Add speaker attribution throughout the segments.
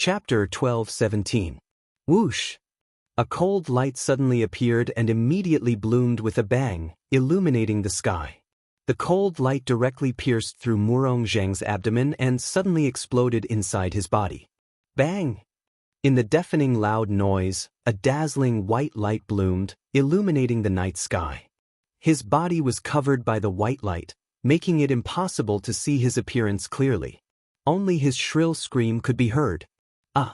Speaker 1: Chapter 12:17. Whoosh! A cold light suddenly appeared and immediately bloomed with a bang, illuminating the sky. The cold light directly pierced through Murong Zheng's abdomen and suddenly exploded inside his body. Bang! In the deafening loud noise, a dazzling white light bloomed, illuminating the night sky. His body was covered by the white light, making it impossible to see his appearance clearly. Only his shrill scream could be heard. Ah!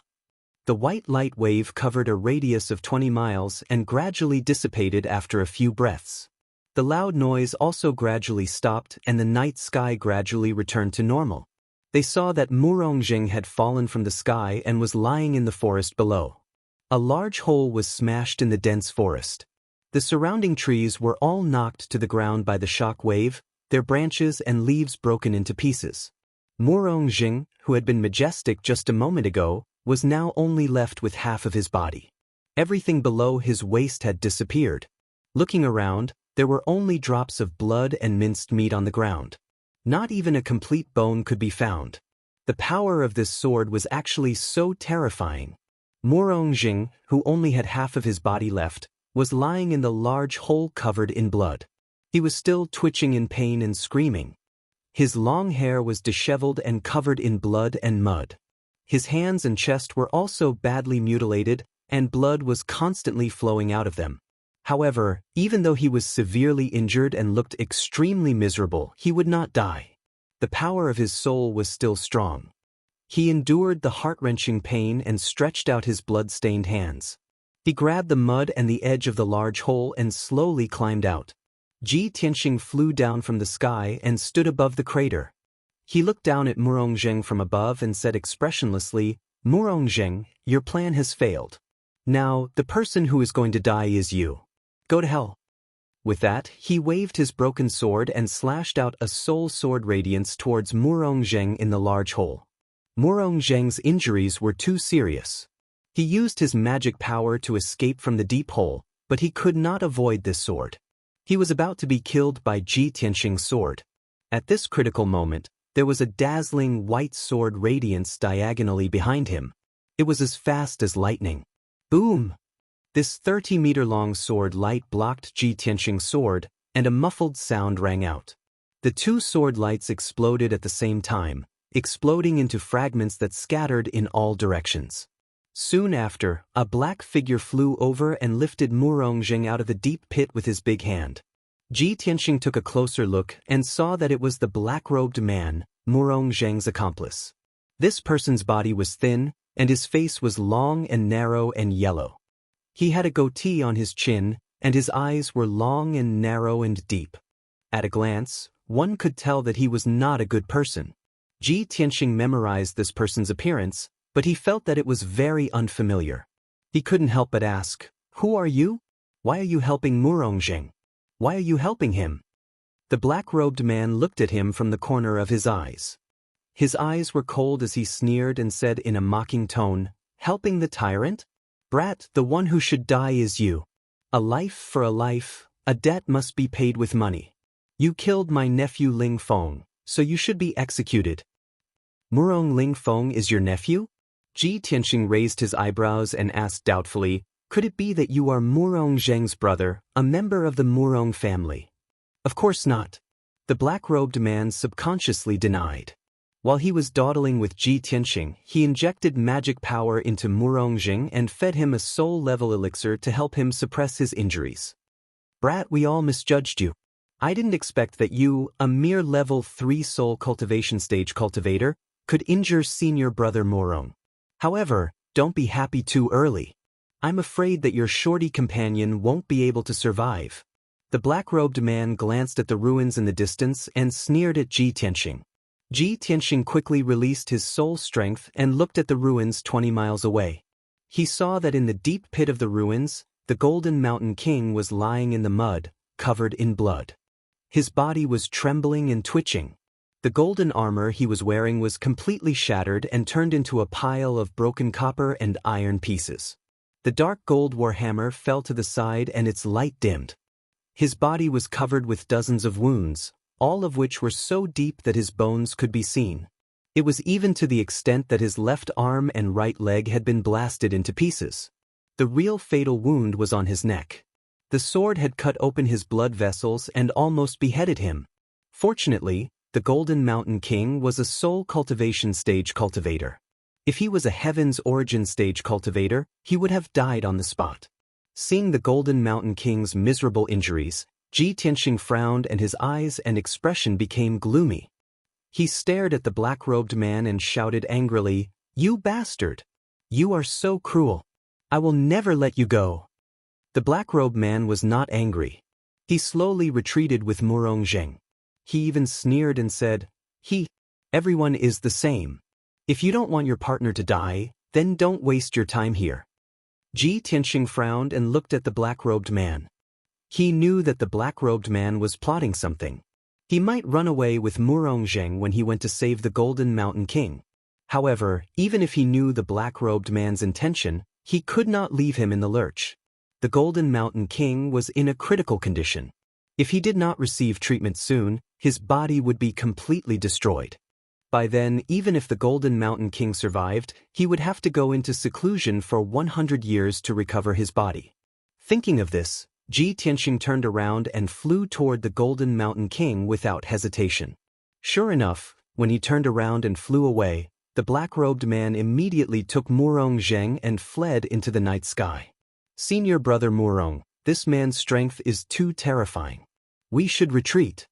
Speaker 1: The white light wave covered a radius of 20 miles and gradually dissipated after a few breaths. The loud noise also gradually stopped and the night sky gradually returned to normal. They saw that Murong Zheng had fallen from the sky and was lying in the forest below. A large hole was smashed in the dense forest. The surrounding trees were all knocked to the ground by the shock wave, their branches and leaves broken into pieces. Murong Zheng, who had been majestic just a moment ago, was now only left with half of his body. Everything below his waist had disappeared. Looking around, there were only drops of blood and minced meat on the ground. Not even a complete bone could be found. The power of this sword was actually so terrifying. Murong Zheng, who only had half of his body left, was lying in the large hole covered in blood. He was still twitching in pain and screaming. His long hair was disheveled and covered in blood and mud. His hands and chest were also badly mutilated, and blood was constantly flowing out of them. However, even though he was severely injured and looked extremely miserable, he would not die. The power of his soul was still strong. He endured the heart-wrenching pain and stretched out his blood-stained hands. He grabbed the mud and the edge of the large hole and slowly climbed out. Ji Tianxing flew down from the sky and stood above the crater. He looked down at Murong Zheng from above and said expressionlessly, "Murong Zheng, your plan has failed. Now, the person who is going to die is you. Go to hell." With that, he waved his broken sword and slashed out a soul sword radiance towards Murong Zheng in the large hole. Murong Zheng's injuries were too serious. He used his magic power to escape from the deep hole, but he could not avoid this sword. He was about to be killed by Ji Tianxing's sword. At this critical moment, there was a dazzling white sword radiance diagonally behind him. It was as fast as lightning. Boom! This 30-meter-long sword light blocked Ji Tianxing's sword, and a muffled sound rang out. The two sword lights exploded at the same time, exploding into fragments that scattered in all directions. Soon after, a black figure flew over and lifted Murong Zheng out of the deep pit with his big hand. Ji Tianxing took a closer look and saw that it was the black-robed man, Murong Zheng's accomplice. This person's body was thin, and his face was long and narrow and yellow. He had a goatee on his chin, and his eyes were long and narrow and deep. At a glance, one could tell that he was not a good person. Ji Tianxing memorized this person's appearance, but he felt that it was very unfamiliar. He couldn't help but ask, "Who are you? Why are you helping Murong Zheng? Why are you helping him?" The black-robed man looked at him from the corner of his eyes. His eyes were cold as he sneered and said in a mocking tone, "Helping the tyrant? Brat, the one who should die is you. A life for a life, a debt must be paid with money. You killed my nephew Ling Feng, so you should be executed." "Murong Ling Feng is your nephew?" Ji Tianxing raised his eyebrows and asked doubtfully, "Could it be that you are Murong Zheng's brother, a member of the Murong family?" "Of course not," the black-robed man subconsciously denied. While he was dawdling with Ji Tianxing, he injected magic power into Murong Zheng and fed him a soul-level elixir to help him suppress his injuries. "Brat, we all misjudged you. I didn't expect that you, a mere level 3 soul cultivation stage cultivator, could injure senior brother Murong. However, don't be happy too early. I'm afraid that your shorty companion won't be able to survive." The black-robed man glanced at the ruins in the distance and sneered at Ji Tianxing. Ji Tianxing quickly released his soul strength and looked at the ruins 20 miles away. He saw that in the deep pit of the ruins, the Golden Mountain King was lying in the mud, covered in blood. His body was trembling and twitching. The golden armor he was wearing was completely shattered and turned into a pile of broken copper and iron pieces. The dark gold warhammer fell to the side and its light dimmed. His body was covered with dozens of wounds, all of which were so deep that his bones could be seen. It was even to the extent that his left arm and right leg had been blasted into pieces. The real fatal wound was on his neck. The sword had cut open his blood vessels and almost beheaded him. Fortunately, the Golden Mountain King was a soul cultivation stage cultivator. If he was a heaven's origin stage cultivator, he would have died on the spot. Seeing the Golden Mountain King's miserable injuries, Ji Tianxing frowned and his eyes and expression became gloomy. He stared at the black-robed man and shouted angrily, "You bastard! You are so cruel! I will never let you go!" The black-robed man was not angry. He slowly retreated with Murong Zheng. He even sneered and said, Everyone is the same. If you don't want your partner to die, then don't waste your time here." Ji Tianxing frowned and looked at the black-robed man. He knew that the black-robed man was plotting something. He might run away with Murong Zheng when he went to save the Golden Mountain King. However, even if he knew the black-robed man's intention, he could not leave him in the lurch. The Golden Mountain King was in a critical condition. If he did not receive treatment soon, his body would be completely destroyed. By then, even if the Golden Mountain King survived, he would have to go into seclusion for 100 years to recover his body. Thinking of this, Ji Tianxing turned around and flew toward the Golden Mountain King without hesitation. Sure enough, when he turned around and flew away, the black-robed man immediately took Murong Zheng and fled into the night sky. "Senior brother Murong, this man's strength is too terrifying. We should retreat."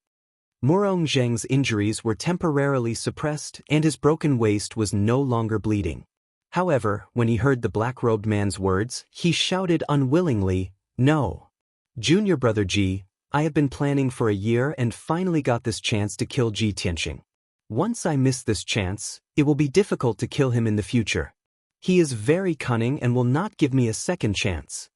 Speaker 1: Murong Zheng's injuries were temporarily suppressed and his broken waist was no longer bleeding. However, when he heard the black-robed man's words, he shouted unwillingly, "No. Junior brother Ji, I have been planning for a year and finally got this chance to kill Ji Tianxing. Once I miss this chance, it will be difficult to kill him in the future. He is very cunning and will not give me a second chance."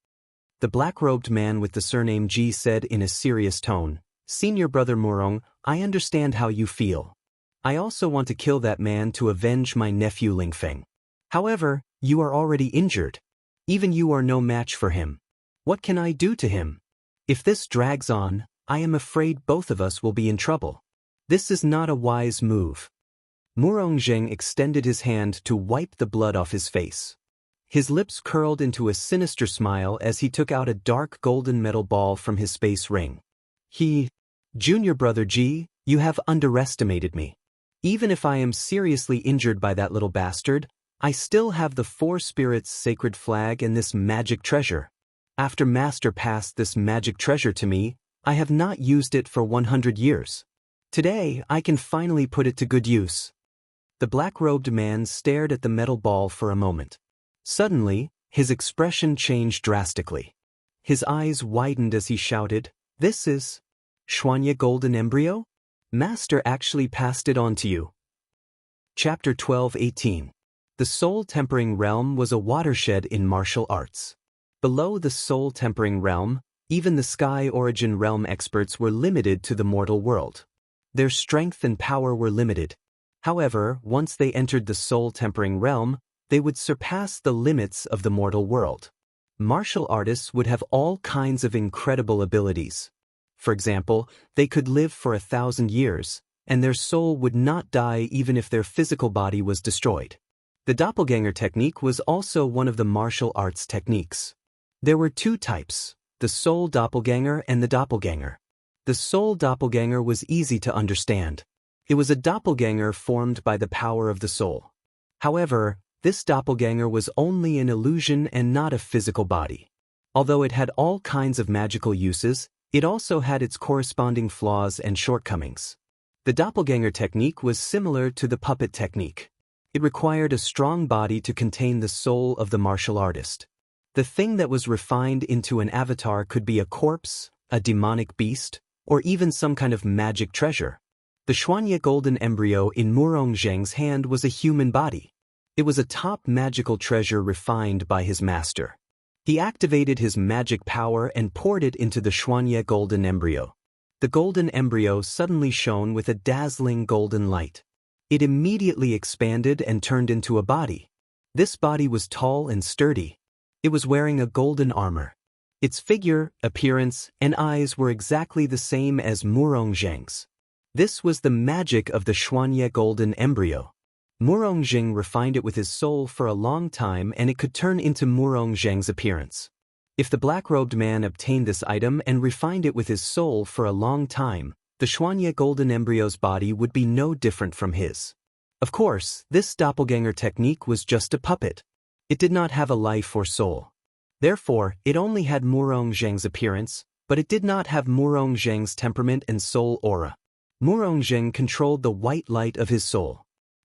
Speaker 1: The black-robed man with the surname Ji said in a serious tone, "Senior brother Murong, I understand how you feel. I also want to kill that man to avenge my nephew Lingfeng. However, you are already injured. Even you are no match for him. What can I do to him? If this drags on, I am afraid both of us will be in trouble. This is not a wise move." Murong Zheng extended his hand to wipe the blood off his face. His lips curled into a sinister smile as he took out a dark golden metal ball from his space ring. "Junior brother Ji, you have underestimated me. Even if I am seriously injured by that little bastard, I still have the Four Spirits' sacred flag and this magic treasure. After Master passed this magic treasure to me, I have not used it for 100 years. Today, I can finally put it to good use." The black-robed man stared at the metal ball for a moment. Suddenly, his expression changed drastically. His eyes widened as he shouted, "This is Xuanye Golden Embryo? Master actually passed it on to you." Chapter 12:18. The soul-tempering realm was a watershed in martial arts. Below the soul-tempering realm, even the Sky Origin realm experts were limited to the mortal world. Their strength and power were limited. However, once they entered the soul-tempering realm, they would surpass the limits of the mortal world. Martial artists would have all kinds of incredible abilities. For example, they could live for 1,000 years, and their soul would not die even if their physical body was destroyed. The doppelganger technique was also one of the martial arts techniques. There were two types, the soul doppelganger and the doppelganger. The soul doppelganger was easy to understand. It was a doppelganger formed by the power of the soul. However, this doppelganger was only an illusion and not a physical body. Although it had all kinds of magical uses, it also had its corresponding flaws and shortcomings. The doppelganger technique was similar to the puppet technique. It required a strong body to contain the soul of the martial artist. The thing that was refined into an avatar could be a corpse, a demonic beast, or even some kind of magic treasure. The Xuanye Golden Embryo in Murong Zheng's hand was a human body. It was a top magical treasure refined by his master. He activated his magic power and poured it into the Xuanye Golden Embryo. The golden embryo suddenly shone with a dazzling golden light. It immediately expanded and turned into a body. This body was tall and sturdy. It was wearing a golden armor. Its figure, appearance, and eyes were exactly the same as Murong Zheng's. This was the magic of the Xuanye Golden Embryo. Murong Jing refined it with his soul for a long time and it could turn into Murong Zheng's appearance. If the black-robed man obtained this item and refined it with his soul for a long time, the Xuanye golden embryo's body would be no different from his. Of course, this doppelganger technique was just a puppet. It did not have a life or soul. Therefore, it only had Murong Zheng's appearance, but it did not have Murong Zheng's temperament and soul aura. Murong Zheng controlled the white light of his soul.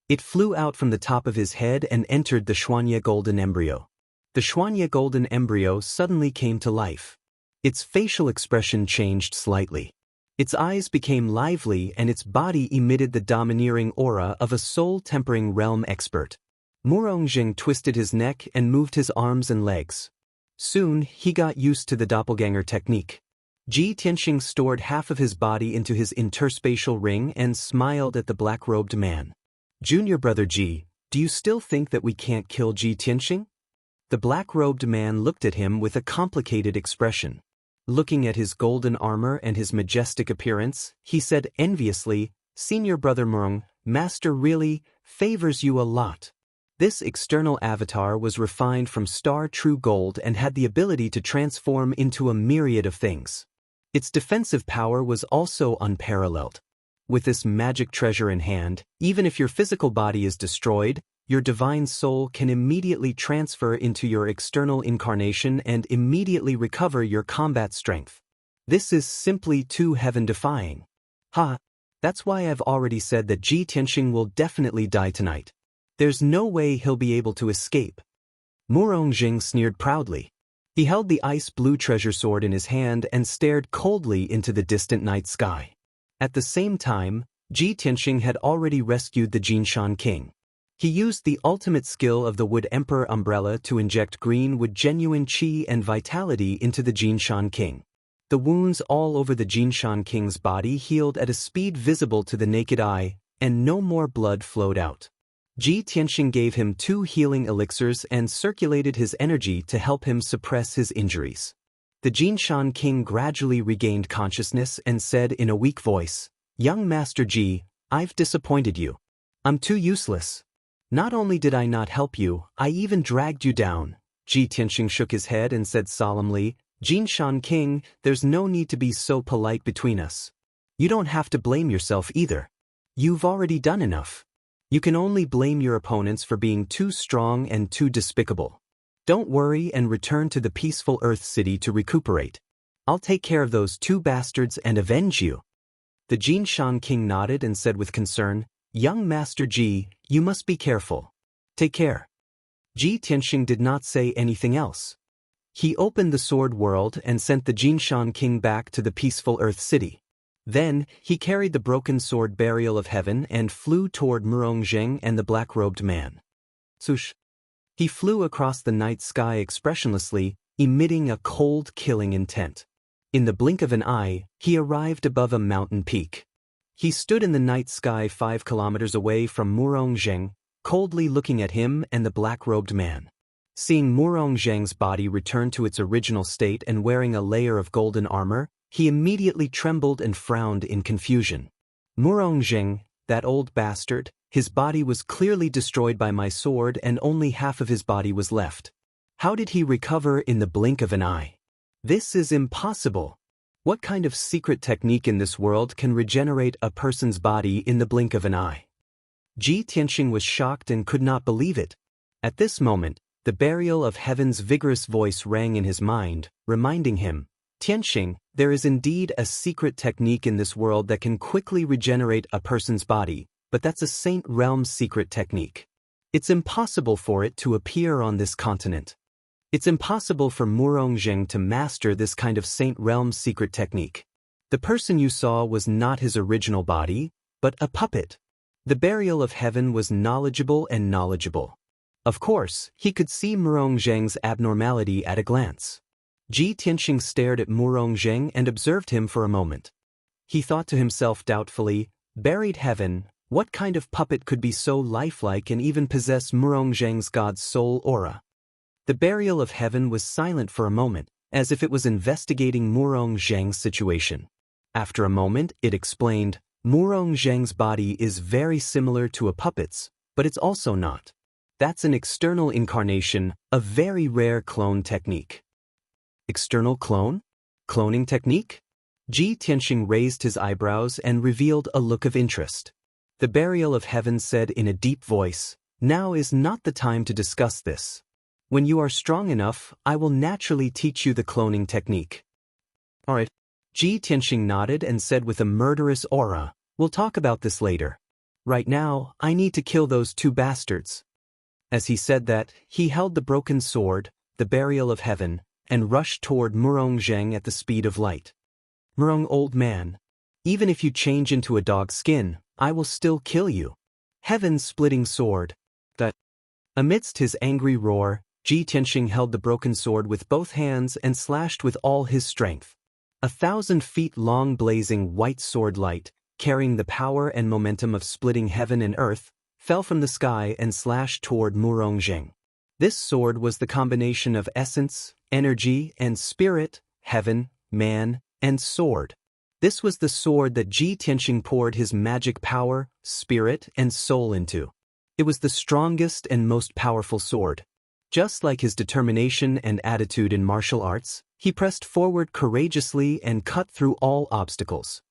Speaker 1: It flew out from the top of his head and entered the Xuanye golden embryo. The Xuanye golden embryo suddenly came to life. Its facial expression changed slightly. Its eyes became lively and its body emitted the domineering aura of a soul-tempering realm expert. Murong Zheng twisted his neck and moved his arms and legs. Soon, he got used to the doppelganger technique. Ji Tianxing stored half of his body into his interspatial ring and smiled at the black-robed man. "Junior brother Ji, do you still think that we can't kill Ji Tianxing?" The black-robed man looked at him with a complicated expression. Looking at his golden armor and his majestic appearance, he said enviously, "Senior brother Murong, master really favors you a lot." This external avatar was refined from star true gold and had the ability to transform into a myriad of things. Its defensive power was also unparalleled. With this magic treasure in hand, even if your physical body is destroyed, your divine soul can immediately transfer into your external incarnation and immediately recover your combat strength. This is simply too heaven-defying. That's why I've already said that Ji Tianxing will definitely die tonight. There's no way he'll be able to escape. Murong Jing sneered proudly. He held the ice-blue treasure sword in his hand and stared coldly into the distant night sky. At the same time, Ji Tianxing had already rescued the Jinshan King. He used the ultimate skill of the Wood Emperor umbrella to inject green wood genuine qi and vitality into the Jinshan King. The wounds all over the Jinshan King's body healed at a speed visible to the naked eye, and no more blood flowed out. Ji Tianxing gave him 2 healing elixirs and circulated his energy to help him suppress his injuries. The Jinshan King gradually regained consciousness and said in a weak voice, "Young Master Ji, I've disappointed you. I'm too useless. Not only did I not help you, I even dragged you down." Ji Tianxing shook his head and said solemnly, "Jinshan King, there's no need to be so polite between us. You don't have to blame yourself either. You've already done enough. You can only blame your opponents for being too strong and too despicable. Don't worry and return to the peaceful Earth City to recuperate. I'll take care of those 2 bastards and avenge you." The Jinshan King nodded and said with concern, "Young Master Ji, you must be careful. Take care." Ji Tianxing did not say anything else. He opened the Sword World and sent the Jinshan King back to the peaceful Earth City. Then, he carried the broken sword Burial of Heaven and flew toward Murong Zheng and the black-robed man. Swoosh! He flew across the night sky expressionlessly, emitting a cold, killing intent. In the blink of an eye, he arrived above a mountain peak. He stood in the night sky 5 kilometers away from Murong Zheng, coldly looking at him and the black-robed man. Seeing Murong Zheng's body return to its original state and wearing a layer of golden armor, he immediately trembled and frowned in confusion. "Murong Zheng, that old bastard, his body was clearly destroyed by my sword and only half of his body was left. How did he recover in the blink of an eye? This is impossible. What kind of secret technique in this world can regenerate a person's body in the blink of an eye?" Ji Tianxing was shocked and could not believe it. At this moment, the Burial of Heaven's vigorous voice rang in his mind, reminding him, "Tianxing, there is indeed a secret technique in this world that can quickly regenerate a person's body, but that's a Saint Realm secret technique. It's impossible for it to appear on this continent. It's impossible for Murong Zheng to master this kind of Saint Realm secret technique. The person you saw was not his original body, but a puppet." The Burial of Heaven was knowledgeable and knowledgeable. Of course, he could see Murong Zheng's abnormality at a glance. Ji Tianxing stared at Murong Zheng and observed him for a moment. He thought to himself doubtfully, "Buried heaven, what kind of puppet could be so lifelike and even possess Murong Zheng's god's soul aura?" The Burial of Heaven was silent for a moment, as if it was investigating Murong Zheng's situation. After a moment, it explained, "Murong Zheng's body is very similar to a puppet's, but it's also not. That's an external incarnation, a very rare clone technique. External clone? Cloning technique? Ji Tianxing raised his eyebrows and revealed a look of interest. The Burial of Heaven said in a deep voice, "Now is not the time to discuss this. When you are strong enough, I will naturally teach you the cloning technique." Alright. Ji Tianxing nodded and said with a murderous aura, "We'll talk about this later. Right now, I need to kill those two bastards." As he said that, he held the broken sword, the Burial of Heaven, and rushed toward Murong Zheng at the speed of light. "Murong, old man, even if you change into a dog's skin, I will still kill you. Heaven's splitting sword." That. Amidst his angry roar, Ji Tianxing held the broken sword with both hands and slashed with all his strength. 1,000 feet long blazing white sword light, carrying the power and momentum of splitting heaven and earth, fell from the sky and slashed toward Murong Zheng. This sword was the combination of essence, energy, and spirit, heaven, man, and sword. This was the sword that Ji Tianxing poured his magic power, spirit, and soul into. It was the strongest and most powerful sword. Just like his determination and attitude in martial arts, he pressed forward courageously and cut through all obstacles.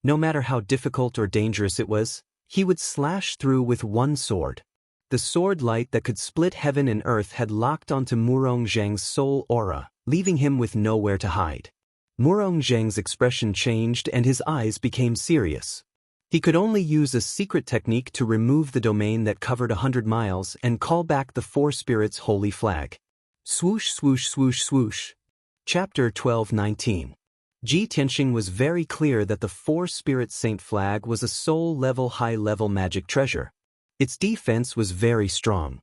Speaker 1: No matter how difficult or dangerous it was, he would slash through with one sword. The sword light that could split heaven and earth had locked onto Murong Zheng's soul aura, leaving him with nowhere to hide. Murong Zheng's expression changed and his eyes became serious. He could only use a secret technique to remove the domain that covered 100 miles and call back the four spirits' holy flag. Swoosh, swoosh, swoosh, swoosh. Chapter 12:19. Ji Tianxing was very clear that the four spirit saint flag was a soul-level high-level magic treasure. Its defense was very strong.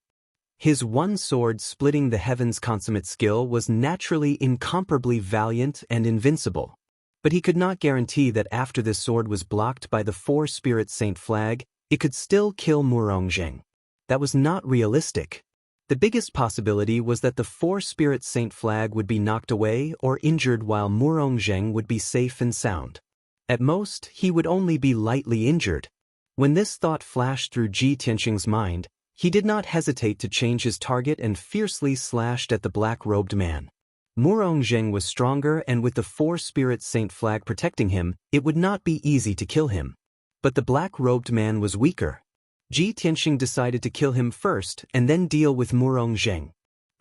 Speaker 1: His one sword splitting the heavens consummate skill was naturally incomparably valiant and invincible. But he could not guarantee that after this sword was blocked by the four spirit saint flag, it could still kill Murong Zheng. That was not realistic. The biggest possibility was that the four spirit saint flag would be knocked away or injured while Murong Zheng would be safe and sound. At most, he would only be lightly injured. When this thought flashed through Ji Tianxing's mind, he did not hesitate to change his target and fiercely slashed at the black-robed man. Murong Zheng was stronger, and with the four spirit saint flag protecting him, it would not be easy to kill him. But the black-robed man was weaker. Ji Tianxing decided to kill him first and then deal with Murong Zheng.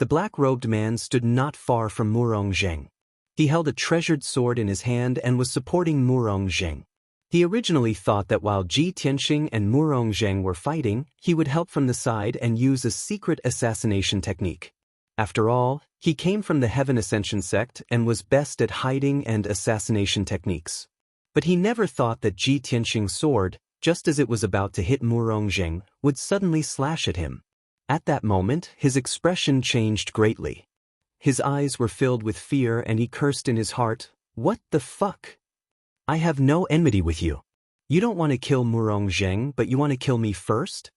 Speaker 1: The black-robed man stood not far from Murong Zheng. He held a treasured sword in his hand and was supporting Murong Zheng. He originally thought that while Ji Tianxing and Murong Zheng were fighting, he would help from the side and use a secret assassination technique. After all, he came from the Heaven Ascension sect and was best at hiding and assassination techniques. But he never thought that Ji Tianxing's sword, just as it was about to hit Murong Zheng, would suddenly slash at him. At that moment, his expression changed greatly. His eyes were filled with fear and he cursed in his heart, "What the fuck? I have no enmity with you. You don't want to kill Murong Zheng, but you want to kill me first?"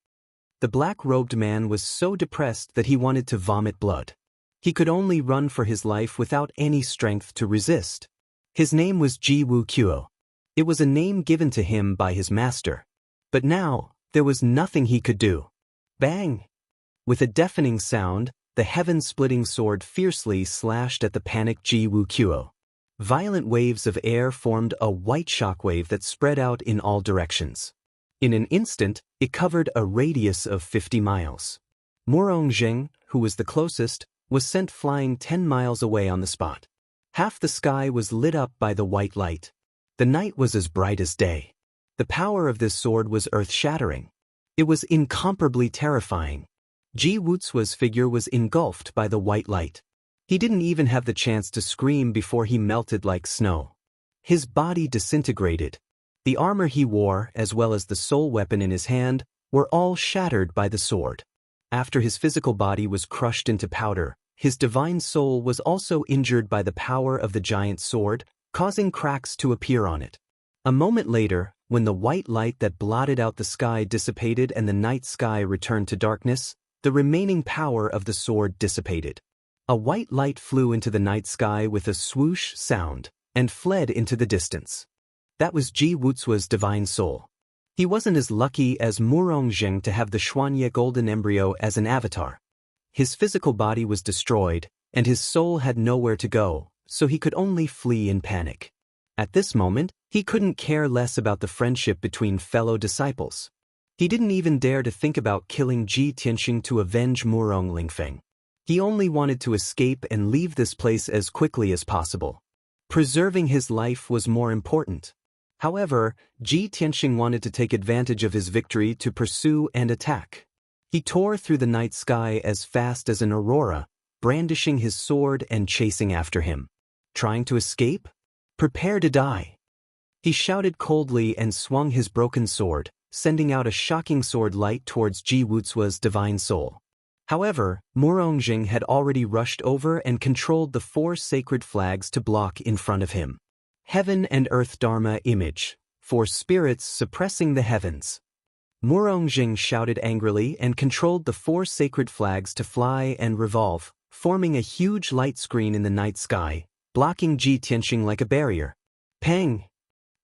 Speaker 1: The black-robed man was so depressed that he wanted to vomit blood. He could only run for his life without any strength to resist. His name was Ji Wu Kuo. It was a name given to him by his master. But now, there was nothing he could do. Bang! With a deafening sound, the heaven-splitting sword fiercely slashed at the panicked Ji Wu Kuo. Violent waves of air formed a white shockwave that spread out in all directions. In an instant, it covered a radius of 50 miles. Murong Zheng, who was the closest, was sent flying 10 miles away on the spot. Half the sky was lit up by the white light. The night was as bright as day. The power of this sword was earth-shattering. It was incomparably terrifying. Ji Wuzuo's figure was engulfed by the white light. He didn't even have the chance to scream before he melted like snow. His body disintegrated. The armor he wore, as well as the soul weapon in his hand, were all shattered by the sword. After his physical body was crushed into powder, his divine soul was also injured by the power of the giant sword, causing cracks to appear on it. A moment later, when the white light that blotted out the sky dissipated and the night sky returned to darkness, the remaining power of the sword dissipated. A white light flew into the night sky with a swoosh sound and fled into the distance. That was Ji Wuzuo's divine soul. He wasn't as lucky as Murongjing to have the Xuanye golden embryo as an avatar. His physical body was destroyed, and his soul had nowhere to go, so he could only flee in panic. At this moment, he couldn't care less about the friendship between fellow disciples. He didn't even dare to think about killing Ji Tianxing to avenge Murong Lingfeng. He only wanted to escape and leave this place as quickly as possible. Preserving his life was more important. However, Ji Tianxing wanted to take advantage of his victory to pursue and attack. He tore through the night sky as fast as an aurora, brandishing his sword and chasing after him. Trying to escape? Prepare to die. He shouted coldly and swung his broken sword, sending out a shocking sword light towards Ji Wuzuo's divine soul. However, Murongjing had already rushed over and controlled the 4 sacred flags to block in front of him. Heaven and Earth Dharma image, 4 spirits suppressing the heavens. Murongjing shouted angrily and controlled the 4 sacred flags to fly and revolve, forming a huge light screen in the night sky, blocking Ji Tianxing like a barrier. Pang!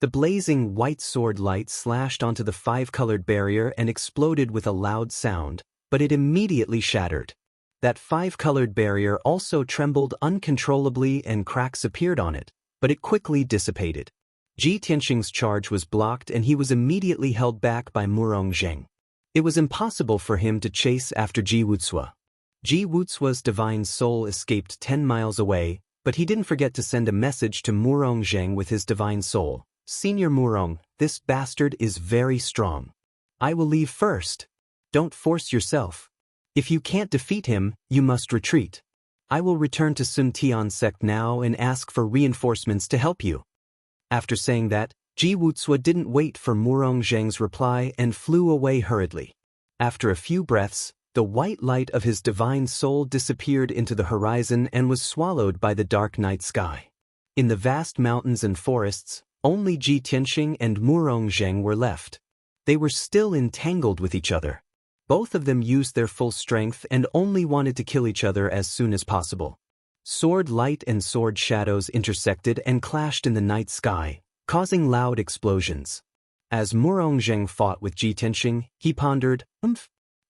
Speaker 1: The blazing white sword light slashed onto the 5-colored barrier and exploded with a loud sound, but it immediately shattered. That 5-colored barrier also trembled uncontrollably and cracks appeared on it, but it quickly dissipated. Ji Tianxing's charge was blocked and he was immediately held back by Murongjing. It was impossible for him to chase after Ji Wuzuo. Ji Wuzuo's divine soul escaped 10 miles away, but he didn't forget to send a message to Murongjing with his divine soul. Senior Murong, this bastard is very strong. I will leave first. Don't force yourself. If you can't defeat him, you must retreat. I will return to Sun Tian sect now and ask for reinforcements to help you. After saying that, Ji Wuzuo didn't wait for Murongjing's reply and flew away hurriedly. After a few breaths, the white light of his divine soul disappeared into the horizon and was swallowed by the dark night sky. In the vast mountains and forests, only Ji Tianxing and Murongjing were left. They were still entangled with each other. Both of them used their full strength and only wanted to kill each other as soon as possible. Sword light and sword shadows intersected and clashed in the night sky, causing loud explosions. As Murongjing fought with Ji Tianxing, he pondered,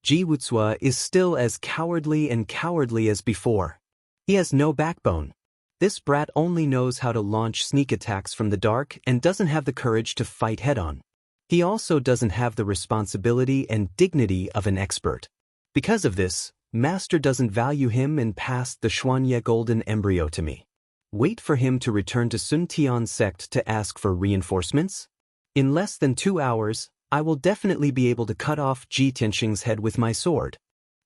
Speaker 1: Ji Wuzuo is still as cowardly as before. He has no backbone. This brat only knows how to launch sneak attacks from the dark and doesn't have the courage to fight head-on. He also doesn't have the responsibility and dignity of an expert. Because of this, Master doesn't value him and passed the Xuanye golden embryo to me. Wait for him to return to Sun Tian sect to ask for reinforcements? In less than 2 hours, I will definitely be able to cut off Ji Tianxing's head with my sword.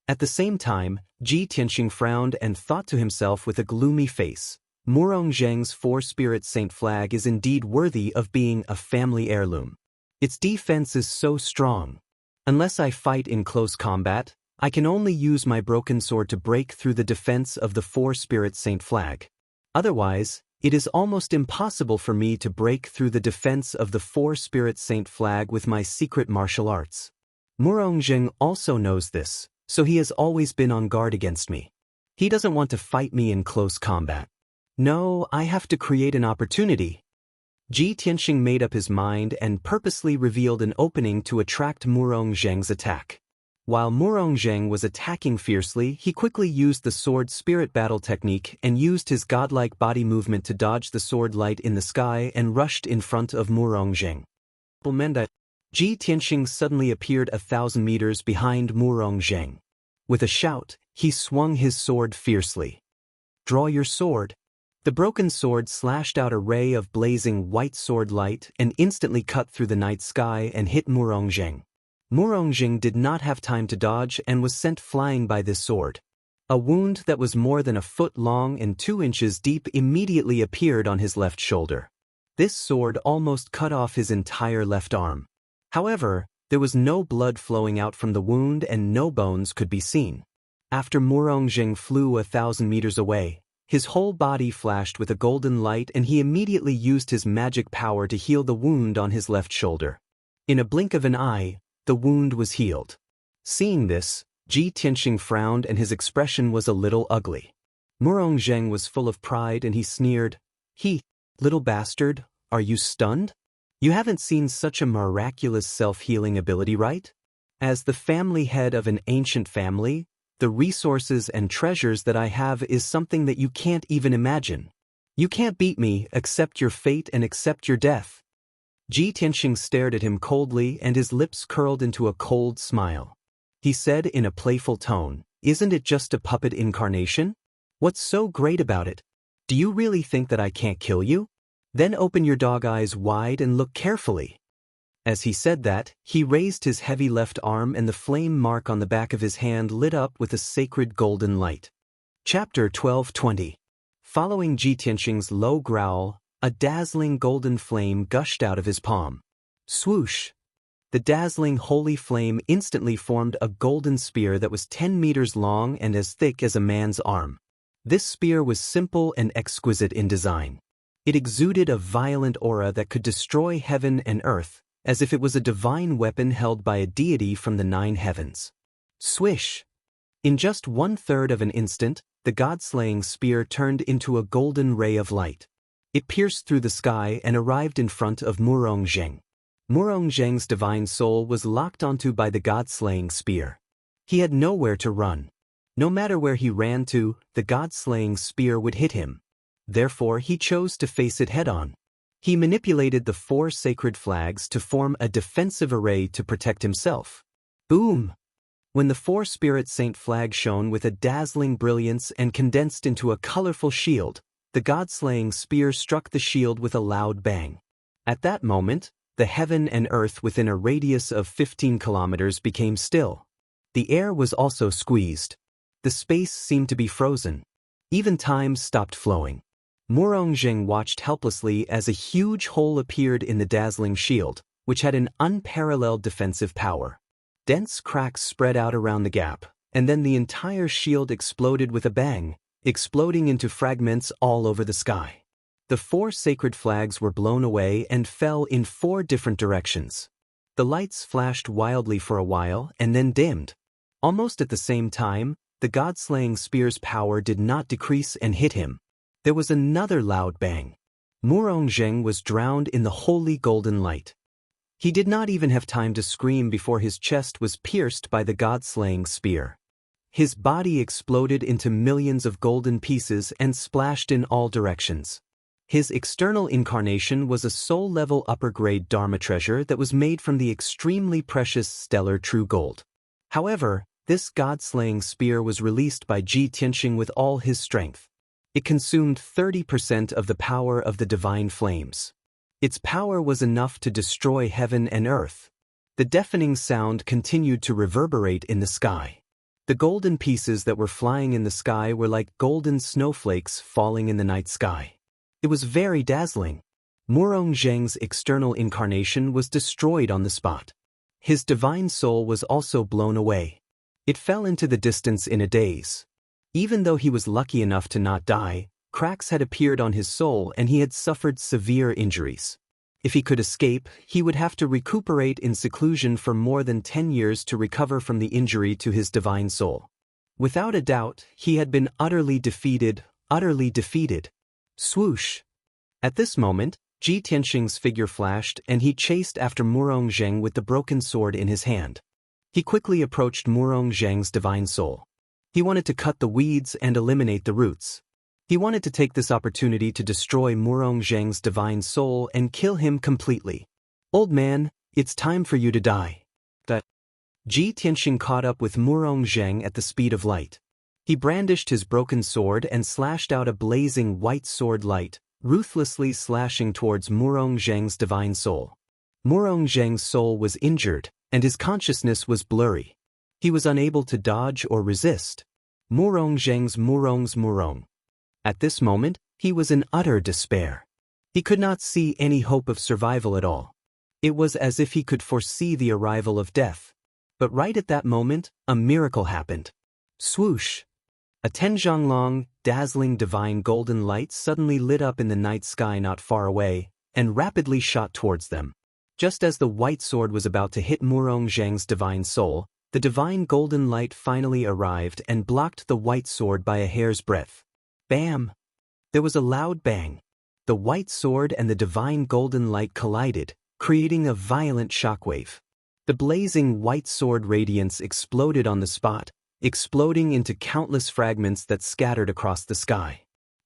Speaker 1: At the same time, Ji Tianxing frowned and thought to himself with a gloomy face, Murongjing's 4-spirit saint flag is indeed worthy of being a family heirloom. Its defense is so strong. Unless I fight in close combat, I can only use my broken sword to break through the defense of the 4-spirit saint flag. Otherwise, it is almost impossible for me to break through the defense of the 4-spirit saint flag with my secret martial arts. Murongjing also knows this, so he has always been on guard against me. He doesn't want to fight me in close combat. No, I have to create an opportunity. Ji Tianxing made up his mind and purposely revealed an opening to attract Murongjing's attack. While Murongjing was attacking fiercely, he quickly used the sword spirit battle technique and used his godlike body movement to dodge the sword light in the sky and rushed in front of Murongjing. Ji Tianxing suddenly appeared 1,000 meters behind Murongjing. With a shout, he swung his sword fiercely. Draw your sword. The broken sword slashed out a ray of blazing white sword light and instantly cut through the night sky and hit Murongjing. Murongjing did not have time to dodge and was sent flying by this sword. A wound that was more than 1 foot long and 2 inches deep immediately appeared on his left shoulder. This sword almost cut off his entire left arm. However, there was no blood flowing out from the wound and no bones could be seen. After Murongjing flew 1,000 meters away, his whole body flashed with a golden light and he immediately used his magic power to heal the wound on his left shoulder. In a blink of an eye, the wound was healed. Seeing this, Ji Tianxing frowned and his expression was a little ugly. Murongjing was full of pride and he sneered, little bastard, are you stunned? You haven't seen such a miraculous self-healing ability, right? As the family head of an ancient family, the resources and treasures that I have is something that you can't even imagine. You can't beat me, accept your fate and accept your death. Ji Tianxing stared at him coldly and his lips curled into a cold smile. He said in a playful tone, "Isn't it just a puppet incarnation? What's so great about it? Do you really think that I can't kill you? Then open your dog eyes wide and look carefully." As he said that, he raised his heavy left arm and the flame mark on the back of his hand lit up with a sacred golden light. Chapter 12:20. Following Ji Tianxing's low growl, a dazzling golden flame gushed out of his palm. Swoosh! The dazzling holy flame instantly formed a golden spear that was 10 meters long and as thick as a man's arm. This spear was simple and exquisite in design. It exuded a violent aura that could destroy heaven and earth, as if it was a divine weapon held by a deity from the 9 heavens. Swish! In just 1/3 of an instant, the god-slaying spear turned into a golden ray of light. It pierced through the sky and arrived in front of Murong Zheng. Murong Zheng's divine soul was locked onto by the god-slaying spear. He had nowhere to run. No matter where he ran to, the god-slaying spear would hit him. Therefore, he chose to face it head-on. He manipulated the 4 sacred flags to form a defensive array to protect himself. Boom! When the 4 spirit saint flag shone with a dazzling brilliance and condensed into a colorful shield, the god-slaying spear struck the shield with a loud bang. At that moment, the heaven and earth within a radius of 15 kilometers became still. The air was also squeezed. The space seemed to be frozen. Even time stopped flowing. Murong Zheng watched helplessly as a huge hole appeared in the dazzling shield, which had an unparalleled defensive power. Dense cracks spread out around the gap, and then the entire shield exploded with a bang, exploding into fragments all over the sky. The 4 sacred flags were blown away and fell in 4 different directions. The lights flashed wildly for a while and then dimmed. Almost at the same time, the god-slaying spear's power did not decrease and hit him. There was another loud bang. Murong Zheng was drowned in the holy golden light. He did not even have time to scream before his chest was pierced by the god-slaying spear. His body exploded into millions of golden pieces and splashed in all directions. His external incarnation was a soul-level upper-grade Dharma treasure that was made from the extremely precious stellar true gold. However, this god-slaying spear was released by Ji Tianxing with all his strength. It consumed 30% of the power of the divine flames. Its power was enough to destroy heaven and earth. The deafening sound continued to reverberate in the sky. The golden pieces that were flying in the sky were like golden snowflakes falling in the night sky. It was very dazzling. Murong Zheng's external incarnation was destroyed on the spot. His divine soul was also blown away. It fell into the distance in a daze. Even though he was lucky enough to not die, cracks had appeared on his soul and he had suffered severe injuries. If he could escape, he would have to recuperate in seclusion for more than 10 years to recover from the injury to his divine soul. Without a doubt, he had been utterly defeated, utterly defeated. Swoosh! At this moment, Ji Tianxing's figure flashed and he chased after Murong Zheng with the broken sword in his hand. He quickly approached Murong Zheng's divine soul. He wanted to cut the weeds and eliminate the roots. He wanted to take this opportunity to destroy Murong Zheng's divine soul and kill him completely. "Old man, it's time for you to die." Ji Tianxing caught up with Murong Zheng at the speed of light. He brandished his broken sword and slashed out a blazing white sword light, ruthlessly slashing towards Murong Zheng's divine soul. Murong Zheng's soul was injured, and his consciousness was blurry. He was unable to dodge or resist. Murong Zheng's Murong. At this moment, he was in utter despair. He could not see any hope of survival at all. It was as if he could foresee the arrival of death. But right at that moment, a miracle happened. Swoosh! A Tenjianglong, dazzling divine golden light suddenly lit up in the night sky not far away, and rapidly shot towards them. Just as the white sword was about to hit Murong Zheng's divine soul, the divine golden light finally arrived and blocked the white sword by a hair's breadth. Bam! There was a loud bang. The white sword and the divine golden light collided, creating a violent shockwave. The blazing white sword radiance exploded on the spot, exploding into countless fragments that scattered across the sky.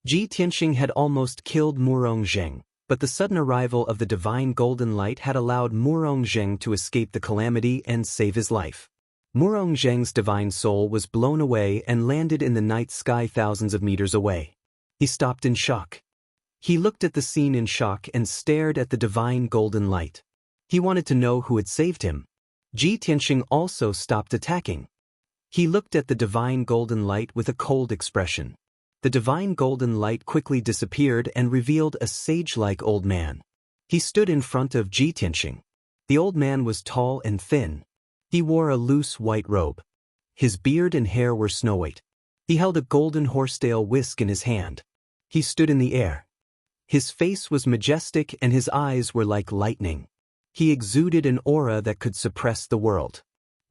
Speaker 1: Ji Tianxing had almost killed Murong Zheng, but the sudden arrival of the divine golden light had allowed Murong Zheng to escape the calamity and save his life. Murong Zheng's divine soul was blown away and landed in the night sky thousands of meters away. He stopped in shock. He looked at the scene in shock and stared at the divine golden light. He wanted to know who had saved him. Ji Tianxing also stopped attacking. He looked at the divine golden light with a cold expression. The divine golden light quickly disappeared and revealed a sage-like old man. He stood in front of Ji Tianxing. The old man was tall and thin. He wore a loose white robe. His beard and hair were snow-white. He held a golden horsetail whisk in his hand. He stood in the air. His face was majestic and his eyes were like lightning. He exuded an aura that could suppress the world.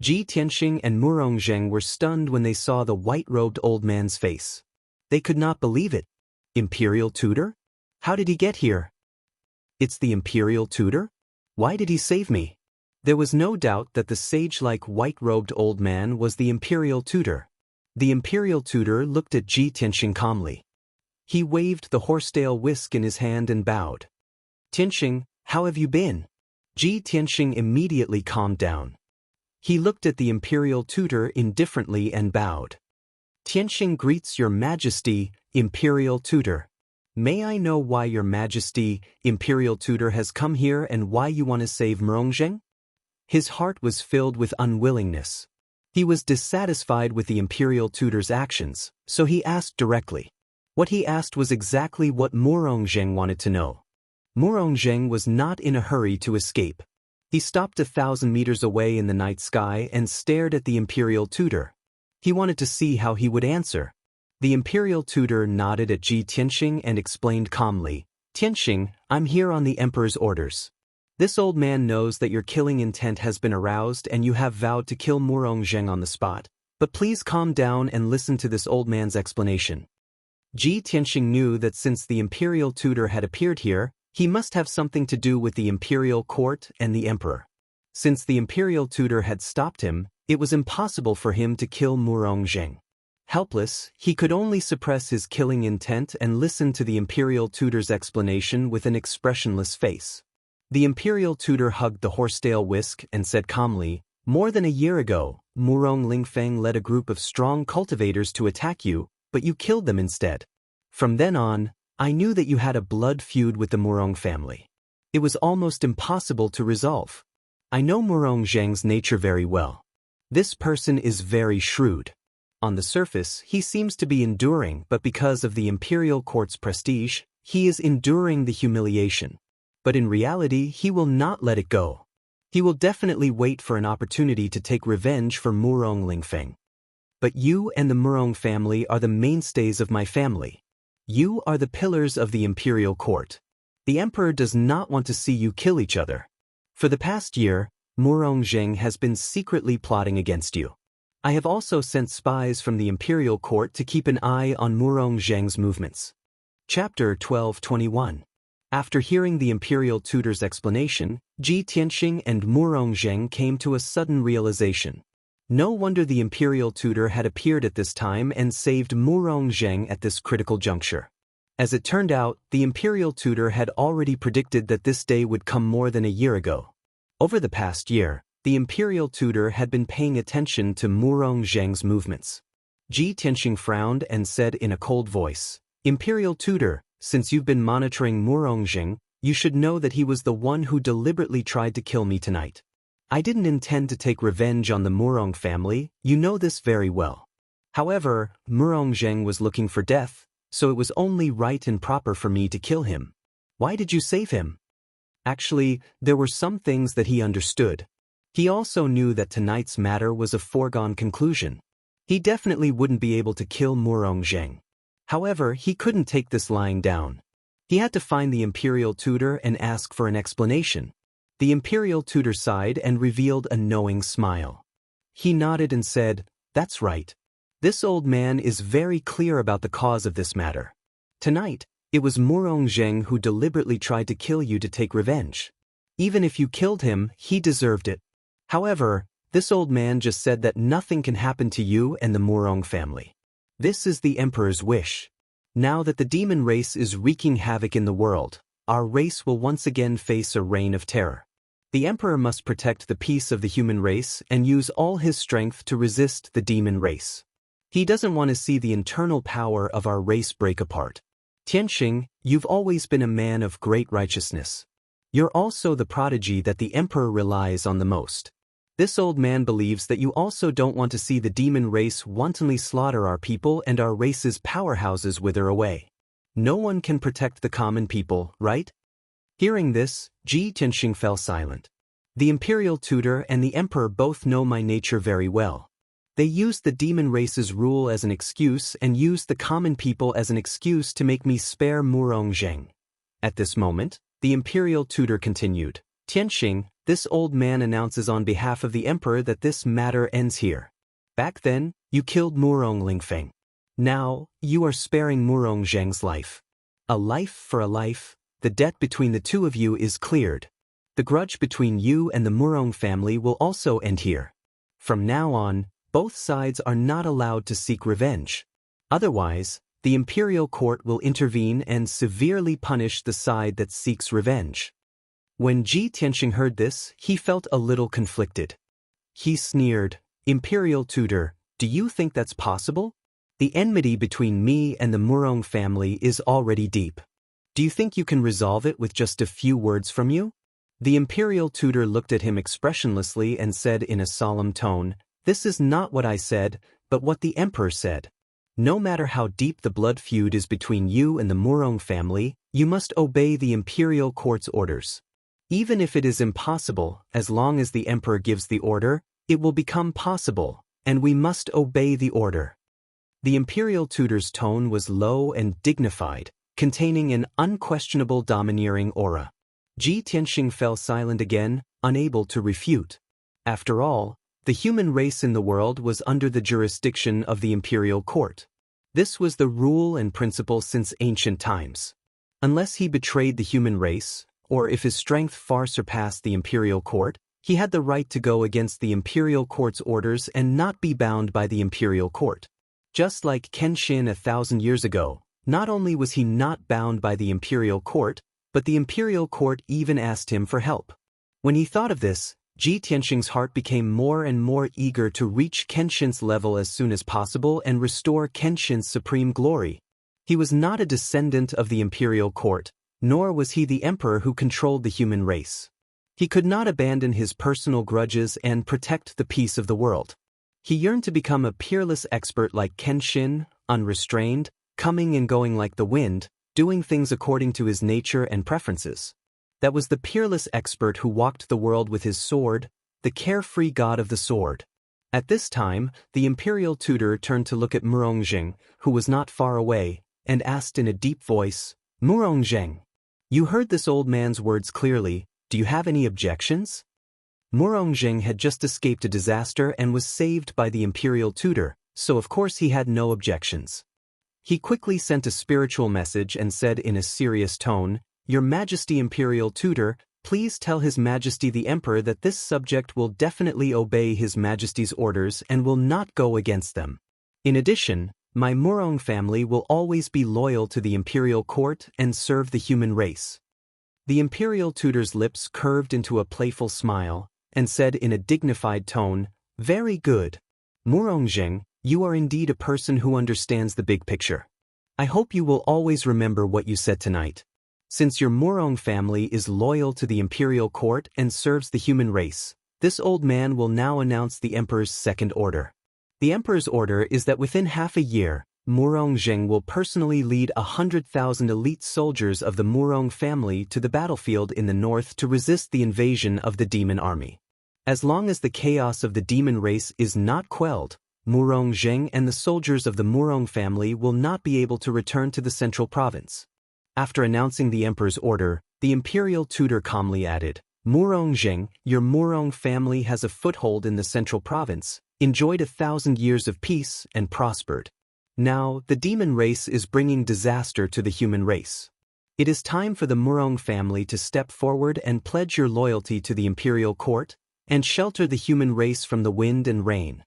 Speaker 1: Ji Tianxing and Murong Zheng were stunned when they saw the white-robed old man's face. They could not believe it. Imperial tutor? How did he get here? It's the Imperial tutor? Why did he save me? There was no doubt that the sage-like white-robed old man was the Imperial tutor. The Imperial tutor looked at Ji Tianxing calmly. He waved the horsetail whisk in his hand and bowed. Tianxing, how have you been? Ji Tianxing immediately calmed down. He looked at the Imperial tutor indifferently and bowed. Tianxing greets your Majesty, Imperial tutor. May I know why your Majesty, Imperial tutor has come here and why you want to save Murong Zheng? His heart was filled with unwillingness. He was dissatisfied with the Imperial tutor's actions, so he asked directly. What he asked was exactly what Murong Zheng wanted to know. Murong Zheng was not in a hurry to escape. He stopped 1,000 meters away in the night sky and stared at the Imperial tutor. He wanted to see how he would answer. The Imperial tutor nodded at Ji Tianxing and explained calmly, Tianxing, I'm here on the Emperor's orders. This old man knows that your killing intent has been aroused and you have vowed to kill Murong Zheng on the spot, but please calm down and listen to this old man's explanation. Ji Tianxing knew that since the Imperial tutor had appeared here, he must have something to do with the Imperial court and the Emperor. Since the Imperial tutor had stopped him, it was impossible for him to kill Murong Zheng. Helpless, he could only suppress his killing intent and listen to the Imperial tutor's explanation with an expressionless face. The Imperial tutor hugged the horsetail whisk and said calmly, more than a year ago, Murong Lingfeng led a group of strong cultivators to attack you, but you killed them instead. From then on, I knew that you had a blood feud with the Murong family. It was almost impossible to resolve. I know Murong Zheng's nature very well. This person is very shrewd. On the surface, he seems to be enduring, but because of the Imperial court's prestige, he is enduring the humiliation. But in reality, he will not let it go. He will definitely wait for an opportunity to take revenge for Murong Lingfeng. But you and the Murong family are the mainstays of my family. You are the pillars of the Imperial court. The Emperor does not want to see you kill each other. For the past year, Murong Zheng has been secretly plotting against you. I have also sent spies from the Imperial court to keep an eye on Murong Zheng's movements. Chapter 12:21. After hearing the Imperial tutor's explanation, Ji Tianxing and Murong Zheng came to a sudden realization. No wonder the Imperial tutor had appeared at this time and saved Murong Zheng at this critical juncture. As it turned out, the Imperial tutor had already predicted that this day would come more than a year ago. Over the past year, the Imperial tutor had been paying attention to Murong Zheng's movements. Ji Tianxing frowned and said in a cold voice, Imperial tutor, since you've been monitoring Murong Zheng, you should know that he was the one who deliberately tried to kill me tonight. I didn't intend to take revenge on the Murong family, you know this very well. However, Murong Zheng was looking for death, so it was only right and proper for me to kill him. Why did you save him? Actually, there were some things that he understood. He also knew that tonight's matter was a foregone conclusion. He definitely wouldn't be able to kill Murong Zheng. However, he couldn't take this lying down. He had to find the Imperial tutor and ask for an explanation. The Imperial tutor sighed and revealed a knowing smile. He nodded and said, That's right. This old man is very clear about the cause of this matter. Tonight, it was Murong Zheng who deliberately tried to kill you to take revenge. Even if you killed him, he deserved it. However, this old man just said that nothing can happen to you and the Murong family. This is the Emperor's wish. Now that the demon race is wreaking havoc in the world, our race will once again face a reign of terror. The Emperor must protect the peace of the human race and use all his strength to resist the demon race. He doesn't want to see the internal power of our race break apart. Tianxing, you've always been a man of great righteousness. You're also the prodigy that the Emperor relies on the most. This old man believes that you also don't want to see the demon race wantonly slaughter our people and our race's powerhouses wither away. No one can protect the common people, right? Hearing this, Tianxing fell silent. The imperial tutor and the Emperor both know my nature very well. They used the demon race's rule as an excuse and used the common people as an excuse to make me spare Murong Zheng. At this moment, the imperial tutor continued, Tianxing, this old man announces on behalf of the Emperor that this matter ends here. Back then, you killed Murong Lingfeng. Now, you are sparing Murong Zheng's life. A life for a life, the debt between the two of you is cleared. The grudge between you and the Murong family will also end here. From now on, both sides are not allowed to seek revenge. Otherwise, the imperial court will intervene and severely punish the side that seeks revenge. When Tianxing heard this, he felt a little conflicted. He sneered, Imperial tutor, do you think that's possible? The enmity between me and the Murong family is already deep. Do you think you can resolve it with just a few words from you? The imperial tutor looked at him expressionlessly and said in a solemn tone, This is not what I said, but what the Emperor said. No matter how deep the blood feud is between you and the Murong family, you must obey the imperial court's orders. Even if it is impossible, as long as the Emperor gives the order, it will become possible, and we must obey the order. The imperial tutor's tone was low and dignified, containing an unquestionable domineering aura. Tianxing fell silent again, unable to refute. After all, the human race in the world was under the jurisdiction of the imperial court. This was the rule and principle since ancient times. Unless he betrayed the human race, or if his strength far surpassed the imperial court, he had the right to go against the imperial court's orders and not be bound by the imperial court. Just like Kenshin 1,000 years ago, not only was he not bound by the imperial court, but the imperial court even asked him for help. When he thought of this, Tianxing's heart became more and more eager to reach Kenshin's level as soon as possible and restore Kenshin's supreme glory. He was not a descendant of the imperial court, nor was he the emperor who controlled the human race. He could not abandon his personal grudges and protect the peace of the world. He yearned to become a peerless expert like Kenshin, unrestrained, coming and going like the wind, doing things according to his nature and preferences. That was the peerless expert who walked the world with his sword, the carefree god of the sword. At this time, the imperial tutor turned to look at Murong Zheng, who was not far away, and asked in a deep voice, Murong Zheng, you heard this old man's words clearly, do you have any objections? Murong Zheng had just escaped a disaster and was saved by the imperial tutor, so of course he had no objections. He quickly sent a spiritual message and said in a serious tone, Your Majesty Imperial Tutor, please tell His Majesty the Emperor that this subject will definitely obey His Majesty's orders and will not go against them. In addition, my Murong family will always be loyal to the imperial court and serve the human race. The imperial tutor's lips curved into a playful smile and said in a dignified tone, Very good. Murong Zheng, you are indeed a person who understands the big picture. I hope you will always remember what you said tonight. Since your Murong family is loyal to the imperial court and serves the human race, this old man will now announce the emperor's second order. The emperor's order is that within half a year, Murong Zheng will personally lead 100,000 elite soldiers of the Murong family to the battlefield in the north to resist the invasion of the demon army. As long as the chaos of the demon race is not quelled, Murong Zheng and the soldiers of the Murong family will not be able to return to the central province. After announcing the emperor's order, the imperial tutor calmly added, Murong Zheng, your Murong family has a foothold in the central province, enjoyed 1,000 years of peace and prospered. Now, the demon race is bringing disaster to the human race. It is time for the Murong family to step forward and pledge your loyalty to the imperial court, and shelter the human race from the wind and rain.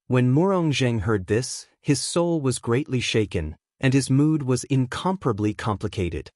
Speaker 1: When Murong Zheng heard this, his soul was greatly shaken, and his mood was incomparably complicated.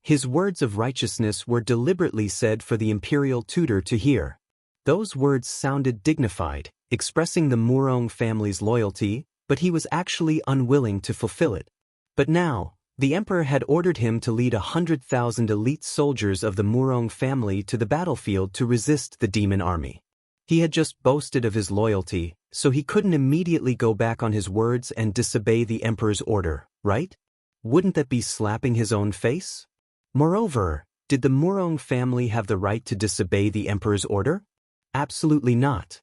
Speaker 1: His words of righteousness were deliberately said for the imperial tutor to hear. Those words sounded dignified, expressing the Murong family's loyalty, but he was actually unwilling to fulfill it. But now, the emperor had ordered him to lead 100,000 elite soldiers of the Murong family to the battlefield to resist the demon army. He had just boasted of his loyalty, so he couldn't immediately go back on his words and disobey the emperor's order, right? Wouldn't that be slapping his own face? Moreover, did the Murong family have the right to disobey the emperor's order? Absolutely not.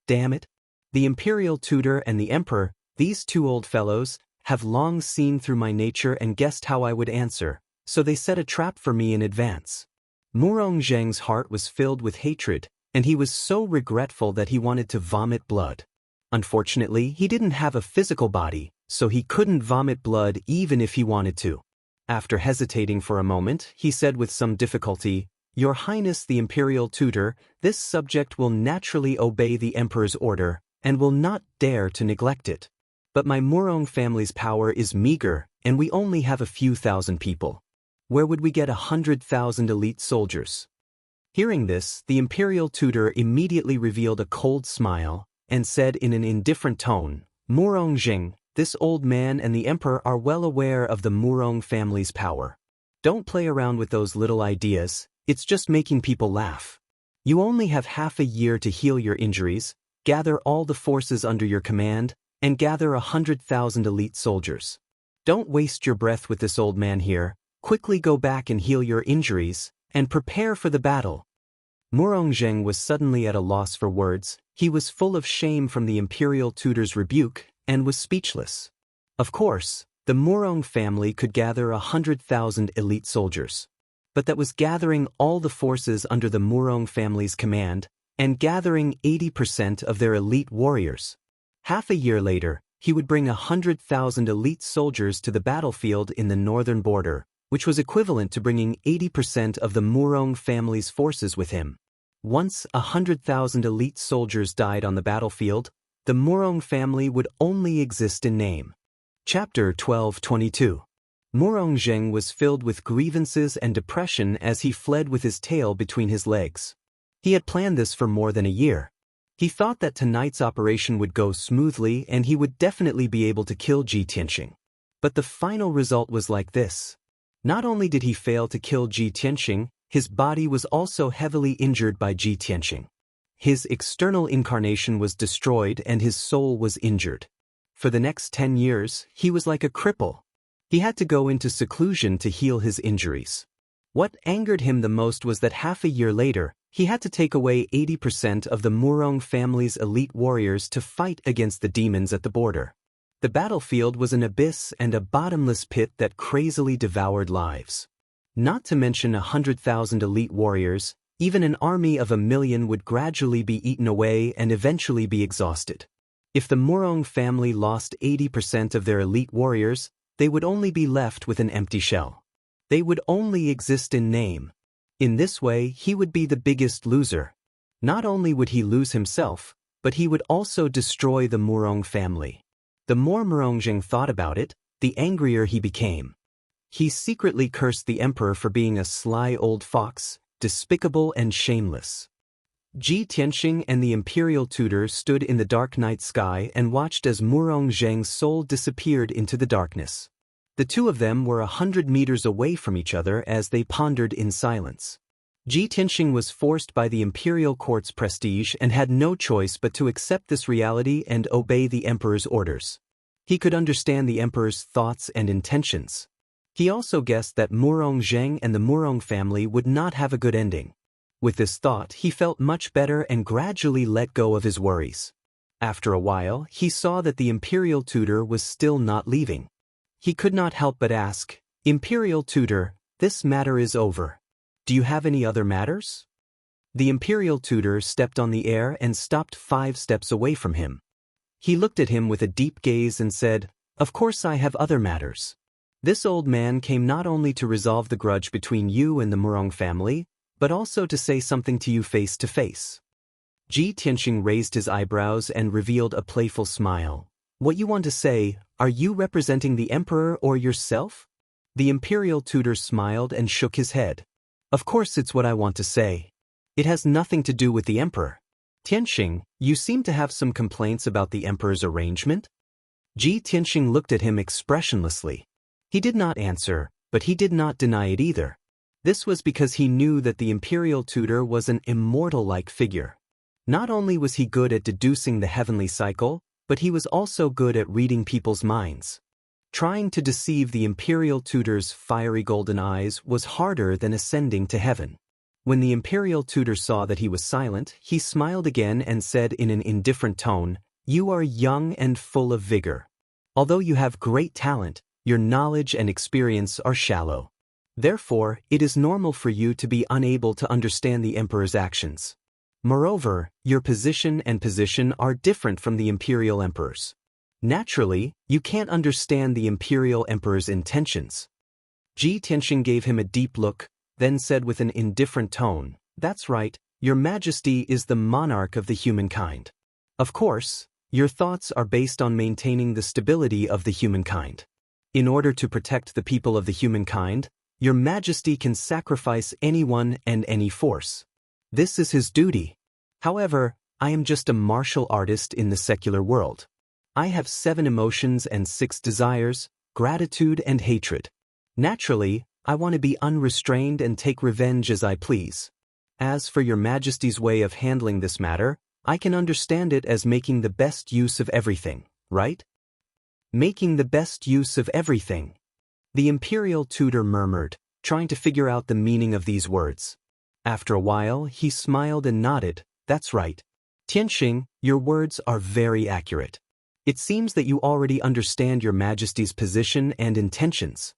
Speaker 1: Damn it. The imperial tutor and the emperor, these two old fellows, have long seen through my nature and guessed how I would answer, so they set a trap for me in advance. Murong Zheng's heart was filled with hatred, and he was so regretful that he wanted to vomit blood. Unfortunately, he didn't have a physical body, so he couldn't vomit blood even if he wanted to. After hesitating for a moment, he said with some difficulty, "Your Highness the Imperial Tutor, this subject will naturally obey the Emperor's order, and will not dare to neglect it. But my Murong family's power is meager, and we only have a few thousand people. Where would we get 100,000 elite soldiers?" Hearing this, the imperial tutor immediately revealed a cold smile, and said in an indifferent tone, "Murong Zheng, this old man and the emperor are well aware of the Murong family's power. Don't play around with those little ideas, it's just making people laugh. You only have half a year to heal your injuries, gather all the forces under your command, and gather 100,000 elite soldiers. Don't waste your breath with this old man here, quickly go back and heal your injuries, and prepare for the battle." Murong Zheng was suddenly at a loss for words. He was full of shame from the imperial tutor's rebuke, and was speechless. Of course, the Murong family could gather 100,000 elite soldiers. But that was gathering all the forces under the Murong family's command, and gathering 80% of their elite warriors. Half a year later, he would bring 100,000 elite soldiers to the battlefield in the northern border, which was equivalent to bringing 80% of the Murong family's forces with him. Once 100,000 elite soldiers died on the battlefield, the Murong family would only exist in name. Chapter 12:22. Murong Zheng was filled with grievances and depression as he fled with his tail between his legs. He had planned this for more than a year. He thought that tonight's operation would go smoothly and he would definitely be able to kill Ji Tianxing. But the final result was like this. Not only did he fail to kill Ji Tianxing, his body was also heavily injured by Ji Tianxing. His external incarnation was destroyed and his soul was injured. For the next 10 years, he was like a cripple. He had to go into seclusion to heal his injuries. What angered him the most was that half a year later, he had to take away 80% of the Murong family's elite warriors to fight against the demons at the border. The battlefield was an abyss and a bottomless pit that crazily devoured lives. Not to mention 100,000 elite warriors, even an army of 1,000,000 would gradually be eaten away and eventually be exhausted. If the Murong family lost 80% of their elite warriors, they would only be left with an empty shell. They would only exist in name. In this way, he would be the biggest loser. Not only would he lose himself, but he would also destroy the Murong family. The more Murong Zheng thought about it, the angrier he became. He secretly cursed the emperor for being a sly old fox, despicable and shameless. Ji Tianxing and the imperial tutor stood in the dark night sky and watched as Murong Zheng's soul disappeared into the darkness. The two of them were 100 meters away from each other as they pondered in silence. Ji Tianxing was forced by the imperial court's prestige and had no choice but to accept this reality and obey the emperor's orders. He could understand the emperor's thoughts and intentions. He also guessed that Murong Zheng and the Murong family would not have a good ending. With this thought, he felt much better and gradually let go of his worries. After a while, he saw that the imperial tutor was still not leaving. He could not help but ask, "Imperial tutor, this matter is over. Do you have any other matters?" The imperial tutor stepped on the air and stopped 5 steps away from him. He looked at him with a deep gaze and said, "Of course I have other matters. This old man came not only to resolve the grudge between you and the Murong family, but also to say something to you face to face. Ji Tianxing raised his eyebrows and revealed a playful smile. What you want to say, are you representing the emperor or yourself? The imperial tutor smiled and shook his head. Of course it's what I want to say. It has nothing to do with the emperor. Tianxing, you seem to have some complaints about the emperor's arrangement? Ji Tianxing looked at him expressionlessly. He did not answer, but he did not deny it either. This was because he knew that the imperial tutor was an immortal-like figure. Not only was he good at deducing the heavenly cycle, but he was also good at reading people's minds. Trying to deceive the imperial tutor's fiery golden eyes was harder than ascending to heaven. When the imperial tutor saw that he was silent, he smiled again and said in an indifferent tone, "You are young and full of vigor. Although you have great talent, your knowledge and experience are shallow. Therefore, it is normal for you to be unable to understand the emperor's actions. Moreover, your position are different from the imperial emperor's. Naturally, you can't understand the imperial emperor's intentions." Ji Tianxing gave him a deep look, then said with an indifferent tone, "That's right, your majesty is the monarch of the humankind. Of course, your thoughts are based on maintaining the stability of the humankind. In order to protect the people of the humankind, your majesty can sacrifice anyone and any force. This is his duty. However, I am just a martial artist in the secular world. I have 7 emotions and 6 desires, gratitude and hatred. Naturally, I want to be unrestrained and take revenge as I please. As for your majesty's way of handling this matter, I can understand it as making the best use of everything, right?" Making the best use of everything. The imperial tutor murmured, trying to figure out the meaning of these words. After a while, he smiled and nodded. "That's right. Tianxing, your words are very accurate. It seems that you already understand your majesty's position and intentions.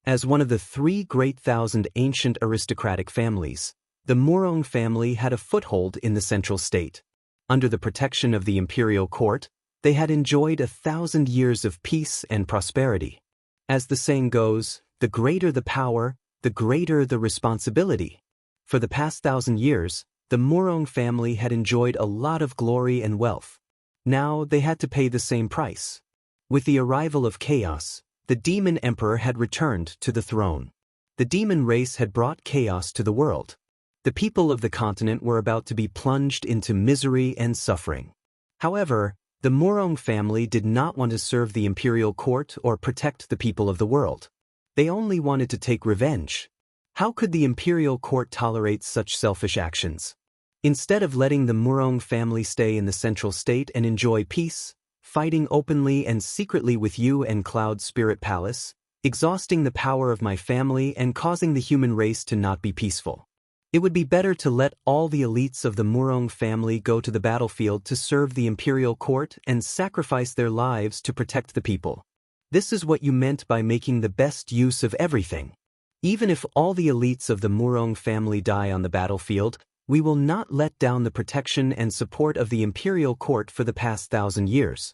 Speaker 1: As one of the 3 great thousand ancient aristocratic families, the Murong family had a foothold in the central state. Under the protection of the imperial court, they had enjoyed 1,000 years of peace and prosperity. As the saying goes, the greater the power, the greater the responsibility. For the past 1,000 years, the Murong family had enjoyed a lot of glory and wealth. Now they had to pay the same price. With the arrival of chaos, the demon emperor had returned to the throne. The demon race had brought chaos to the world. The people of the continent were about to be plunged into misery and suffering. However, the Murong family did not want to serve the imperial court or protect the people of the world. They only wanted to take revenge. How could the imperial court tolerate such selfish actions? Instead of letting the Murong family stay in the central state and enjoy peace, fighting openly and secretly with you and Cloud Spirit Palace, exhausting the power of my family and causing the human race to not be peaceful. It would be better to let all the elites of the Murong family go to the battlefield to serve the imperial court and sacrifice their lives to protect the people. This is what you meant by making the best use of everything. Even if all the elites of the Murong family die on the battlefield, we will not let down the protection and support of the imperial court for the past 1,000 years.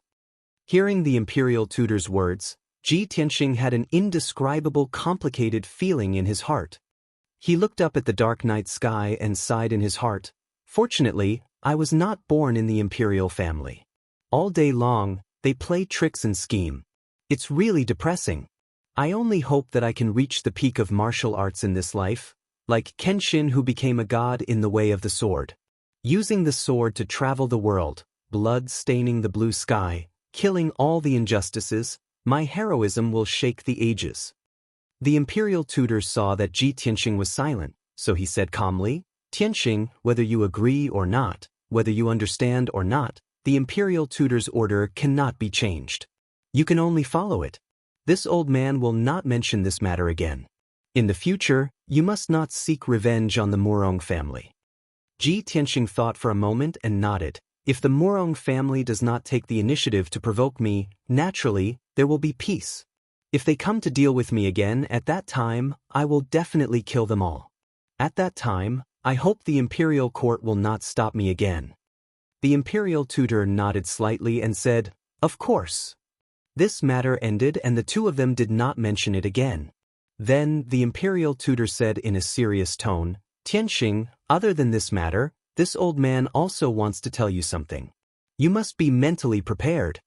Speaker 1: Hearing the imperial tutor's words, Ji Tianxing had an indescribable complicated feeling in his heart. He looked up at the dark night sky and sighed in his heart, "Fortunately, I was not born in the imperial family. All day long, they play tricks and scheme. It's really depressing. I only hope that I can reach the peak of martial arts in this life, like Kenshin who became a god in the way of the sword. Using the sword to travel the world, blood staining the blue sky, killing all the injustices, my heroism will shake the ages." The imperial tutor saw that Ji Tianxing was silent, so he said calmly, "Tianxing, whether you agree or not, whether you understand or not, the imperial tutor's order cannot be changed. You can only follow it. This old man will not mention this matter again. In the future, you must not seek revenge on the Murong family." Ji Tianxing thought for a moment and nodded. "If the Murong family does not take the initiative to provoke me, naturally, there will be peace. If they come to deal with me again at that time, I will definitely kill them all. At that time, I hope the imperial court will not stop me again." The imperial tutor nodded slightly and said, "Of course." This matter ended and the two of them did not mention it again. Then, the imperial tutor said in a serious tone, "Tianxing, other than this matter, this old man also wants to tell you something. You must be mentally prepared."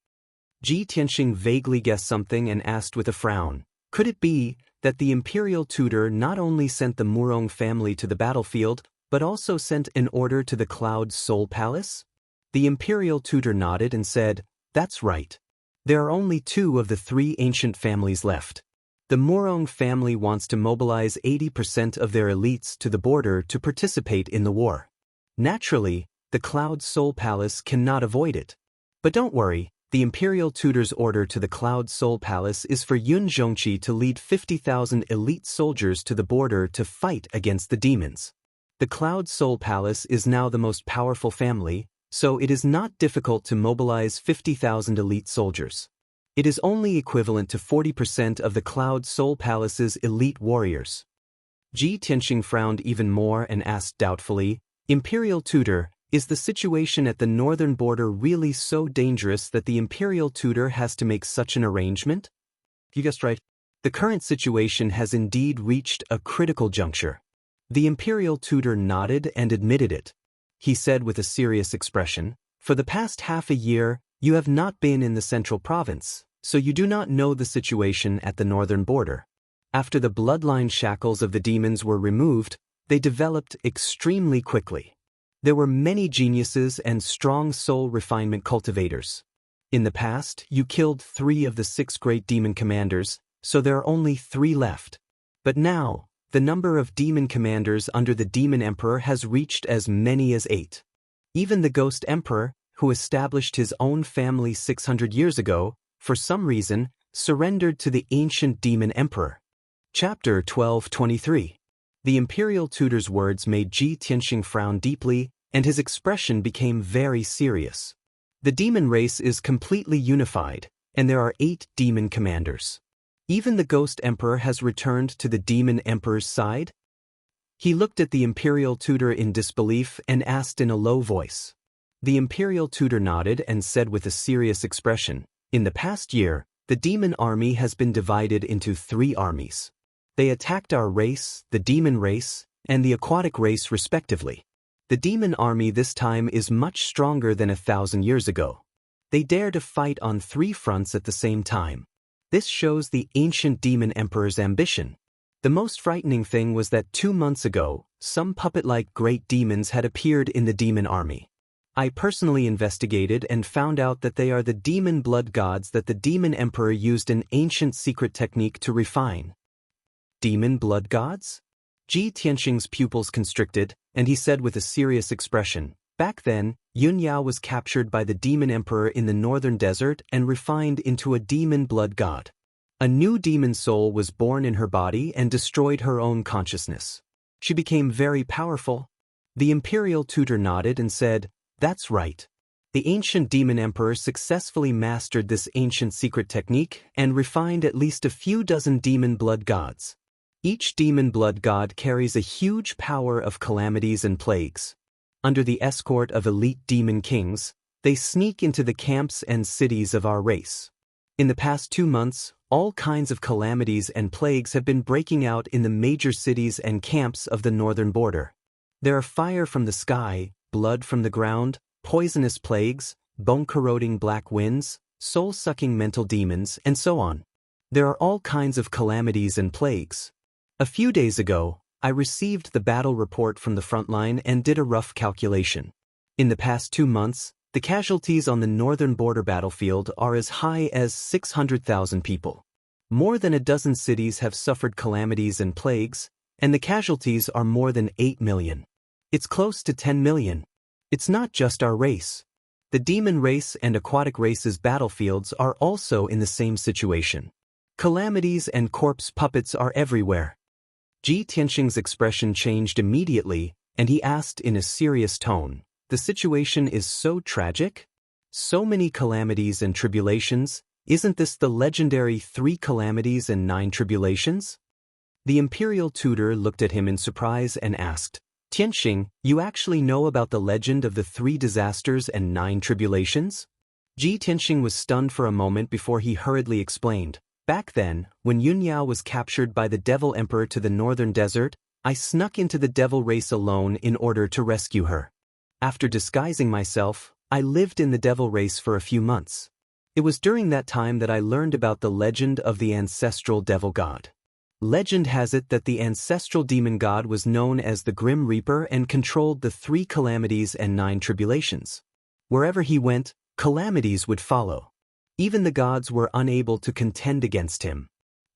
Speaker 1: Ji Tianxing vaguely guessed something and asked with a frown, "Could it be that the imperial tutor not only sent the Murong family to the battlefield, but also sent an order to the Cloud Soul Palace?" The imperial tutor nodded and said, "That's right. There are only 2 of the 3 ancient families left. The Murong family wants to mobilize 80% of their elites to the border to participate in the war. Naturally, the Cloud Soul Palace cannot avoid it. But don't worry, the imperial tutor's order to the Cloud Soul Palace is for Yun Zhongqi to lead 50,000 elite soldiers to the border to fight against the demons. The Cloud Soul Palace is now the most powerful family, so it is not difficult to mobilize 50,000 elite soldiers. It is only equivalent to 40% of the Cloud Soul Palace's elite warriors." Ji Tianxing frowned even more and asked doubtfully, "Imperial tutor, is the situation at the northern border really so dangerous that the imperial tutor has to make such an arrangement?" "You guessed right. The current situation has indeed reached a critical juncture." The imperial tutor nodded and admitted it. He said with a serious expression, "For the past half a year, you have not been in the central province, so you do not know the situation at the northern border. After the bloodline shackles of the demons were removed, they developed extremely quickly. There were many geniuses and strong soul refinement cultivators. In the past, you killed 3 of the 6 great demon commanders, so there are only 3 left. But now, the number of demon commanders under the Demon Emperor has reached as many as 8. Even the Ghost Emperor, who established his own family 600 years ago, for some reason, surrendered to the ancient Demon Emperor." Chapter 12:23. The imperial tutor's words made Ji Tianxing frown deeply, and his expression became very serious. The demon race is completely unified, and there are 8 demon commanders. Even the Ghost Emperor has returned to the Demon Emperor's side? He looked at the imperial tutor in disbelief and asked in a low voice. The imperial tutor nodded and said with a serious expression, "In the past year, the demon army has been divided into 3 armies. They attacked our race, the demon race, and the aquatic race respectively. The demon army this time is much stronger than 1,000 years ago. They dare to fight on 3 fronts at the same time. This shows the ancient demon emperor's ambition. The most frightening thing was that 2 months ago, some puppet-like great demons had appeared in the demon army. I personally investigated and found out that they are the demon blood gods that the demon emperor used an ancient secret technique to refine." "Demon blood gods?" Ji Tianxing's pupils constricted, and he said with a serious expression, "Back then, Yun Yao was captured by the demon emperor in the northern desert and refined into a demon blood god. A new demon soul was born in her body and destroyed her own consciousness. She became very powerful." The imperial tutor nodded and said, "That's right. The ancient demon emperor successfully mastered this ancient secret technique and refined at least a few dozen demon blood gods. Each demon blood god carries a huge power of calamities and plagues. Under the escort of elite demon kings, they sneak into the camps and cities of our race. In the past 2 months, all kinds of calamities and plagues have been breaking out in the major cities and camps of the northern border. There are fire from the sky, blood from the ground, poisonous plagues, bone-corroding black winds, soul-sucking mental demons, and so on. There are all kinds of calamities and plagues. A few days ago, I received the battle report from the front line and did a rough calculation. In the past 2 months, the casualties on the northern border battlefield are as high as 600,000 people. More than a dozen cities have suffered calamities and plagues, and the casualties are more than 8 million. It's close to 10 million. It's not just our race. The demon race and aquatic race's battlefields are also in the same situation. Calamities and corpse puppets are everywhere." Ji Tianxing's expression changed immediately, and he asked in a serious tone, "The situation is so tragic? So many calamities and tribulations, isn't this the legendary 3 calamities and 9 tribulations?" The imperial tutor looked at him in surprise and asked, "Tianxing, you actually know about the legend of the 3 disasters and 9 tribulations?" Ji Tianxing was stunned for a moment before he hurriedly explained. Back then, when Yunyao was captured by the Devil Emperor to the northern desert, I snuck into the devil race alone in order to rescue her. After disguising myself, I lived in the devil race for a few months. It was during that time that I learned about the legend of the ancestral devil god. Legend has it that the ancestral demon god was known as the Grim Reaper and controlled the 3 calamities and 9 tribulations. Wherever he went, calamities would follow. Even the gods were unable to contend against him.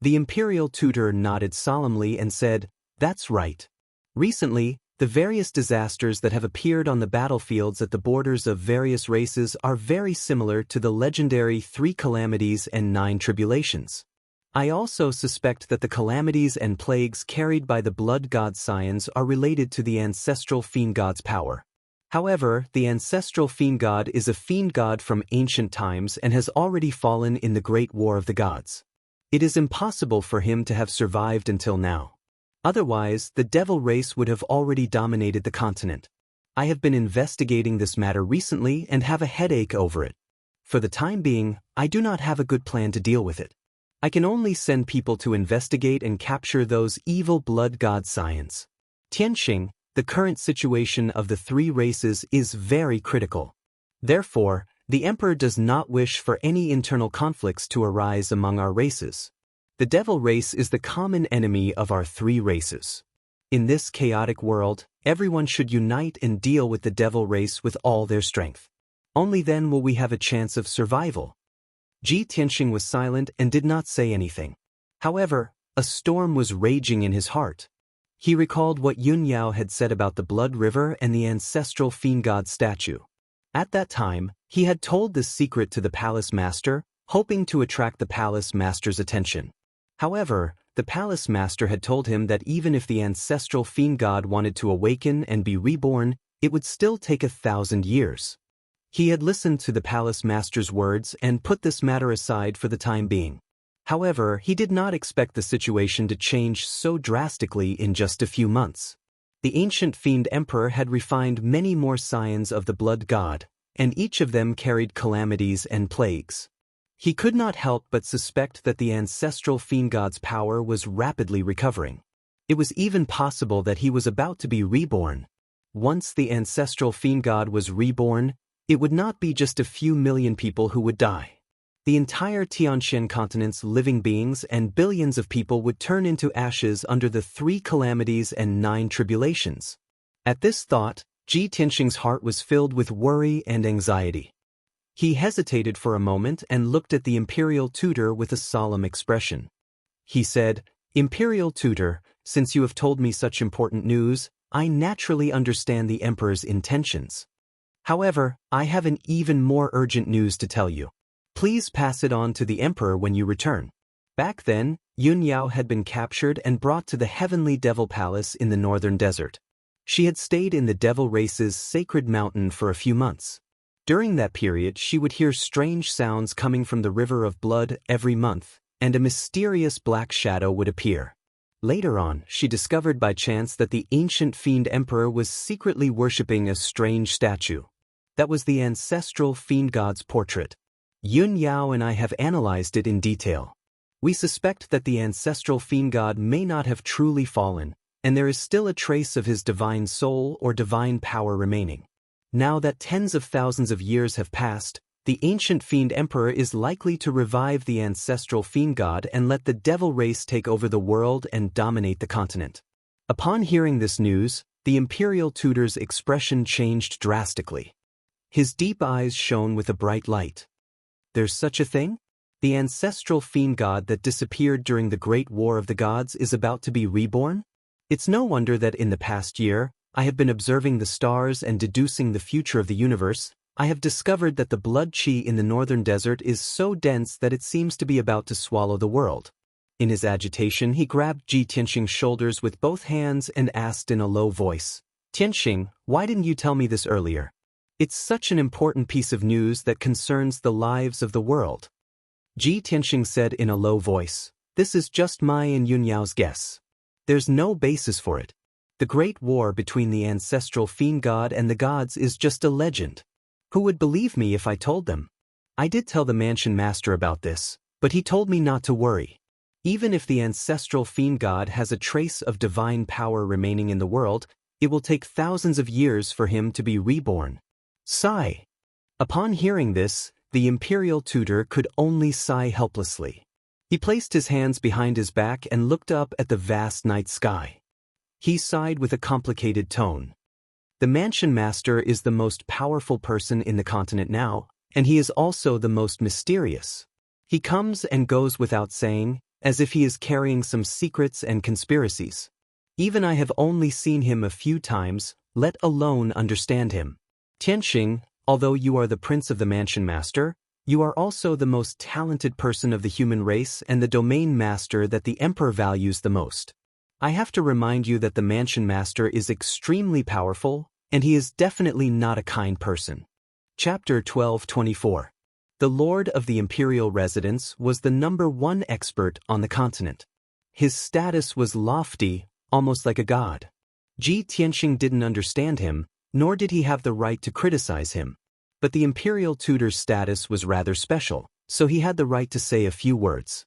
Speaker 1: The imperial tutor nodded solemnly and said, "That's right. Recently, the various disasters that have appeared on the battlefields at the borders of various races are very similar to the legendary 3 calamities and 9 tribulations. I also suspect that the calamities and plagues carried by the blood god scions are related to the ancestral fiend god's power. However, the ancestral fiend god is a fiend god from ancient times and has already fallen in the Great War of the Gods. It is impossible for him to have survived until now. Otherwise, the devil race would have already dominated the continent. I have been investigating this matter recently and have a headache over it. For the time being, I do not have a good plan to deal with it. I can only send people to investigate and capture those evil blood god scions. Tianxing, the current situation of the 3 races is very critical. Therefore, the Emperor does not wish for any internal conflicts to arise among our races. The devil race is the common enemy of our 3 races. In this chaotic world, everyone should unite and deal with the devil race with all their strength. Only then will we have a chance of survival." Ji Tianxing was silent and did not say anything. However, a storm was raging in his heart. He recalled what Yunyao had said about the blood river and the ancestral fiend god statue. At that time, he had told this secret to the palace master, hoping to attract the palace master's attention. However, the palace master had told him that even if the ancestral fiend god wanted to awaken and be reborn, it would still take 1,000 years. He had listened to the palace master's words and put this matter aside for the time being. However, he did not expect the situation to change so drastically in just a few months. The ancient fiend emperor had refined many more scions of the blood god, and each of them carried calamities and plagues. He could not help but suspect that the ancestral fiend god's power was rapidly recovering. It was even possible that he was about to be reborn. Once the ancestral fiend god was reborn, it would not be just a few million people who would die. The entire Tianxian continent's living beings and billions of people would turn into ashes under the 3 calamities and 9 tribulations. At this thought, Ji Tianxing's heart was filled with worry and anxiety. He hesitated for a moment and looked at the imperial tutor with a solemn expression. He said, "Imperial tutor, since you have told me such important news, I naturally understand the emperor's intentions. However, I have an even more urgent news to tell you. Please pass it on to the emperor when you return." Back then, Yunyao had been captured and brought to the heavenly devil palace in the northern desert. She had stayed in the devil race's sacred mountain for a few months. During that period, she would hear strange sounds coming from the river of blood every month, and a mysterious black shadow would appear. Later on, she discovered by chance that the ancient fiend emperor was secretly worshipping a strange statue. That was the ancestral fiend god's portrait. Yunyao and I have analyzed it in detail. We suspect that the ancestral fiend god may not have truly fallen, and there is still a trace of his divine soul or divine power remaining. Now that tens of thousands of years have passed, the ancient fiend emperor is likely to revive the ancestral fiend god and let the devil race take over the world and dominate the continent. Upon hearing this news, the imperial tutor's expression changed drastically. His deep eyes shone with a bright light. There's such a thing? The ancestral fiend god that disappeared during the Great War of the Gods is about to be reborn? It's no wonder that in the past year, I have been observing the stars and deducing the future of the universe. I have discovered that the blood chi in the northern desert is so dense that it seems to be about to swallow the world. In his agitation, he grabbed Ji Tianxing's shoulders with both hands and asked in a low voice, "Tianxing, why didn't you tell me this earlier? It's such an important piece of news that concerns the lives of the world." Ji Tianxing said in a low voice, "This is just my and Yunyao's guess. There's no basis for it. The great war between the ancestral fiend god and the gods is just a legend. Who would believe me if I told them?" I did tell the mansion master about this, but he told me not to worry. Even if the ancestral fiend god has a trace of divine power remaining in the world, it will take thousands of years for him to be reborn. Sigh. Upon hearing this, the imperial tutor could only sigh helplessly. He placed his hands behind his back and looked up at the vast night sky. He sighed with a complicated tone. The mansion master is the most powerful person in the continent now, and he is also the most mysterious. He comes and goes without saying, as if he is carrying some secrets and conspiracies. Even I have only seen him a few times, let alone understand him. Tianxing, although you are the prince of the mansion master, you are also the most talented person of the human race and the domain master that the emperor values the most. I have to remind you that the mansion master is extremely powerful, and he is definitely not a kind person. Chapter 12:24. The lord of the imperial residence was the #1 expert on the continent. His status was lofty, almost like a god. Ji Tianxing didn't understand him, nor did he have the right to criticize him. But the imperial tutor's status was rather special, so he had the right to say a few words.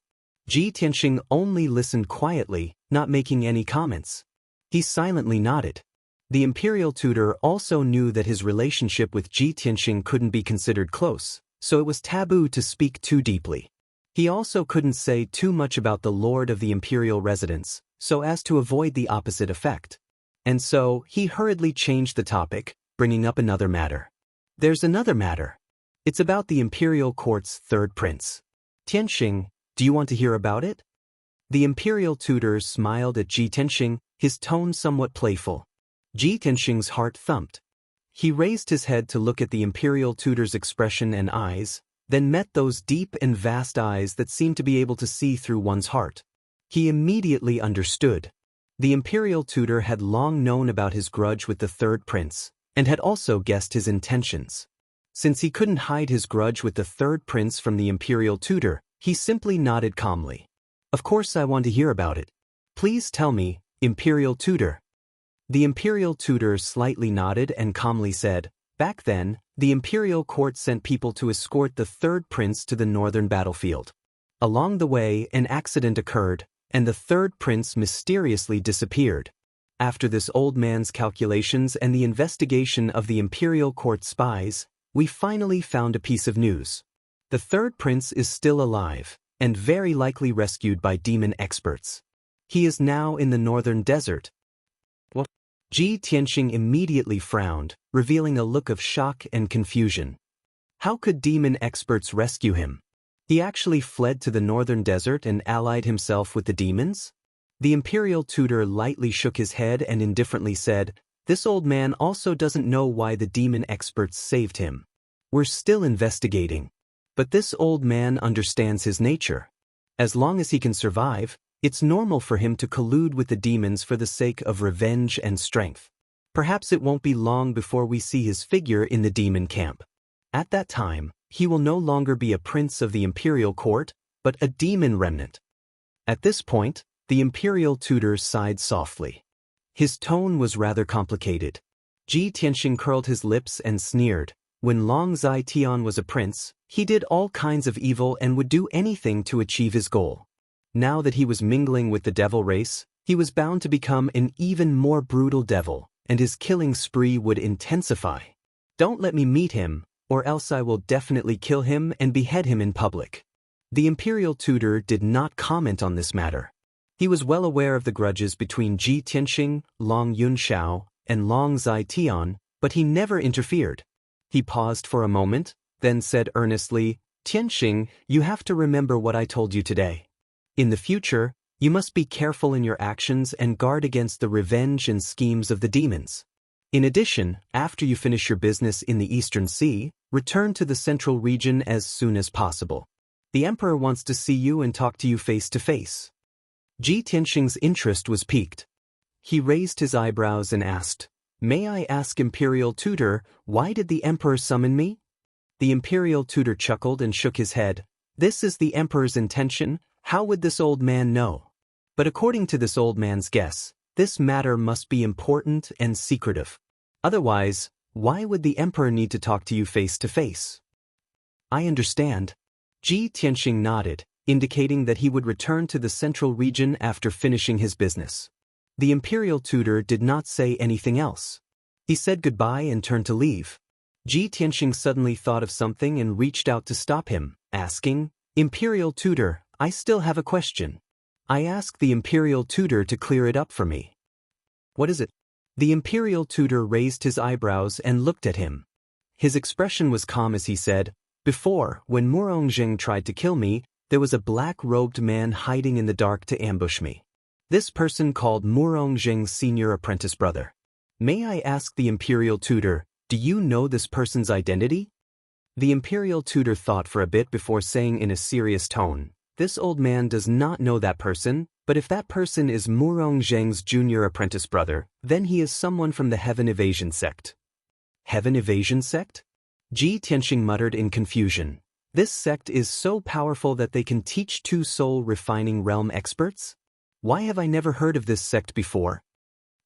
Speaker 1: Ji Tianxing only listened quietly, not making any comments. He silently nodded. The imperial tutor also knew that his relationship with Ji Tianxing couldn't be considered close, so it was taboo to speak too deeply. He also couldn't say too much about the lord of the imperial residence, so as to avoid the opposite effect. And so, he hurriedly changed the topic, bringing up another matter. There's another matter. It's about the imperial court's third prince. Tianxing, do you want to hear about it? The imperial tutor smiled at Ji Tianxing, his tone somewhat playful. Ji Tianxing's heart thumped. He raised his head to look at the imperial tutor's expression and eyes, then met those deep and vast eyes that seemed to be able to see through one's heart. He immediately understood. The imperial tutor had long known about his grudge with the third prince, and had also guessed his intentions. Since he couldn't hide his grudge with the third prince from the imperial tutor, he simply nodded calmly. Of course I want to hear about it. Please tell me, imperial tutor. The imperial tutor slightly nodded and calmly said, back then, the imperial court sent people to escort the third prince to the northern battlefield. Along the way, an accident occurred, and the third prince mysteriously disappeared. After this old man's calculations and the investigation of the imperial court spies, we finally found a piece of news. The third prince is still alive, and very likely rescued by demon experts. He is now in the northern desert. What? Ji Tianxing immediately frowned, revealing a look of shock and confusion. How could demon experts rescue him? He actually fled to the northern desert and allied himself with the demons? The imperial tutor lightly shook his head and indifferently said, this old man also doesn't know why the demon experts saved him. We're still investigating. But this old man understands his nature. As long as he can survive, it's normal for him to collude with the demons for the sake of revenge and strength. Perhaps it won't be long before we see his figure in the demon camp. At that time, he will no longer be a prince of the imperial court, but a demon remnant. At this point, the imperial tutor sighed softly. His tone was rather complicated. Ji Tianxing curled his lips and sneered. When Long Zai Tian was a prince, he did all kinds of evil and would do anything to achieve his goal. Now that he was mingling with the devil race, he was bound to become an even more brutal devil, and his killing spree would intensify. Don't let me meet him, or else I will definitely kill him and behead him in public. The imperial tutor did not comment on this matter. He was well aware of the grudges between Ji Tianxing, Long Yunxiao, and Long Zai Tian, but he never interfered. He paused for a moment, then said earnestly, Tianxing, you have to remember what I told you today. In the future, you must be careful in your actions and guard against the revenge and schemes of the demons. In addition, after you finish your business in the Eastern Sea, return to the central region as soon as possible. The emperor wants to see you and talk to you face to face. Ji Tianxing's interest was piqued. He raised his eyebrows and asked, May I ask imperial tutor, why did the emperor summon me? The imperial tutor chuckled and shook his head. This is the emperor's intention. How would this old man know? But according to this old man's guess, this matter must be important and secretive. Otherwise, why would the emperor need to talk to you face to face? I understand. Ji Tianxing nodded, indicating that he would return to the central region after finishing his business. The imperial tutor did not say anything else. He said goodbye and turned to leave. Ji Tianxing suddenly thought of something and reached out to stop him, asking, "Imperial tutor, I still have a question." I asked the imperial tutor to clear it up for me. What is it? The imperial tutor raised his eyebrows and looked at him. His expression was calm as he said, "Before, when Murongzheng tried to kill me, there was a black-robed man hiding in the dark to ambush me. This person called Murongzheng's senior apprentice brother. May I ask the imperial tutor, do you know this person's identity?" The imperial tutor thought for a bit before saying in a serious tone, "This old man does not know that person, but if that person is Murongzheng's junior apprentice brother, then he is someone from the Heaven Evasion sect." Heaven Evasion sect? Ji Tianxing muttered in confusion. This sect is so powerful that they can teach two soul-refining realm experts? Why have I never heard of this sect before?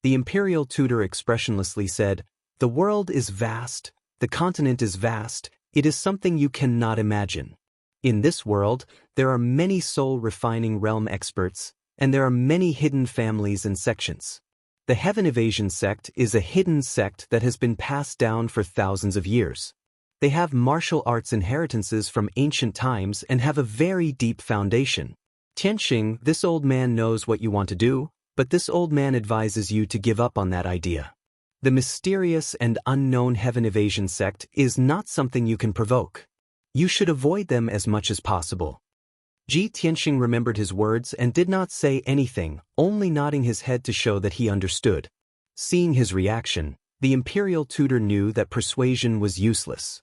Speaker 1: The imperial tutor expressionlessly said, "The world is vast, the continent is vast, it is something you cannot imagine. In this world, there are many soul-refining realm experts, and there are many hidden families and sections. The Heaven Evasion sect is a hidden sect that has been passed down for thousands of years. They have martial arts inheritances from ancient times and have a very deep foundation. Tianxing, this old man knows what you want to do, but this old man advises you to give up on that idea. The mysterious and unknown Heaven Evasion sect is not something you can provoke. You should avoid them as much as possible." Ji Tianxing remembered his words and did not say anything, only nodding his head to show that he understood. Seeing his reaction, the imperial tutor knew that persuasion was useless.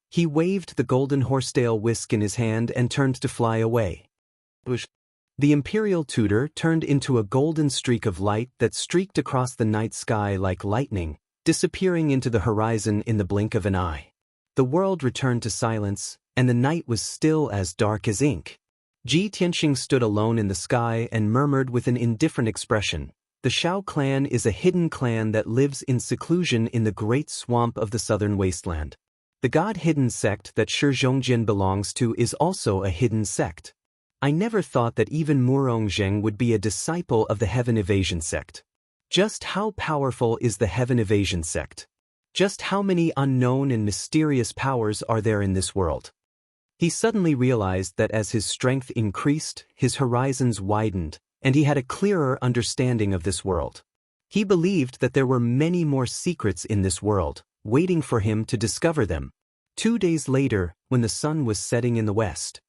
Speaker 1: He waved the golden horsetail whisk in his hand and turned to fly away. The imperial tutor turned into a golden streak of light that streaked across the night sky like lightning, disappearing into the horizon in the blink of an eye. The world returned to silence, and the night was still as dark as ink. Ji Tianxing stood alone in the sky and murmured with an indifferent expression, "The Shao clan is a hidden clan that lives in seclusion in the great swamp of the southern wasteland. The God-hidden sect that Shi Zhongjin belongs to is also a hidden sect. I never thought that even Murongzheng would be a disciple of the Heaven Evasion sect. Just how powerful is the Heaven Evasion sect? Just how many unknown and mysterious powers are there in this world?" He suddenly realized that as his strength increased, his horizons widened, and he had a clearer understanding of this world. He believed that there were many more secrets in this world, waiting for him to discover them. 2 days later, when the sun was setting in the west,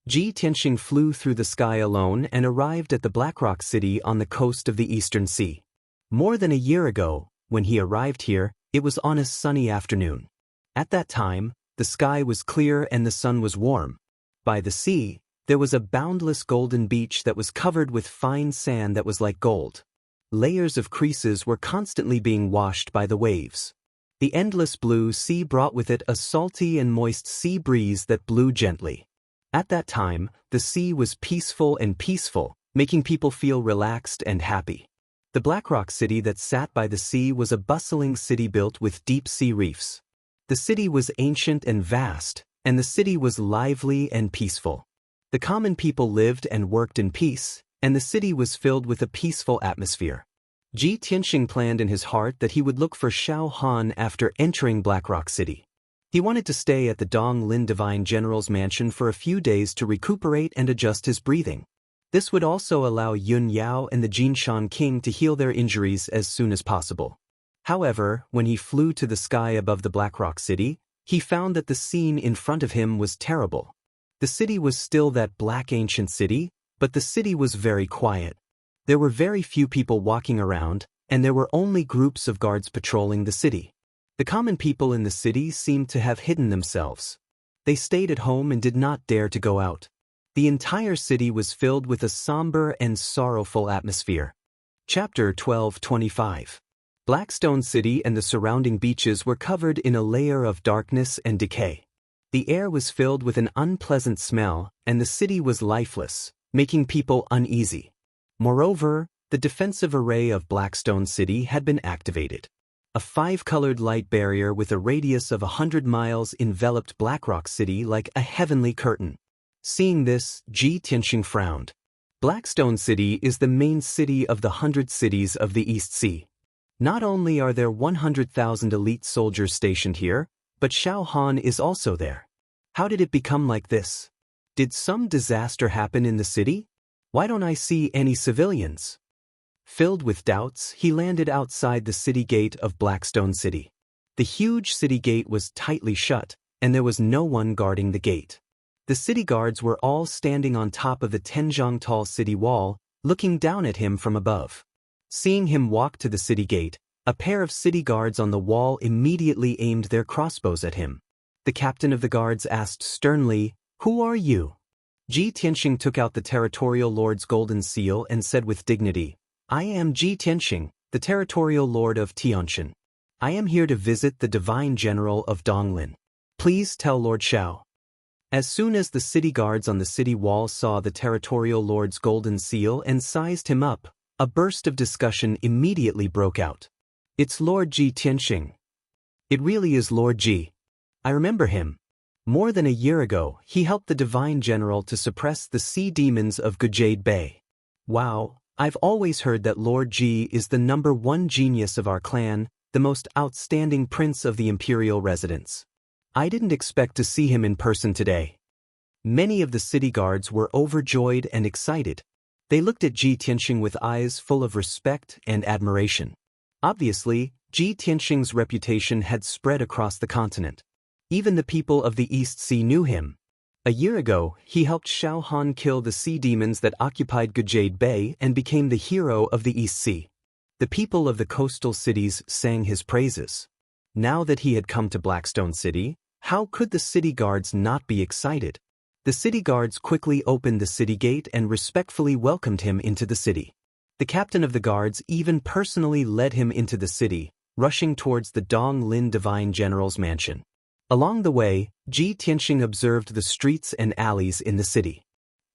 Speaker 1: Ji Tianxing flew through the sky alone and arrived at the Blackrock City on the coast of the Eastern Sea. More than a year ago, when he arrived here, it was on a sunny afternoon. At that time, the sky was clear and the sun was warm. By the sea, there was a boundless golden beach that was covered with fine sand that was like gold. Layers of creases were constantly being washed by the waves. The endless blue sea brought with it a salty and moist sea breeze that blew gently. At that time, the sea was peaceful, making people feel relaxed and happy. The Blackrock City that sat by the sea was a bustling city built with deep sea reefs. The city was ancient and vast, and the city was lively and peaceful. The common people lived and worked in peace, and the city was filled with a peaceful atmosphere. Ji Tianxing planned in his heart that he would look for Shao Han after entering Blackrock City. He wanted to stay at the Dong Lin Divine General's mansion for a few days to recuperate and adjust his breathing. This would also allow Yun Yao and the Jinshan King to heal their injuries as soon as possible. However, when he flew to the sky above the Blackrock City, he found that the scene in front of him was terrible. The city was still that black ancient city, but the city was very quiet. There were very few people walking around, and there were only groups of guards patrolling the city. The common people in the city seemed to have hidden themselves. They stayed at home and did not dare to go out. The entire city was filled with a somber and sorrowful atmosphere. Chapter 12:25. Blackstone City and the surrounding beaches were covered in a layer of darkness and decay. The air was filled with an unpleasant smell, and the city was lifeless, making people uneasy. Moreover, the defensive array of Blackstone City had been activated. A five-colored light barrier with a radius of 100 miles enveloped Blackrock City like a heavenly curtain. Seeing this, Ji Tianxing frowned. Blackstone City is the main city of the 100 cities of the East Sea. Not only are there 100,000 elite soldiers stationed here, but Xiao Han is also there. How did it become like this? Did some disaster happen in the city? Why don't I see any civilians? Filled with doubts, he landed outside the city gate of Blackstone City. The huge city gate was tightly shut, and there was no one guarding the gate. The city guards were all standing on top of the 10-zhang-tall city wall, looking down at him from above. Seeing him walk to the city gate, a pair of city guards on the wall immediately aimed their crossbows at him. The captain of the guards asked sternly, "Who are you?" Ji Tianxing took out the territorial lord's golden seal and said with dignity, "I am Ji Tianxing, the territorial lord of Tianjin. I am here to visit the divine general of Donglin. Please tell Lord Xiao." As soon as the city guards on the city wall saw the territorial lord's golden seal and sized him up, a burst of discussion immediately broke out. "It's Lord Ji Tianxing. It really is Lord Ji. I remember him. More than a year ago, he helped the divine general to suppress the sea demons of Gujade Bay. Wow, I've always heard that Lord Ji is the #1 genius of our clan, the most outstanding prince of the imperial residence. I didn't expect to see him in person today." Many of the city guards were overjoyed and excited. They looked at Ji Tianxing with eyes full of respect and admiration. Obviously, Ji Tianxing's reputation had spread across the continent. Even the people of the East Sea knew him. A year ago, he helped Xiao Han kill the sea demons that occupied Gujade Bay and became the hero of the East Sea. The people of the coastal cities sang his praises. Now that he had come to Blackstone City, how could the city guards not be excited? The city guards quickly opened the city gate and respectfully welcomed him into the city. The captain of the guards even personally led him into the city, rushing towards the Dong Lin Divine General's mansion. Along the way, Ji Tianxing observed the streets and alleys in the city.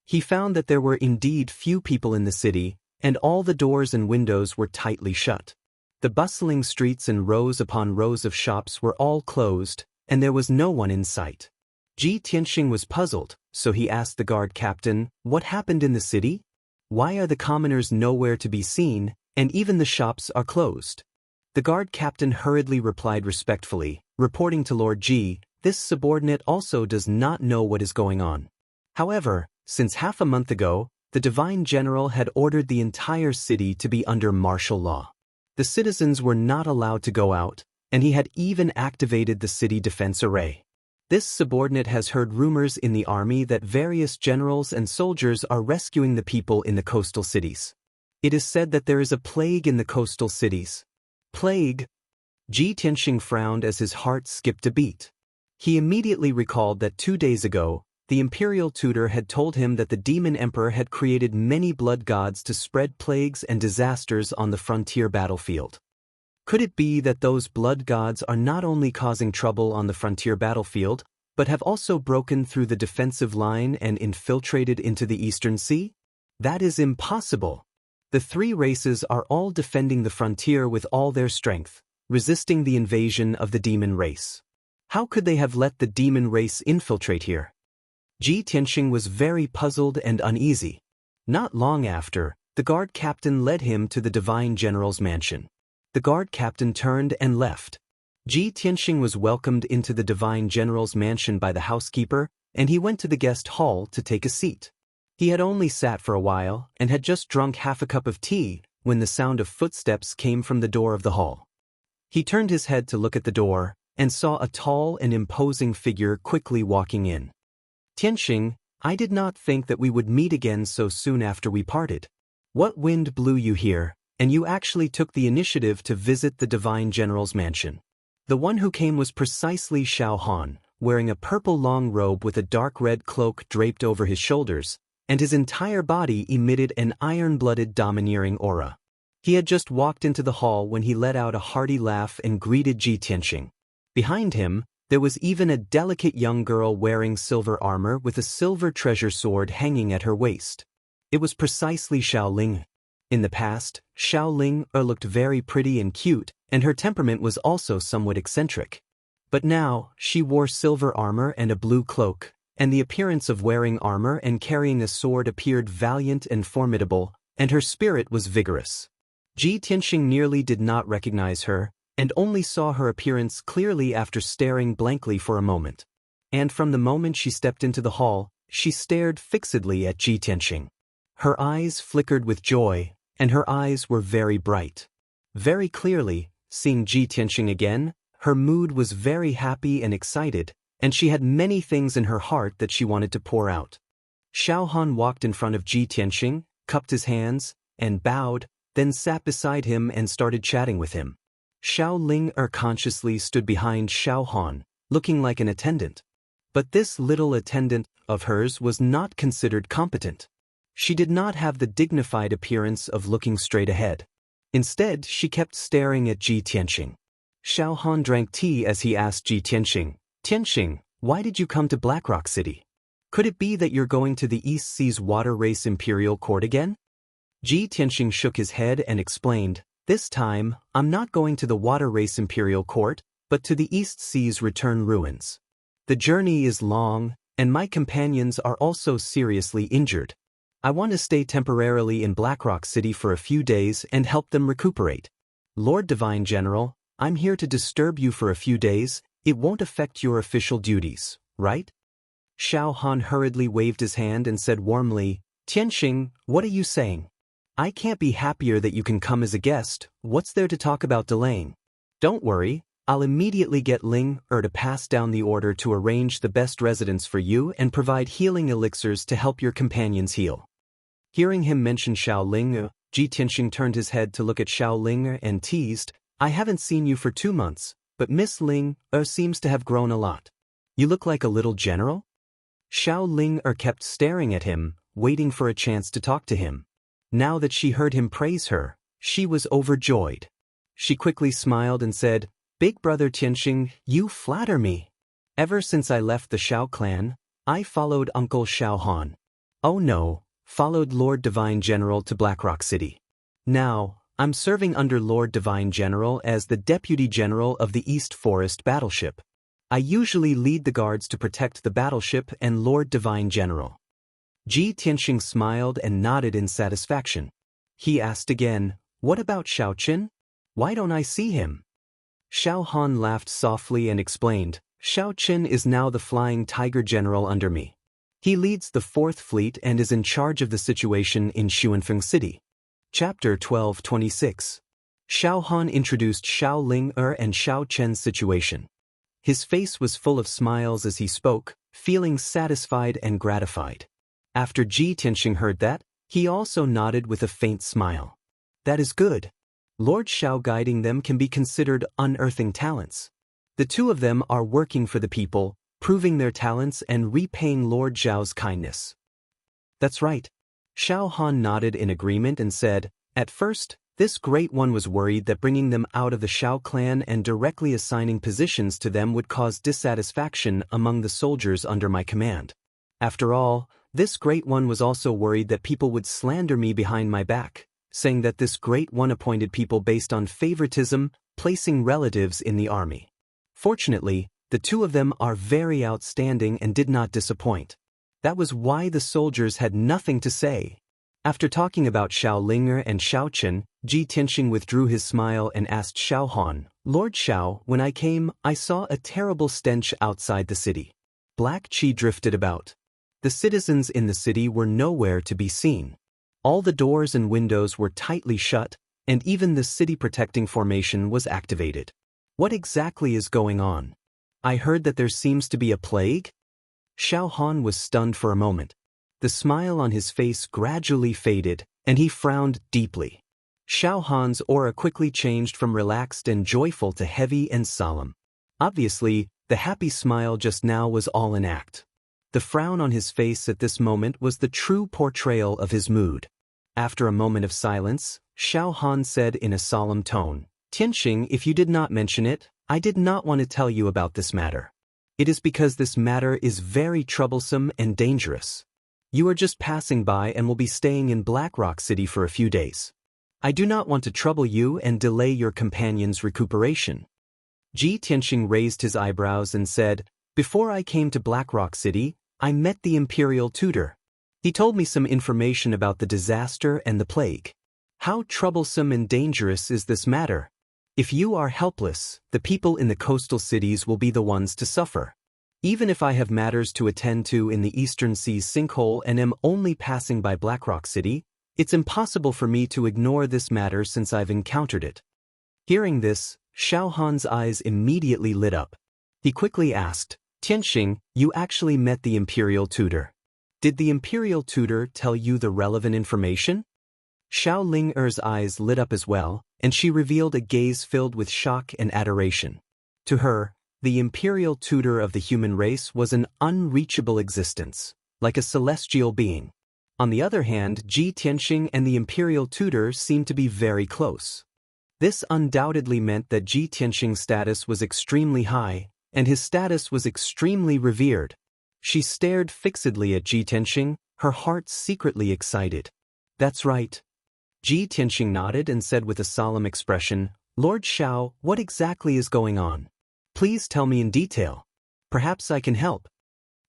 Speaker 1: He found that there were indeed few people in the city, and all the doors and windows were tightly shut. The bustling streets and rows upon rows of shops were all closed, and there was no one in sight. Ji Tianxing was puzzled, so he asked the guard captain, "What happened in the city? Why are the commoners nowhere to be seen, and even the shops are closed?" The guard captain hurriedly replied respectfully, reporting to Lord Ji, "This subordinate also does not know what is going on." However, since half a month ago, the divine general had ordered the entire city to be under martial law. The citizens were not allowed to go out, and he had even activated the city defense array. This subordinate has heard rumors in the army that various generals and soldiers are rescuing the people in the coastal cities. It is said that there is a plague in the coastal cities. Plague? Ji Tianxing frowned as his heart skipped a beat. He immediately recalled that 2 days ago, the imperial tutor had told him that the demon emperor had created many blood gods to spread plagues and disasters on the frontier battlefield. Could it be that those blood gods are not only causing trouble on the frontier battlefield, but have also broken through the defensive line and infiltrated into the Eastern Sea? That is impossible. The three races are all defending the frontier with all their strength, resisting the invasion of the demon race. How could they have let the demon race infiltrate here? Ji Tianxing was very puzzled and uneasy. Not long after, the guard captain led him to the divine general's mansion. The guard captain turned and left. Ji Tianxing was welcomed into the divine general's mansion by the housekeeper, and he went to the guest hall to take a seat. He had only sat for a while and had just drunk half a cup of tea when the sound of footsteps came from the door of the hall. He turned his head to look at the door and saw a tall and imposing figure quickly walking in. "Tianxing, I did not think that we would meet again so soon after we parted. What wind blew you here, and you actually took the initiative to visit the divine general's mansion?" The one who came was precisely Xiao Han, wearing a purple long robe with a dark red cloak draped over his shoulders, and his entire body emitted an iron-blooded domineering aura. He had just walked into the hall when he let out a hearty laugh and greeted Ji Tianxing. Behind him, there was even a delicate young girl wearing silver armor with a silver treasure sword hanging at her waist. It was precisely Xiao Ling. In the past, Xiao Ling looked very pretty and cute, and her temperament was also somewhat eccentric. But now, she wore silver armor and a blue cloak, and the appearance of wearing armor and carrying a sword appeared valiant and formidable, and her spirit was vigorous. Ji Tianxing nearly did not recognize her, and only saw her appearance clearly after staring blankly for a moment. And from the moment she stepped into the hall, she stared fixedly at Ji Tianxing. Her eyes flickered with joy, and her eyes were very bright. Very clearly, seeing Ji Tianxing again, her mood was very happy and excited, and she had many things in her heart that she wanted to pour out. Xiao Han walked in front of Ji Tianxing, cupped his hands, and bowed, then sat beside him and started chatting with him. Xiao Ling consciously stood behind Xiao Han, looking like an attendant. But this little attendant of hers was not considered competent. She did not have the dignified appearance of looking straight ahead. Instead, she kept staring at Ji Tianxing. Xiao Han drank tea as he asked Ji Tianxing, "Tianxing, why did you come to Blackrock City? Could it be that you're going to the East Seas Water Race Imperial Court again?" Ji Tianxing shook his head and explained, "This time, I'm not going to the Water Race Imperial Court, but to the East Seas Return Ruins. The journey is long, and my companions are also seriously injured. I want to stay temporarily in Blackrock City for a few days and help them recuperate. Lord Divine General, I'm here to disturb you for a few days. It won't affect your official duties, right?" Xiao Han hurriedly waved his hand and said warmly, "Tianxing, what are you saying? I can't be happier that you can come as a guest. What's there to talk about delaying? Don't worry, I'll immediately get Ling to pass down the order to arrange the best residence for you and provide healing elixirs to help your companions heal." Hearing him mention Xiao Ling, Ji Tianxing turned his head to look at Xiao Ling and teased, "I haven't seen you for 2 months, but Miss Ling seems to have grown a lot. You look like a little general?" Xiao Ling kept staring at him, waiting for a chance to talk to him. Now that she heard him praise her, she was overjoyed. She quickly smiled and said, "Big brother Tianxing, you flatter me. Ever since I left the Xiao clan, I followed Uncle Xiao Han. Oh no, followed Lord Divine General to Blackrock City. Now, I'm serving under Lord Divine General as the Deputy General of the East Forest Battleship. I usually lead the guards to protect the battleship and Lord Divine General." Ji Tianxing smiled and nodded in satisfaction. He asked again, "What about Xiao Qin? Why don't I see him?" Xiao Han laughed softly and explained, "Xiao Qin is now the Flying Tiger General under me. He leads the 4th Fleet and is in charge of the situation in Xuanfeng City." Chapter 12:26. Xiao Han introduced Xiao Ling and Xiao Chen's situation. His face was full of smiles as he spoke, feeling satisfied and gratified. After Ji Tianxing heard that, he also nodded with a faint smile. "That is good. Lord Xiao guiding them can be considered unearthing talents. The two of them are working for the people, proving their talents and repaying Lord Xiao's kindness." "That's right." Xiao Han nodded in agreement and said, "At first, this Great One was worried that bringing them out of the Xiao clan and directly assigning positions to them would cause dissatisfaction among the soldiers under my command. After all, this Great One was also worried that people would slander me behind my back, saying that this Great One appointed people based on favoritism, placing relatives in the army. Fortunately, the two of them are very outstanding and did not disappoint. That was why the soldiers had nothing to say." After talking about Xiao Ling and Xiao Qin, Ji Tianxing withdrew his smile and asked Xiao Han, "Lord Xiao, when I came, I saw a terrible stench outside the city. Black qi drifted about. The citizens in the city were nowhere to be seen. All the doors and windows were tightly shut, and even the city protecting formation was activated. What exactly is going on? I heard that there seems to be a plague?" Xiao Han was stunned for a moment. The smile on his face gradually faded, and he frowned deeply. Xiao Han's aura quickly changed from relaxed and joyful to heavy and solemn. Obviously, the happy smile just now was all an act. The frown on his face at this moment was the true portrayal of his mood. After a moment of silence, Xiao Han said in a solemn tone, "Tianxing, if you did not mention it, I did not want to tell you about this matter. It is because this matter is very troublesome and dangerous. You are just passing by and will be staying in Blackrock City for a few days. I do not want to trouble you and delay your companion's recuperation. Ji Tianxing raised his eyebrows and said, Before I came to Blackrock City, I met the imperial tutor. He told me some information about the disaster and the plague. How troublesome and dangerous is this matter? If you are helpless, the people in the coastal cities will be the ones to suffer. Even if I have matters to attend to in the Eastern Sea's sinkhole and am only passing by Blackrock City, it's impossible for me to ignore this matter since I've encountered it. Hearing this, Xiao Han's eyes immediately lit up. He quickly asked, Tianxing, you actually met the imperial tutor. Did the imperial tutor tell you the relevant information? Xiao Ling'er's eyes lit up as well, and she revealed a gaze filled with shock and adoration. To her, the imperial tutor of the human race was an unreachable existence, like a celestial being. On the other hand, Ji Tianxing and the imperial tutor seemed to be very close. This undoubtedly meant that Ji Tianxing's status was extremely high, and his status was extremely revered. She stared fixedly at Ji Tianxing, her heart secretly excited. That's right. Ji Tianxing nodded and said with a solemn expression, Lord Xiao, what exactly is going on? Please tell me in detail. Perhaps I can help.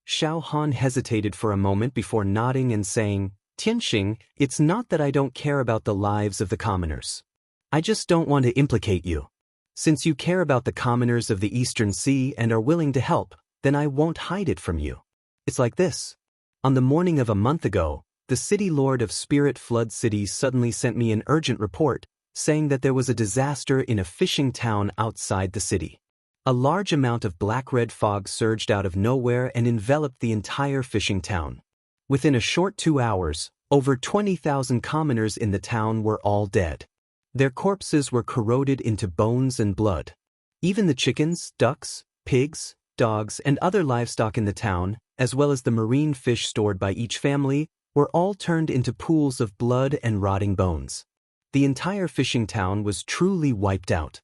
Speaker 1: Xiao Han hesitated for a moment before nodding and saying, Tianxing, it's not that I don't care about the lives of the commoners. I just don't want to implicate you. Since you care about the commoners of the Eastern Sea and are willing to help, then I won't hide it from you. It's like this. On the morning of a month ago, the city lord of Spirit Flood City suddenly sent me an urgent report, saying that there was a disaster in a fishing town outside the city. A large amount of black-red fog surged out of nowhere and enveloped the entire fishing town. Within a short 2 hours, over 20,000 commoners in the town were all dead. Their corpses were corroded into bones and blood. Even the chickens, ducks, pigs, dogs, and other livestock in the town, as well as the marine fish stored by each family, were all turned into pools of blood and rotting bones. The entire fishing town was truly wiped out.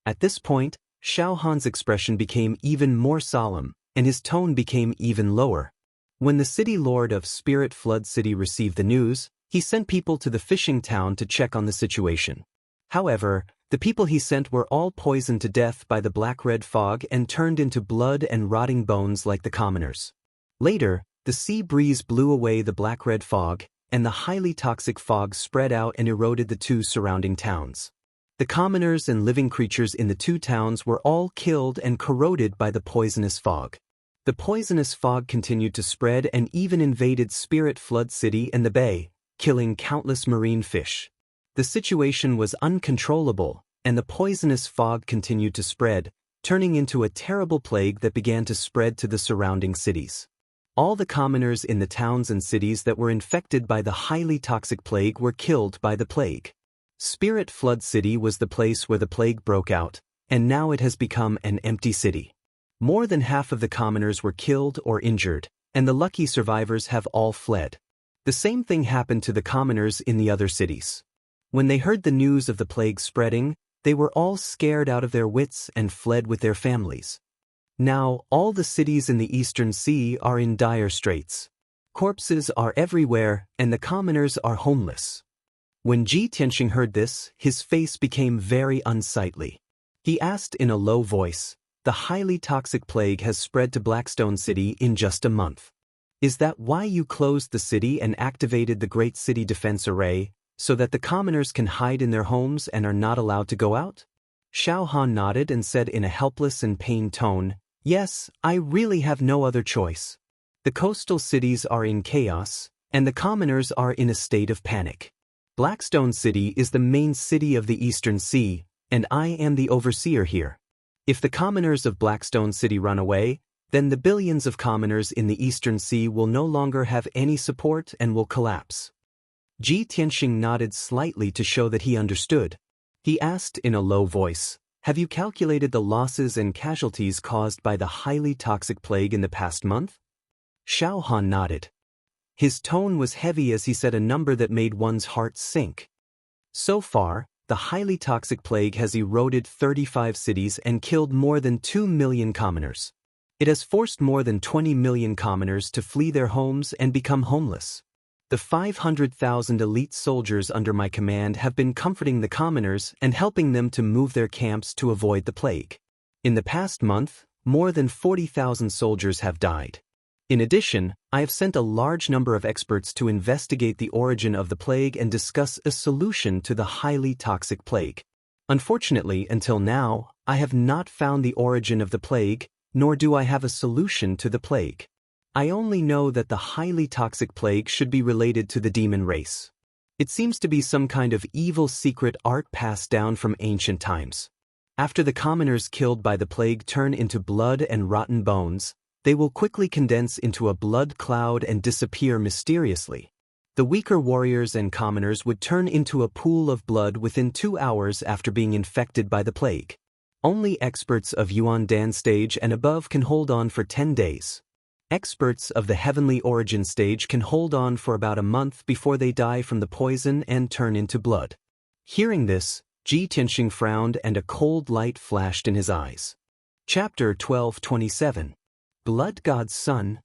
Speaker 1: At this point, Xiao Han's expression became even more solemn, and his tone became even lower. When the city lord of Spirit Flood City received the news, he sent people to the fishing town to check on the situation. However, the people he sent were all poisoned to death by the black-red fog and turned into blood and rotting bones like the commoners. Later, the sea breeze blew away the black-red fog, and the highly toxic fog spread out and eroded the 2 surrounding towns. The commoners and living creatures in the 2 towns were all killed and corroded by the poisonous fog. The poisonous fog continued to spread and even invaded Spirit Flood City and the bay, killing countless marine fish. The situation was uncontrollable, and the poisonous fog continued to spread, turning into a terrible plague that began to spread to the surrounding cities. All the commoners in the towns and cities that were infected by the highly toxic plague were killed by the plague. Spirit Flood City was the place where the plague broke out, and now it has become an empty city. More than half of the commoners were killed or injured, and the lucky survivors have all fled. The same thing happened to the commoners in the other cities. When they heard the news of the plague spreading, they were all scared out of their wits and fled with their families. Now, all the cities in the Eastern Sea are in dire straits. Corpses are everywhere, and the commoners are homeless. When Ji Tianxing heard this, his face became very unsightly. He asked in a low voice, The highly toxic plague has spread to Blackstone City in just a month. Is that why you closed the city and activated the Great City Defense Array, so that the commoners can hide in their homes and are not allowed to go out? Xiao Han nodded and said in a helpless and pained tone, Yes, I really have no other choice. The coastal cities are in chaos, and the commoners are in a state of panic. Blackstone City is the main city of the Eastern Sea, and I am the overseer here. If the commoners of Blackstone City run away, then the billions of commoners in the Eastern Sea will no longer have any support and will collapse. Ji Tianxing nodded slightly to show that he understood. He asked in a low voice, Have you calculated the losses and casualties caused by the highly toxic plague in the past month? Xiao Han nodded. His tone was heavy as he said a number that made one's heart sink. So far, the highly toxic plague has eroded 35 cities and killed more than 2 million commoners. It has forced more than 20 million commoners to flee their homes and become homeless. The 500,000 elite soldiers under my command have been comforting the commoners and helping them to move their camps to avoid the plague. In the past month, more than 40,000 soldiers have died. In addition, I have sent a large number of experts to investigate the origin of the plague and discuss a solution to the highly toxic plague. Unfortunately, until now, I have not found the origin of the plague, nor do I have a solution to the plague. I only know that the highly toxic plague should be related to the demon race. It seems to be some kind of evil secret art passed down from ancient times. After the commoners killed by the plague turn into blood and rotten bones, they will quickly condense into a blood cloud and disappear mysteriously. The weaker warriors and commoners would turn into a pool of blood within 2 hours after being infected by the plague. Only experts of Yuan Dan stage and above can hold on for 10 days. Experts of the heavenly origin stage can hold on for about a month before they die from the poison and turn into blood. Hearing this, Ji Tianxing frowned and a cold light flashed in his eyes. Chapter 12:27. Blood God's Son.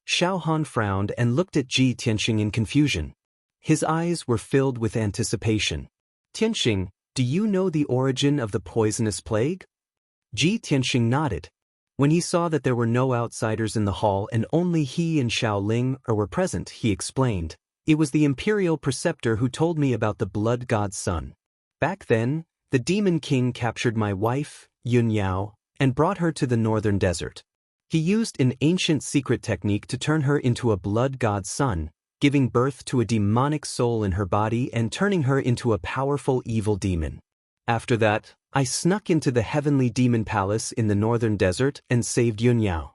Speaker 1: Xiao Han frowned and looked at Ji Tianxing in confusion. His eyes were filled with anticipation. Tianxing, do you know the origin of the poisonous plague? Ji Tianxing nodded. When he saw that there were no outsiders in the hall and only he and Xiao Ling were present, he explained, "It was the imperial preceptor who told me about the blood god's son. Back then, the demon king captured my wife, Yun Yao, and brought her to the northern desert. He used an ancient secret technique to turn her into a blood god's son, giving birth to a demonic soul in her body and turning her into a powerful evil demon. After that, I snuck into the heavenly demon palace in the northern desert and saved Yun Yao.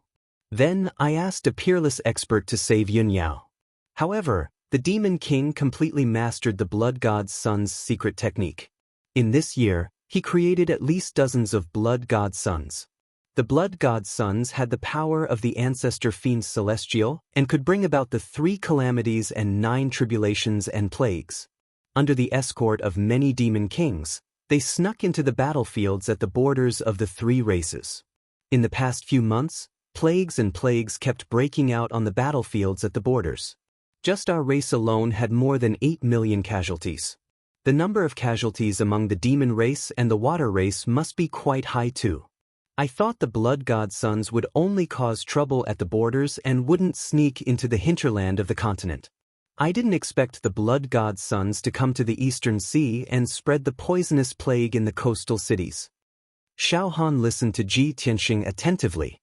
Speaker 1: Then I asked a peerless expert to save Yun Yao. However, the demon king completely mastered the blood god's son's secret technique. In this year, he created at least dozens of blood god's sons. The blood god's sons had the power of the ancestor fiends celestial and could bring about the 3 calamities and 9 tribulations and plagues. Under the escort of many demon kings, they snuck into the battlefields at the borders of the 3 races. In the past few months, plagues and plagues kept breaking out on the battlefields at the borders. Just our race alone had more than 8 million casualties. The number of casualties among the demon race and the water race must be quite high too. I thought the blood god's sons would only cause trouble at the borders and wouldn't sneak into the hinterland of the continent. I didn't expect the blood god's sons to come to the eastern sea and spread the poisonous plague in the coastal cities." Xiao Han listened to Ji Tianxing attentively.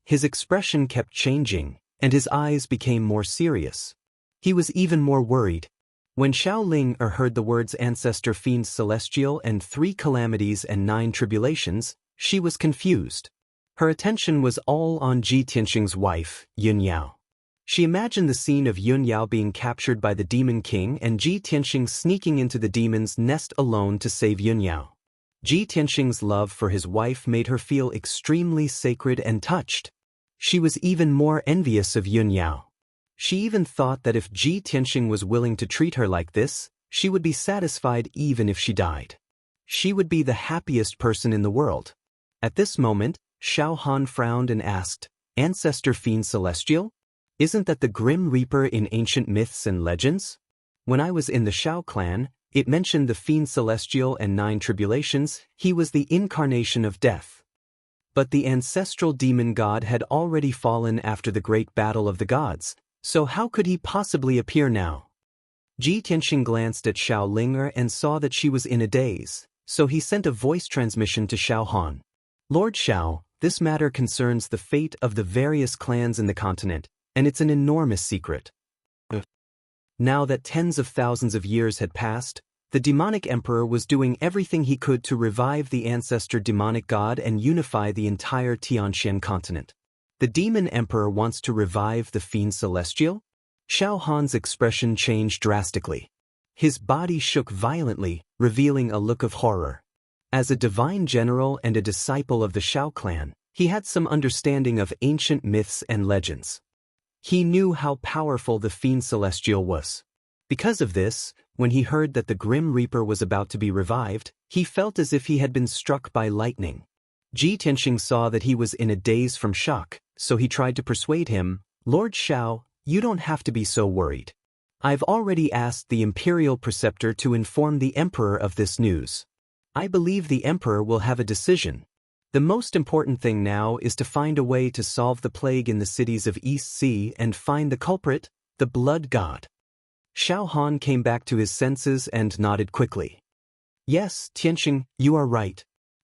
Speaker 1: His expression kept changing, and his eyes became more serious. He was even more worried. When Xiao Ling heard the words ancestor fiends celestial and 3 calamities and 9 tribulations, she was confused. Her attention was all on Ji Tianxing's wife, Yun Yao. She imagined the scene of Yun Yao being captured by the demon king and Ji Tianxing sneaking into the demon's nest alone to save Yun Yao. Ji Tianxing's love for his wife made her feel extremely sacred and touched. She was even more envious of Yun Yao. She even thought that if Ji Tianxing was willing to treat her like this, she would be satisfied even if she died. She would be the happiest person in the world. At this moment, Xiao Han frowned and asked, "Ancestor fiend celestial? Isn't that the Grim Reaper in ancient myths and legends? When I was in the Shao clan, it mentioned the fiend celestial and 9 tribulations. He was the incarnation of death. But the ancestral demon god had already fallen after the great battle of the gods, so how could he possibly appear now?" Ji Tianxing glanced at Xiao Linger and saw that she was in a daze, so he sent a voice transmission to Xiao Han. "Lord Xiao, this matter concerns the fate of the various clans in the continent, and it's an enormous secret. Now that tens of thousands of years had passed, the demonic emperor was doing everything he could to revive the ancestor demonic god and unify the entire Tianxian continent. The demon emperor wants to revive the fiend celestial?" Xiao Han's expression changed drastically. His body shook violently, revealing a look of horror. As a divine general and a disciple of the Shao clan, he had some understanding of ancient myths and legends. He knew how powerful the fiend celestial was. Because of this, when he heard that the Grim Reaper was about to be revived, he felt as if he had been struck by lightning. Ji Tianxing saw that he was in a daze from shock, so he tried to persuade him, "Lord Xiao, you don't have to be so worried. I've already asked the imperial preceptor to inform the emperor of this news. I believe the emperor will have a decision. The most important thing now is to find a way to solve the plague in the cities of East Sea and find the culprit, the blood god. Xiao Han came back to his senses and nodded quickly. Yes, Tianxing, you are right.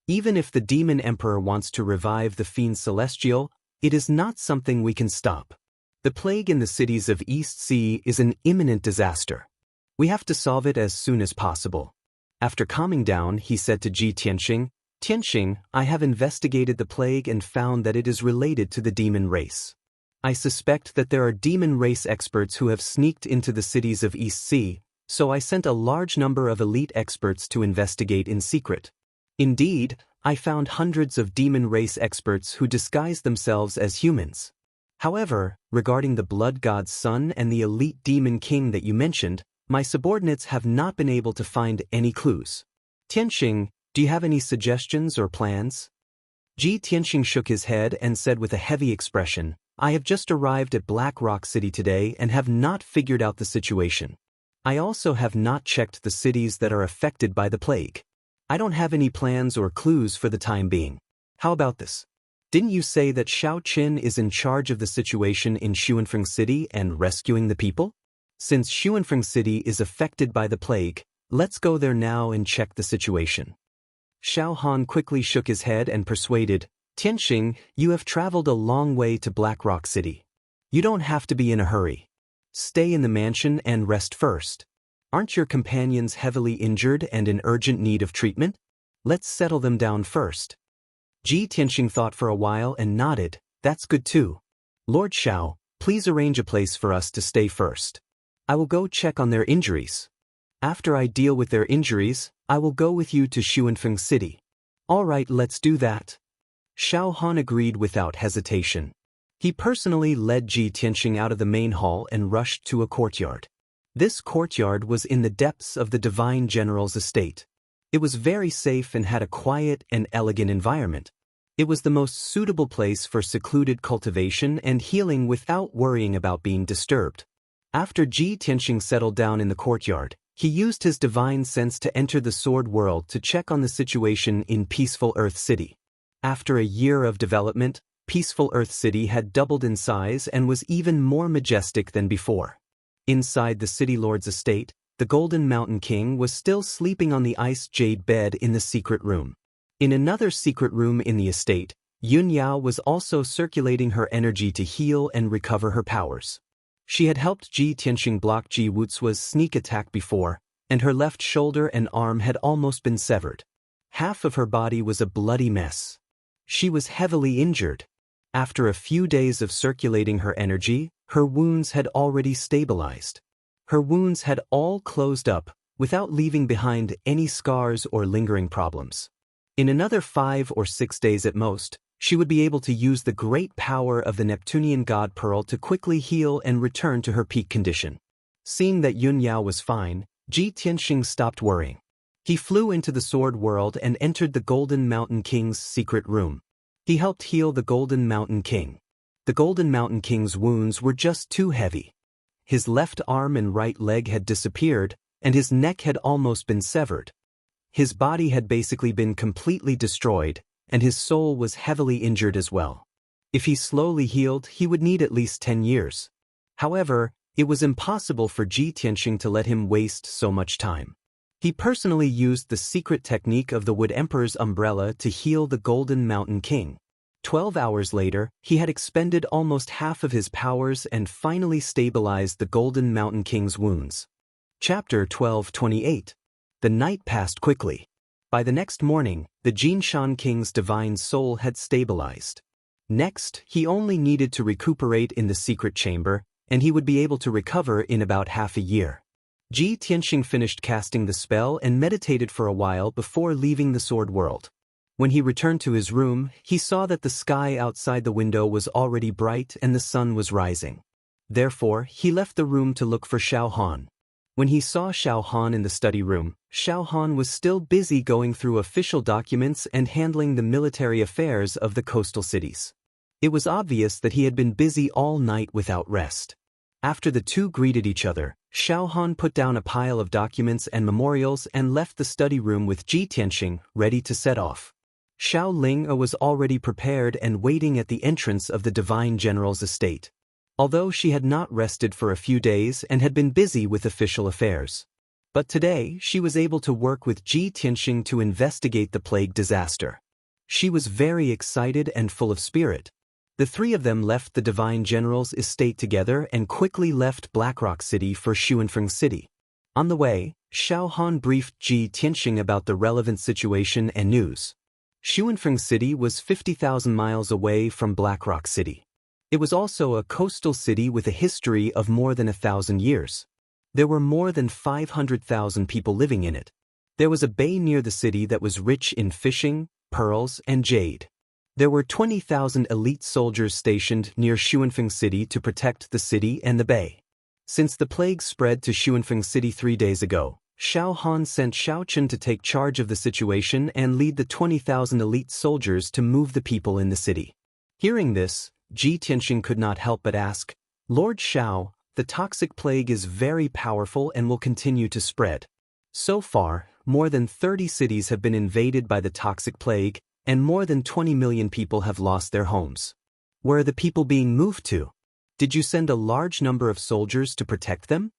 Speaker 1: Even if the demon emperor wants to revive the fiend celestial, it is not something we can stop. The plague in the cities of East Sea is an imminent disaster. We have to solve it as soon as possible. After calming down, he said to Ji Tianxing, Tianxing, I have investigated the plague and found that it is related to the demon race. I suspect that there are demon race experts who have sneaked into the cities of East Sea, so I sent a large number of elite experts to investigate in secret. Indeed, I found hundreds of demon race experts who disguise themselves as humans. However, regarding the blood god's son and the elite demon king that you mentioned, my subordinates have not been able to find any clues. Tianxing, do you have any suggestions or plans? Ji Tianxing shook his head and said with a heavy expression, I have just arrived at Black Rock City today and have not figured out the situation. I also have not checked the cities that are affected by the plague. I don't have any plans or clues for the time being. How about this? Didn't you say that Xiao Qin is in charge of the situation in Xuanfeng City and rescuing the people? Since Xuanfeng City is affected by the plague, let's go there now and check the situation. Xiao Han quickly shook his head and persuaded, Tianxing, you have traveled a long way to Black Rock City. You don't have to be in a hurry. Stay in the mansion and rest first. Aren't your companions heavily injured and in urgent need of treatment? Let's settle them down first. Ji Tianxing thought for a while and nodded, that's good too. Lord Xiao, please arrange a place for us to stay first. I will go check on their injuries. After I deal with their injuries, I will go with you to Xuanfeng City. All right, let's do that. Xiao Han agreed without hesitation. He personally led Ji Tianxing out of the main hall and rushed to a courtyard. This courtyard was in the depths of the divine general's estate. It was very safe and had a quiet and elegant environment. It was the most suitable place for secluded cultivation and healing without worrying about being disturbed. After Ji Tianxing settled down in the courtyard, he used his divine sense to enter the sword world to check on the situation in Peaceful Earth City. After a year of development, Peaceful Earth City had doubled in size and was even more majestic than before. Inside the city lord's estate, the Golden Mountain King was still sleeping on the ice jade bed in the secret room. In another secret room in the estate, Yun Yao was also circulating her energy to heal and recover her powers. She had helped Ji Tianxing block Ji Wuzuo's sneak attack before, and her left shoulder and arm had almost been severed. Half of her body was a bloody mess. She was heavily injured. After a few days of circulating her energy, her wounds had already stabilized. Her wounds had all closed up, without leaving behind any scars or lingering problems. In another 5 or 6 days at most, she would be able to use the great power of the Neptunian god Pearl to quickly heal and return to her peak condition. Seeing that Yun Yao was fine, Ji Tianxing stopped worrying. He flew into the sword world and entered the Golden Mountain King's secret room. He helped heal the Golden Mountain King. The Golden Mountain King's wounds were just too heavy. His left arm and right leg had disappeared, and his neck had almost been severed. His body had basically been completely destroyed, and his soul was heavily injured as well. If he slowly healed, he would need at least 10 years. However, it was impossible for Ji Tianxing to let him waste so much time. He personally used the secret technique of the Wood Emperor's umbrella to heal the Golden Mountain King. 12 hours later, he had expended almost half of his powers and finally stabilized the Golden Mountain King's wounds. Chapter 1228. The night passed quickly. By the next morning, the Jinshan King's divine soul had stabilized. Next, he only needed to recuperate in the secret chamber, and he would be able to recover in about half a year. Ji Tianxing finished casting the spell and meditated for a while before leaving the sword world. When he returned to his room, he saw that the sky outside the window was already bright and the sun was rising. Therefore, he left the room to look for Xiao Han. When he saw Xiao Han in the study room, Xiao Han was still busy going through official documents and handling the military affairs of the coastal cities. It was obvious that he had been busy all night without rest. After the two greeted each other, Xiao Han put down a pile of documents and memorials and left the study room with Ji Tianxing, ready to set off. Xiao Ling was already prepared and waiting at the entrance of the Divine General's estate. Although she had not rested for a few days and had been busy with official affairs. But today she was able to work with Ji Tianxing to investigate the plague disaster. She was very excited and full of spirit. The three of them left the Divine General's estate together and quickly left Blackrock City for Xuanfeng City. On the way, Xiao Han briefed Ji Tianxing about the relevant situation and news. Xuanfeng City was 50,000 miles away from Blackrock City. It was also a coastal city with a history of more than 1,000 years. There were more than 500,000 people living in it. There was a bay near the city that was rich in fishing, pearls, and jade. There were 20,000 elite soldiers stationed near Xuanfeng City to protect the city and the bay. Since the plague spread to Xuanfeng City 3 days ago, Xiao Han sent Xiao Chen to take charge of the situation and lead the 20,000 elite soldiers to move the people in the city. Hearing this, Ji Tianxing could not help but ask, "Lord Xiao, the toxic plague is very powerful and will continue to spread. So far, more than 30 cities have been invaded by the toxic plague, and more than 20 million people have lost their homes. Where are the people being moved to? Did you send a large number of soldiers to protect them?"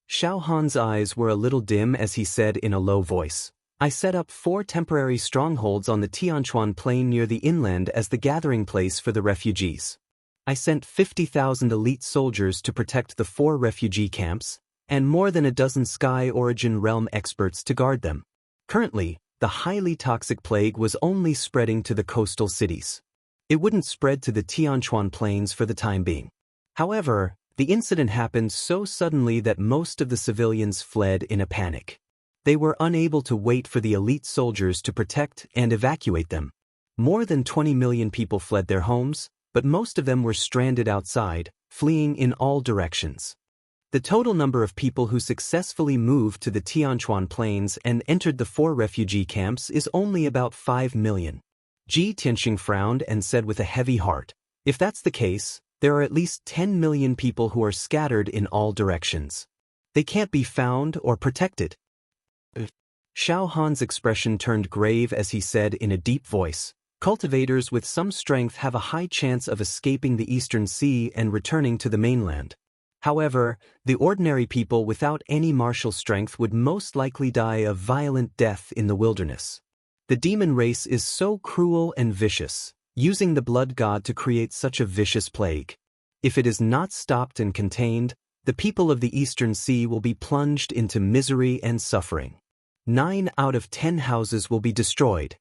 Speaker 1: Xiao Han's eyes were a little dim as he said in a low voice, "I set up 4 temporary strongholds on the Tianchuan Plain near the inland as the gathering place for the refugees. I sent 50,000 elite soldiers to protect the 4 refugee camps, and more than a dozen Sky Origin Realm experts to guard them. Currently, the highly toxic plague was only spreading to the coastal cities. It wouldn't spread to the Tianchuan Plains for the time being. However, the incident happened so suddenly that most of the civilians fled in a panic. They were unable to wait for the elite soldiers to protect and evacuate them. More than 20 million people fled their homes, but most of them were stranded outside, fleeing in all directions. The total number of people who successfully moved to the Tianchuan Plains and entered the 4 refugee camps is only about 5 million. Ji Tianxing frowned and said with a heavy heart, "If that's the case, there are at least 10 million people who are scattered in all directions. They can't be found or protected." Xiao Han's expression turned grave as he said in a deep voice, "Cultivators with some strength have a high chance of escaping the Eastern Sea and returning to the mainland. However, the ordinary people without any martial strength would most likely die a violent death in the wilderness. The demon race is so cruel and vicious, using the blood god to create such a vicious plague. If it is not stopped and contained, the people of the Eastern Sea will be plunged into misery and suffering. 9 out of 10 houses will be destroyed."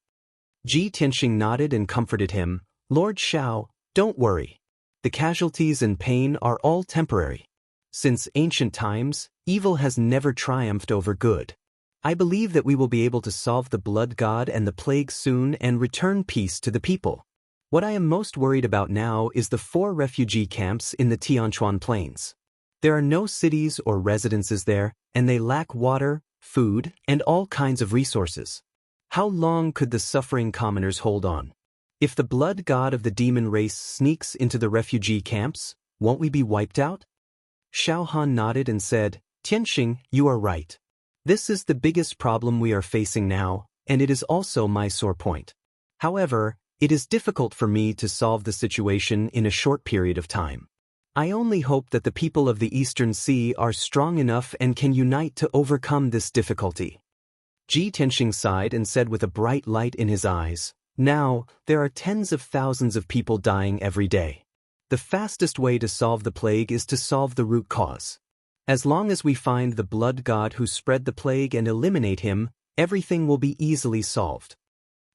Speaker 1: Ji Tianxing nodded and comforted him, "Lord Xiao, don't worry. The casualties and pain are all temporary. Since ancient times, evil has never triumphed over good. I believe that we will be able to solve the blood god and the plague soon and return peace to the people. What I am most worried about now is the 4 refugee camps in the Tianchuan Plains. There are no cities or residences there, and they lack water, food, and all kinds of resources. How long could the suffering commoners hold on? If the blood god of the demon race sneaks into the refugee camps, won't we be wiped out?" Xiao Han nodded and said, "Tianxing, you are right. This is the biggest problem we are facing now, and it is also my sore point. However, it is difficult for me to solve the situation in a short period of time. I only hope that the people of the Eastern Sea are strong enough and can unite to overcome this difficulty." Ji Tianxing sighed and said with a bright light in his eyes, "Now, there are tens of thousands of people dying every day. The fastest way to solve the plague is to solve the root cause. As long as we find the blood god who spread the plague and eliminate him, everything will be easily solved."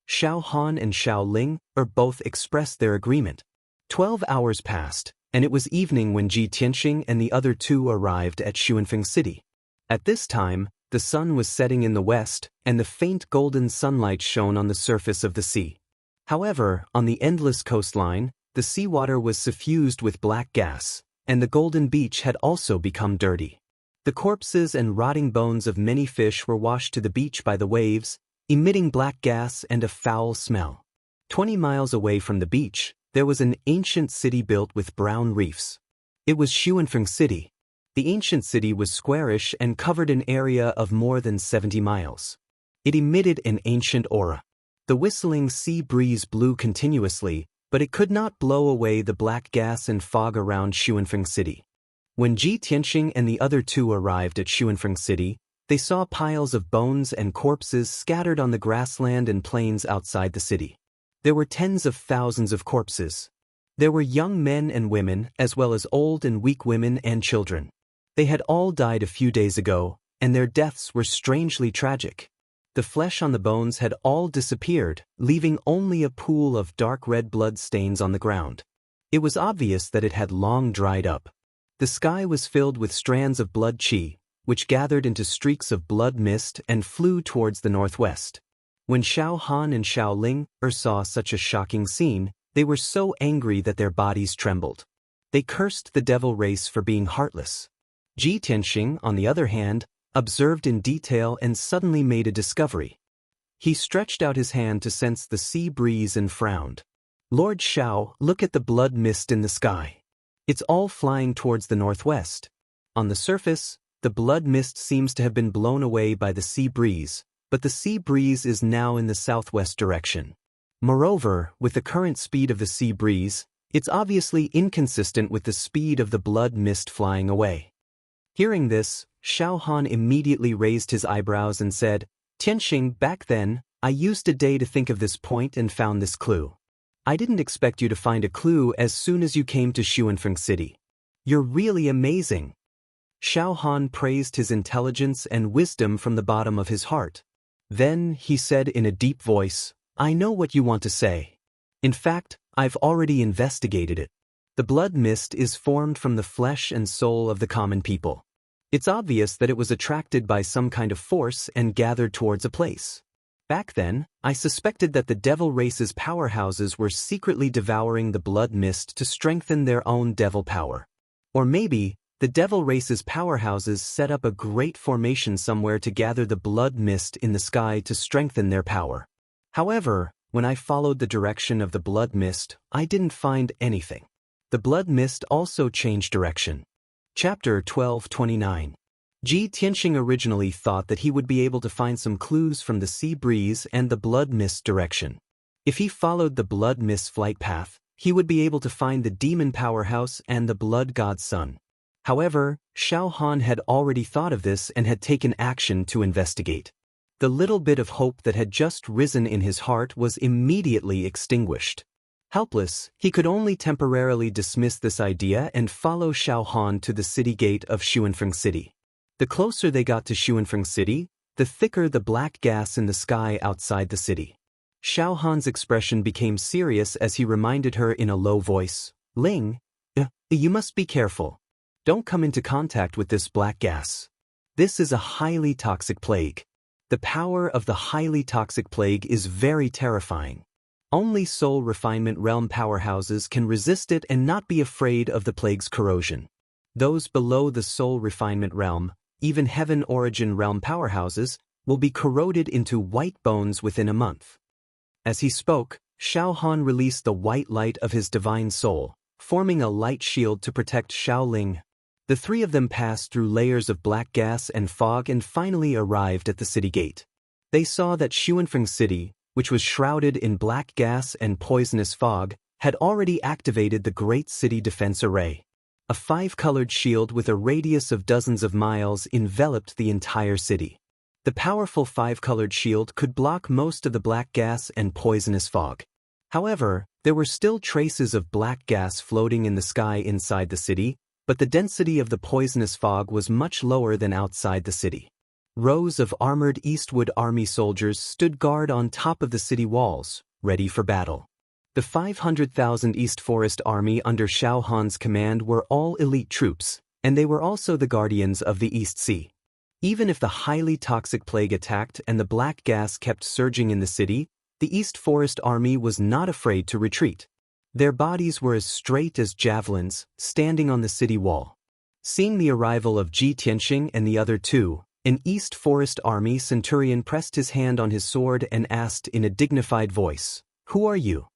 Speaker 1: Xiao Han and Xiao Ling both expressed their agreement. 12 hours passed, and it was evening when Ji Tianxing and the other 2 arrived at Xuanfeng City. At this time, the sun was setting in the west, and the faint golden sunlight shone on the surface of the sea. However, on the endless coastline, the seawater was suffused with black gas, and the golden beach had also become dirty. The corpses and rotting bones of many fish were washed to the beach by the waves, emitting black gas and a foul smell. 20 miles away from the beach, there was an ancient city built with brown reefs. It was Xuanfeng City. The ancient city was squarish and covered an area of more than 70 miles. It emitted an ancient aura. The whistling sea breeze blew continuously, but it could not blow away the black gas and fog around Xuanfeng City. When Ji Tianxing and the other two arrived at Xuanfeng City, they saw piles of bones and corpses scattered on the grassland and plains outside the city. There were tens of thousands of corpses. There were young men and women, as well as old and weak women and children. They had all died a few days ago, and their deaths were strangely tragic. The flesh on the bones had all disappeared, leaving only a pool of dark red blood stains on the ground. It was obvious that it had long dried up. The sky was filled with strands of blood qi, which gathered into streaks of blood mist and flew towards the northwest. When Xiao Han and Xiao Ling saw such a shocking scene, they were so angry that their bodies trembled. They cursed the devil race for being heartless. Ji Tianxing, on the other hand, observed in detail and suddenly made a discovery. He stretched out his hand to sense the sea breeze and frowned. "Lord Xiao, look at the blood mist in the sky. It's all flying towards the northwest. On the surface, the blood mist seems to have been blown away by the sea breeze, but the sea breeze is now in the southwest direction. Moreover, with the current speed of the sea breeze, it's obviously inconsistent with the speed of the blood mist flying away." Hearing this, Xiao Han immediately raised his eyebrows and said, "Tianxing, back then, I used a day to think of this point and found this clue. I didn't expect you to find a clue as soon as you came to Xuanfeng City. You're really amazing." Xiao Han praised his intelligence and wisdom from the bottom of his heart. Then, he said in a deep voice, "I know what you want to say. In fact, I've already investigated it. The blood mist is formed from the flesh and soul of the common people. It's obvious that it was attracted by some kind of force and gathered towards a place. Back then, I suspected that the devil race's powerhouses were secretly devouring the blood mist to strengthen their own devil power. Or maybe, the devil race's powerhouses set up a great formation somewhere to gather the blood mist in the sky to strengthen their power. However, when I followed the direction of the blood mist, I didn't find anything. The blood mist also changed direction." Chapter 12:29. Ji Tianxing originally thought that he would be able to find some clues from the sea breeze and the blood mist direction. If he followed the blood mist flight path, he would be able to find the demon powerhouse and the blood god's son. However, Xiao Han had already thought of this and had taken action to investigate. The little bit of hope that had just risen in his heart was immediately extinguished. Helpless, he could only temporarily dismiss this idea and follow Xiao Han to the city gate of Xuanfeng City. The closer they got to Xuanfeng City, the thicker the black gas in the sky outside the city. Xiao Han's expression became serious as he reminded her in a low voice, "Ling, you must be careful. Don't come into contact with this black gas. This is a highly toxic plague. The power of the highly toxic plague is very terrifying. Only soul refinement realm powerhouses can resist it and not be afraid of the plague's corrosion. Those below the soul refinement realm, even heaven origin realm powerhouses, will be corroded into white bones within a month." As he spoke, Xiao Han released the white light of his divine soul, forming a light shield to protect Xiao Ling. The three of them passed through layers of black gas and fog and finally arrived at the city gate. They saw that Xuanfeng City, which was shrouded in black gas and poisonous fog, had already activated the Great City Defense Array. A 5-colored shield with a radius of dozens of miles enveloped the entire city. The powerful 5-colored shield could block most of the black gas and poisonous fog. However, there were still traces of black gas floating in the sky inside the city, but the density of the poisonous fog was much lower than outside the city. Rows of armored Eastwood Army soldiers stood guard on top of the city walls, ready for battle. The 500,000 East Forest Army under Xiao Han's command were all elite troops, and they were also the guardians of the East Sea. Even if the highly toxic plague attacked and the black gas kept surging in the city, the East Forest Army was not afraid to retreat. Their bodies were as straight as javelins, standing on the city wall. Seeing the arrival of Ji Tianxing and the other two, an East Forest Army centurion pressed his hand on his sword and asked in a dignified voice, "Who are you?"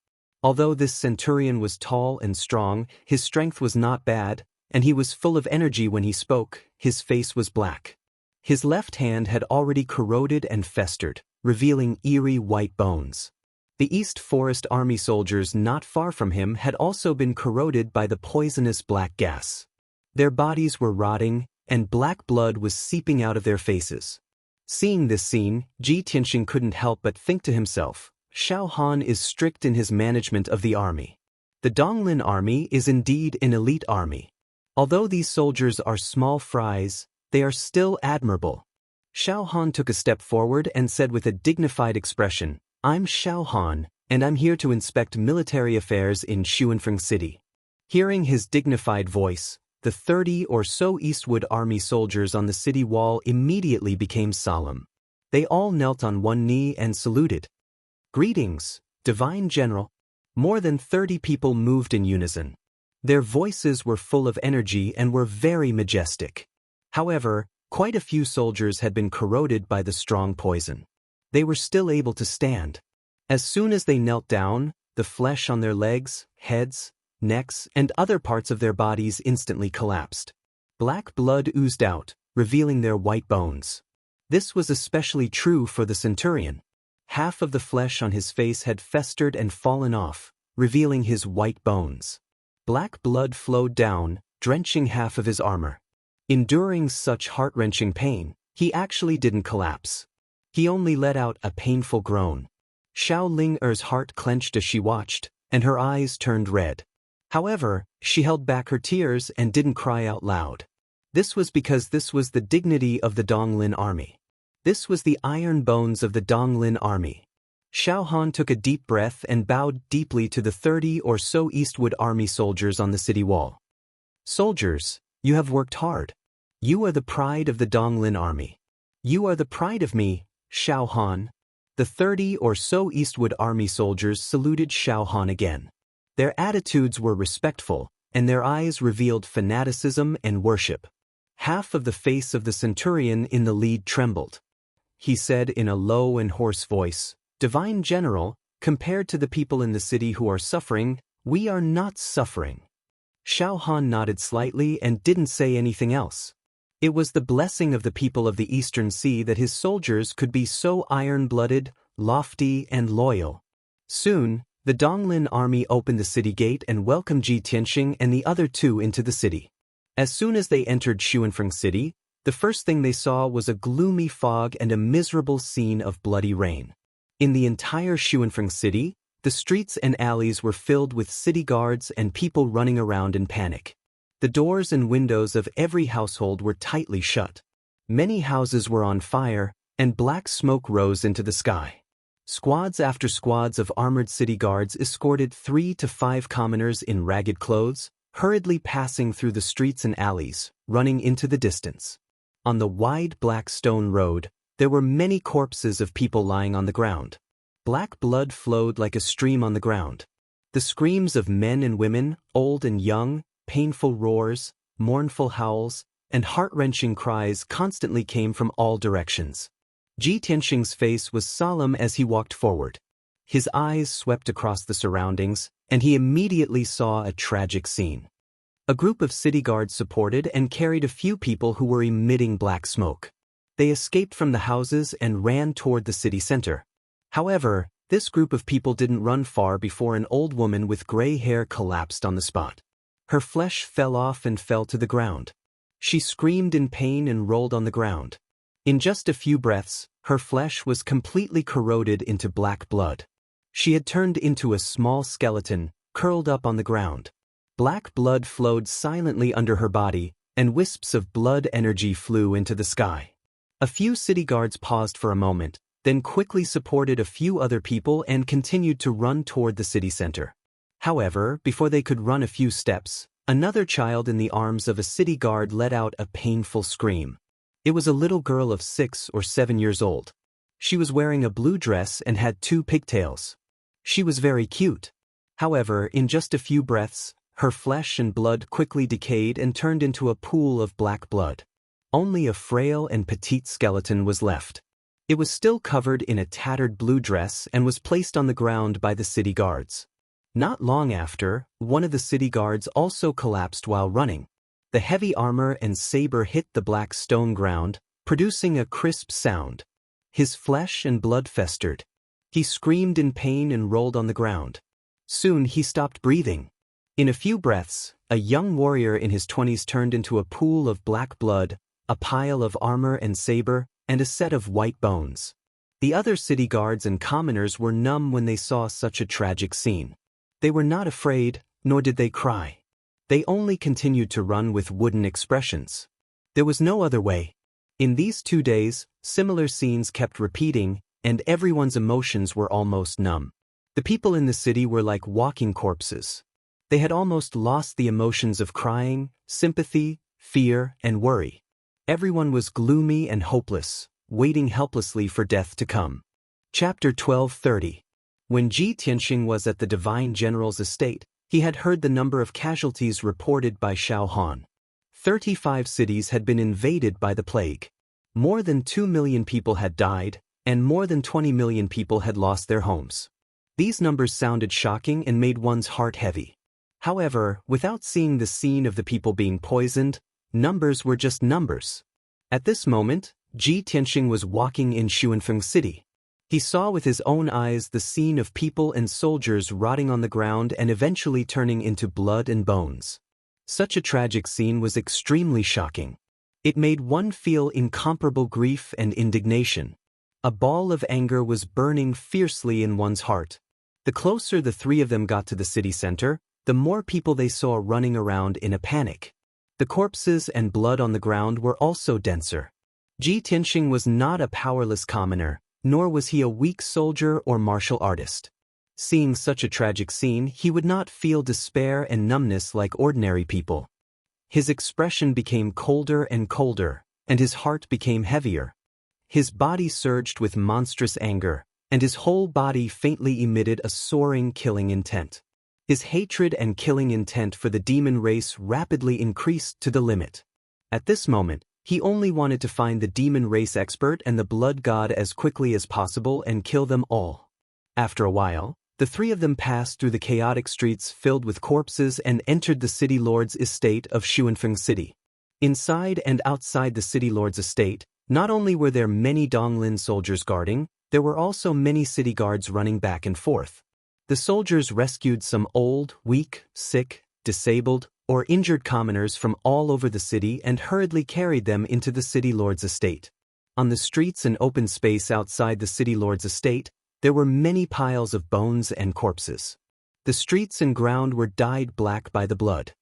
Speaker 1: Although this centurion was tall and strong, his strength was not bad, and he was full of energy when he spoke. His face was black. His left hand had already corroded and festered, revealing eerie white bones. The East Forest Army soldiers not far from him had also been corroded by the poisonous black gas. Their bodies were rotting, and black blood was seeping out of their faces. Seeing this scene, Ji Tianxing couldn't help but think to himself, Xiao Han is strict in his management of the army. The Donglin army is indeed an elite army. Although these soldiers are small fries, they are still admirable. Xiao Han took a step forward and said with a dignified expression, I'm Xiao Han, and I'm here to inspect military affairs in Xuanfeng City. Hearing his dignified voice, the 30 or so Eastwood Army soldiers on the city wall immediately became solemn. They all knelt on one knee and saluted. Greetings, Divine General. More than 30 people moved in unison. Their voices were full of energy and were very majestic. However, quite a few soldiers had been corroded by the strong poison. They were still able to stand. As soon as they knelt down, the flesh on their legs, heads, necks, and other parts of their bodies instantly collapsed. Black blood oozed out, revealing their white bones. This was especially true for the centurion. Half of the flesh on his face had festered and fallen off, revealing his white bones. Black blood flowed down, drenching half of his armor. Enduring such heart-wrenching pain, he actually didn't collapse. He only let out a painful groan. Xiao Ling-er's heart clenched as she watched, and her eyes turned red. However, she held back her tears and didn't cry out loud. This was because this was the dignity of the Donglin army. This was the iron bones of the Donglin army. Xiao Han took a deep breath and bowed deeply to the 30 or so Eastwood Army soldiers on the city wall. Soldiers, you have worked hard. You are the pride of the Donglin army. You are the pride of me, Xiao Han. The 30 or so Eastwood Army soldiers saluted Xiao Han again. Their attitudes were respectful, and their eyes revealed fanaticism and worship. Half of the face of the centurion in the lead trembled. He said in a low and hoarse voice, Divine General, compared to the people in the city who are suffering, we are not suffering. Xiao Han nodded slightly and didn't say anything else. It was the blessing of the people of the Eastern Sea that his soldiers could be so iron-blooded, lofty, and loyal. Soon, the Donglin army opened the city gate and welcomed Ji Tianxing and the other two into the city. As soon as they entered Xuanfeng City, the first thing they saw was a gloomy fog and a miserable scene of bloody rain. In the entire Xuanfeng City, the streets and alleys were filled with city guards and people running around in panic. The doors and windows of every household were tightly shut. Many houses were on fire, and black smoke rose into the sky. Squads after squads of armored city guards escorted 3 to 5 commoners in ragged clothes, hurriedly passing through the streets and alleys, running into the distance. On the wide black stone road, there were many corpses of people lying on the ground. Black blood flowed like a stream on the ground. The screams of men and women, old and young, painful roars, mournful howls, and heart-wrenching cries constantly came from all directions. Ji Tianxing's face was solemn as he walked forward. His eyes swept across the surroundings, and he immediately saw a tragic scene. A group of city guards supported and carried a few people who were emitting black smoke. They escaped from the houses and ran toward the city center. However, this group of people didn't run far before an old woman with gray hair collapsed on the spot. Her flesh fell off and fell to the ground. She screamed in pain and rolled on the ground. In just a few breaths, her flesh was completely corroded into black blood. She had turned into a small skeleton, curled up on the ground. Black blood flowed silently under her body, and wisps of blood energy flew into the sky. A few city guards paused for a moment, then quickly supported a few other people and continued to run toward the city center. However, before they could run a few steps, another child in the arms of a city guard let out a painful scream. It was a little girl of 6 or 7 years old. She was wearing a blue dress and had 2 pigtails. She was very cute. However, in just a few breaths, her flesh and blood quickly decayed and turned into a pool of black blood. Only a frail and petite skeleton was left. It was still covered in a tattered blue dress and was placed on the ground by the city guards. Not long after, one of the city guards also collapsed while running. The heavy armor and saber hit the black stone ground, producing a crisp sound. His flesh and blood festered. He screamed in pain and rolled on the ground. Soon he stopped breathing. In a few breaths, a young warrior in his 20s turned into a pool of black blood, a pile of armor and saber, and a set of white bones. The other city guards and commoners were numb when they saw such a tragic scene. They were not afraid, nor did they cry. They only continued to run with wooden expressions. There was no other way. In these 2 days, similar scenes kept repeating, and everyone's emotions were almost numb. The people in the city were like walking corpses. They had almost lost the emotions of crying, sympathy, fear, and worry. Everyone was gloomy and hopeless, waiting helplessly for death to come. Chapter 12:30. When Ji Tianxing was at the Divine General's estate, he had heard the number of casualties reported by Xiao Han. 35 cities had been invaded by the plague. More than 2 million people had died, and more than 20 million people had lost their homes. These numbers sounded shocking and made one's heart heavy. However, without seeing the scene of the people being poisoned, numbers were just numbers. At this moment, Ji Tianxing was walking in Xuanfeng City. He saw with his own eyes the scene of people and soldiers rotting on the ground and eventually turning into blood and bones. Such a tragic scene was extremely shocking. It made one feel incomparable grief and indignation. A ball of anger was burning fiercely in one's heart. The closer the three of them got to the city center, the more people they saw running around in a panic. The corpses and blood on the ground were also denser. Ji Tianxing was not a powerless commoner, nor was he a weak soldier or martial artist. Seeing such a tragic scene, he would not feel despair and numbness like ordinary people. His expression became colder and colder, and his heart became heavier. His body surged with monstrous anger, and his whole body faintly emitted a soaring killing intent. His hatred and killing intent for the demon race rapidly increased to the limit. At this moment, he only wanted to find the demon race expert and the blood god as quickly as possible and kill them all. After a while, the three of them passed through the chaotic streets filled with corpses and entered the city lord's estate of Xuanfeng City. Inside and outside the city lord's estate, not only were there many Donglin soldiers guarding, there were also many city guards running back and forth. The soldiers rescued some old, weak, sick, disabled, or injured commoners from all over the city and hurriedly carried them into the city lord's estate. On the streets and open space outside the city lord's estate, there were many piles of bones and corpses. The streets and ground were dyed black by the blood.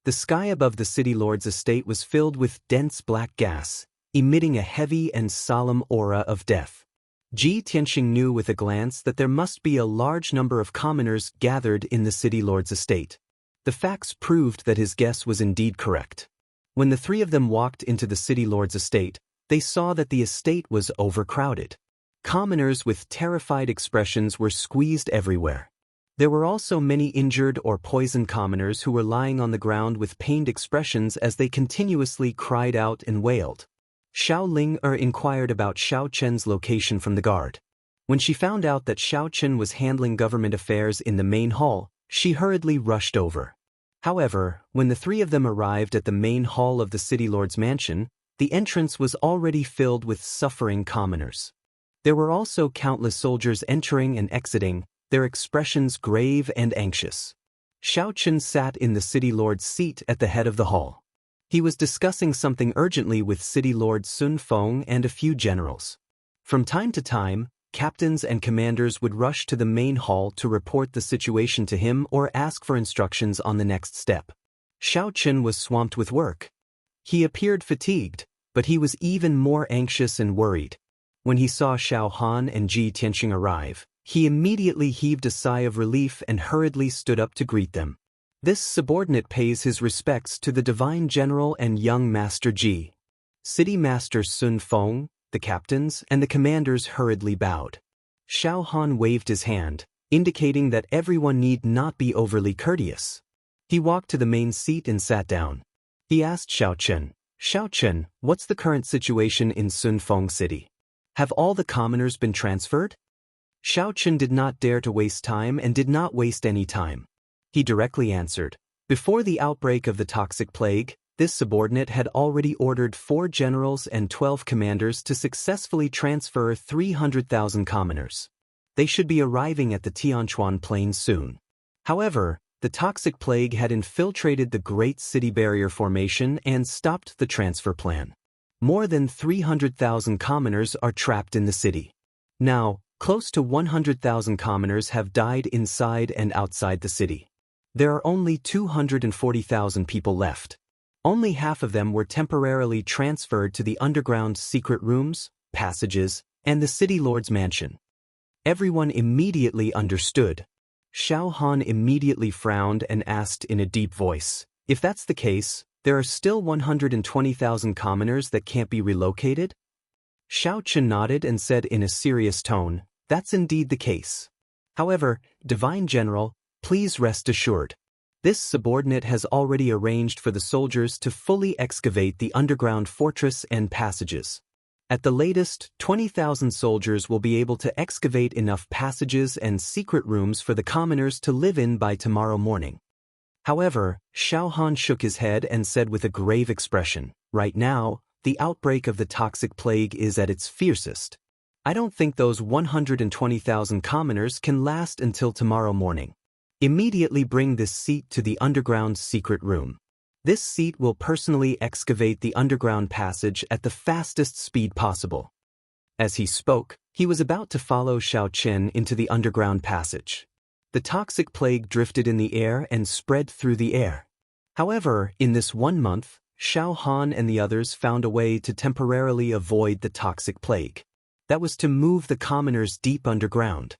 Speaker 1: The sky above the city lord's estate was filled with dense black gas, emitting a heavy and solemn aura of death. Ji Tianxing knew with a glance that there must be a large number of commoners gathered in the city lord's estate. The facts proved that his guess was indeed correct. When the three of them walked into the city lord's estate, they saw that the estate was overcrowded. Commoners with terrified expressions were squeezed everywhere. There were also many injured or poisoned commoners who were lying on the ground with pained expressions as they continuously cried out and wailed. Xiao Ling inquired about Xiao Chen's location from the guard. When she found out that Xiao Chen was handling government affairs in the main hall, she hurriedly rushed over. However, when the three of them arrived at the main hall of the city lord's mansion, the entrance was already filled with suffering commoners. There were also countless soldiers entering and exiting, their expressions grave and anxious. Xiao Chen sat in the city lord's seat at the head of the hall. He was discussing something urgently with City Lord Sun Feng and a few generals. From time to time, captains and commanders would rush to the main hall to report the situation to him or ask for instructions on the next step. Xiao Chen was swamped with work. He appeared fatigued, but he was even more anxious and worried. When he saw Xiao Han and Ji Tianxing arrive, he immediately heaved a sigh of relief and hurriedly stood up to greet them. This subordinate pays his respects to the Divine General and young Master Ji. City Master Sun Feng, the captains, and the commanders hurriedly bowed. Xiao Han waved his hand, indicating that everyone need not be overly courteous. He walked to the main seat and sat down. He asked Xiao Chen, what's the current situation in Sun Feng City? Have all the commoners been transferred? Xiao Chen did not dare to waste time and did not waste any time. He directly answered, before the outbreak of the toxic plague, This subordinate had already ordered 4 generals and 12 commanders to successfully transfer 300,000 commoners. They should be arriving at the Tianquan Plain soon. However, the toxic plague had infiltrated the Great City Barrier Formation and stopped the transfer plan. More than 300,000 commoners are trapped in the city. Now, close to 100,000 commoners have died inside and outside the city. There are only 240,000 people left. Only half of them were temporarily transferred to the underground secret rooms, passages, and the city lord's mansion. Everyone immediately understood. Xiao Han immediately frowned and asked in a deep voice, "If that's the case, there are still 120,000 commoners that can't be relocated?" Xiao Chen nodded and said in a serious tone, "That's indeed the case. However, Divine General, please rest assured. This subordinate has already arranged for the soldiers to fully excavate the underground fortress and passages. At the latest, 20,000 soldiers will be able to excavate enough passages and secret rooms for the commoners to live in by tomorrow morning." However, Xiao Han shook his head and said with a grave expression, "Right now, the outbreak of the toxic plague is at its fiercest. I don't think those 120,000 commoners can last until tomorrow morning. Immediately bring this seat to the underground secret room. This seat will personally excavate the underground passage at the fastest speed possible." As he spoke, he was about to follow Xiao Chen into the underground passage. The toxic plague drifted in the air and spread through the air. However, in this 1 month, Xiao Han and the others found a way to temporarily avoid the toxic plague. That was to move the commoners deep underground.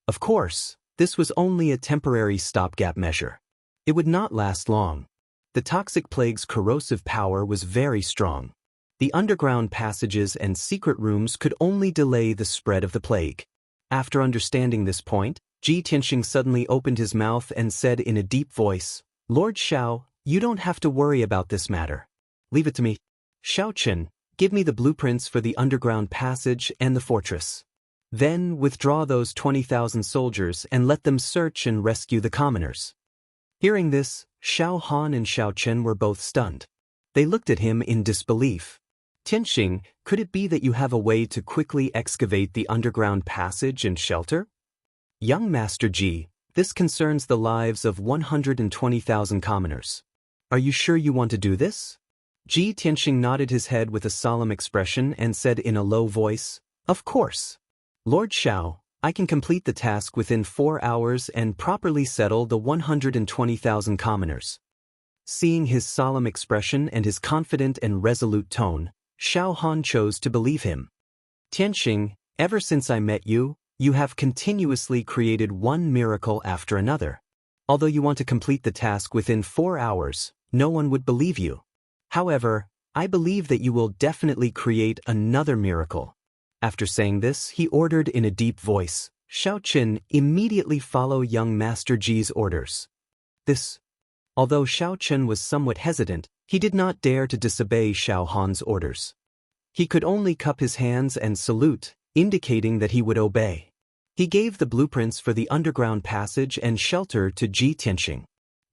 Speaker 1: Of course, this was only a temporary stopgap measure. It would not last long. The toxic plague's corrosive power was very strong. The underground passages and secret rooms could only delay the spread of the plague. After understanding this point, Ji Tianxing suddenly opened his mouth and said in a deep voice, "Lord Xiao, you don't have to worry about this matter. Leave it to me. Xiao Chen, give me the blueprints for the underground passage and the fortress. Then withdraw those 20,000 soldiers and let them search and rescue the commoners." Hearing this, Xiao Han and Xiao Chen were both stunned. They looked at him in disbelief. "Tianxing, could it be that you have a way to quickly excavate the underground passage and shelter?" "Young Master Ji, this concerns the lives of 120,000 commoners. Are you sure you want to do this?" Ji Tianxing nodded his head with a solemn expression and said in a low voice, "Of course. Lord Xiao, I can complete the task within 4 hours and properly settle the 120,000 commoners." Seeing his solemn expression and his confident and resolute tone, Xiao Han chose to believe him. "Tianxing, ever since I met you, you have continuously created one miracle after another. Although you want to complete the task within 4 hours, no one would believe you. However, I believe that you will definitely create another miracle." After saying this, he ordered in a deep voice, "Xiao Chen, immediately follow young Master Ji's orders." Although Xiao Chen was somewhat hesitant, he did not dare to disobey Xiao Han's orders. He could only cup his hands and salute, indicating that he would obey. He gave the blueprints for the underground passage and shelter to Ji Tianxing.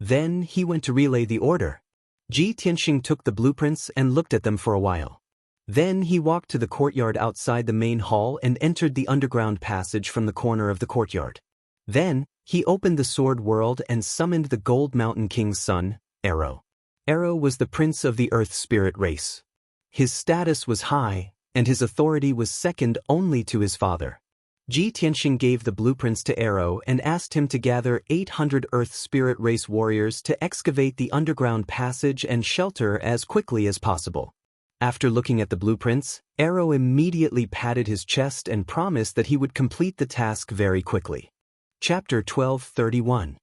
Speaker 1: Then he went to relay the order. Ji Tianxing took the blueprints and looked at them for a while. Then he walked to the courtyard outside the main hall and entered the underground passage from the corner of the courtyard. Then, he opened the sword world and summoned the Gold Mountain King's son, Arrow. Arrow was the prince of the Earth Spirit race. His status was high, and his authority was second only to his father. Ji Tianxing gave the blueprints to Arrow and asked him to gather 800 Earth Spirit race warriors to excavate the underground passage and shelter as quickly as possible. After looking at the blueprints, Arrow immediately patted his chest and promised that he would complete the task very quickly. Chapter 12:31.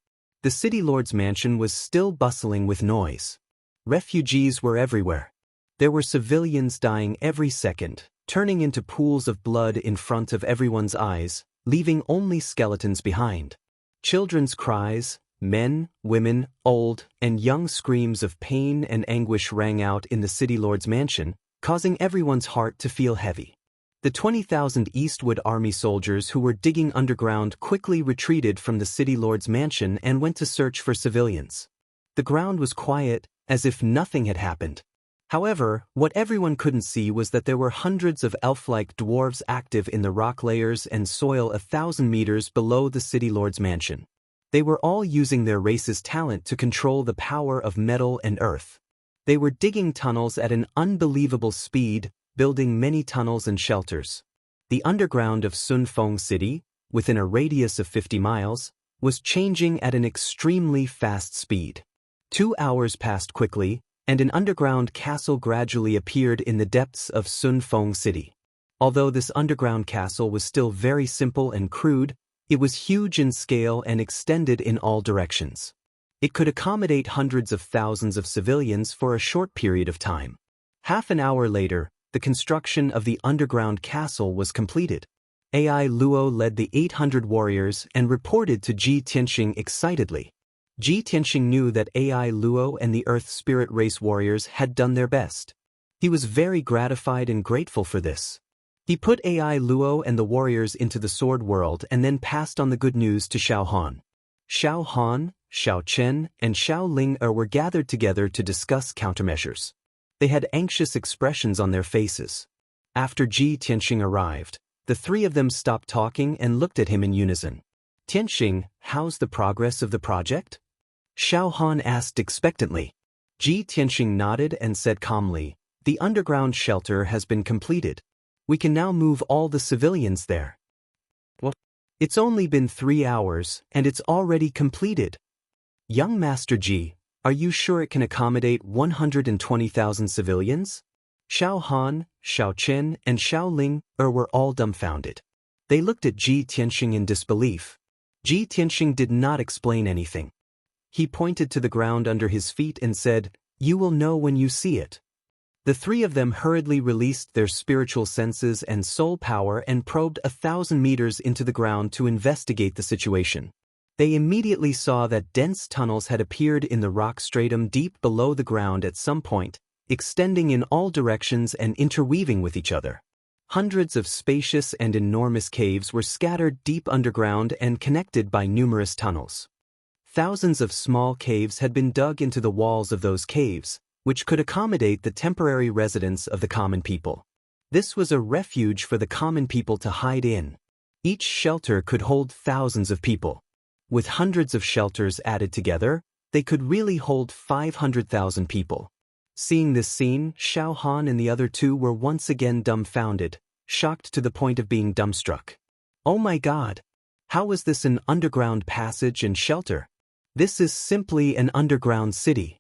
Speaker 1: The city lord's mansion was still bustling with noise. Refugees were everywhere. There were civilians dying every second, turning into pools of blood in front of everyone's eyes, leaving only skeletons behind. Children's cries, men, women, old, and young screams of pain and anguish rang out in the city lord's mansion, causing everyone's heart to feel heavy. The 20,000 Eastwood Army soldiers who were digging underground quickly retreated from the city lord's mansion and went to search for civilians. The ground was quiet, as if nothing had happened. However, what everyone couldn't see was that there were hundreds of elf-like dwarves active in the rock layers and soil 1,000 meters below the city lord's mansion. They were all using their race's talent to control the power of metal and earth. They were digging tunnels at an unbelievable speed, building many tunnels and shelters. The underground of Sunfeng City, within a radius of 50 miles, was changing at an extremely fast speed. 2 hours passed quickly, and an underground castle gradually appeared in the depths of Sunfeng City. Although this underground castle was still very simple and crude, it was huge in scale and extended in all directions. It could accommodate hundreds of thousands of civilians for a short period of time. Half an hour later, the construction of the underground castle was completed. AI Luo led the 800 warriors and reported to Ji Tianxing excitedly. Ji Tianxing knew that AI Luo and the Earth Spirit Race warriors had done their best. He was very gratified and grateful for this. He put AI Luo and the warriors into the sword world and then passed on the good news to Xiao Han. Xiao Han, Xiao Chen, and Xiao Ling were gathered together to discuss countermeasures. They had anxious expressions on their faces. After Ji Tianxing arrived, the three of them stopped talking and looked at him in unison. Tianxing, how's the progress of the project? Xiao Han asked expectantly. Ji Tianxing nodded and said calmly, the underground shelter has been completed. We can now move all the civilians there. What? It's only been 3 hours, and it's already completed. Young Master Ji, are you sure it can accommodate 120,000 civilians? Xiao Han, Xiao Chen, and Xiao Ling were all dumbfounded. They looked at Ji Tianxing in disbelief. Ji Tianxing did not explain anything. He pointed to the ground under his feet and said, you will know when you see it. The three of them hurriedly released their spiritual senses and soul power and probed 1,000 meters into the ground to investigate the situation. They immediately saw that dense tunnels had appeared in the rock stratum deep below the ground at some point, extending in all directions and interweaving with each other. Hundreds of spacious and enormous caves were scattered deep underground and connected by numerous tunnels. Thousands of small caves had been dug into the walls of those caves, which could accommodate the temporary residence of the common people. This was a refuge for the common people to hide in. Each shelter could hold thousands of people. With hundreds of shelters added together, they could really hold 500,000 people. Seeing this scene, Xiao Han and the other two were once again dumbfounded, shocked to the point of being dumbstruck. Oh my God! How was this an underground passage and shelter? This is simply an underground city.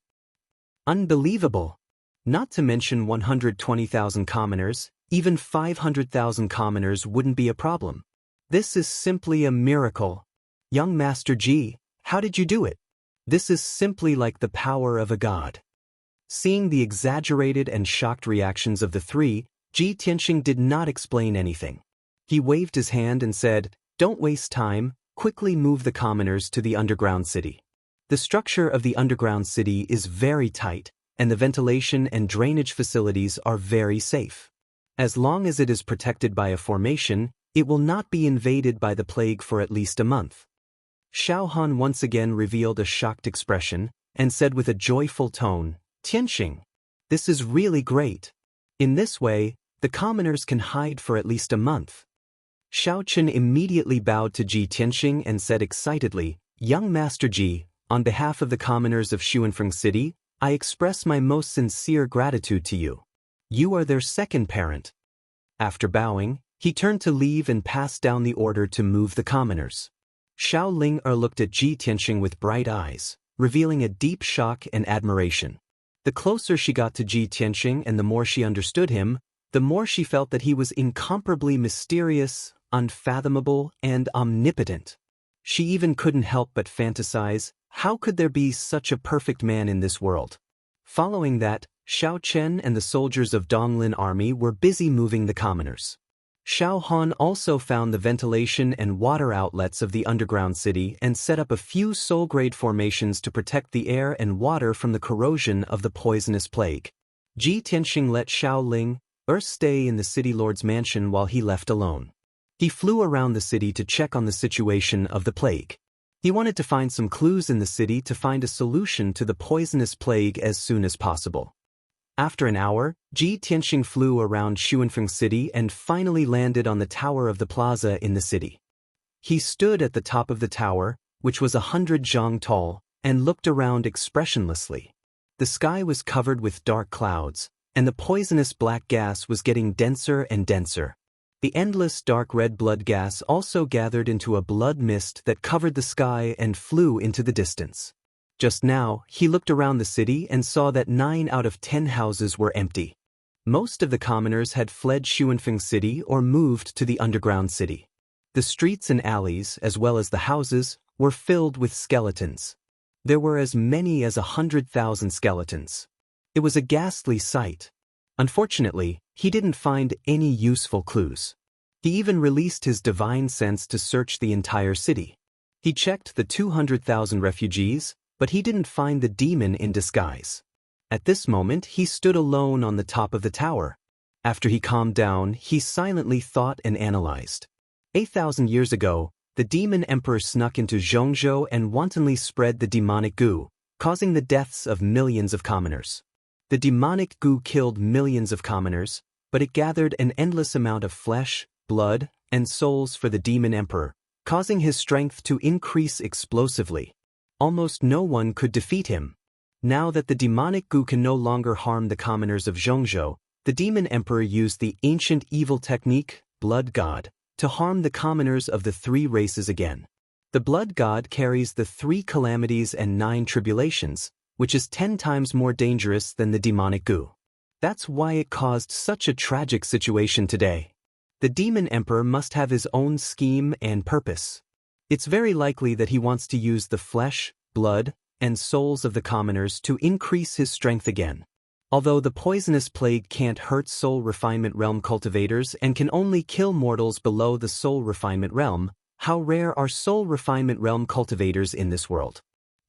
Speaker 1: Unbelievable! Not to mention 120,000 commoners, even 500,000 commoners wouldn't be a problem. This is simply a miracle. Young Master Ji, how did you do it? This is simply like the power of a god. Seeing the exaggerated and shocked reactions of the three, Ji Tianxing did not explain anything. He waved his hand and said, don't waste time, quickly move the commoners to the underground city. The structure of the underground city is very tight, and the ventilation and drainage facilities are very safe. As long as it is protected by a formation, it will not be invaded by the plague for at least a month. Xiao Han once again revealed a shocked expression, and said with a joyful tone, Tianxing, this is really great. In this way, the commoners can hide for at least a month. Xiao Chen immediately bowed to Ji Tianxing and said excitedly, young Master Ji, on behalf of the commoners of Xuanfeng City, I express my most sincere gratitude to you. You are their second parent. After bowing, he turned to leave and passed down the order to move the commoners. Xiao Ling looked at Ji Tianxing with bright eyes, revealing a deep shock and admiration. The closer she got to Ji Tianxing and the more she understood him, the more she felt that he was incomparably mysterious, unfathomable, and omnipotent. She even couldn't help but fantasize, how could there be such a perfect man in this world? Following that, Xiao Chen and the soldiers of Donglin army were busy moving the commoners. Xiao Han also found the ventilation and water outlets of the underground city and set up a few soul-grade formations to protect the air and water from the corrosion of the poisonous plague. Ji Tianxing let Xiao Ling stay in the city lord's mansion while he left alone. He flew around the city to check on the situation of the plague. He wanted to find some clues in the city to find a solution to the poisonous plague as soon as possible. After an hour, Ji Tianxing flew around Xuanfeng City and finally landed on the tower of the plaza in the city. He stood at the top of the tower, which was 100 zhang tall, and looked around expressionlessly. The sky was covered with dark clouds, and the poisonous black gas was getting denser and denser. The endless dark red blood gas also gathered into a blood mist that covered the sky and flew into the distance. Just now, he looked around the city and saw that 9 out of 10 houses were empty. Most of the commoners had fled Xuanfeng City or moved to the underground city. The streets and alleys, as well as the houses, were filled with skeletons. There were as many as 100,000 skeletons. It was a ghastly sight. Unfortunately, he didn't find any useful clues. He even released his divine sense to search the entire city. He checked the 200,000 refugees, but he didn't find the demon in disguise. At this moment, he stood alone on the top of the tower. After he calmed down, he silently thought and analyzed. 8,000 years ago, the demon emperor snuck into Zhongzhou and wantonly spread the demonic goo, causing the deaths of millions of commoners. The demonic goo killed millions of commoners, but it gathered an endless amount of flesh, blood, and souls for the demon emperor, causing his strength to increase explosively. Almost no one could defeat him. Now that the demonic goo can no longer harm the commoners of Zhongzhou, the demon emperor used the ancient evil technique, blood god, to harm the commoners of the 3 races again. The blood god carries the 3 calamities and 9 tribulations, which is 10 times more dangerous than the demonic goo. That's why it caused such a tragic situation today. The demon emperor must have his own scheme and purpose. It's very likely that he wants to use the flesh, blood, and souls of the commoners to increase his strength again. Although the poisonous plague can't hurt soul refinement realm cultivators and can only kill mortals below the soul refinement realm, how rare are soul refinement realm cultivators in this world?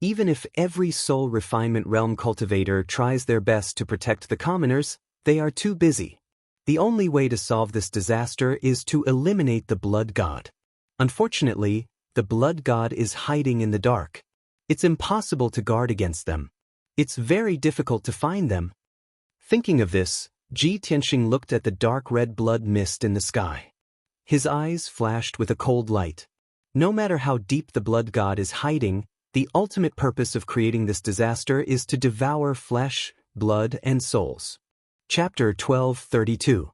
Speaker 1: Even if every soul refinement realm cultivator tries their best to protect the commoners, they are too busy. The only way to solve this disaster is to eliminate the blood god. Unfortunately, the blood god is hiding in the dark. It's impossible to guard against them. It's very difficult to find them. Thinking of this, Ji Tianxing looked at the dark red blood mist in the sky. His eyes flashed with a cold light. No matter how deep the blood god is hiding, the ultimate purpose of creating this disaster is to devour flesh, blood, and souls. Chapter 1232.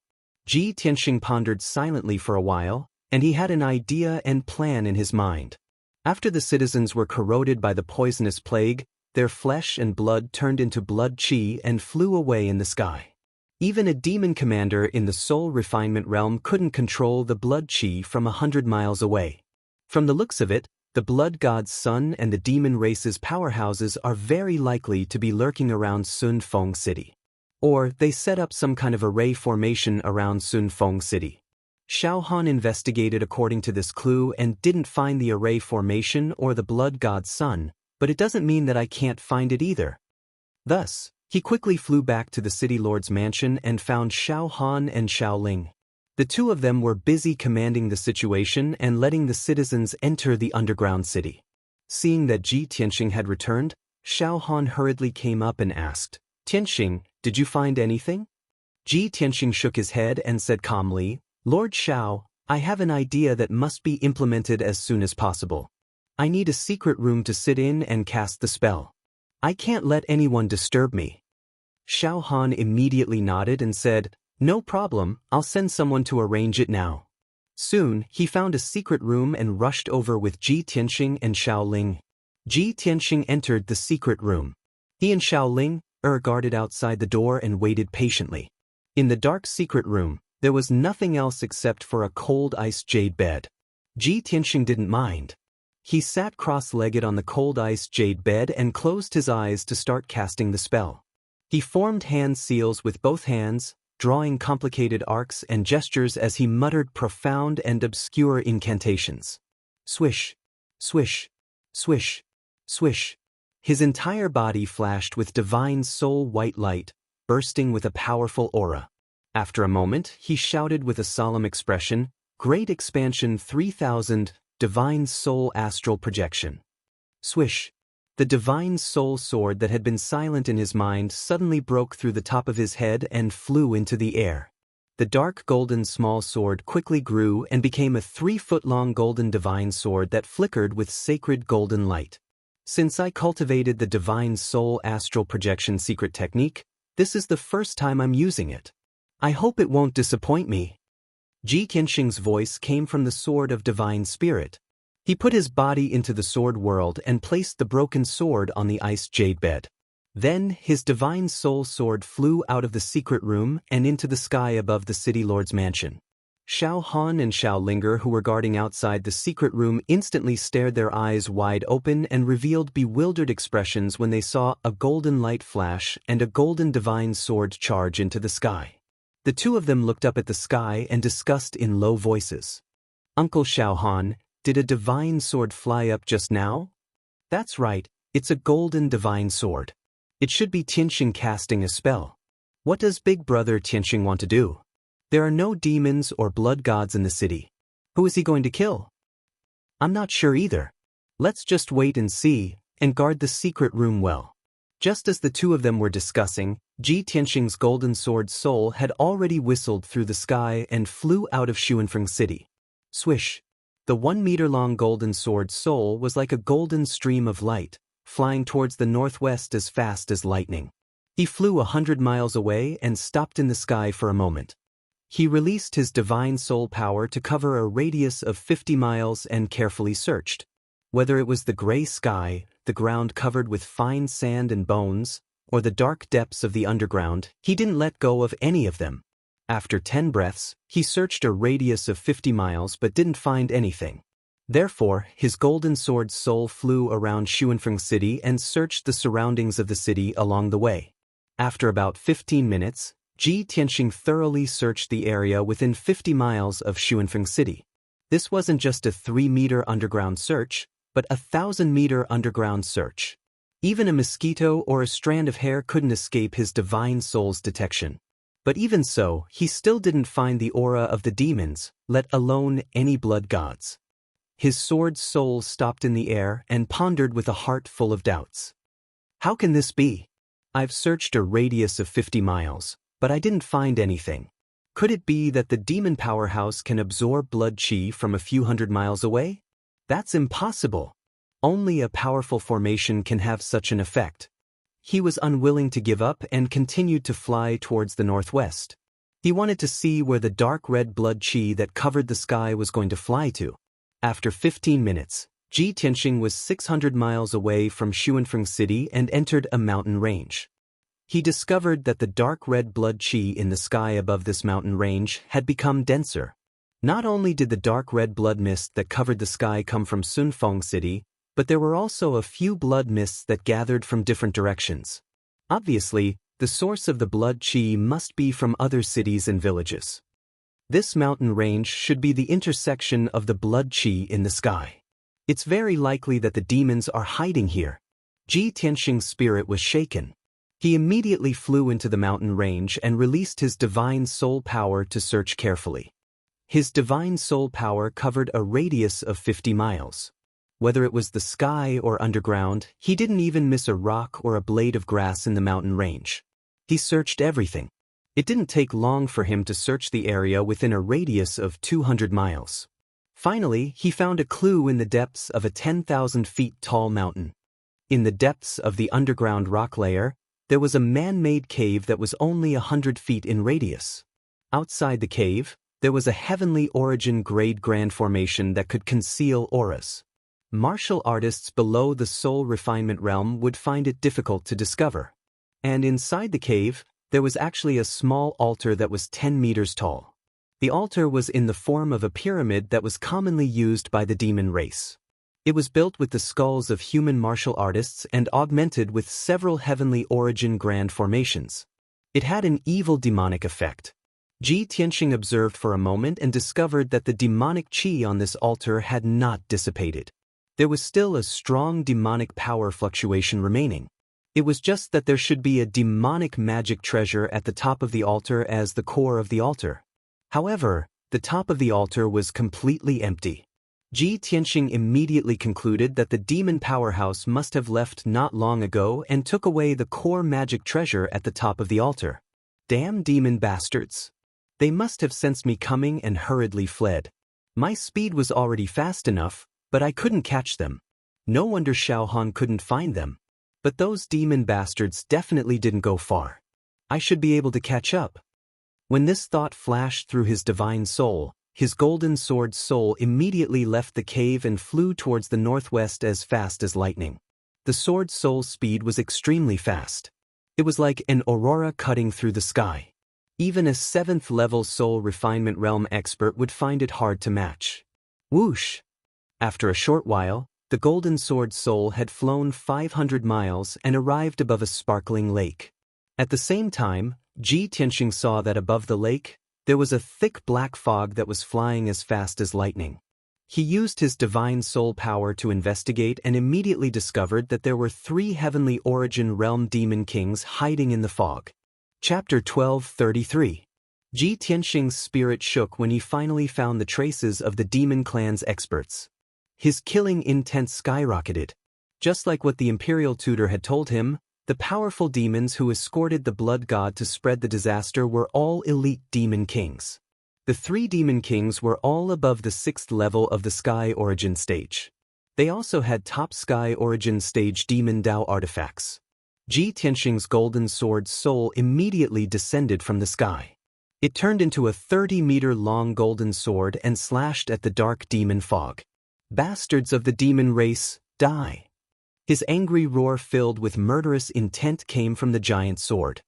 Speaker 1: Ji Tianxing pondered silently for a while, and he had an idea and plan in his mind. After the citizens were corroded by the poisonous plague, their flesh and blood turned into blood qi and flew away in the sky. Even a demon commander in the soul refinement realm couldn't control the blood qi from 100 miles away. From the looks of it, the blood god's son and the demon race's powerhouses are very likely to be lurking around Sunfeng City. Or they set up some kind of array formation around Sunfeng City. Xiao Han investigated according to this clue and didn't find the array formation or the blood god's son, but it doesn't mean that I can't find it either. Thus, he quickly flew back to the city lord's mansion and found Xiao Han and Xiao Ling. The 2 of them were busy commanding the situation and letting the citizens enter the underground city. Seeing that Ji Tianxing had returned, Xiao Han hurriedly came up and asked, "Tianxing, did you find anything?" Ji Tianxing shook his head and said calmly, "Lord Xiao, I have an idea that must be implemented as soon as possible. I need a secret room to sit in and cast the spell. I can't let anyone disturb me." Xiao Han immediately nodded and said, "No problem, I'll send someone to arrange it now." Soon, he found a secret room and rushed over with Ji Tianxing and Xiao Ling. Ji Tianxing entered the secret room. He and Xiao Ling guarded outside the door and waited patiently. In the dark secret room, there was nothing else except for a cold ice jade bed. Ji Tianxing didn't mind. He sat cross-legged on the cold ice jade bed and closed his eyes to start casting the spell. He formed hand seals with both hands, drawing complicated arcs and gestures as he muttered profound and obscure incantations. Swish, swish, swish, swish. His entire body flashed with divine soul white light, bursting with a powerful aura. After a moment, he shouted with a solemn expression, "Great Expansion 3000, Divine Soul Astral Projection." Swish! The divine soul sword that had been silent in his mind suddenly broke through the top of his head and flew into the air. The dark golden small sword quickly grew and became a 3-foot-long golden divine sword that flickered with sacred golden light. Since I cultivated the divine soul astral projection secret technique, this is the first time I'm using it. I hope it won't disappoint me. Ji Tianxing's voice came from the sword of divine spirit. He put his body into the sword world and placed the broken sword on the iced jade bed. Then, his divine soul sword flew out of the secret room and into the sky above the city lord's mansion. Xiao Han and Xiao Linger, who were guarding outside the secret room, instantly stared their eyes wide open and revealed bewildered expressions when they saw a golden light flash and a golden divine sword charge into the sky. The two of them looked up at the sky and discussed in low voices. Uncle Xiao Han, did a divine sword fly up just now? That's right, it's a golden divine sword. It should be Tianxing casting a spell. What does Big Brother Tianxing want to do? There are no demons or blood gods in the city. Who is he going to kill? I'm not sure either. Let's just wait and see, and guard the secret room well. Just as the two of them were discussing, Ji Tianxing's golden sword soul had already whistled through the sky and flew out of Xuanfeng City. Swish! The 1-meter-long golden sword soul was like a golden stream of light, flying towards the northwest as fast as lightning. He flew 100 miles away and stopped in the sky for a moment. He released his divine soul power to cover a radius of 50 miles and carefully searched. Whether it was the gray sky, the ground covered with fine sand and bones, or the dark depths of the underground, he didn't let go of any of them. After 10 breaths, he searched a radius of 50 miles but didn't find anything. Therefore, his golden sword soul flew around Xuanfeng City and searched the surroundings of the city along the way. After about 15 minutes, Ji Tianxing thoroughly searched the area within 50 miles of Xuanfeng City. This wasn't just a 3-meter underground search, but a 1,000-meter underground search. Even a mosquito or a strand of hair couldn't escape his divine soul's detection. But even so, he still didn't find the aura of the demons, let alone any blood gods. His sword soul stopped in the air and pondered with a heart full of doubts. How can this be? I've searched a radius of 50 miles, but I didn't find anything. Could it be that the demon powerhouse can absorb blood qi from a few hundred miles away? That's impossible. Only a powerful formation can have such an effect. He was unwilling to give up and continued to fly towards the northwest. He wanted to see where the dark red blood qi that covered the sky was going to fly to. After 15 minutes, Ji Tianxing was 600 miles away from Xuanfeng City and entered a mountain range. He discovered that the dark red blood qi in the sky above this mountain range had become denser. Not only did the dark red blood mist that covered the sky come from Sunfeng City, but there were also a few blood mists that gathered from different directions. Obviously, the source of the blood qi must be from other cities and villages. This mountain range should be the intersection of the blood qi in the sky. It's very likely that the demons are hiding here. Ji Tianxing's spirit was shaken. He immediately flew into the mountain range and released his divine soul power to search carefully. His divine soul power covered a radius of 50 miles. Whether it was the sky or underground, he didn't even miss a rock or a blade of grass in the mountain range. He searched everything. It didn't take long for him to search the area within a radius of 200 miles. Finally, he found a clue in the depths of a 10,000 feet tall mountain. In the depths of the underground rock layer, there was a man-made cave that was only 100 feet in radius. Outside the cave, there was a heavenly origin grade grand formation that could conceal auras. Martial artists below the soul refinement realm would find it difficult to discover. And inside the cave, there was actually a small altar that was 10 meters tall. The altar was in the form of a pyramid that was commonly used by the demon race. It was built with the skulls of human martial artists and augmented with several heavenly origin grand formations. It had an evil demonic effect. Ji Tianxing observed for a moment and discovered that the demonic qi on this altar had not dissipated. There was still a strong demonic power fluctuation remaining. It was just that there should be a demonic magic treasure at the top of the altar as the core of the altar. However, the top of the altar was completely empty. Ji Tianxing immediately concluded that the demon powerhouse must have left not long ago and took away the core magic treasure at the top of the altar. Damn demon bastards. They must have sensed me coming and hurriedly fled. My speed was already fast enough, but I couldn't catch them. No wonder Xiao Han couldn't find them. But those demon bastards definitely didn't go far. I should be able to catch up. When this thought flashed through his divine soul, his golden sword's soul immediately left the cave and flew towards the northwest as fast as lightning. The sword's soul's speed was extremely fast. It was like an aurora cutting through the sky. Even a 7th-level soul refinement realm expert would find it hard to match. Whoosh! After a short while, the golden sword's soul had flown 500 miles and arrived above a sparkling lake. At the same time, Ji Tianxing saw that above the lake, there was a thick black fog that was flying as fast as lightning. He used his divine soul power to investigate and immediately discovered that there were 3 heavenly origin realm demon kings hiding in the fog. Chapter 12:33. Ji Tianxing's spirit shook when he finally found the traces of the demon clan's experts. His killing intent skyrocketed. Just like what the imperial tutor had told him, the powerful demons who escorted the blood god to spread the disaster were all elite demon kings. The 3 demon kings were all above the 6th level of the Sky Origin stage. They also had top Sky Origin stage demon Dao artifacts. Ji Tianxing's golden sword's soul immediately descended from the sky. It turned into a 30-meter-long golden sword and slashed at the dark demon fog. Bastards of the demon race, die! His angry roar filled with murderous intent came from the giant sword.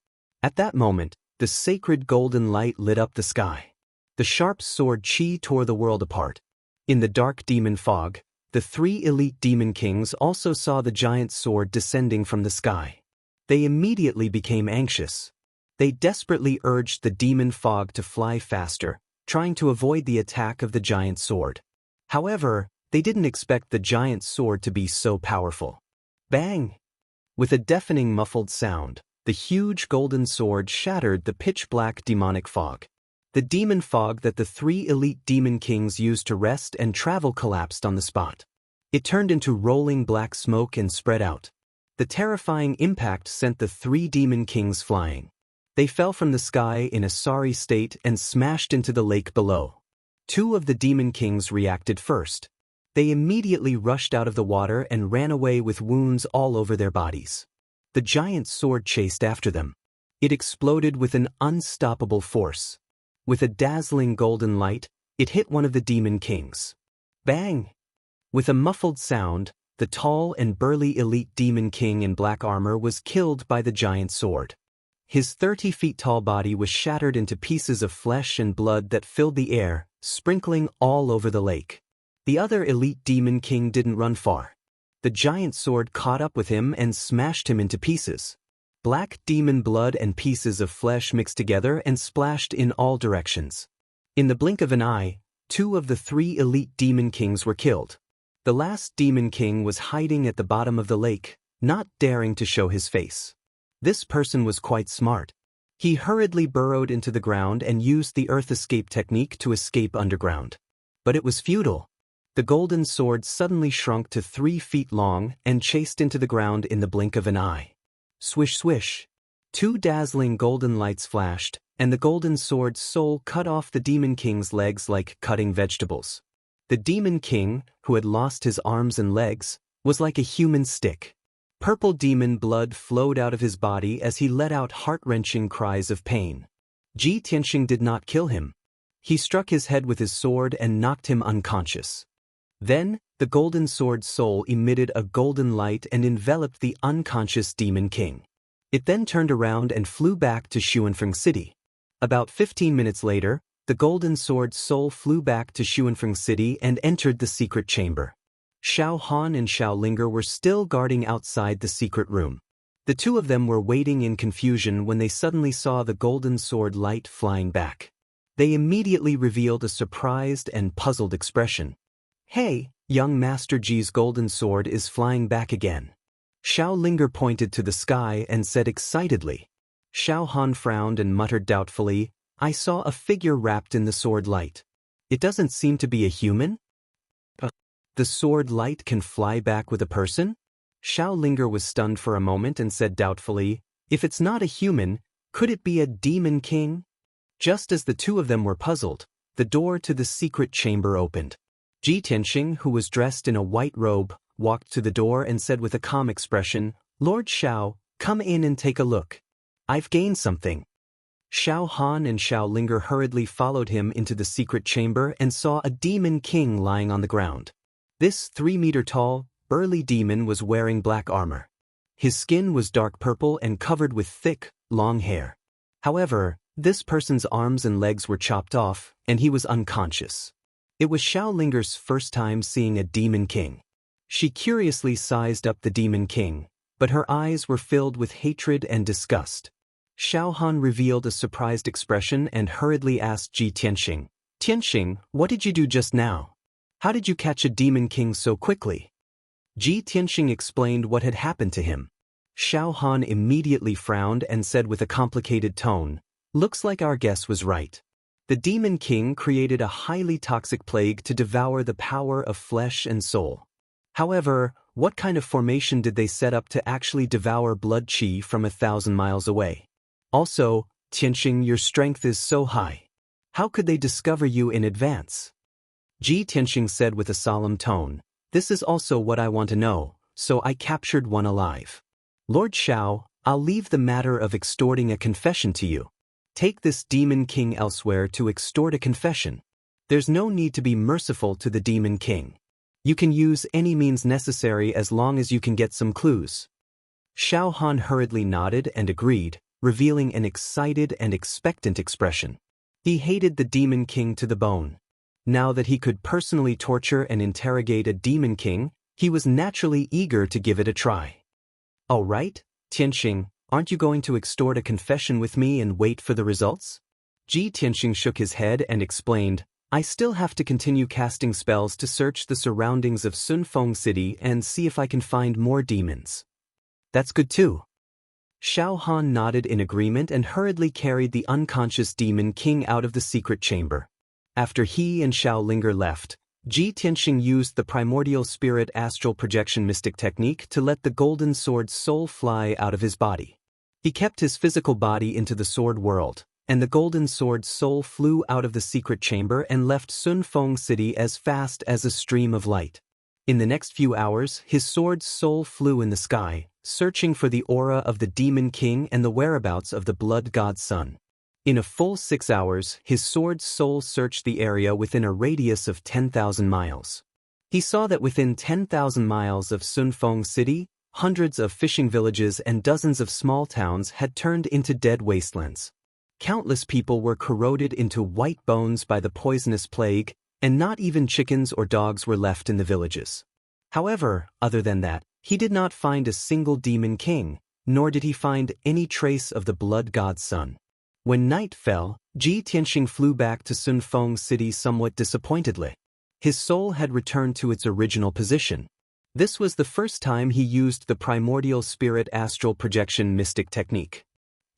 Speaker 1: At that moment, the sacred golden light lit up the sky. The sharp sword chi tore the world apart. In the dark demon fog, the 3 elite demon kings also saw the giant sword descending from the sky. They immediately became anxious. They desperately urged the demon fog to fly faster, trying to avoid the attack of the giant sword. However, they didn't expect the giant sword to be so powerful. Bang! With a deafening muffled sound, the huge golden sword shattered the pitch-black demonic fog. The demon fog that the 3 elite demon kings used to rest and travel collapsed on the spot. It turned into rolling black smoke and spread out. The terrifying impact sent the 3 demon kings flying. They fell from the sky in a sorry state and smashed into the lake below. 2 of the demon kings reacted first. They immediately rushed out of the water and ran away with wounds all over their bodies. The giant sword chased after them. It exploded with an unstoppable force. With a dazzling golden light, it hit one of the demon kings. Bang! With a muffled sound, the tall and burly elite demon king in black armor was killed by the giant sword. His 30-feet-tall body was shattered into pieces of flesh and blood that filled the air, sprinkling all over the lake. The other elite demon king didn't run far. The giant sword caught up with him and smashed him into pieces. Black demon blood and pieces of flesh mixed together and splashed in all directions. In the blink of an eye, 2 of the 3 elite demon kings were killed. The last demon king was hiding at the bottom of the lake, not daring to show his face. This person was quite smart. He hurriedly burrowed into the ground and used the earth escape technique to escape underground. But it was futile. The golden sword suddenly shrunk to 3 feet long and chased into the ground in the blink of an eye. Swish swish. 2 dazzling golden lights flashed, and the golden sword's soul cut off the demon king's legs like cutting vegetables. The demon king, who had lost his arms and legs, was like a human stick. Purple demon blood flowed out of his body as he let out heart-wrenching cries of pain. Ji Tianxing did not kill him. He struck his head with his sword and knocked him unconscious. Then, the golden sword's soul emitted a golden light and enveloped the unconscious demon king. It then turned around and flew back to Xuanfeng City. About 15 minutes later, the golden sword's soul flew back to Xuanfeng City and entered the secret chamber. Xiao Han and Xiao Linger were still guarding outside the secret room. The 2 of them were waiting in confusion when they suddenly saw the golden sword light flying back. They immediately revealed a surprised and puzzled expression. "Hey, young Master Ji's golden sword is flying back again." Xiao Linger pointed to the sky and said excitedly. Xiao Han frowned and muttered doubtfully, "I saw a figure wrapped in the sword light. It doesn't seem to be a human?" the sword light can fly back with a person? Xiao Linger was stunned for a moment and said doubtfully, if it's not a human, could it be a demon king? Just as the two of them were puzzled, the door to the secret chamber opened. Ji Tianxing, who was dressed in a white robe, walked to the door and said with a calm expression, Lord Xiao, come in and take a look. I've gained something. Xiao Han and Xiao Linger hurriedly followed him into the secret chamber and saw a demon king lying on the ground. This 3-meter-tall, burly demon was wearing black armor. His skin was dark purple and covered with thick, long hair. However, this person's arms and legs were chopped off, and he was unconscious. It was Xiao Linger's first time seeing a demon king. She curiously sized up the demon king, but her eyes were filled with hatred and disgust. Xiao Han revealed a surprised expression and hurriedly asked Ji Tianxing, Tianxing, what did you do just now? How did you catch a demon king so quickly? Ji Tianxing explained what had happened to him. Xiao Han immediately frowned and said with a complicated tone, looks like our guess was right. The demon king created a highly toxic plague to devour the power of flesh and soul. However, what kind of formation did they set up to actually devour blood qi from 1,000 miles away? Also, Tianxing, your strength is so high. How could they discover you in advance? Ji Tianxing said with a solemn tone, this is also what I want to know, so I captured one alive. Lord Xiao, I'll leave the matter of extorting a confession to you. Take this demon king elsewhere to extort a confession. There's no need to be merciful to the demon king. You can use any means necessary as long as you can get some clues. Xiao Han hurriedly nodded and agreed, revealing an excited and expectant expression. He hated the demon king to the bone. Now that he could personally torture and interrogate a demon king, he was naturally eager to give it a try. All right, Tianxing, aren't you going to extort a confession with me and wait for the results? Ji Tianxing shook his head and explained, I still have to continue casting spells to search the surroundings of Sunfeng City and see if I can find more demons. That's good too. Xiao Han nodded in agreement and hurriedly carried the unconscious demon king out of the secret chamber. After he and Xiao Linger left, Ji Tianxing used the primordial spirit astral projection mystic technique to let the golden sword's soul fly out of his body. He kept his physical body into the sword world, and the golden sword's soul flew out of the secret chamber and left Sunfeng City as fast as a stream of light. In the next few hours, his sword's soul flew in the sky, searching for the aura of the demon king and the whereabouts of the blood god sun. In a full 6 hours, his sword's soul searched the area within a radius of 10,000 miles. He saw that within 10,000 miles of Sunfeng City, hundreds of fishing villages and dozens of small towns had turned into dead wastelands. Countless people were corroded into white bones by the poisonous plague, and not even chickens or dogs were left in the villages. However, other than that, he did not find a single demon king, nor did he find any trace of the blood god sun. When night fell, Ji Tianxing flew back to Sunfeng City somewhat disappointedly. His soul had returned to its original position. This was the first time he used the primordial spirit astral projection mystic technique.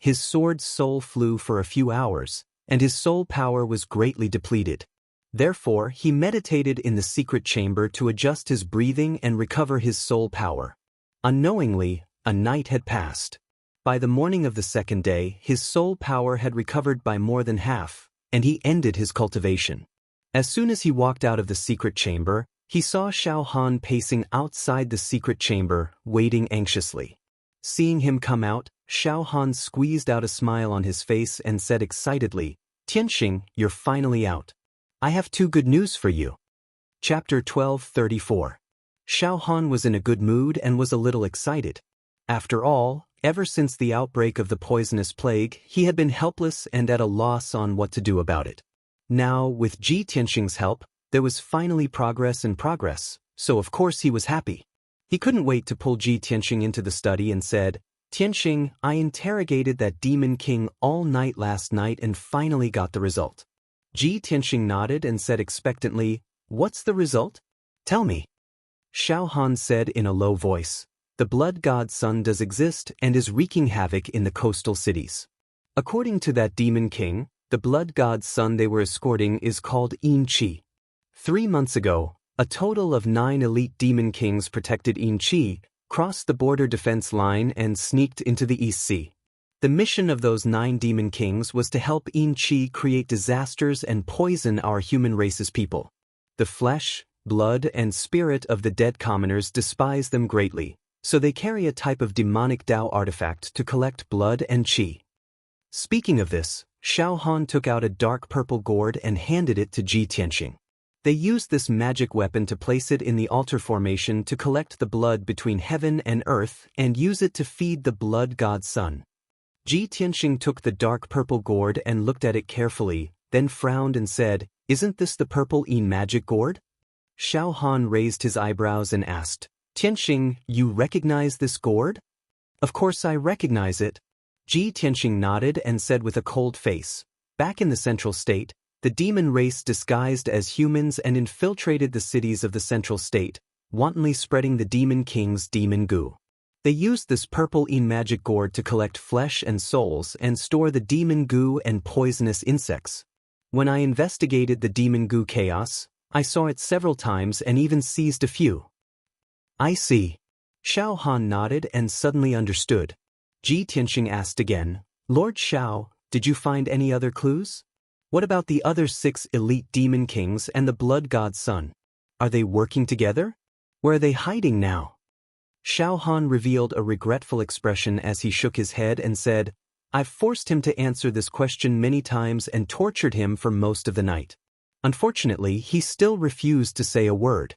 Speaker 1: His sword's soul flew for a few hours, and his soul power was greatly depleted. Therefore, he meditated in the secret chamber to adjust his breathing and recover his soul power. Unknowingly, a night had passed. By the morning of the second day, his soul power had recovered by more than half, and he ended his cultivation. As soon as he walked out of the secret chamber, he saw Xiao Han pacing outside the secret chamber, waiting anxiously. Seeing him come out, Xiao Han squeezed out a smile on his face and said excitedly, Tianxing, you're finally out. I have 2 good news for you. Chapter 1234. Xiao Han was in a good mood and was a little excited. After all, ever since the outbreak of the poisonous plague, he had been helpless and at a loss on what to do about it. Now, with Ji Tianxing's help, there was finally progress, so of course he was happy. He couldn't wait to pull Ji Tianxing into the study and said, Tianxing, I interrogated that demon king all night last night and finally got the result. Ji Tianxing nodded and said expectantly, What's the result? Tell me. Xiao Han said in a low voice, The blood god sun does exist and is wreaking havoc in the coastal cities. According to that demon king, the blood god sun they were escorting is called Yin Qi. 3 months ago, A total of 9 elite demon kings protected Qi, crossed the border defense line and sneaked into the East Sea. The mission of those 9 demon kings was to help Qi create disasters and poison our human race's people. The flesh, blood, and spirit of the dead commoners despise them greatly, so they carry a type of demonic Tao artifact to collect blood and Qi. Speaking of this, Xiao Han took out a dark purple gourd and handed it to Ji Tianxing. They used this magic weapon to place it in the altar formation to collect the blood between heaven and earth and use it to feed the blood god Sun. Ji Tianxing took the dark purple gourd and looked at it carefully, then frowned and said, "Isn't this the purple magic gourd?" Xiao Han raised his eyebrows and asked, "Tianxing, you recognize this gourd?" "Of course I recognize it." Ji Tianxing nodded and said with a cold face, "Back in the Central State, the demon race disguised as humans and infiltrated the cities of the Central State, wantonly spreading the demon king's demon goo. They used this purple magic gourd to collect flesh and souls and store the demon goo and poisonous insects. When I investigated the demon goo chaos, I saw it several times and even seized a few." "I see." Xiao Han nodded and suddenly understood. Ji Tianxing asked again, "Lord Xiao, did you find any other clues? What about the other 6 elite demon kings and the blood god Sun? Are they working together? Where are they hiding now?" Xiao Han revealed a regretful expression as he shook his head and said, "I've forced him to answer this question many times and tortured him for most of the night. Unfortunately, he still refused to say a word.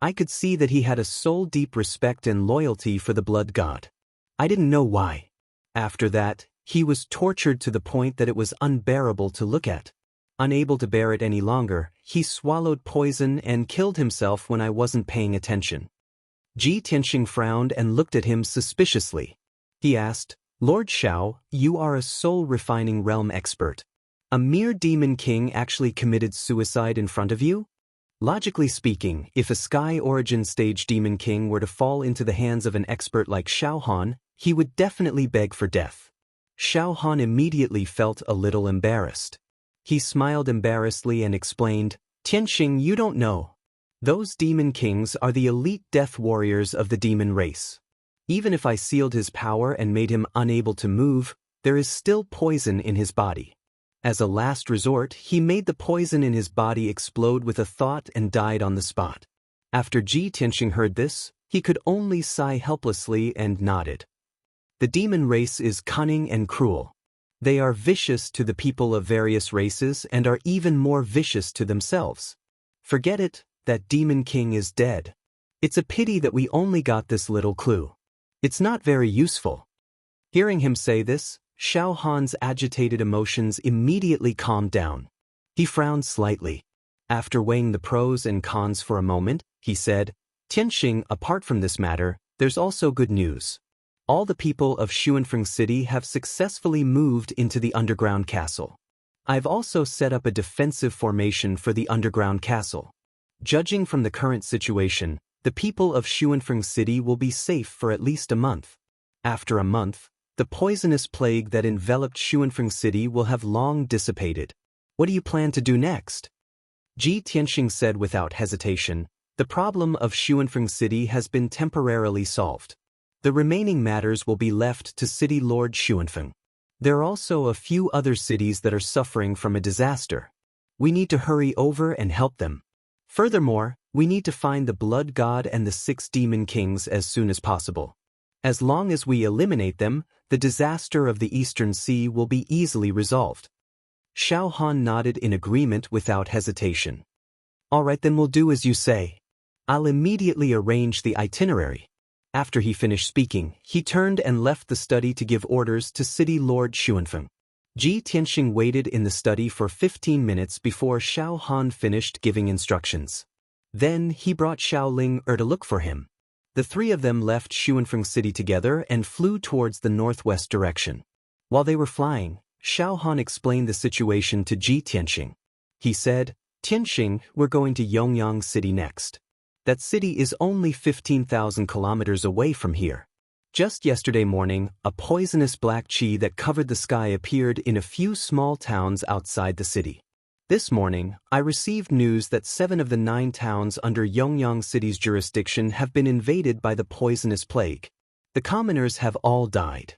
Speaker 1: I could see that he had a soul-deep respect and loyalty for the blood god. I didn't know why. After that, he was tortured to the point that it was unbearable to look at. Unable to bear it any longer, he swallowed poison and killed himself when I wasn't paying attention." Ji Tianxing frowned and looked at him suspiciously. He asked, "Lord Xiao, you are a soul-refining realm expert. A mere demon king actually committed suicide in front of you? Logically speaking, if a Sky Origin stage demon king were to fall into the hands of an expert like Xiao Han, he would definitely beg for death." Xiao Han immediately felt a little embarrassed. He smiled embarrassedly and explained, "Tianxing, you don't know. Those demon kings are the elite death warriors of the demon race. Even if I sealed his power and made him unable to move, there is still poison in his body. As a last resort, he made the poison in his body explode with a thought and died on the spot." After Ji Tianxing heard this, he could only sigh helplessly and nodded. The demon race is cunning and cruel. They are vicious to the people of various races and are even more vicious to themselves. Forget it, that demon king is dead. It's a pity that we only got this little clue. It's not very useful." Hearing him say this, Xiao Han's agitated emotions immediately calmed down. He frowned slightly. After weighing the pros and cons for a moment, he said, "Tianxing, apart from this matter, there's also good news. All the people of Xuanfeng City have successfully moved into the underground castle. I've also set up a defensive formation for the underground castle. Judging from the current situation, the people of Xuanfeng City will be safe for at least a month. After a month, the poisonous plague that enveloped Xuanfeng City will have long dissipated. What do you plan to do next?" Ji Tianxing said without hesitation, "The problem of Xuanfeng City has been temporarily solved. The remaining matters will be left to City Lord Xuanfeng. There are also a few other cities that are suffering from a disaster. We need to hurry over and help them. Furthermore, we need to find the blood god and the 6 demon kings as soon as possible. As long as we eliminate them, the disaster of the Eastern Sea will be easily resolved." Xiao Han nodded in agreement without hesitation. "All right, then we'll do as you say. I'll immediately arrange the itinerary." After he finished speaking, he turned and left the study to give orders to City Lord Xuanfeng. Ji Tianxing waited in the study for 15 minutes before Xiao Han finished giving instructions. Then he brought Xiao Ling to look for him. The 3 of them left Xuanfeng City together and flew towards the northwest direction. While they were flying, Xiao Han explained the situation to Ji Tianxing. He said, "Tianxing, we're going to Yongyang City next. That city is only 15,000 kilometers away from here. Just yesterday morning, a poisonous black qi that covered the sky appeared in a few small towns outside the city. This morning, I received news that 7 of the 9 towns under Yongyang City's jurisdiction have been invaded by the poisonous plague. The commoners have all died.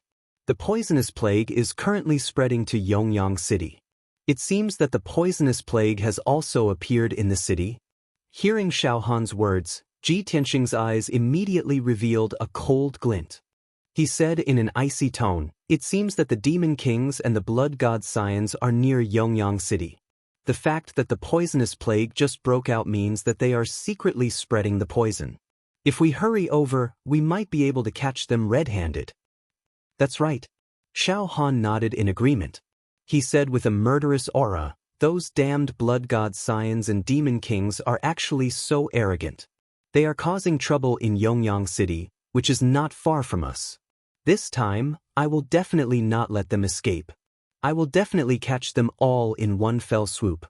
Speaker 1: The poisonous plague is currently spreading to Yongyang City. It seems that the poisonous plague has also appeared in the city. Hearing Xiao Han's words, Ji Tianxing's eyes immediately revealed a cold glint. He said in an icy tone, "It seems that the demon kings and the blood god scions are near Yongyang City. The fact that the poisonous plague just broke out means that they are secretly spreading the poison. If we hurry over, we might be able to catch them red-handed." "That's right." Xiao Han nodded in agreement. He said with a murderous aura, "Those damned blood god scions and demon kings are actually so arrogant. They are causing trouble in Yongyang City, which is not far from us. This time, I will definitely not let them escape. I will definitely catch them all in one fell swoop."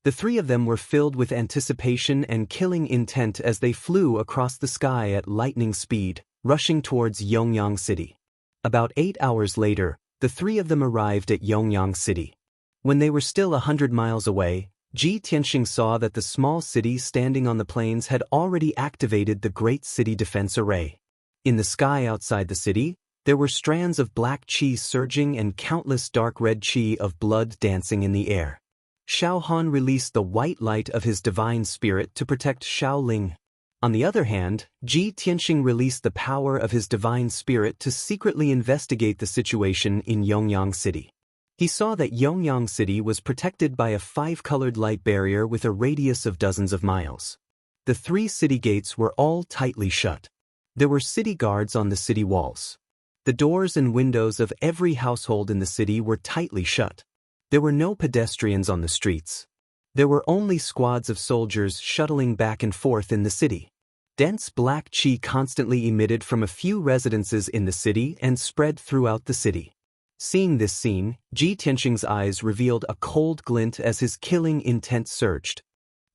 Speaker 1: The 3 of them were filled with anticipation and killing intent as they flew across the sky at lightning speed, rushing towards Yongyang City. About 8 hours later, the 3 of them arrived at Yongyang City. When they were still 100 miles away, Ji Tianxing saw that the small city standing on the plains had already activated the Great City Defense Array. In the sky outside the city, there were strands of black qi surging and countless dark red qi of blood dancing in the air. Xiao Han released the white light of his divine spirit to protect Xiao Ling. On the other hand, Ji Tianxing released the power of his divine spirit to secretly investigate the situation in Yongyang City. He saw that Yongyang City was protected by a 5-colored light barrier with a radius of dozens of miles. The 3 city gates were all tightly shut. There were city guards on the city walls. The doors and windows of every household in the city were tightly shut. There were no pedestrians on the streets. There were only squads of soldiers shuttling back and forth in the city. Dense black qi constantly emitted from a few residences in the city and spread throughout the city. Seeing this scene, Ji Tianxing's eyes revealed a cold glint as his killing intent surged.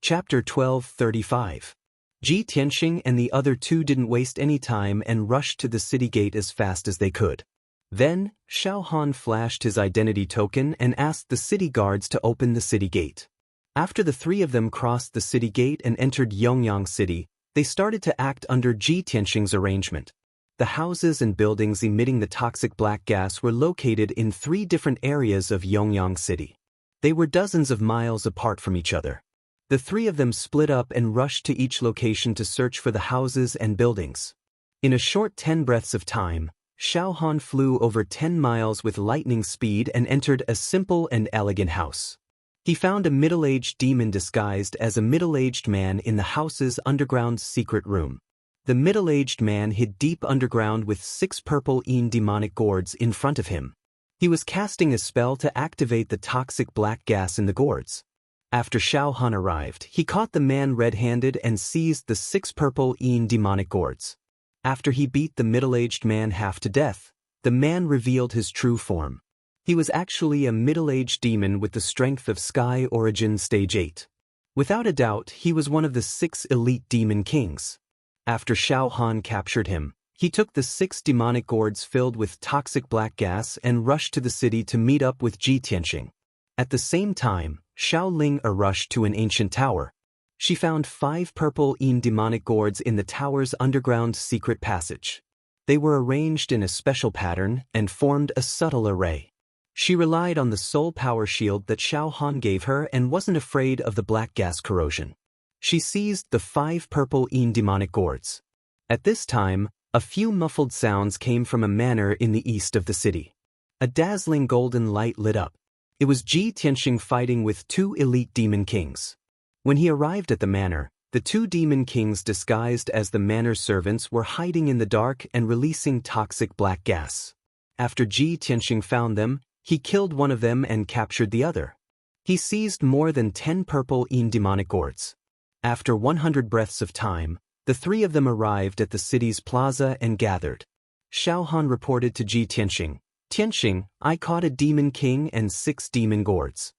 Speaker 1: Chapter 12:35. Ji Tianxing and the other 2 didn't waste any time and rushed to the city gate as fast as they could. Then, Xiao Han flashed his identity token and asked the city guards to open the city gate. After the 3 of them crossed the city gate and entered Yongyang City, they started to act under Ji Tianxing's arrangement. The houses and buildings emitting the toxic black gas were located in 3 different areas of Yongyang City. They were dozens of miles apart from each other. The 3 of them split up and rushed to each location to search for the houses and buildings. In a short 10 breaths of time, Xiao Han flew over 10 miles with lightning speed and entered a simple and elegant house. He found a middle-aged demon disguised as a middle-aged man in the house's underground secret room. The middle-aged man hid deep underground with 6 purple demonic gourds in front of him. He was casting a spell to activate the toxic black gas in the gourds. After Xiao Han arrived, he caught the man red-handed and seized the 6 purple demonic gourds. After he beat the middle-aged man half to death, the man revealed his true form. He was actually a middle-aged demon with the strength of Sky Origin Stage 8. Without a doubt, he was one of the 6 elite demon kings. After Xiao Han captured him, he took the 6 demonic gourds filled with toxic black gas and rushed to the city to meet up with Ji Tianxing. At the same time, Xiao Ling rushed to an ancient tower. She found 5 purple demonic gourds in the tower's underground secret passage. They were arranged in a special pattern and formed a subtle array. She relied on the soul power shield that Xiao Han gave her and wasn't afraid of the black gas corrosion. She seized the 5 purple demonic gourds. At this time, a few muffled sounds came from a manor in the east of the city. A dazzling golden light lit up. It was Ji Tianxing fighting with 2 elite demon kings. When he arrived at the manor, the 2 demon kings disguised as the manor's servants were hiding in the dark and releasing toxic black gas. After Ji Tianxing found them, he killed one of them and captured the other. He seized more than 10 purple demonic gourds. After 100 breaths of time, the 3 of them arrived at the city's plaza and gathered. Xiao Han reported to Ji Tianxing, "Tianxing, I caught a demon king and 6 demon gourds."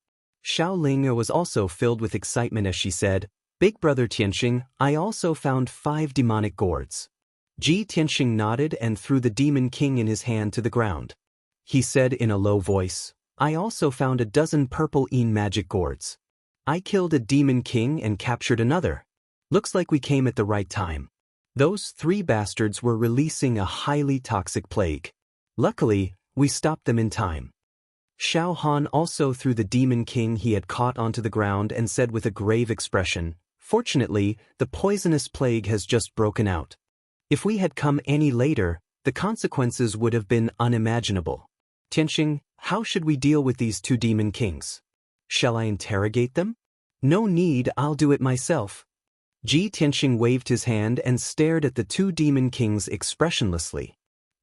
Speaker 1: Xiao Ling was also filled with excitement as she said, "Big brother Tianxing, I also found 5 demonic gourds." Ji Tianxing nodded and threw the demon king in his hand to the ground. He said in a low voice, "I also found a dozen purple magic gourds." I killed a demon king and captured another. Looks like we came at the right time. Those 3 bastards were releasing a highly toxic plague. Luckily, we stopped them in time. Xiao Han also threw the demon king he had caught onto the ground and said with a grave expression, "Fortunately, the poisonous plague has just broken out. If we had come any later, the consequences would have been unimaginable. Tianxing, how should we deal with these 2 demon kings? Shall I interrogate them?" "No need, I'll do it myself." Tianxing waved his hand and stared at the 2 demon kings expressionlessly.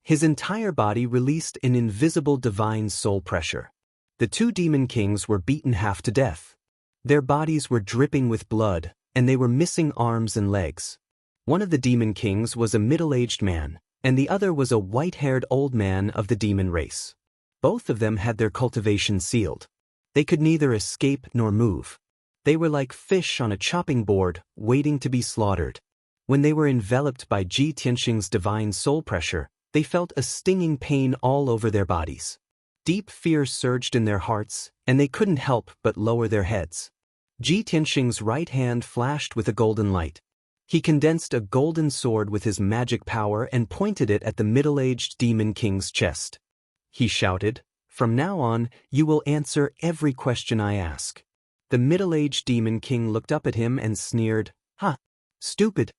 Speaker 1: His entire body released an invisible divine soul pressure. The 2 demon kings were beaten half to death. Their bodies were dripping with blood, and they were missing arms and legs. One of the demon kings was a middle-aged man, and the other was a white-haired old man of the demon race. Both of them had their cultivation sealed. They could neither escape nor move. They were like fish on a chopping board, waiting to be slaughtered. When they were enveloped by Tianxing's divine soul pressure, they felt a stinging pain all over their bodies. Deep fear surged in their hearts, and they couldn't help but lower their heads. Tianxing's right hand flashed with a golden light. He condensed a golden sword with his magic power and pointed it at the middle-aged demon king's chest. He shouted, "From now on, you will answer every question I ask." The middle-aged demon king looked up at him and sneered, "Ha! Stupid."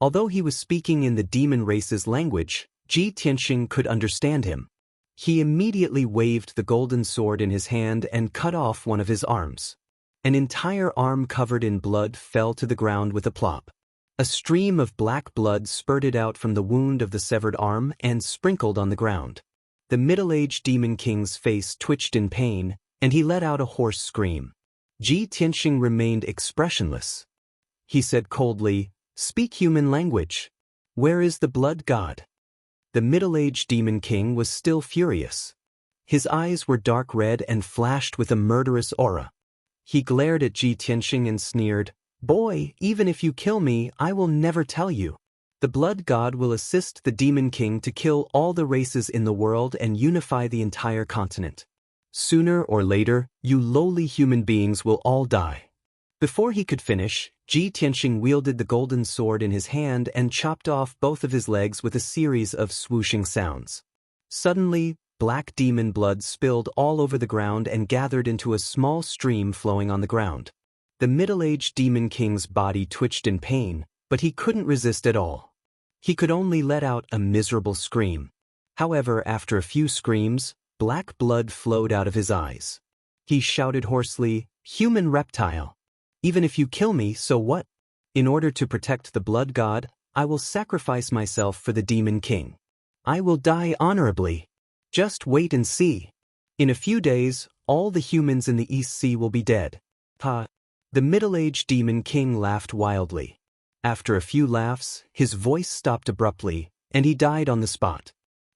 Speaker 1: Although he was speaking in the demon race's language, Tianxing could understand him. He immediately waved the golden sword in his hand and cut off one of his arms. An entire arm covered in blood fell to the ground with a plop. A stream of black blood spurted out from the wound of the severed arm and sprinkled on the ground. The middle-aged demon king's face twitched in pain, and he let out a hoarse scream. Tianxing remained expressionless. He said coldly, "Speak human language. Where is the blood god?" The middle-aged demon king was still furious. His eyes were dark red and flashed with a murderous aura. He glared at Tianxing and sneered, "Boy, even if you kill me, I will never tell you. The blood god will assist the demon king to kill all the races in the world and unify the entire continent. Sooner or later, you lowly human beings will all die." Before he could finish, Tianxing wielded the golden sword in his hand and chopped off both of his legs with a series of swooshing sounds. Suddenly, black demon blood spilled all over the ground and gathered into a small stream flowing on the ground. The middle-aged demon king's body twitched in pain, but he couldn't resist at all. He could only let out a miserable scream. However, after a few screams, black blood flowed out of his eyes. He shouted hoarsely, "Human reptile! Even if you kill me, so what? In order to protect the blood god, I will sacrifice myself for the demon king. I will die honorably. Just wait and see. In a few days, all the humans in the East Sea will be dead." Ha! The middle-aged demon king laughed wildly. After a few laughs, his voice stopped abruptly, and he died on the spot.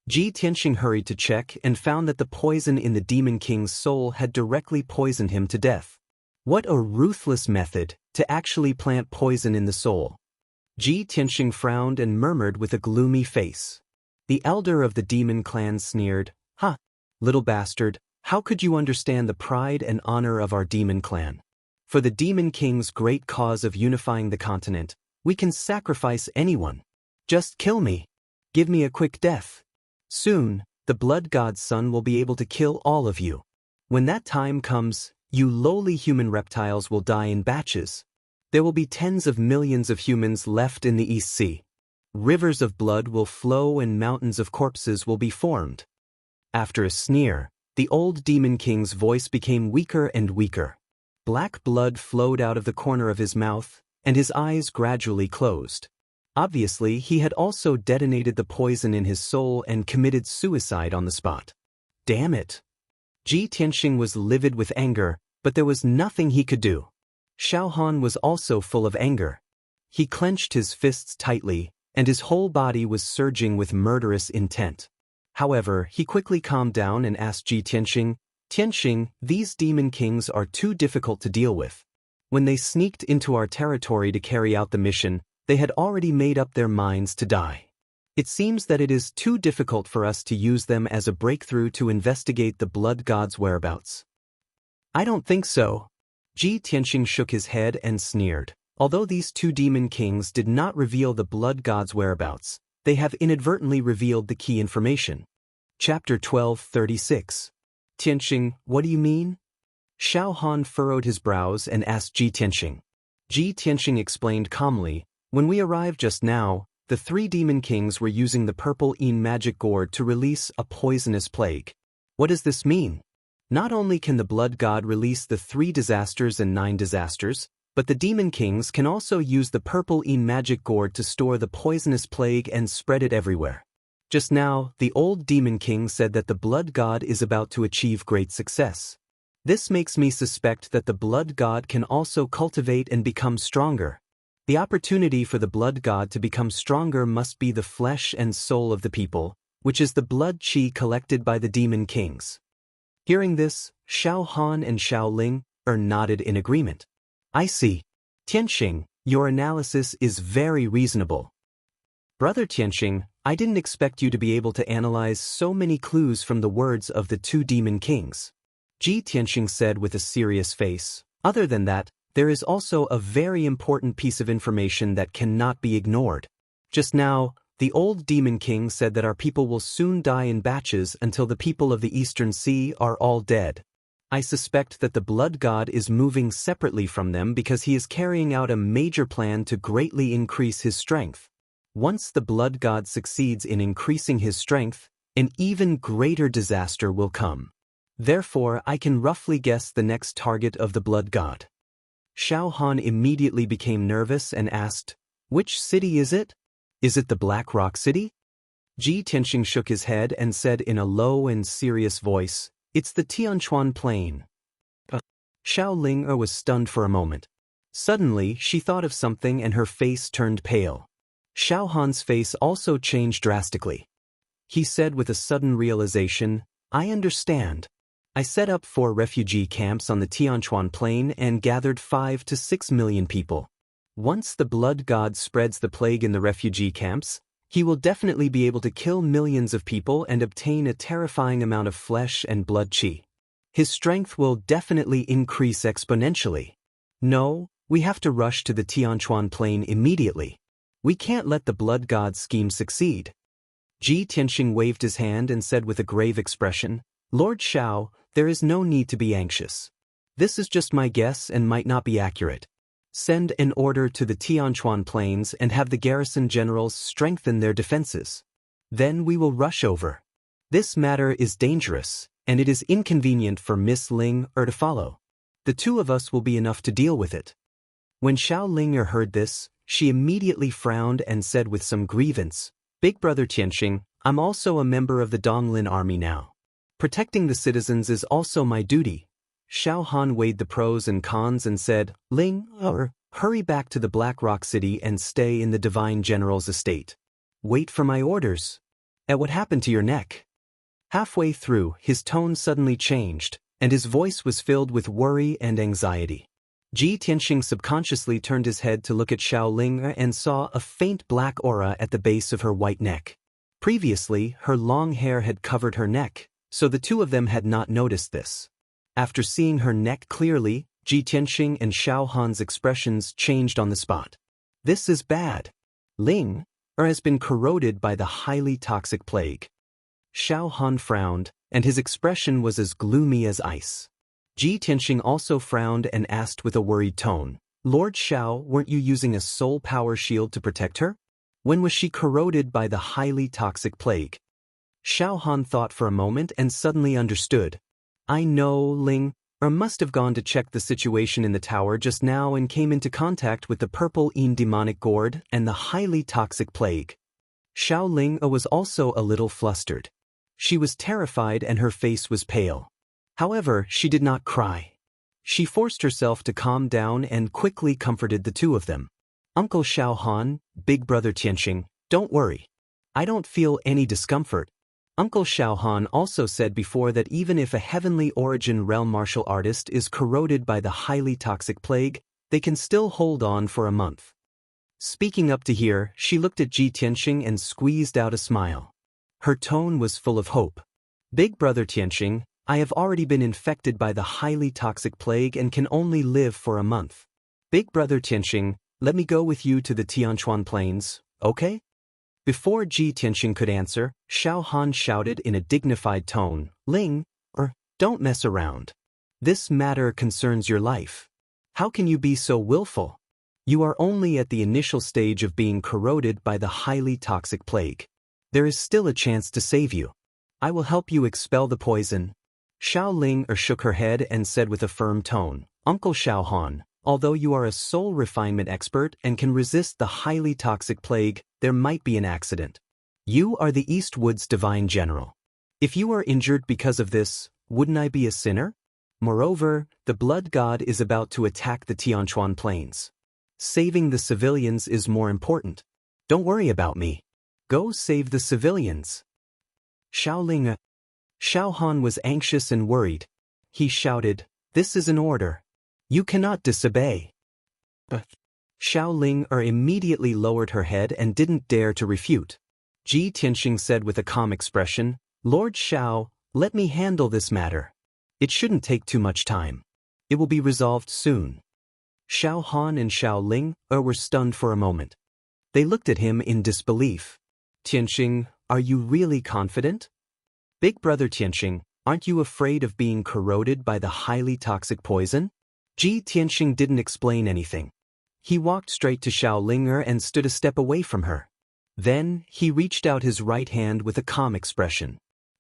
Speaker 1: Tianxing hurried to check and found that the poison in the demon king's soul had directly poisoned him to death. What a ruthless method, to actually plant poison in the soul. Tianxing frowned and murmured with a gloomy face. The elder of the demon clan sneered, "Ha! Little bastard, how could you understand the pride and honor of our demon clan? For the demon king's great cause of unifying the continent, we can sacrifice anyone. Just kill me. Give me a quick death. Soon, the blood god's son will be able to kill all of you. When that time comes, you lowly human reptiles will die in batches. There will be tens of millions of humans left in the East Sea. Rivers of blood will flow and mountains of corpses will be formed." After a sneer, the old demon king's voice became weaker and weaker. Black blood flowed out of the corner of his mouth, and his eyes gradually closed. Obviously, he had also detonated the poison in his soul and committed suicide on the spot. Damn it! Tianxing was livid with anger, but there was nothing he could do. Xiao Han was also full of anger. He clenched his fists tightly, and his whole body was surging with murderous intent. However, he quickly calmed down and asked Tianxing, "Tianxing, these demon kings are too difficult to deal with. When they sneaked into our territory to carry out the mission, they had already made up their minds to die. It seems that it is too difficult for us to use them as a breakthrough to investigate the blood god's whereabouts." "I don't think so." Ji Tianxing shook his head and sneered. Although these two demon kings did not reveal the blood god's whereabouts, they have inadvertently revealed the key information. Chapter 1236. Tianxing, what do you mean? Xiao Han furrowed his brows and asked Ji Tianxing. Ji Tianxing explained calmly, when we arrived just now, the three demon kings were using the purple Yin magic gourd to release a poisonous plague. What does this mean? Not only can the blood god release the 3 disasters and 9 disasters, but the demon kings can also use the purple Yin magic gourd to store the poisonous plague and spread it everywhere. Just now, the old demon king said that the blood god is about to achieve great success. This makes me suspect that the blood god can also cultivate and become stronger. The opportunity for the blood god to become stronger must be the flesh and soul of the people, which is the blood qi collected by the demon kings. Hearing this, Xiao Han and Xiao Ling nodded in agreement. I see. Tianxing, your analysis is very reasonable. Brother Tianxing, I didn't expect you to be able to analyze so many clues from the words of the 2 demon kings. Ji Tianxing said with a serious face. Other than that, there is also a very important piece of information that cannot be ignored. Just now, the old demon king said that our people will soon die in batches until the people of the Eastern Sea are all dead. I suspect that the blood god is moving separately from them because he is carrying out a major plan to greatly increase his strength. Once the blood god succeeds in increasing his strength, an even greater disaster will come. Therefore, I can roughly guess the next target of the blood god. Xiao Han immediately became nervous and asked, "Which city is it? Is it the Black Rock City?" Ji Tianxing shook his head and said in a low and serious voice, "It's the Tianquan Plain." Xiao Ling was stunned for a moment. Suddenly, she thought of something and her face turned pale. Xiao Han's face also changed drastically. He said with a sudden realization, "I understand. I set up 4 refugee camps on the Tianquan Plain and gathered 5 to 6 million people. Once the blood god spreads the plague in the refugee camps, he will definitely be able to kill millions of people and obtain a terrifying amount of flesh and blood qi. His strength will definitely increase exponentially. No, we have to rush to the Tianquan Plain immediately. We can't let the blood god's scheme succeed." Ji Tianxing waved his hand and said with a grave expression, "Lord Xiao, there is no need to be anxious. This is just my guess and might not be accurate. Send an order to the Tianquan Plains and have the garrison generals strengthen their defenses. Then we will rush over. This matter is dangerous, and it is inconvenient for Miss Ling to follow. The 2 of us will be enough to deal with it." When Xiao Ling heard this, she immediately frowned and said with some grievance, "Big Brother Tianxing, I'm also a member of the Donglin army now. Protecting the citizens is also my duty." Xiao Han weighed the pros and cons and said, "Ling, hurry back to the Black Rock City and stay in the Divine General's estate. Wait for my orders." "At what happened to your neck?" Halfway through, his tone suddenly changed, and his voice was filled with worry and anxiety. Ji Tianxing subconsciously turned his head to look at Xiao Ling and saw a faint black aura at the base of her white neck. Previously, her long hair had covered her neck, so the 2 of them had not noticed this. After seeing her neck clearly, Ji Tianxing and Xiao Han's expressions changed on the spot. This is bad. Ling has been corroded by the highly toxic plague. Xiao Han frowned, and his expression was as gloomy as ice. Ji Tianxing also frowned and asked with a worried tone, "Lord Xiao, weren't you using a soul power shield to protect her? When was she corroded by the highly toxic plague?" Xiao Han thought for a moment and suddenly understood. "I know Ling must have gone to check the situation in the tower just now and came into contact with the purple Yin demonic gourd and the highly toxic plague." Xiao Ling was also a little flustered. She was terrified and her face was pale. However, she did not cry. She forced herself to calm down and quickly comforted the 2 of them. "Uncle Xiao Han, Big Brother Tianxing, don't worry. I don't feel any discomfort." Uncle Xiao Han also said before that even if a heavenly origin realm martial artist is corroded by the highly toxic plague, they can still hold on for a month. Speaking up to here, she looked at Ji Tianxing and squeezed out a smile. Her tone was full of hope. "Big Brother Tianxing, I have already been infected by the highly toxic plague and can only live for a month. Big brother Tianxing, let me go with you to the Tianquan Plains, okay? Before Ji Tianxing could answer, Xiao Han shouted in a dignified tone, Ling, don't mess around. This matter concerns your life. How can you be so willful? You are only at the initial stage of being corroded by the highly toxic plague. There is still a chance to save you. I will help you expel the poison. Xiao Ling shook her head and said with a firm tone, Uncle Xiao Han, although you are a soul refinement expert and can resist the highly toxic plague, there might be an accident. You are the East Woods Divine General. If you are injured because of this, wouldn't I be a sinner? Moreover, the blood god is about to attack the Tianquan Plains. Saving the civilians is more important. Don't worry about me. Go save the civilians. Xiao Han was anxious and worried. He shouted, This is an order. You cannot disobey. But Xiao Ling immediately lowered her head and didn't dare to refute. Ji Tianxing said with a calm expression, Lord Xiao, let me handle this matter. It shouldn't take too much time. It will be resolved soon. Xiao Han and Xiao Ling were stunned for a moment. They looked at him in disbelief. Tianxing, are you really confident? Big brother Tianxing, aren't you afraid of being corroded by the highly toxic poison? Ji Tianxing didn't explain anything. He walked straight to Xiao Ling and stood a step away from her. Then, he reached out his right hand with a calm expression.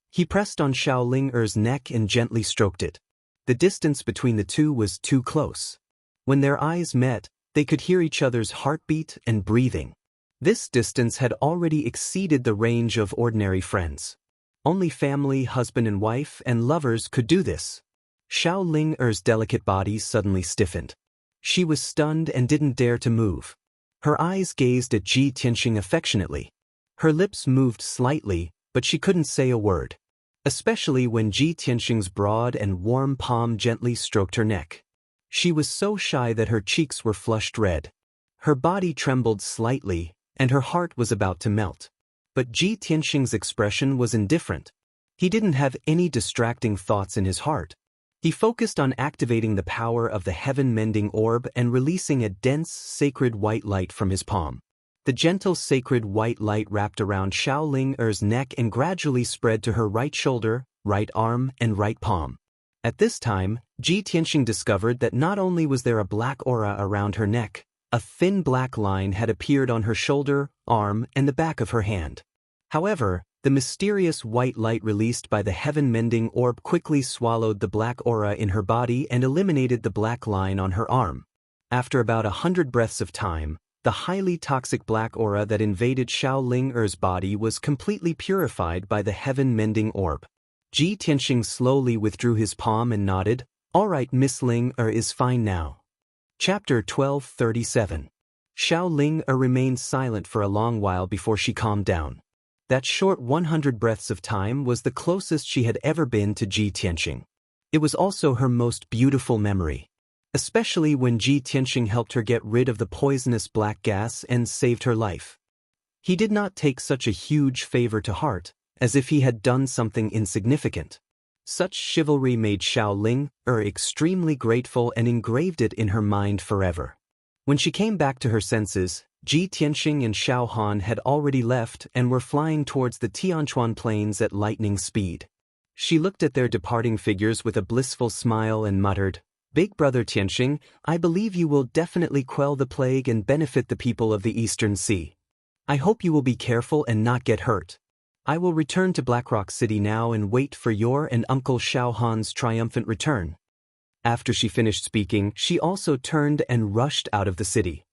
Speaker 1: He pressed on Xiao Ling's neck and gently stroked it. The distance between the two was too close. When their eyes met, they could hear each other's heartbeat and breathing. This distance had already exceeded the range of ordinary friends. Only family, husband and wife, and lovers could do this. Xiao Ling's delicate body suddenly stiffened. She was stunned and didn't dare to move. Her eyes gazed at Ji Tianxing affectionately. Her lips moved slightly, but she couldn't say a word. Especially when Ji Tianxing's broad and warm palm gently stroked her neck. She was so shy that her cheeks were flushed red. Her body trembled slightly, and her heart was about to melt. But Ji Tianxing's expression was indifferent. He didn't have any distracting thoughts in his heart. He focused on activating the power of the heaven-mending orb and releasing a dense, sacred white light from his palm. The gentle sacred white light wrapped around Xiao Ling's neck and gradually spread to her right shoulder, right arm, and right palm. At this time, Ji Tianxing discovered that not only was there a black aura around her neck, a thin black line had appeared on her shoulder, arm, and the back of her hand. However, the mysterious white light released by the heaven-mending orb quickly swallowed the black aura in her body and eliminated the black line on her arm. After about 100 breaths of time, the highly toxic black aura that invaded Xiao Ling's body was completely purified by the heaven-mending orb. Ji Tianxing slowly withdrew his palm and nodded, All right, Miss Ling is fine now. Chapter 1237. Xiao Ling remained silent for a long while before she calmed down. That short 100 breaths of time was the closest she had ever been to Ji Tianxing. It was also her most beautiful memory. Especially when Ji Tianxing helped her get rid of the poisonous black gas and saved her life. He did not take such a huge favor to heart, as if he had done something insignificant. Such chivalry made Xiao Ling extremely grateful and engraved it in her mind forever. When she came back to her senses, Ji Tianxing and Xiao Han had already left and were flying towards the Tianquan Plains at lightning speed. She looked at their departing figures with a blissful smile and muttered, Big brother Tianxing, I believe you will definitely quell the plague and benefit the people of the Eastern Sea. I hope you will be careful and not get hurt. I will return to Blackrock City now and wait for your and Uncle Xiao Han's triumphant return. After she finished speaking, she also turned and rushed out of the city.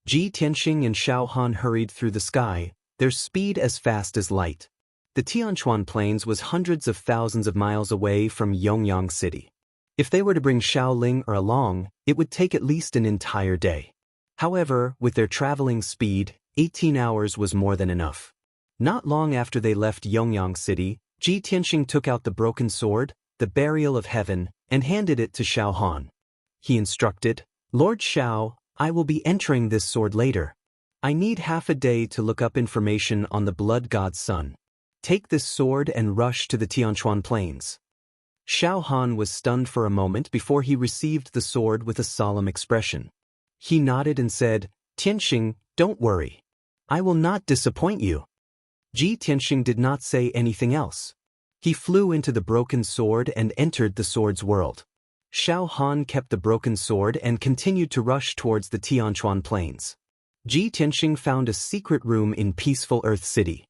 Speaker 1: Ji Tianxing and Xiao Han hurried through the sky, their speed as fast as light. The Tianquan Plains was hundreds of thousands of miles away from Yongyang City. If they were to bring Xiao Ling along, it would take at least an entire day. However, with their traveling speed, 18 hours was more than enough. Not long after they left Yongyang City, Ji Tianxing took out the broken sword, the Burial of Heaven, and handed it to Xiao Han. He instructed, Lord Xiao, I will be entering this sword later. I need half a day to look up information on the blood god's son. Take this sword and rush to the Tianquan Plains. Xiao Han was stunned for a moment before he received the sword with a solemn expression. He nodded and said, "Tianxing, don't worry. I will not disappoint you." Ji Tianxing did not say anything else. He flew into the broken sword and entered the sword's world. Xiao Han kept the broken sword and continued to rush towards the Tianquan plains. Ji Tianxing found a secret room in peaceful Earth City.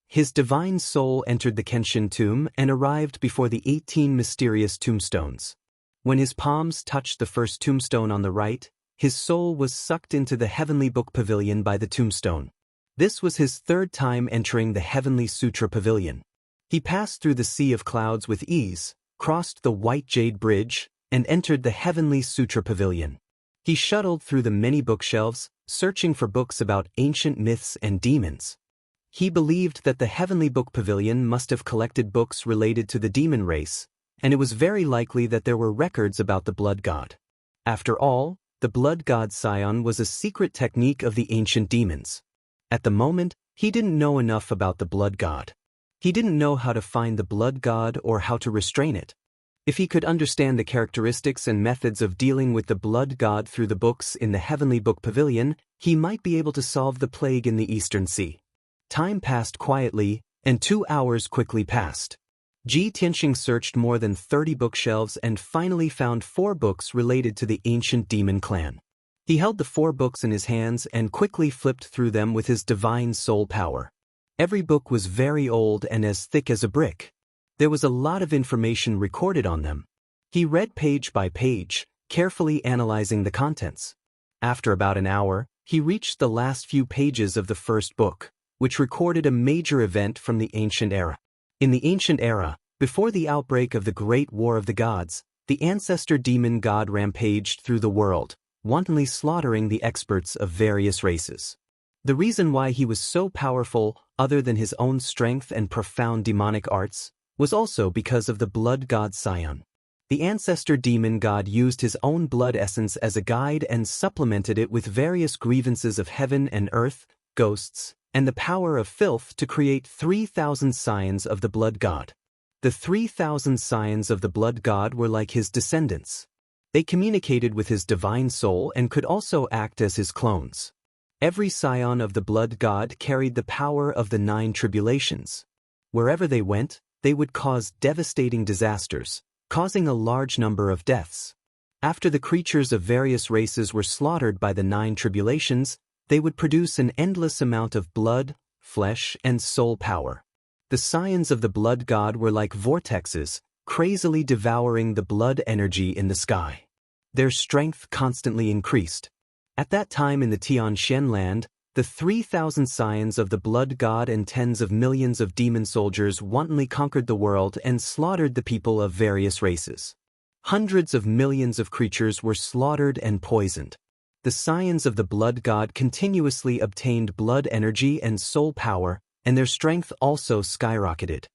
Speaker 1: His divine soul entered the Kenshin tomb and arrived before the 18 mysterious tombstones. When his palms touched the first tombstone on the right, his soul was sucked into the Heavenly Book Pavilion by the tombstone. This was his third time entering the Heavenly Sutra Pavilion. He passed through the Sea of Clouds with ease, crossed the White Jade Bridge, and entered the Heavenly Sutra Pavilion. He shuttled through the many bookshelves, searching for books about ancient myths and demons. He believed that the Heavenly Book Pavilion must have collected books related to the demon race, and it was very likely that there were records about the Blood God. After all, the Blood God Scion was a secret technique of the ancient demons. At the moment, he didn't know enough about the Blood God. He didn't know how to find the Blood God or how to restrain it. If he could understand the characteristics and methods of dealing with the Blood God through the books in the Heavenly Book Pavilion, he might be able to solve the plague in the Eastern Sea. Time passed quietly, and 2 hours quickly passed. Ji Tianxing searched more than 30 bookshelves and finally found 4 books related to the ancient demon clan. He held the 4 books in his hands and quickly flipped through them with his divine soul power. Every book was very old and as thick as a brick. There was a lot of information recorded on them. He read page by page, carefully analyzing the contents. After about an hour, he reached the last few pages of the first book, which recorded a major event from the ancient era. In the ancient era, before the outbreak of the Great War of the Gods, the ancestor demon god rampaged through the world, wantonly slaughtering the experts of various races. The reason why he was so powerful, other than his own strength and profound demonic arts, was also because of the Blood God Scion. The ancestor demon god used his own blood essence as a guide and supplemented it with various grievances of heaven and earth, ghosts, and the power of filth to create 3,000 scions of the Blood God. The 3,000 scions of the Blood God were like his descendants. They communicated with his divine soul and could also act as his clones. Every scion of the Blood God carried the power of the 9 tribulations. Wherever they went, they would cause devastating disasters, causing a large number of deaths. After the creatures of various races were slaughtered by the 9 tribulations, they would produce an endless amount of blood, flesh, and soul power. The scions of the Blood God were like vortexes, crazily devouring the blood energy in the sky. Their strength constantly increased. At that time in the Tianxian land, the 3,000 scions of the Blood God and tens of millions of demon soldiers wantonly conquered the world and slaughtered the people of various races. Hundreds of millions of creatures were slaughtered and poisoned. The scions of the Blood God continuously obtained blood energy and soul power, and their strength also skyrocketed.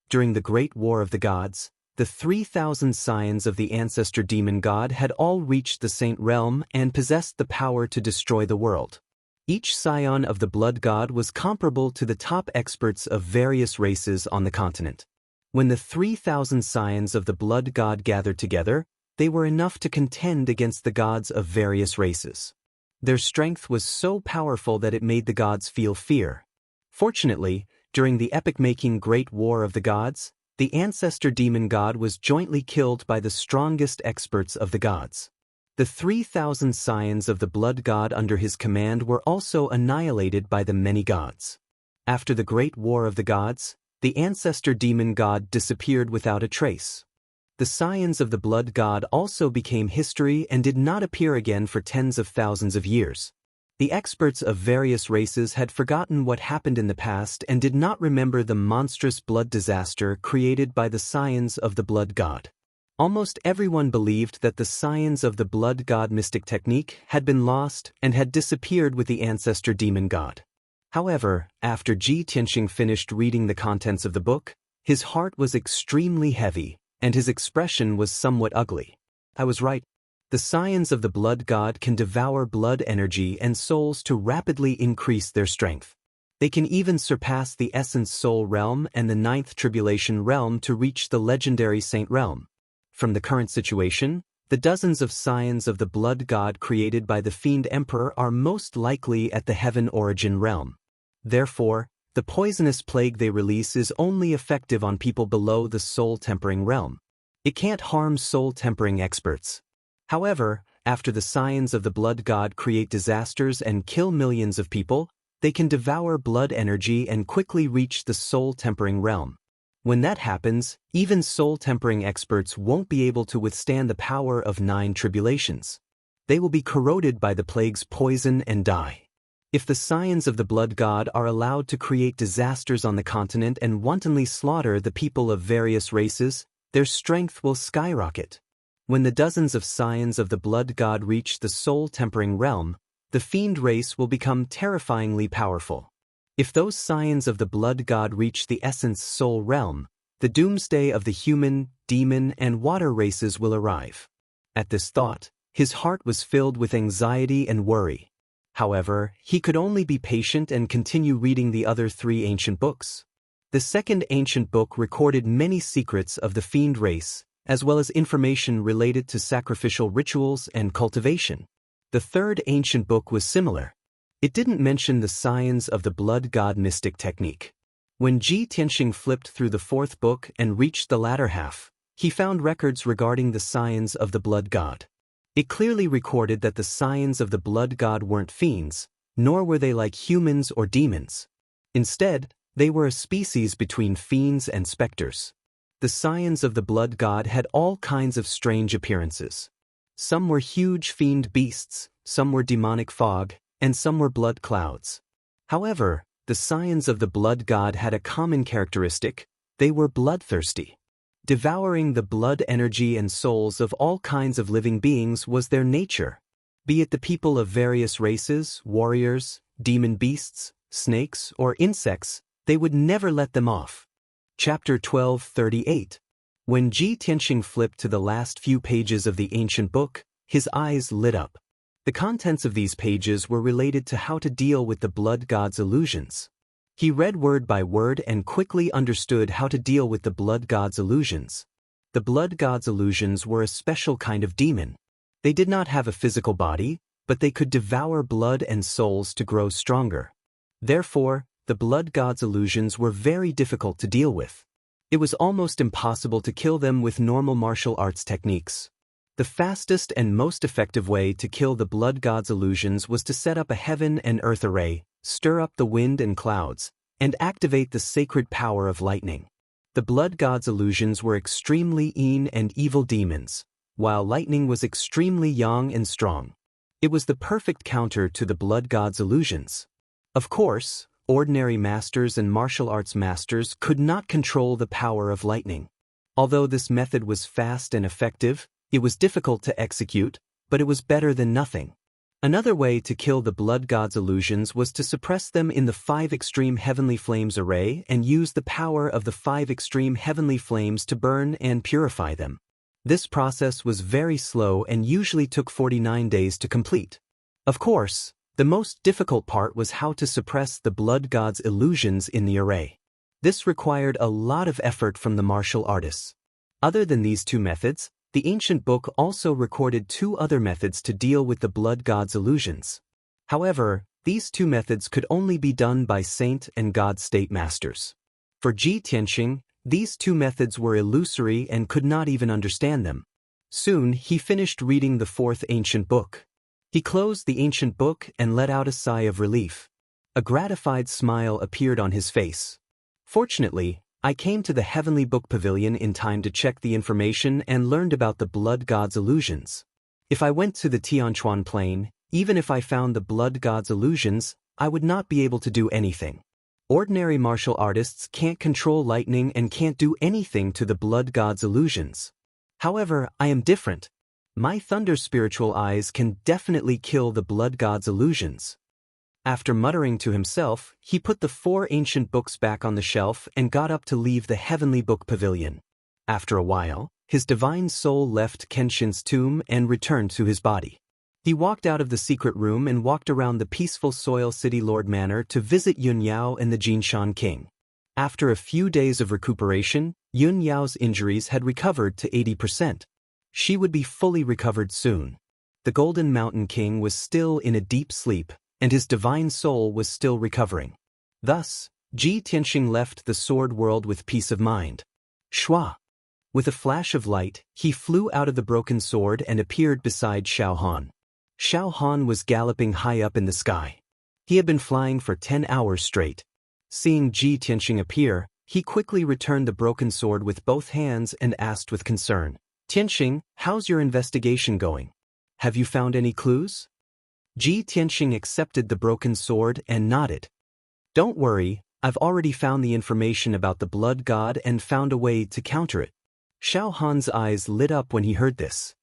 Speaker 1: During the Great War of the Gods, the 3,000 scions of the ancestor demon god had all reached the Saint Realm and possessed the power to destroy the world. Each scion of the Blood God was comparable to the top experts of various races on the continent. When the 3,000 scions of the Blood God gathered together, they were enough to contend against the gods of various races. Their strength was so powerful that it made the gods feel fear. Fortunately, during the epic-making Great War of the Gods, the ancestor demon god was jointly killed by the strongest experts of the gods. The 3,000 scions of the Blood God under his command were also annihilated by the many gods. After the Great War of the Gods, the ancestor demon god disappeared without a trace. The scions of the Blood God also became history and did not appear again for tens of thousands of years. The experts of various races had forgotten what happened in the past and did not remember the monstrous blood disaster created by the scions of the Blood God. Almost everyone believed that the scions of the Blood God mystic technique had been lost and had disappeared with the ancestor demon god. However, after Ji Tianxing finished reading the contents of the book, his heart was extremely heavy, and his expression was somewhat ugly. I was right. The scions of the Blood God can devour blood energy and souls to rapidly increase their strength. They can even surpass the Essence Soul Realm and the 9th Tribulation Realm to reach the legendary Saint Realm. from the current situation, the dozens of scions of the blood god created by the Fiend Emperor are most likely at the Heaven Origin realm. Therefore, the poisonous plague they release is only effective on people below the soul-tempering realm. It can't harm soul-tempering experts. However, after the scions of the blood god create disasters and kill millions of people, they can devour blood energy and quickly reach the soul-tempering realm. When that happens, even soul-tempering experts won't be able to withstand the power of 9 tribulations. They will be corroded by the plague's poison and die. If the scions of the blood god are allowed to create disasters on the continent and wantonly slaughter the people of various races, their strength will skyrocket. When the dozens of scions of the blood god reach the soul-tempering realm, the fiend race will become terrifyingly powerful. If those scions of the blood god reach the essence soul realm, the doomsday of the human, demon, and water races will arrive. At this thought, his heart was filled with anxiety and worry. However, he could only be patient and continue reading the other 3 ancient books. The second ancient book recorded many secrets of the fiend race, as well as information related to sacrificial rituals and cultivation. The third ancient book was similar. It didn't mention the scions of the blood god mystic technique. When Ji Tianxing flipped through the 4th book and reached the latter half, he found records regarding the scions of the blood god. It clearly recorded that the scions of the blood god weren't fiends, nor were they like humans or demons. Instead, they were a species between fiends and specters. The scions of the blood god had all kinds of strange appearances. Some were huge fiend beasts, some were demonic fog, and some were blood clouds. However, the scions of the blood god had a common characteristic: they were bloodthirsty. Devouring the blood energy and souls of all kinds of living beings was their nature. Be it the people of various races, warriors, demon beasts, snakes, or insects, they would never let them off. Chapter 12:38. When Ji Tianxing flipped to the last few pages of the ancient book, his eyes lit up. The contents of these pages were related to how to deal with the blood god's illusions. He read word by word and quickly understood how to deal with the blood god's illusions. The blood god's illusions were a special kind of demon. They did not have a physical body, but they could devour blood and souls to grow stronger. Therefore, the blood god's illusions were very difficult to deal with. It was almost impossible to kill them with normal martial arts techniques. The fastest and most effective way to kill the blood god's illusions was to set up a heaven and earth array, stir up the wind and clouds, and activate the sacred power of lightning. The blood god's illusions were extremely and evil demons, while lightning was extremely young and strong. It was the perfect counter to the blood god's illusions. Of course, ordinary masters and martial arts masters could not control the power of lightning. Although this method was fast and effective, it was difficult to execute, but it was better than nothing. Another way to kill the blood god's illusions was to suppress them in the 5 extreme heavenly flames array and use the power of the 5 extreme heavenly flames to burn and purify them. This process was very slow and usually took 49 days to complete. Of course, the most difficult part was how to suppress the blood god's illusions in the array. This required a lot of effort from the martial artists. Other than these 2 methods, the ancient book also recorded 2 other methods to deal with the blood god's illusions. However, these 2 methods could only be done by saint and god state masters. For Ji Tianxing, these 2 methods were illusory and could not even understand them. Soon he finished reading the 4th ancient book. He closed the ancient book and let out a sigh of relief. A gratified smile appeared on his face. Fortunately, I came to the Heavenly Book Pavilion in time to check the information and learned about the blood god's illusions. If I went to the Tianquan Plain, even if I found the blood god's illusions, I would not be able to do anything. Ordinary martial artists can't control lightning and can't do anything to the blood god's illusions. However, I am different. My thunder spiritual eyes can definitely kill the blood god's illusions. After muttering to himself, he put the 4 ancient books back on the shelf and got up to leave the Heavenly Book Pavilion. After a while, his divine soul left Kenshin's tomb and returned to his body. He walked out of the secret room and walked around the peaceful Soil City Lord Manor to visit Yun Yao and the Jinshan King. After a few days of recuperation, Yun Yao's injuries had recovered to 80%. She would be fully recovered soon. The Golden Mountain King was still in a deep sleep, and his divine soul was still recovering. Thus, Ji Tianxing left the sword world with peace of mind. Shua! With a flash of light, he flew out of the broken sword and appeared beside Xiao Han. Xiao Han was galloping high up in the sky. He had been flying for 10 hours straight. Seeing Ji Tianxing appear, he quickly returned the broken sword with both hands and asked with concern, "Tianxing, how's your investigation going? Have you found any clues?" Ji Tianxing accepted the broken sword and nodded. "Don't worry, I've already found the information about the blood god and found a way to counter it." Xiao Han's eyes lit up when he heard this.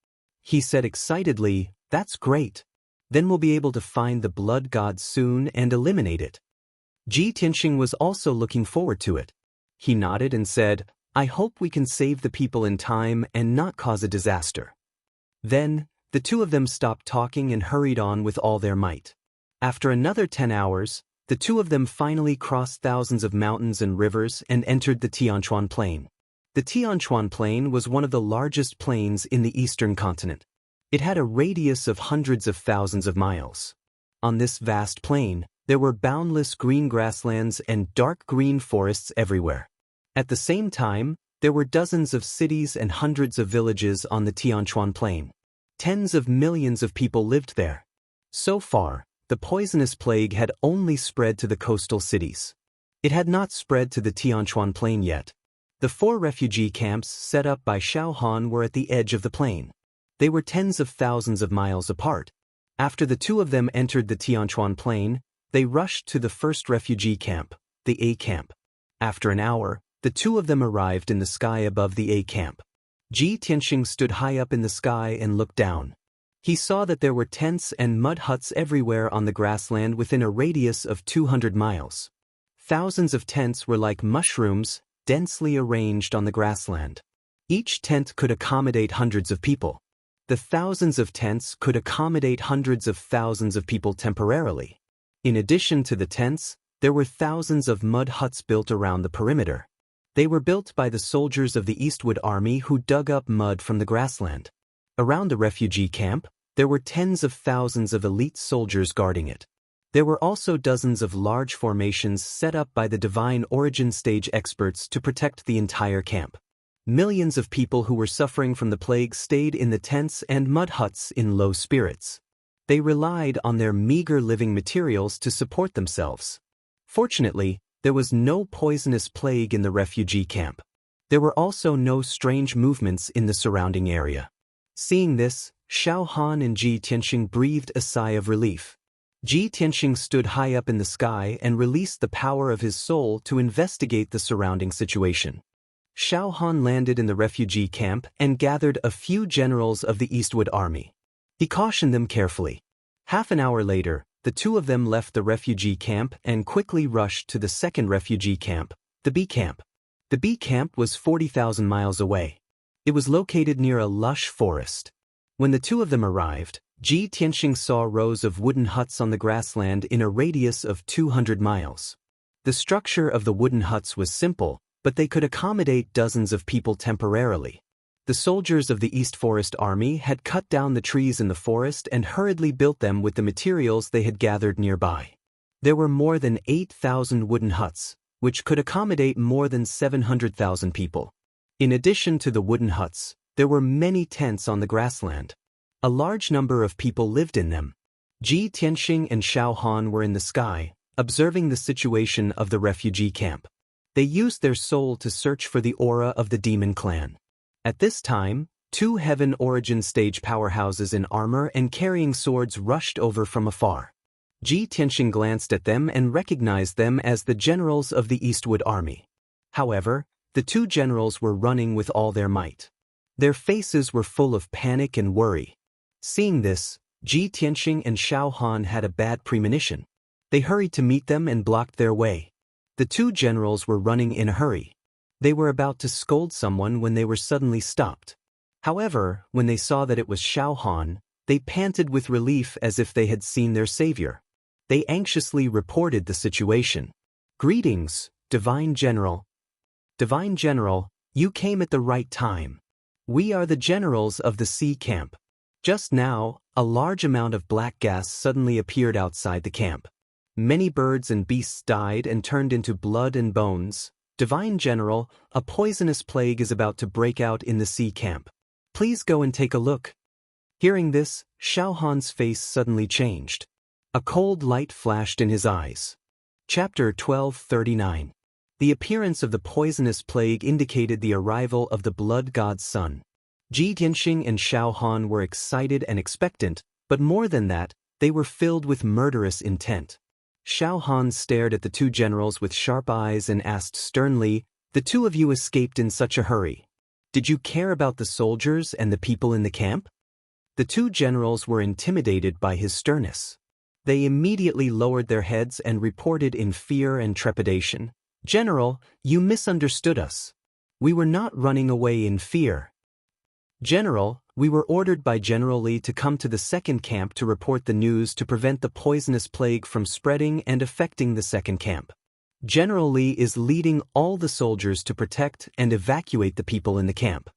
Speaker 1: He said excitedly, "That's great. Then we'll be able to find the blood god soon and eliminate it." Ji Tianxing was also looking forward to it. He nodded and said, "I hope we can save the people in time and not cause a disaster." Then, the two of them stopped talking and hurried on with all their might. After another 10 hours, the two of them finally crossed thousands of mountains and rivers and entered the Tianquan Plain. The Tianquan Plain was one of the largest plains in the eastern continent. It had a radius of hundreds of thousands of miles. On this vast plain, there were boundless green grasslands and dark green forests everywhere. At the same time, there were dozens of cities and hundreds of villages on the Tianquan Plain. Tens of millions of people lived there. So far, the poisonous plague had only spread to the coastal cities. It had not spread to the Tianquan Plain yet. The 4 refugee camps set up by Xiao Han were at the edge of the plain. They were tens of thousands of miles apart. After the two of them entered the Tianquan Plain, they rushed to the first refugee camp, the A camp. After an hour, the two of them arrived in the sky above the A camp. Ji Tianxing stood high up in the sky and looked down. He saw that there were tents and mud huts everywhere on the grassland within a radius of 200 miles. Thousands of tents were like mushrooms, densely arranged on the grassland. Each tent could accommodate hundreds of people. The thousands of tents could accommodate hundreds of thousands of people temporarily. In addition to the tents, there were thousands of mud huts built around the perimeter. They were built by the soldiers of the Eastwood Army who dug up mud from the grassland. Around the refugee camp, there were tens of thousands of elite soldiers guarding it. There were also dozens of large formations set up by the divine origin stage experts to protect the entire camp. Millions of people who were suffering from the plague stayed in the tents and mud huts in low spirits. They relied on their meager living materials to support themselves. Fortunately, there was no poisonous plague in the refugee camp. There were also no strange movements in the surrounding area. Seeing this, Xiao Han and Ji Tianxing breathed a sigh of relief. Ji Tianxing stood high up in the sky and released the power of his soul to investigate the surrounding situation. Xiao Han landed in the refugee camp and gathered a few generals of the Eastwood Army. He cautioned them carefully. Half an hour later, the two of them left the refugee camp and quickly rushed to the second refugee camp, the B camp. The B camp was 40,000 miles away. It was located near a lush forest. When the two of them arrived, Ji Tianxing saw rows of wooden huts on the grassland in a radius of 200 miles. The structure of the wooden huts was simple, but they could accommodate dozens of people temporarily. The soldiers of the East Forest Army had cut down the trees in the forest and hurriedly built them with the materials they had gathered nearby. There were more than 8,000 wooden huts, which could accommodate more than 700,000 people. In addition to the wooden huts, there were many tents on the grassland. A large number of people lived in them. Ji Tianxing and Xiao Han were in the sky, observing the situation of the refugee camp. They used their soul to search for the aura of the demon clan. At this time, 2 Heaven Origin stage powerhouses in armor and carrying swords rushed over from afar. Ji Tianxing glanced at them and recognized them as the generals of the Eastwood Army. However, the 2 generals were running with all their might. Their faces were full of panic and worry. Seeing this, Ji Tianxing and Xiao Han had a bad premonition. They hurried to meet them and blocked their way. The 2 generals were running in a hurry. They were about to scold someone when they were suddenly stopped. However, when they saw that it was Xiao Han, they panted with relief as if they had seen their savior. They anxiously reported the situation. "Greetings, Divine General. Divine General, you came at the right time. We are the generals of the sea camp. Just now, a large amount of black gas suddenly appeared outside the camp. Many birds and beasts died and turned into blood and bones. Divine General, a poisonous plague is about to break out in the sea camp. Please go and take a look. Hearing this, Xiao Han's face suddenly changed. A cold light flashed in his eyes. Chapter 1239. The appearance of the poisonous plague indicated the arrival of the blood god's son. Ji Tianxing and Xiao Han were excited and expectant, but more than that, they were filled with murderous intent. Xiao Han stared at the two generals with sharp eyes and asked sternly, "The two of you escaped in such a hurry. Did you care about the soldiers and the people in the camp?" The two generals were intimidated by his sternness. They immediately lowered their heads and reported in fear and trepidation, "General, you misunderstood us. We were not running away in fear. General, we were ordered by General Li to come to the second camp to report the news to prevent the poisonous plague from spreading and affecting the second camp. General Li is leading all the soldiers to protect and evacuate the people in the camp."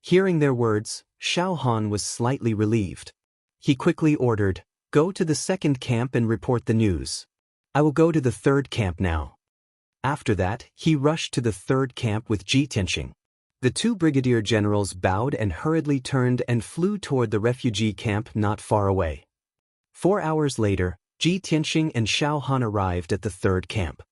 Speaker 1: Hearing their words, Xiao Han was slightly relieved. He quickly ordered, "Go to the second camp and report the news. I will go to the third camp now." After that, he rushed to the third camp with Ji Tianxing. The two brigadier generals bowed and hurriedly turned and flew toward the refugee camp not far away. 4 hours later, Ji Tianxing and Xiao Han arrived at the third camp.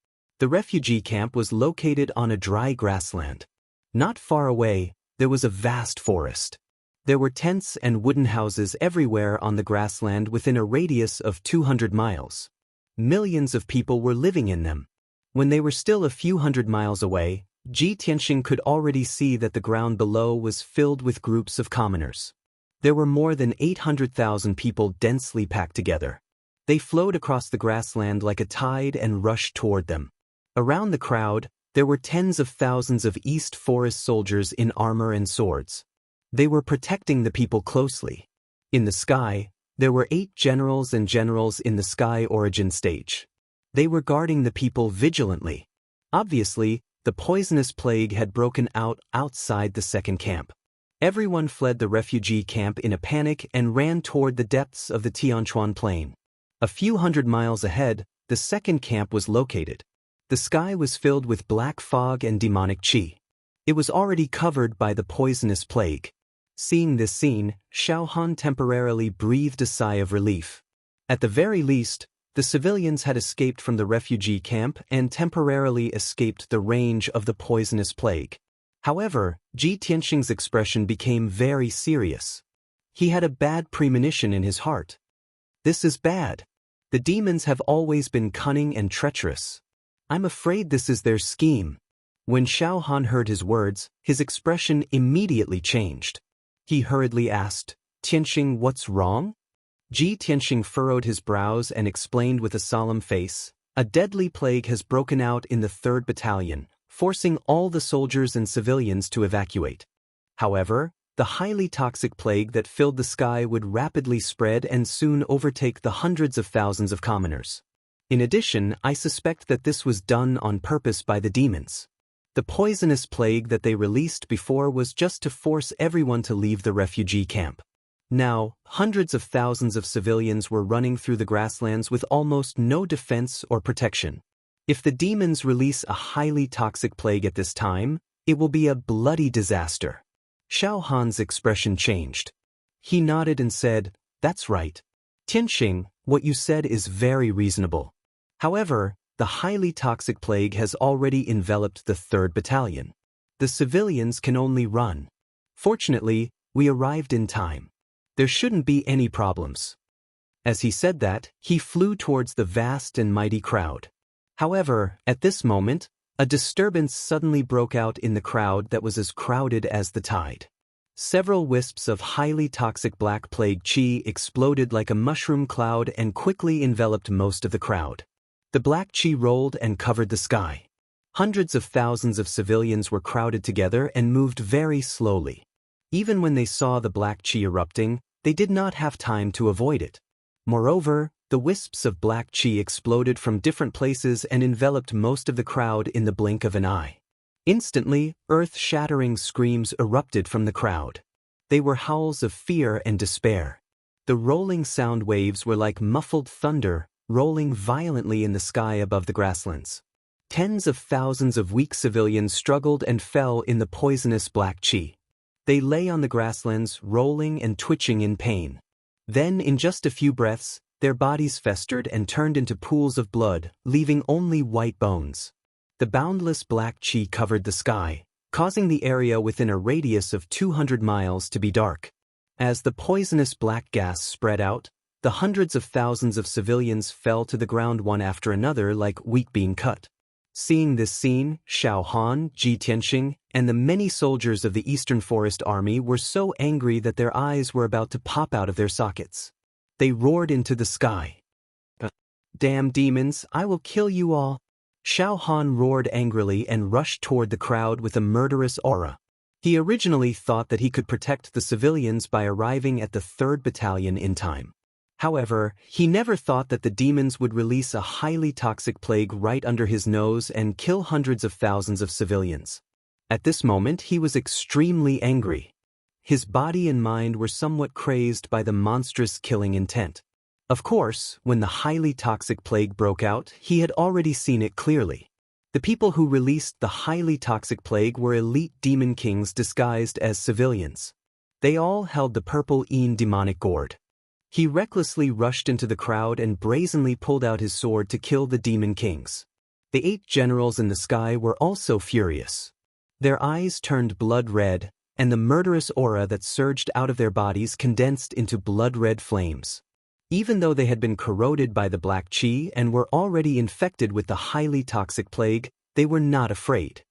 Speaker 1: The refugee camp was located on a dry grassland. Not far away, there was a vast forest. There were tents and wooden houses everywhere on the grassland within a radius of 200 miles. Millions of people were living in them. When they were still a few hundred miles away, Ji Tianxing could already see that the ground below was filled with groups of commoners. There were more than 800,000 people densely packed together. They flowed across the grassland like a tide and rushed toward them. Around the crowd, there were tens of thousands of East Forest soldiers in armor and swords. They were protecting the people closely. In the sky, there were 8 generals and generals in the sky origin stage. They were guarding the people vigilantly. Obviously, the poisonous plague had broken out outside the second camp. Everyone fled the refugee camp in a panic and ran toward the depths of the Tianchuan Plain. A few hundred miles ahead, the second camp was located. The sky was filled with black fog and demonic qi. It was already covered by the poisonous plague. Seeing this scene, Xiao Han temporarily breathed a sigh of relief. At the very least, the civilians had escaped from the refugee camp and temporarily escaped the range of the poisonous plague. However, Ji Tianxing's expression became very serious. He had a bad premonition in his heart. "This is bad. The demons have always been cunning and treacherous. I'm afraid this is their scheme." When Xiao Han heard his words, his expression immediately changed. He hurriedly asked, "Tianxing, what's wrong?" Ji Tianxing furrowed his brows and explained with a solemn face, "A deadly plague has broken out in the 3rd Battalion, forcing all the soldiers and civilians to evacuate. However, the highly toxic plague that filled the sky would rapidly spread and soon overtake the hundreds of thousands of commoners. In addition, I suspect that this was done on purpose by the demons. The poisonous plague that they released before was just to force everyone to leave the refugee camp. Now, hundreds of thousands of civilians were running through the grasslands with almost no defense or protection. If the demons release a highly toxic plague at this time, it will be a bloody disaster." Xiao Han's expression changed. He nodded and said, "That's right. Tianxing, what you said is very reasonable. However, the highly toxic plague has already enveloped the 3rd Battalion. The civilians can only run. Fortunately, we arrived in time. There shouldn't be any problems." As he said that, he flew towards the vast and mighty crowd. However, at this moment, a disturbance suddenly broke out in the crowd that was as crowded as the tide. Several wisps of highly toxic black plague qi exploded like a mushroom cloud and quickly enveloped most of the crowd. The black qi rolled and covered the sky. Hundreds of thousands of civilians were crowded together and moved very slowly. Even when they saw the black qi erupting, they did not have time to avoid it. Moreover, the wisps of black qi exploded from different places and enveloped most of the crowd in the blink of an eye. Instantly, earth-shattering screams erupted from the crowd. They were howls of fear and despair. The rolling sound waves were like muffled thunder, rolling violently in the sky above the grasslands. Tens of thousands of weak civilians struggled and fell in the poisonous black chi. They lay on the grasslands, rolling and twitching in pain. Then, in just a few breaths, their bodies festered and turned into pools of blood, leaving only white bones. The boundless black chi covered the sky, causing the area within a radius of 200 miles to be dark. As the poisonous black gas spread out, the hundreds of thousands of civilians fell to the ground one after another like wheat being cut. Seeing this scene, Xiao Han, Ji Tianxing, and the many soldiers of the Eastern Forest Army were so angry that their eyes were about to pop out of their sockets. They roared into the sky. "Damn demons, I will kill you all!" Xiao Han roared angrily and rushed toward the crowd with a murderous aura. He originally thought that he could protect the civilians by arriving at the 3rd Battalion in time. However, he never thought that the demons would release a highly toxic plague right under his nose and kill hundreds of thousands of civilians. At this moment, he was extremely angry. His body and mind were somewhat crazed by the monstrous killing intent. Of course, when the highly toxic plague broke out, he had already seen it clearly. The people who released the highly toxic plague were elite demon kings disguised as civilians. They all held the purple Een demonic gourd. He recklessly rushed into the crowd and brazenly pulled out his sword to kill the demon kings. The 8 generals in the sky were also furious. Their eyes turned blood red, and the murderous aura that surged out of their bodies condensed into blood-red flames. Even though they had been corroded by the black chi and were already infected with the highly toxic plague, they were not afraid.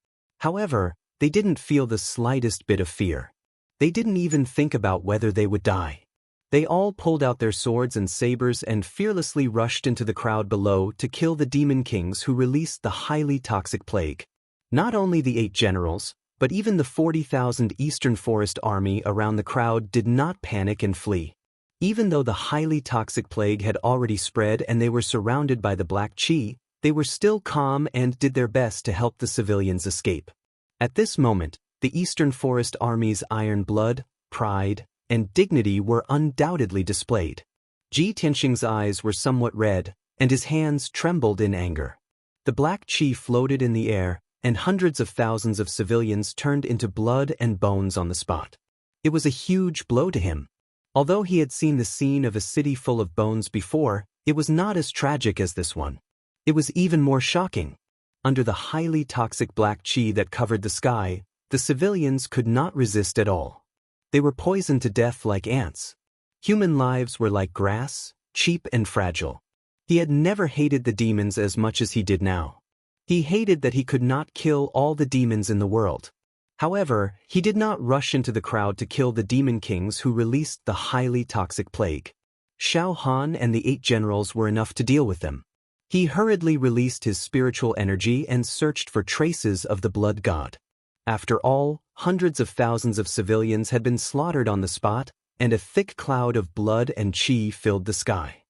Speaker 1: However, they didn't feel the slightest bit of fear. They didn't even think about whether they would die. They all pulled out their swords and sabers and fearlessly rushed into the crowd below to kill the demon kings who released the highly toxic plague. Not only the 8 generals, but even the 40,000 Eastern Forest Army around the crowd did not panic and flee. Even though the highly toxic plague had already spread and they were surrounded by the black chi, they were still calm and did their best to help the civilians escape. At this moment, the Eastern Forest Army's iron blood, pride, and dignity were undoubtedly displayed. Ji Tianxing's eyes were somewhat red, and his hands trembled in anger. The black chi floated in the air, and hundreds of thousands of civilians turned into blood and bones on the spot. It was a huge blow to him. Although he had seen the scene of a city full of bones before, it was not as tragic as this one. It was even more shocking. Under the highly toxic black chi that covered the sky, the civilians could not resist at all. They were poisoned to death like ants. Human lives were like grass, cheap and fragile. He had never hated the demons as much as he did now. He hated that he could not kill all the demons in the world. However, he did not rush into the crowd to kill the demon kings who released the highly toxic plague. Xiao Han and the 8 generals were enough to deal with them. He hurriedly released his spiritual energy and searched for traces of the blood god. After all, hundreds of thousands of civilians had been slaughtered on the spot, and a thick cloud of blood and chi filled the sky.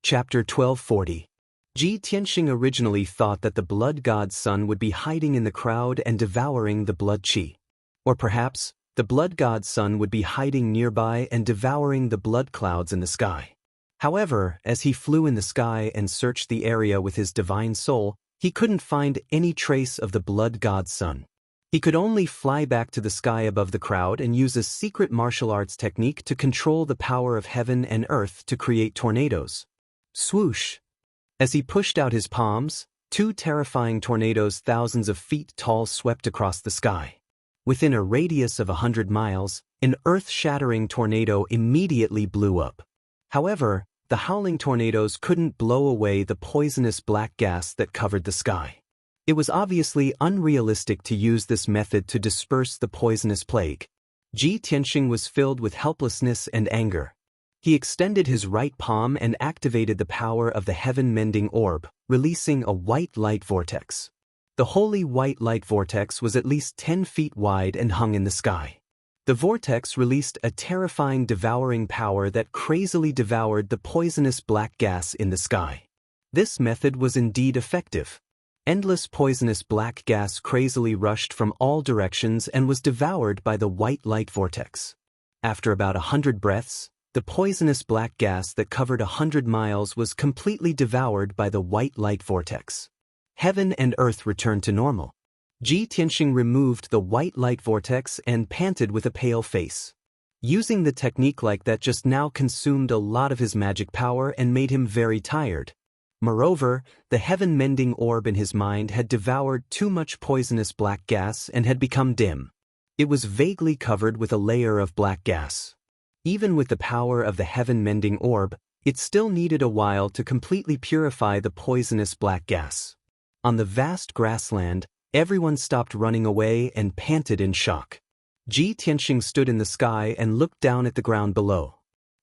Speaker 1: Chapter 1240. Ji Tianxing originally thought that the blood god's son would be hiding in the crowd and devouring the blood chi. Or perhaps, the blood god's son would be hiding nearby and devouring the blood clouds in the sky. However, as he flew in the sky and searched the area with his divine soul, he couldn't find any trace of the blood god's son. He could only fly back to the sky above the crowd and use a secret martial arts technique to control the power of heaven and earth to create tornadoes. Swoosh! As he pushed out his palms, 2 terrifying tornadoes thousands of feet tall swept across the sky. Within a radius of 100 miles, an earth-shattering tornado immediately blew up. However, the howling tornadoes couldn't blow away the poisonous black gas that covered the sky. It was obviously unrealistic to use this method to disperse the poisonous plague. Ji Tianxing was filled with helplessness and anger. He extended his right palm and activated the power of the heaven-mending orb, releasing a white light vortex. The holy white light vortex was at least 10 feet wide and hung in the sky. The vortex released a terrifying devouring power that crazily devoured the poisonous black gas in the sky. This method was indeed effective. Endless poisonous black gas crazily rushed from all directions and was devoured by the white light vortex. After about 100 breaths, the poisonous black gas that covered 100 miles was completely devoured by the white light vortex. Heaven and earth returned to normal. Ji Tianxing removed the white light vortex and panted with a pale face. Using the technique like that just now consumed a lot of his magic power and made him very tired. Moreover, the heaven-mending orb in his mind had devoured too much poisonous black gas and had become dim. It was vaguely covered with a layer of black gas. Even with the power of the heaven-mending orb, it still needed a while to completely purify the poisonous black gas. On the vast grassland, everyone stopped running away and panted in shock. Ji Tianxing stood in the sky and looked down at the ground below.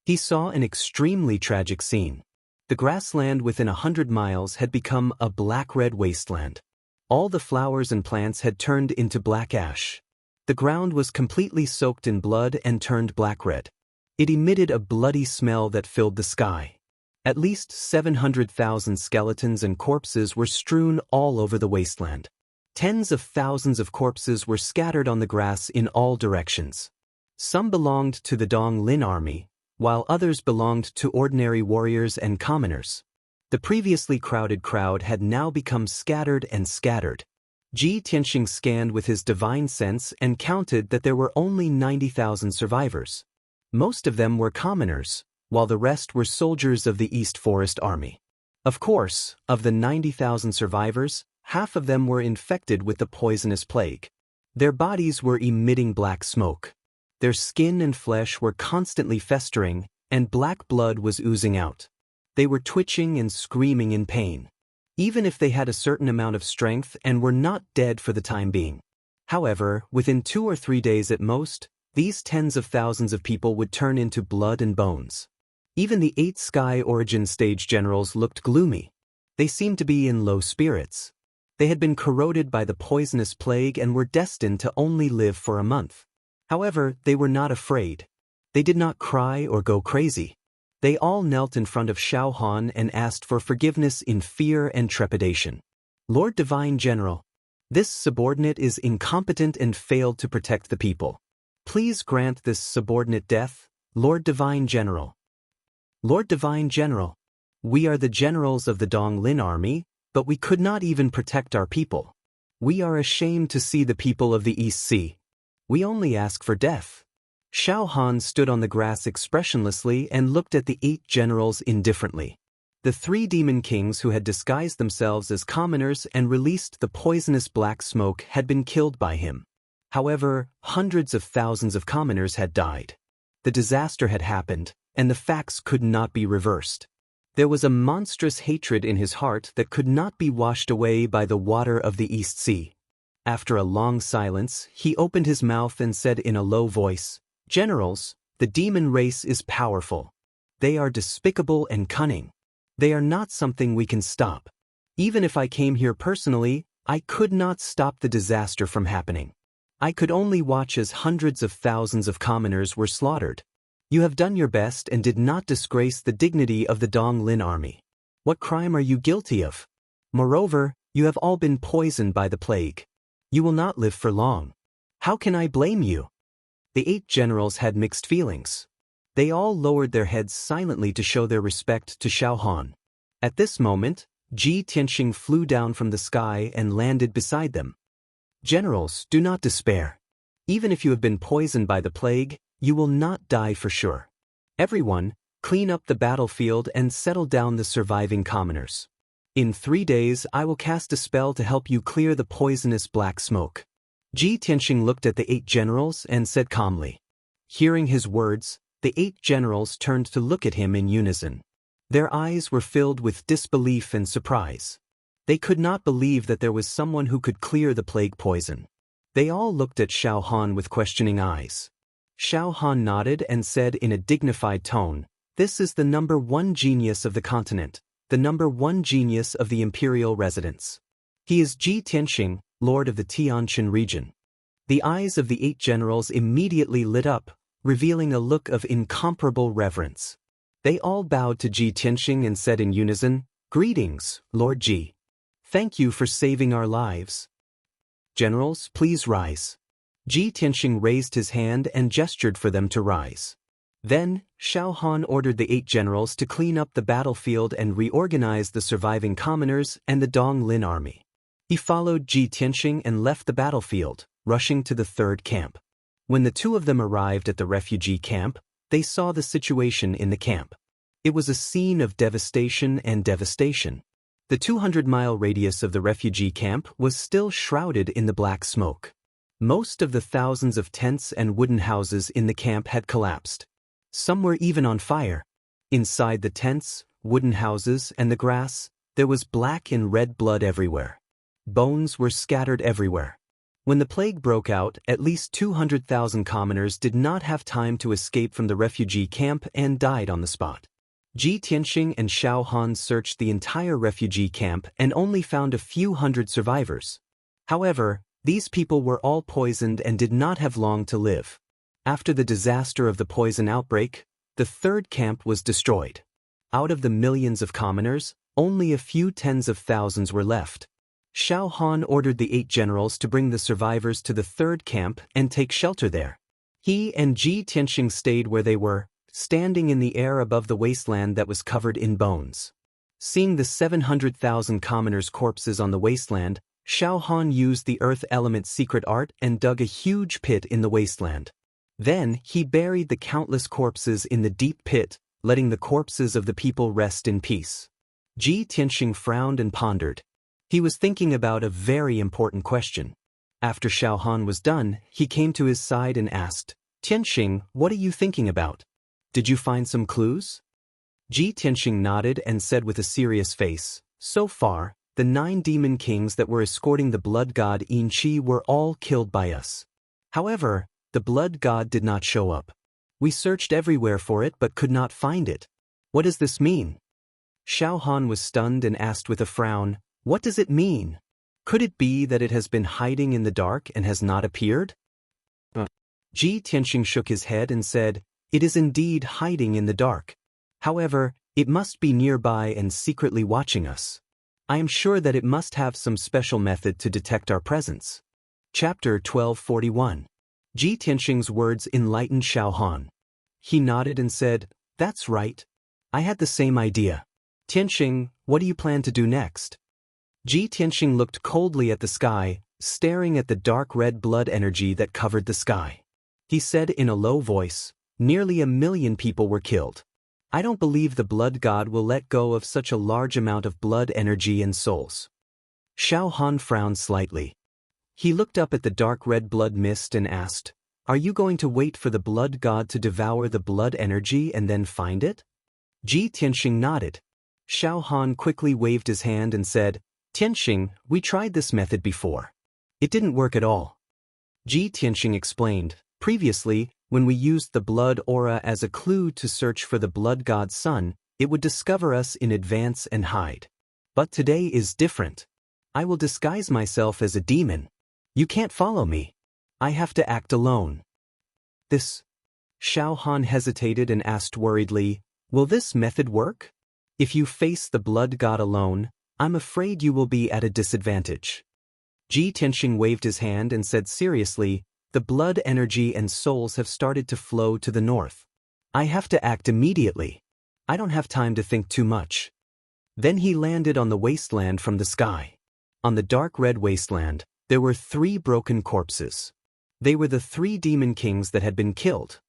Speaker 1: He saw an extremely tragic scene. The grassland within 100 miles had become a black-red wasteland. All the flowers and plants had turned into black ash. The ground was completely soaked in blood and turned black-red. It emitted a bloody smell that filled the sky. At least 700,000 skeletons and corpses were strewn all over the wasteland. Tens of thousands of corpses were scattered on the grass in all directions. Some belonged to the Dong Lin army, while others belonged to ordinary warriors and commoners. The previously crowded crowd had now become scattered and scattered. Ji Tianxing scanned with his divine sense and counted that there were only 90,000 survivors. Most of them were commoners, while the rest were soldiers of the East Forest Army. Of course, of the 90,000 survivors, half of them were infected with the poisonous plague. Their bodies were emitting black smoke. Their skin and flesh were constantly festering, and black blood was oozing out. They were twitching and screaming in pain. Even if they had a certain amount of strength and were not dead for the time being. However, within 2 or 3 days at most, these tens of thousands of people would turn into blood and bones. Even the 8 Sky Origin stage generals looked gloomy. They seemed to be in low spirits. They had been corroded by the poisonous plague and were destined to only live for a month. However, they were not afraid. They did not cry or go crazy. They all knelt in front of Xiao Han and asked for forgiveness in fear and trepidation. Lord Divine General, this subordinate is incompetent and failed to protect the people. Please grant this subordinate death, Lord Divine General. Lord Divine General, we are the generals of the Dong Lin army, but we could not even protect our people. We are ashamed to see the people of the East Sea. We only ask for death. Xiao Han stood on the grass expressionlessly and looked at the 8 generals indifferently. The 3 demon kings who had disguised themselves as commoners and released the poisonous black smoke had been killed by him. However, hundreds of thousands of commoners had died. The disaster had happened, and the facts could not be reversed. There was a monstrous hatred in his heart that could not be washed away by the water of the East Sea. After a long silence, he opened his mouth and said in a low voice, "Generals, the demon race is powerful. They are despicable and cunning. They are not something we can stop. Even if I came here personally, I could not stop the disaster from happening. I could only watch as hundreds of thousands of commoners were slaughtered. You have done your best and did not disgrace the dignity of the Dong Lin army. What crime are you guilty of? Moreover, you have all been poisoned by the plague. You will not live for long. How can I blame you?" The 8 generals had mixed feelings. They all lowered their heads silently to show their respect to Xiao Han. At this moment, Ji Tianxing flew down from the sky and landed beside them. "Generals, do not despair. Even if you have been poisoned by the plague, you will not die for sure. Everyone, clean up the battlefield and settle down the surviving commoners. In 3 days I will cast a spell to help you clear the poisonous black smoke." Ji Tianxing looked at the 8 generals and said calmly. Hearing his words, the 8 generals turned to look at him in unison. Their eyes were filled with disbelief and surprise. They could not believe that there was someone who could clear the plague poison. They all looked at Xiao Han with questioning eyes. Xiao Han nodded and said in a dignified tone, "This is the number 1 genius of the continent. The number 1 genius of the imperial residence. He is Ji Tianxing, lord of the Tianjin region." The eyes of the 8 generals immediately lit up, revealing a look of incomparable reverence. They all bowed to Ji Tianxing and said in unison, "Greetings, Lord Ji." Thank you for saving our lives. Generals, please rise. Ji Tianxing raised his hand and gestured for them to rise. Then, Xiao Han ordered the 8 generals to clean up the battlefield and reorganize the surviving commoners and the Dong Lin army. He followed Ji Tianxing and left the battlefield, rushing to the 3rd camp. When the 2 of them arrived at the refugee camp, they saw the situation in the camp. It was a scene of devastation and devastation. The 200-mile radius of the refugee camp was still shrouded in the black smoke. Most of the thousands of tents and wooden houses in the camp had collapsed. Some were even on fire. Inside the tents, wooden houses, and the grass, there was black and red blood everywhere. Bones were scattered everywhere. When the plague broke out, at least 200,000 commoners did not have time to escape from the refugee camp and died on the spot. Ji Tianxing and Xiao Han searched the entire refugee camp and only found a few hundred survivors. However, these people were all poisoned and did not have long to live. After the disaster of the poison outbreak, the 3rd camp was destroyed. Out of the millions of commoners, only a few tens of thousands were left. Xiao Han ordered the 8 generals to bring the survivors to the 3rd camp and take shelter there. He and Ji Tianxing stayed where they were, standing in the air above the wasteland that was covered in bones. Seeing the 700,000 commoners' corpses on the wasteland, Xiao Han used the earth element's secret art and dug a huge pit in the wasteland. Then he buried the countless corpses in the deep pit, letting the corpses of the people rest in peace. Ji Tianxing frowned and pondered. He was thinking about a very important question. After Xiao Han was done, he came to his side and asked, "Tianxing, what are you thinking about? Did you find some clues?" Ji Tianxing nodded and said with a serious face, "So far, the 9 demon kings that were escorting the blood god Yin Qi were all killed by us. However, the blood god did not show up. We searched everywhere for it but could not find it. What does this mean?" Xiao Han was stunned and asked with a frown, "What does it mean? Could it be that it has been hiding in the dark and has not appeared?" Ji Tianxing shook his head and said, "It is indeed hiding in the dark. However, it must be nearby and secretly watching us. I am sure that it must have some special method to detect our presence." Chapter 1241. Ji Tianxing's words enlightened Xiao Han. He nodded and said, "That's right. I had the same idea. Tianxing, what do you plan to do next?" Ji Tianxing looked coldly at the sky, staring at the dark red blood energy that covered the sky. He said in a low voice, "Nearly 1 million people were killed. I don't believe the blood god will let go of such a large amount of blood energy and souls." Xiao Han frowned slightly. He looked up at the dark red blood mist and asked, "Are you going to wait for the blood god to devour the blood energy and then find it?" Ji Tianxing nodded. Xiao Han quickly waved his hand and said, "Tianxing, we tried this method before. It didn't work at all." Ji Tianxing explained, "Previously, when we used the blood aura as a clue to search for the blood god's son, it would discover us in advance and hide. But today is different. I will disguise myself as a demon. You can't follow me. I have to act alone." This. Xiao Han hesitated and asked worriedly, "Will this method work? If you face the blood god alone, I'm afraid you will be at a disadvantage." Ji Tianxing waved his hand and said seriously, "The blood energy and souls have started to flow to the north. I have to act immediately. I don't have time to think too much." Then he landed on the wasteland from the sky. On the dark red wasteland, there were 3 broken corpses. They were the 3 demon kings that had been killed.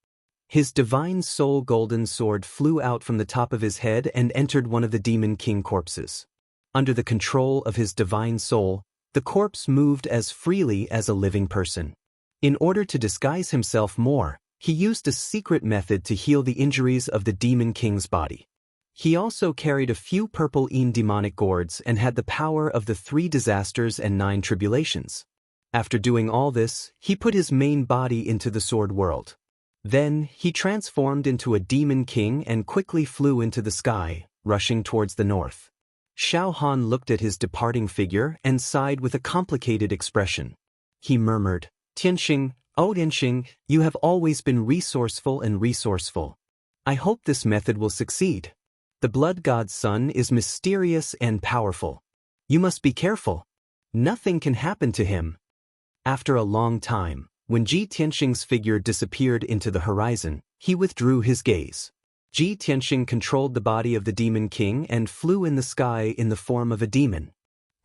Speaker 1: His divine soul golden sword flew out from the top of his head and entered one of the demon king corpses. Under the control of his divine soul, the corpse moved as freely as a living person. In order to disguise himself more, he used a secret method to heal the injuries of the demon king's body. He also carried a few purple demonic gourds and had the power of the 3 disasters and 9 tribulations. After doing all this, he put his main body into the sword world. Then, he transformed into a demon king and quickly flew into the sky, rushing towards the north. Xiao Han looked at his departing figure and sighed with a complicated expression. He murmured, "Tianxing, oh Tianxing, you have always been resourceful and resourceful. I hope this method will succeed. The blood god's son is mysterious and powerful. You must be careful. Nothing can happen to him. After a long time, when Ji Tianxing's figure disappeared into the horizon, he withdrew his gaze. Ji Tianxing controlled the body of the Demon King and flew in the sky in the form of a demon.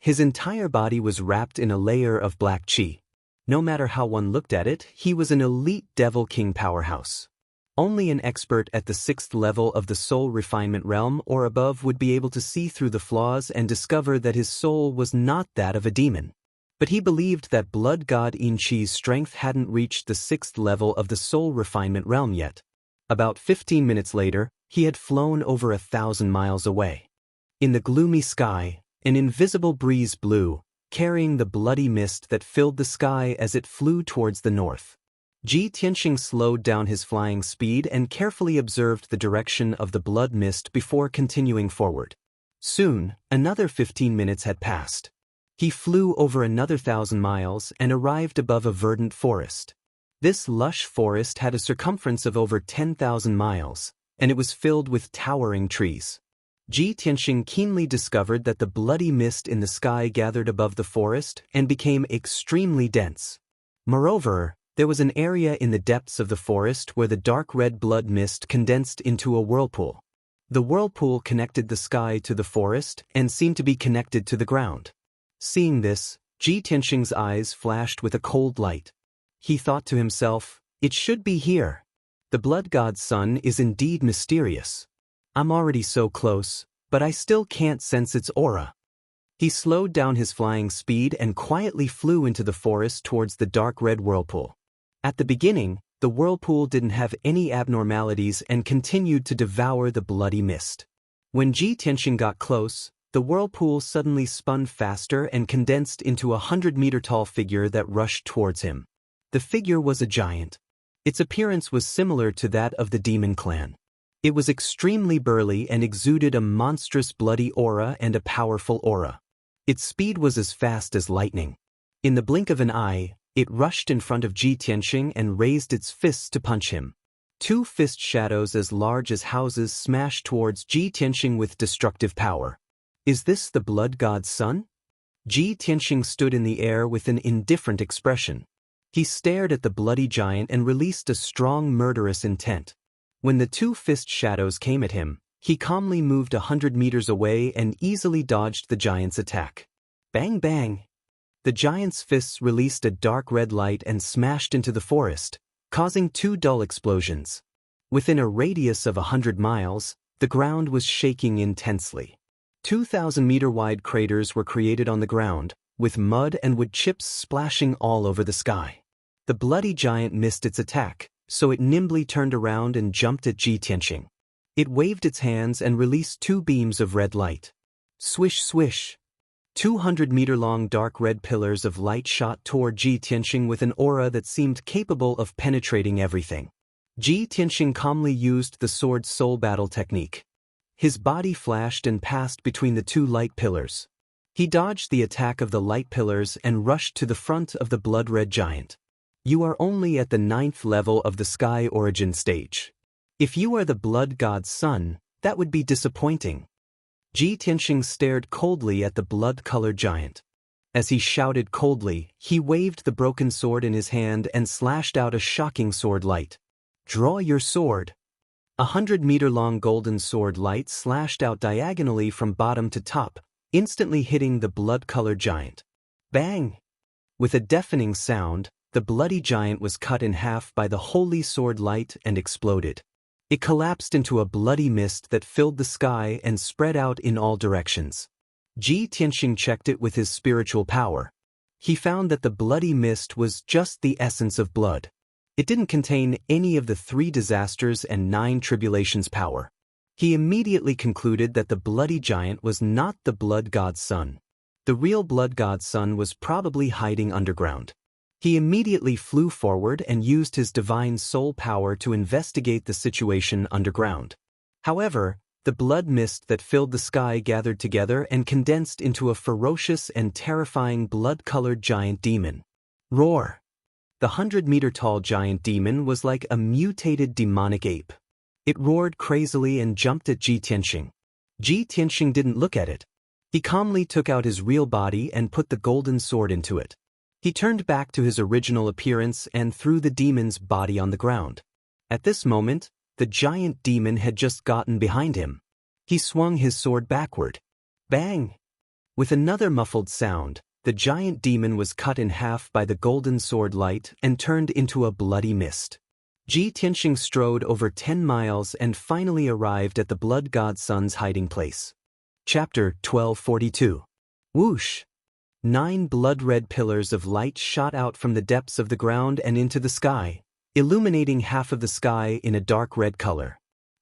Speaker 1: His entire body was wrapped in a layer of black qi. No matter how one looked at it, he was an elite Devil King powerhouse. Only an expert at the 6th level of the soul refinement realm or above would be able to see through the flaws and discover that his soul was not that of a demon. But he believed that blood god Yin Qi's strength hadn't reached the 6th level of the soul refinement realm yet. About 15 minutes later, he had flown over 1,000 miles away. In the gloomy sky, an invisible breeze blew, carrying the bloody mist that filled the sky as it flew towards the north. Ji Tianxing slowed down his flying speed and carefully observed the direction of the blood mist before continuing forward. Soon, another 15 minutes had passed. He flew over another 1,000 miles and arrived above a verdant forest. This lush forest had a circumference of over 10,000 miles, and it was filled with towering trees. Ji Tianxing keenly discovered that the bloody mist in the sky gathered above the forest and became extremely dense. Moreover, there was an area in the depths of the forest where the dark red blood mist condensed into a whirlpool. The whirlpool connected the sky to the forest and seemed to be connected to the ground. Seeing this, Ji Tianxing's eyes flashed with a cold light. He thought to himself, "It should be here. The blood god's son is indeed mysterious. I'm already so close, but I still can't sense its aura." He slowed down his flying speed and quietly flew into the forest towards the dark red whirlpool. At the beginning, the whirlpool didn't have any abnormalities and continued to devour the bloody mist. When Ji Tianxing got close, the whirlpool suddenly spun faster and condensed into a 100-meter-tall figure that rushed towards him. The figure was a giant. Its appearance was similar to that of the demon clan. It was extremely burly and exuded a monstrous bloody aura and a powerful aura. Its speed was as fast as lightning. In the blink of an eye, it rushed in front of Ji Tianxing and raised its fists to punch him. 2 fist shadows as large as houses smashed towards Ji Tianxing with destructive power. Is this the blood god's son? Ji Tianxing stood in the air with an indifferent expression. He stared at the bloody giant and released a strong murderous intent. When the 2 fist shadows came at him, he calmly moved 100 meters away and easily dodged the giant's attack. Bang bang! The giant's fists released a dark red light and smashed into the forest, causing 2 dull explosions. Within a radius of 100 miles, the ground was shaking intensely. 2,000-meter-wide craters were created on the ground, with mud and wood chips splashing all over the sky. The bloody giant missed its attack, so it nimbly turned around and jumped at Ji Tianxing. It waved its hands and released 2 beams of red light. Swish swish! 200-meter-long dark red pillars of light shot toward Ji Tianxing with an aura that seemed capable of penetrating everything. Ji Tianxing calmly used the sword soul battle technique. His body flashed and passed between the 2 light pillars. He dodged the attack of the light pillars and rushed to the front of the blood-red giant. You are only at the 9th level of the Sky Origin stage. If you are the blood god's son, that would be disappointing. Ji Tianxing stared coldly at the blood-colored giant. As he shouted coldly, he waved the broken sword in his hand and slashed out a shocking sword light. Draw your sword. 100-meter-long golden sword light slashed out diagonally from bottom to top, instantly hitting the blood-colored giant. Bang! With a deafening sound, the bloody giant was cut in half by the holy sword light and exploded. It collapsed into a bloody mist that filled the sky and spread out in all directions. Ji Tianxing checked it with his spiritual power. He found that the bloody mist was just the essence of blood. It didn't contain any of the 3 disasters and 9 tribulations power. He immediately concluded that the bloody giant was not the blood god's son. The real blood god's son was probably hiding underground. He immediately flew forward and used his divine soul power to investigate the situation underground. However, the blood mist that filled the sky gathered together and condensed into a ferocious and terrifying blood-colored giant demon. Roar! The 100-meter-tall giant demon was like a mutated demonic ape. It roared crazily and jumped at Ji Tianxing. Ji Tianxing didn't look at it. He calmly took out his real body and put the golden sword into it. He turned back to his original appearance and threw the demon's body on the ground. At this moment, the giant demon had just gotten behind him. He swung his sword backward. Bang! With another muffled sound, the giant demon was cut in half by the golden sword light and turned into a bloody mist. Ji Tianxing strode over 10 miles and finally arrived at the blood god Sun's hiding place. Chapter 1242. Whoosh! 9 blood-red pillars of light shot out from the depths of the ground and into the sky, illuminating half of the sky in a dark red color.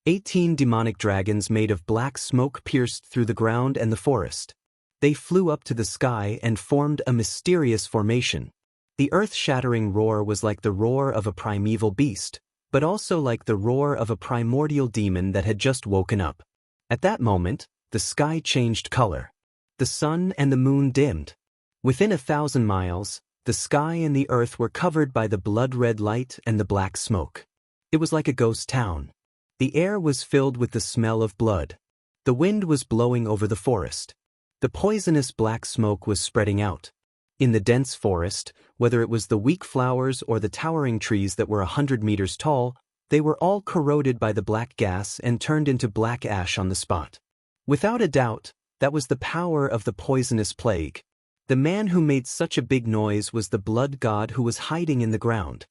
Speaker 1: 18 demonic dragons made of black smoke pierced through the ground and the forest. They flew up to the sky and formed a mysterious formation. The earth-shattering roar was like the roar of a primeval beast, but also like the roar of a primordial demon that had just woken up. At that moment, the sky changed color. The sun and the moon dimmed. Within 1,000 miles, the sky and the earth were covered by the blood-red light and the black smoke. It was like a ghost town. The air was filled with the smell of blood. The wind was blowing over the forest. The poisonous black smoke was spreading out. In the dense forest, whether it was the weak flowers or the towering trees that were 100 meters tall, they were all corroded by the black gas and turned into black ash on the spot. Without a doubt, that was the power of the poisonous plague. The man who made such a big noise was the blood god who was hiding in the ground.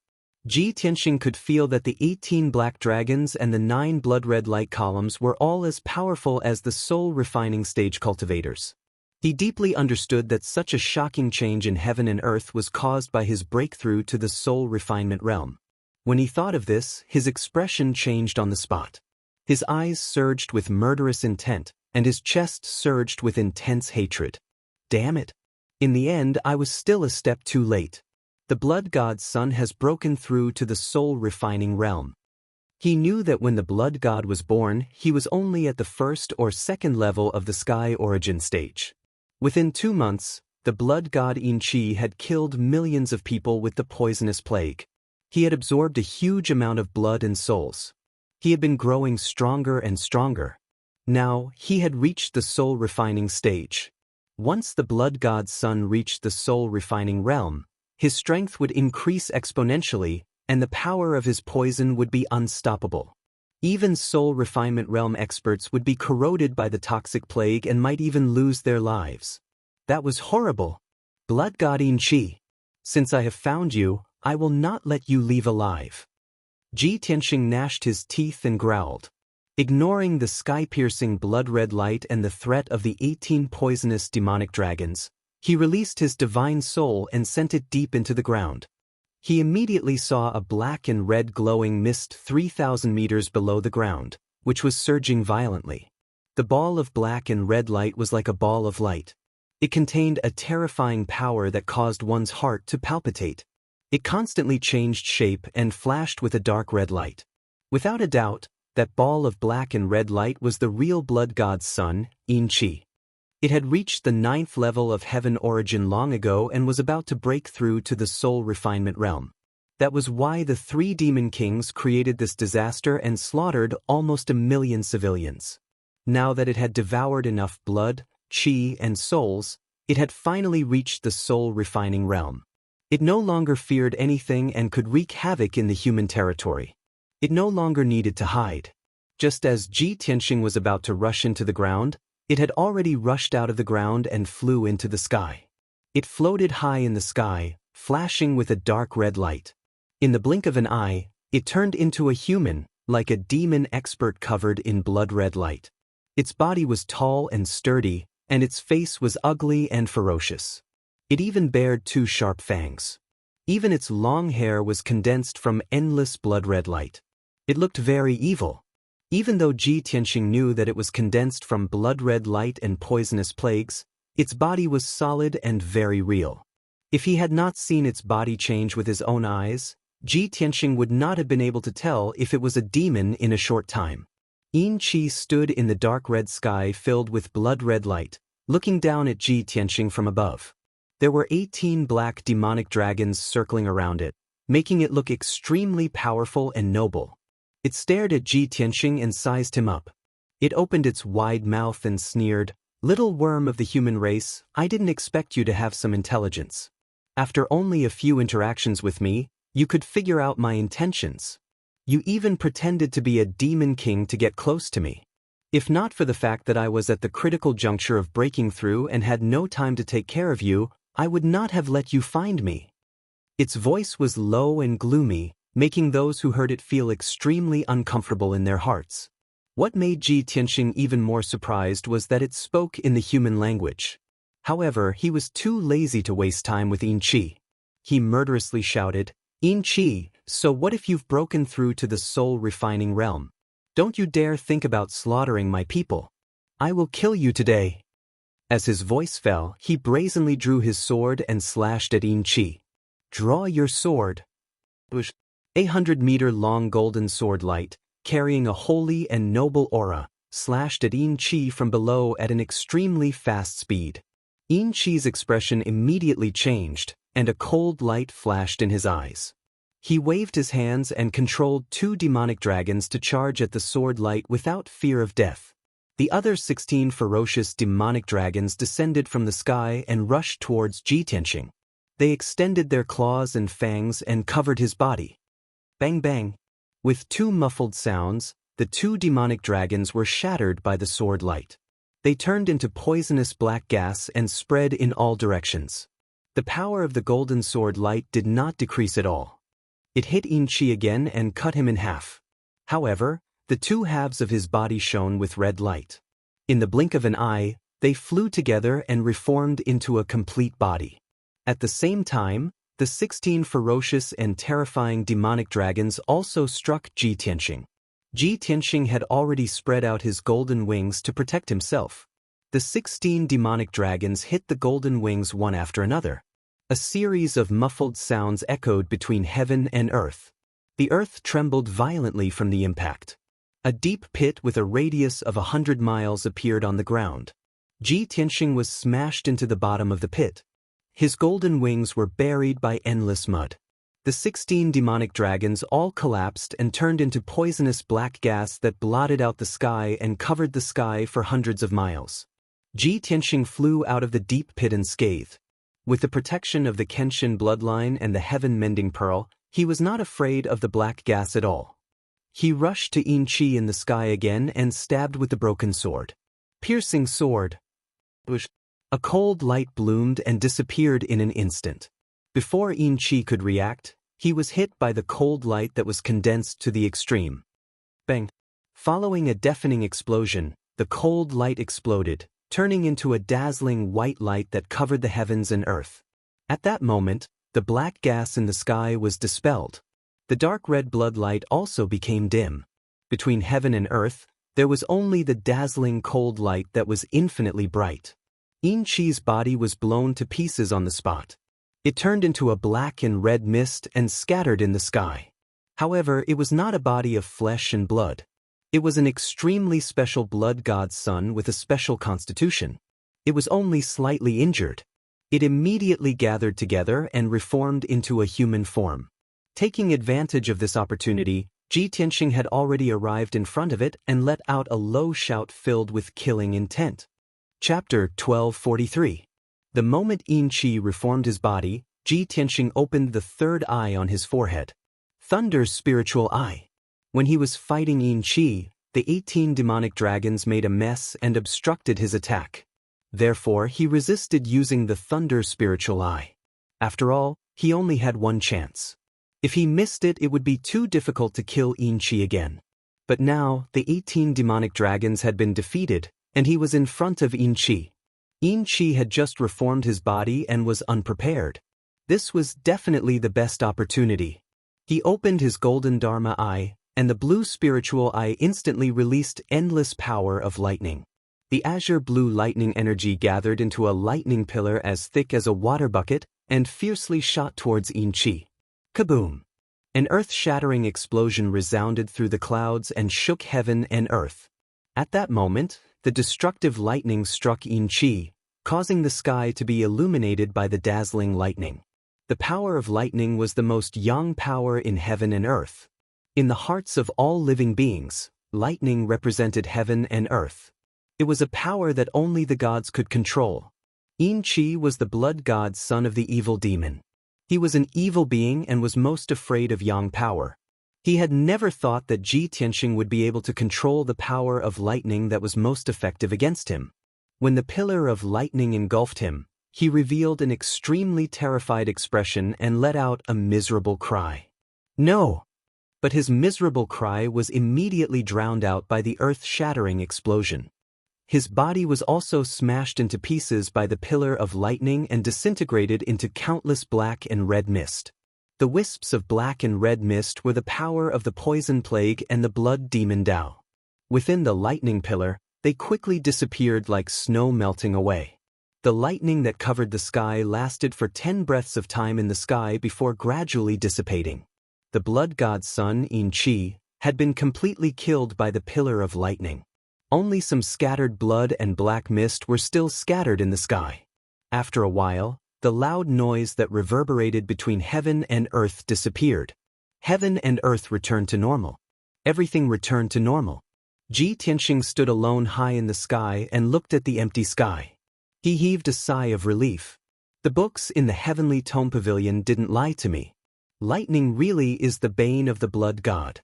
Speaker 1: Ji Tianxing could feel that the 18 black dragons and the 9 blood-red light columns were all as powerful as the soul-refining stage cultivators. He deeply understood that such a shocking change in heaven and earth was caused by his breakthrough to the soul refinement realm. When he thought of this, his expression changed on the spot. His eyes surged with murderous intent, and his chest surged with intense hatred. Damn it! In the end, I was still a step too late. The blood god's son has broken through to the soul-refining realm. He knew that when the blood god was born, he was only at the first or second level of the sky origin stage. Within 2 months, the blood god Yin Qi had killed millions of people with the poisonous plague. He had absorbed a huge amount of blood and souls. He had been growing stronger and stronger. Now, he had reached the soul-refining stage. Once the blood god's son reached the soul-refining realm, his strength would increase exponentially, and the power of his poison would be unstoppable. Even soul refinement realm experts would be corroded by the toxic plague and might even lose their lives. That was horrible. Blood god Yin Qi, since I have found you, I will not let you leave alive. Ji Tianxing gnashed his teeth and growled. Ignoring the sky-piercing blood-red light and the threat of the 18 poisonous demonic dragons, he released his divine soul and sent it deep into the ground. He immediately saw a black and red glowing mist 3,000 meters below the ground, which was surging violently. The ball of black and red light was like a ball of light. It contained a terrifying power that caused one's heart to palpitate. It constantly changed shape and flashed with a dark red light. Without a doubt, that ball of black and red light was the real blood god's son, Yin Qi. It had reached the 9th level of heaven origin long ago and was about to break through to the soul refinement realm. That was why the 3 demon kings created this disaster and slaughtered almost 1 million civilians. Now that it had devoured enough blood, qi, and souls, it had finally reached the soul refining realm. It no longer feared anything and could wreak havoc in the human territory. It no longer needed to hide. Just as Ji Tianxing was about to rush into the ground, it had already rushed out of the ground and flew into the sky. It floated high in the sky, flashing with a dark red light. In the blink of an eye, it turned into a human, like a demon expert covered in blood-red light. Its body was tall and sturdy, and its face was ugly and ferocious. It even bared 2 sharp fangs. Even its long hair was condensed from endless blood-red light. It looked very evil. Even though Ji Tianxing knew that it was condensed from blood-red light and poisonous plagues, its body was solid and very real. If he had not seen its body change with his own eyes, Ji Tianxing would not have been able to tell if it was a demon in a short time. Yin Qi stood in the dark red sky filled with blood-red light, looking down at Ji Tianxing from above. There were 18 black demonic dragons circling around it, making it look extremely powerful and noble. It stared at Ji Tianxing and sized him up. It opened its wide mouth and sneered, Little worm of the human race, I didn't expect you to have some intelligence. After only a few interactions with me, you could figure out my intentions. You even pretended to be a demon king to get close to me. If not for the fact that I was at the critical juncture of breaking through and had no time to take care of you, I would not have let you find me. Its voice was low and gloomy, making those who heard it feel extremely uncomfortable in their hearts. What made Ji Tianxing even more surprised was that it spoke in the human language. However, he was too lazy to waste time with Yin Qi. He murderously shouted, "Yin Qi, so what if you've broken through to the soul-refining realm? Don't you dare think about slaughtering my people. I will kill you today." As his voice fell, he brazenly drew his sword and slashed at Yin Qi. "Draw your sword." A 100-meter-long golden sword light, carrying a holy and noble aura, slashed at Yin Qi from below at an extremely fast speed. Yin Qi's expression immediately changed, and a cold light flashed in his eyes. He waved his hands and controlled 2 demonic dragons to charge at the sword light without fear of death. The other 16 ferocious demonic dragons descended from the sky and rushed towards Ji Tianxing. They extended their claws and fangs and covered his body. Bang bang! With 2 muffled sounds, the 2 demonic dragons were shattered by the sword light. They turned into poisonous black gas and spread in all directions. The power of the golden sword light did not decrease at all. It hit Yin Qi again and cut him in half. However, the 2 halves of his body shone with red light. In the blink of an eye, they flew together and reformed into a complete body. At the same time, the 16 ferocious and terrifying demonic dragons also struck Ji Tianxing. Ji Tianxing had already spread out his golden wings to protect himself. The 16 demonic dragons hit the golden wings one after another. A series of muffled sounds echoed between heaven and earth. The earth trembled violently from the impact. A deep pit with a radius of 100 miles appeared on the ground. Ji Tianxing was smashed into the bottom of the pit. His golden wings were buried by endless mud. The 16 demonic dragons all collapsed and turned into poisonous black gas that blotted out the sky and covered the sky for hundreds of miles. Ji Tianxing flew out of the deep pit unscathed. With the protection of the Kenshin bloodline and the heaven-mending pearl, he was not afraid of the black gas at all. He rushed to Yin Qi in the sky again and stabbed with the broken sword. Piercing sword. A cold light bloomed and disappeared in an instant. Before Yin Qi could react, he was hit by the cold light that was condensed to the extreme. Bang! Following a deafening explosion, the cold light exploded, turning into a dazzling white light that covered the heavens and earth. At that moment, the black gas in the sky was dispelled. The dark red blood light also became dim. Between heaven and earth, there was only the dazzling cold light that was infinitely bright. Yin Qi's body was blown to pieces on the spot. It turned into a black and red mist and scattered in the sky. However, it was not a body of flesh and blood. It was an extremely special blood god's son with a special constitution. It was only slightly injured. It immediately gathered together and reformed into a human form. Taking advantage of this opportunity, Ji Tianxing had already arrived in front of it and let out a low shout filled with killing intent. Chapter 1243. The moment Yin Qi reformed his body, Ji Tianxing opened the 3rd eye on his forehead. Thunder's spiritual eye. When he was fighting Yin Qi, the 18 demonic dragons made a mess and obstructed his attack. Therefore, he resisted using the Thunder spiritual eye. After all, he only had one chance. If he missed it, it would be too difficult to kill Yin Qi again. But now, the 18 demonic dragons had been defeated, and he was in front of Yin Qi. Yin Qi had just reformed his body and was unprepared. This was definitely the best opportunity. He opened his golden Dharma eye, and the blue spiritual eye instantly released endless power of lightning. The azure blue lightning energy gathered into a lightning pillar as thick as a water bucket and fiercely shot towards Yin Qi. Kaboom! An earth-shattering explosion resounded through the clouds and shook heaven and earth. At that moment, the destructive lightning struck Yin Qi, causing the sky to be illuminated by the dazzling lightning. The power of lightning was the most yang power in heaven and earth. In the hearts of all living beings, lightning represented heaven and earth. It was a power that only the gods could control. Yin Qi was the blood god's son of the evil demon. He was an evil being and was most afraid of yang power. He had never thought that Ji Tianxing would be able to control the power of lightning that was most effective against him. When the pillar of lightning engulfed him, he revealed an extremely terrified expression and let out a miserable cry. No! But his miserable cry was immediately drowned out by the earth-shattering explosion. His body was also smashed into pieces by the pillar of lightning and disintegrated into countless black and red mist. The wisps of black and red mist were the power of the poison plague and the blood demon Dao. Within the lightning pillar, they quickly disappeared like snow melting away. The lightning that covered the sky lasted for 10 breaths of time in the sky before gradually dissipating. The blood god's son, Yin Qi, had been completely killed by the pillar of lightning. Only some scattered blood and black mist were still scattered in the sky. After a while, the loud noise that reverberated between heaven and earth disappeared. Heaven and earth returned to normal. Everything returned to normal. Ji Tianxing stood alone high in the sky and looked at the empty sky. He heaved a sigh of relief. The books in the heavenly tome pavilion didn't lie to me. Lightning really is the bane of the blood god.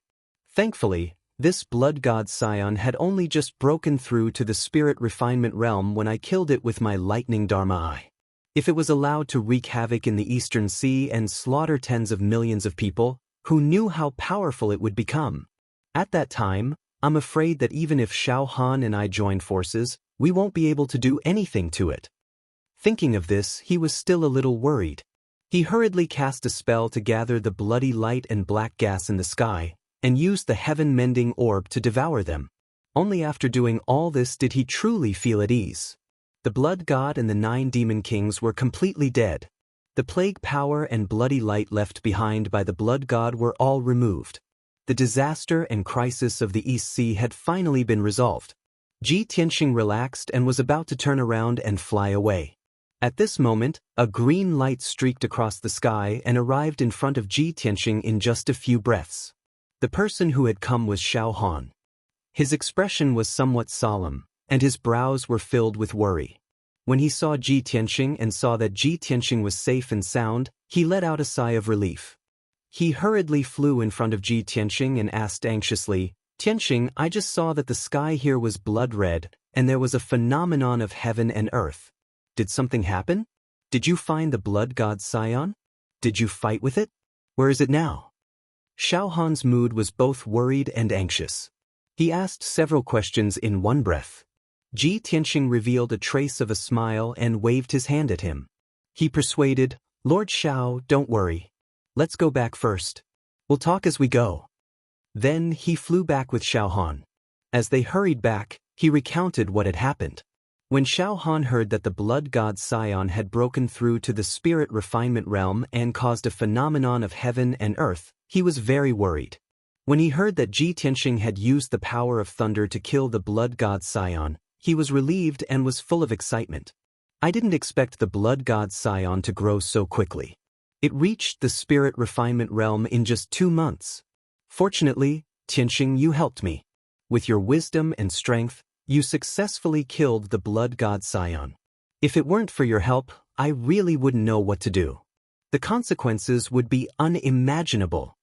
Speaker 1: Thankfully, this blood god scion had only just broken through to the spirit refinement realm when I killed it with my lightning dharma eye. If it was allowed to wreak havoc in the Eastern Sea and slaughter tens of millions of people, who knew how powerful it would become? At that time, I'm afraid that even if Xiao Han and I join forces, we won't be able to do anything to it. Thinking of this, he was still a little worried. He hurriedly cast a spell to gather the bloody light and black gas in the sky, and used the heaven-mending orb to devour them. Only after doing all this did he truly feel at ease. The blood god and the 9 demon kings were completely dead. The plague power and bloody light left behind by the blood god were all removed. The disaster and crisis of the East Sea had finally been resolved. Ji Tianxing relaxed and was about to turn around and fly away. At this moment, a green light streaked across the sky and arrived in front of Ji Tianxing in just a few breaths. The person who had come was Xiao Han. His expression was somewhat solemn, and his brows were filled with worry. When he saw Ji Tianxing and saw that Ji Tianxing was safe and sound, he let out a sigh of relief. He hurriedly flew in front of Ji Tianxing and asked anxiously, "Tianxing, I just saw that the sky here was blood red, and there was a phenomenon of heaven and earth. Did something happen? Did you find the blood god Scion? Did you fight with it? Where is it now?" Xiao Han's mood was both worried and anxious. He asked several questions in one breath. Ji Tianxing revealed a trace of a smile and waved his hand at him. He persuaded, "Lord Xiao, don't worry. Let's go back first. We'll talk as we go." Then he flew back with Xiao Han. As they hurried back, he recounted what had happened. When Xiao Han heard that the blood god Scion had broken through to the spirit refinement realm and caused a phenomenon of heaven and earth, he was very worried. When he heard that Ji Tianxing had used the power of thunder to kill the blood god Scion, he was relieved and was full of excitement. I didn't expect the blood god Scion to grow so quickly. It reached the spirit refinement realm in just 2 months. Fortunately, Tianxing, you helped me. With your wisdom and strength, you successfully killed the blood god Scion. If it weren't for your help, I really wouldn't know what to do. The consequences would be unimaginable.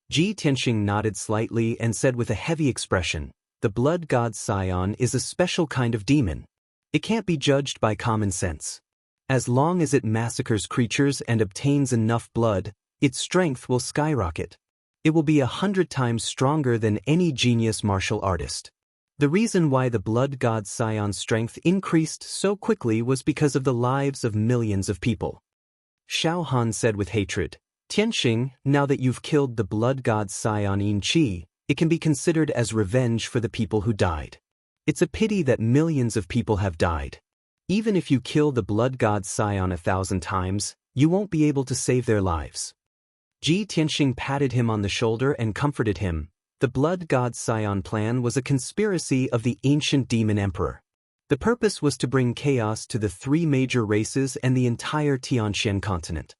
Speaker 1: Ji Tianxing nodded slightly and said with a heavy expression, "The blood god Scion is a special kind of demon. It can't be judged by common sense. As long as it massacres creatures and obtains enough blood, its strength will skyrocket. It will be 100 times stronger than any genius martial artist." The reason why the blood god Scion's strength increased so quickly was because of the lives of millions of people. Xiao Han said with hatred, "Tianxing, now that you've killed the blood god Scion Yin Qi, it can be considered as revenge for the people who died. It's a pity that millions of people have died. Even if you kill the blood god Scion 1,000 times, you won't be able to save their lives." Ji Tianxing patted him on the shoulder and comforted him. The blood god Scion plan was a conspiracy of the ancient demon emperor. The purpose was to bring chaos to the 3 major races and the entire Tianxian continent.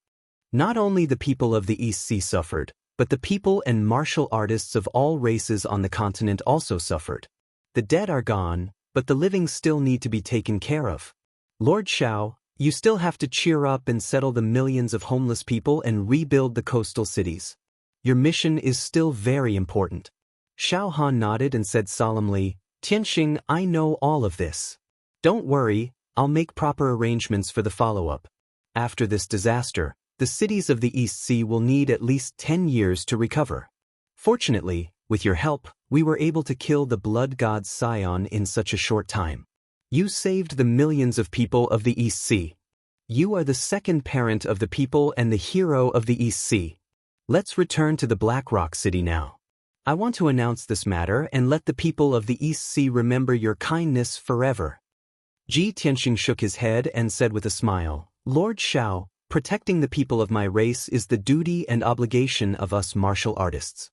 Speaker 1: Not only the people of the East Sea suffered, but the people and martial artists of all races on the continent also suffered. The dead are gone, but the living still need to be taken care of. Lord Xiao, you still have to cheer up and settle the millions of homeless people and rebuild the coastal cities. Your mission is still very important. Xiao Han nodded and said solemnly, Tianxing, I know all of this. Don't worry, I'll make proper arrangements for the follow-up. After this disaster, the cities of the East Sea will need at least 10 years to recover. Fortunately, with your help, we were able to kill the blood god's scion in such a short time. You saved the millions of people of the East Sea. You are the second parent of the people and the hero of the East Sea. Let's return to the Black Rock City now. I want to announce this matter and let the people of the East Sea remember your kindness forever. Ji Tianxing shook his head and said with a smile, Lord Xiao, protecting the people of my race is the duty and obligation of us martial artists.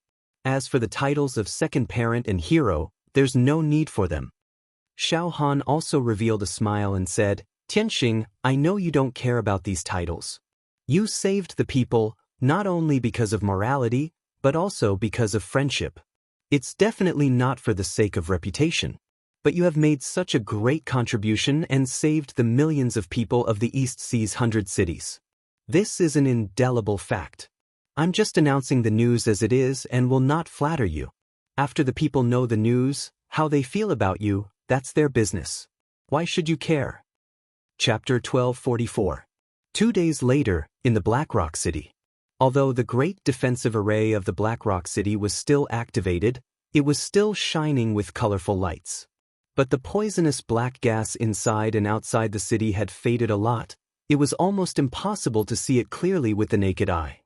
Speaker 1: As for the titles of second parent and hero, there's no need for them. Xiao Han also revealed a smile and said, Tianxing, I know you don't care about these titles. You saved the people, not only because of morality, but also because of friendship. It's definitely not for the sake of reputation. But you have made such a great contribution and saved the millions of people of the East Sea's 100 cities. This is an indelible fact. I'm just announcing the news as it is and will not flatter you. After the people know the news, how they feel about you, that's their business. Why should you care? Chapter 1244. 2 days later, in the Black Rock City. Although the great defensive array of the Black Rock City was still activated, it was still shining with colorful lights. But the poisonous black gas inside and outside the city had faded a lot. It was almost impossible to see it clearly with the naked eye.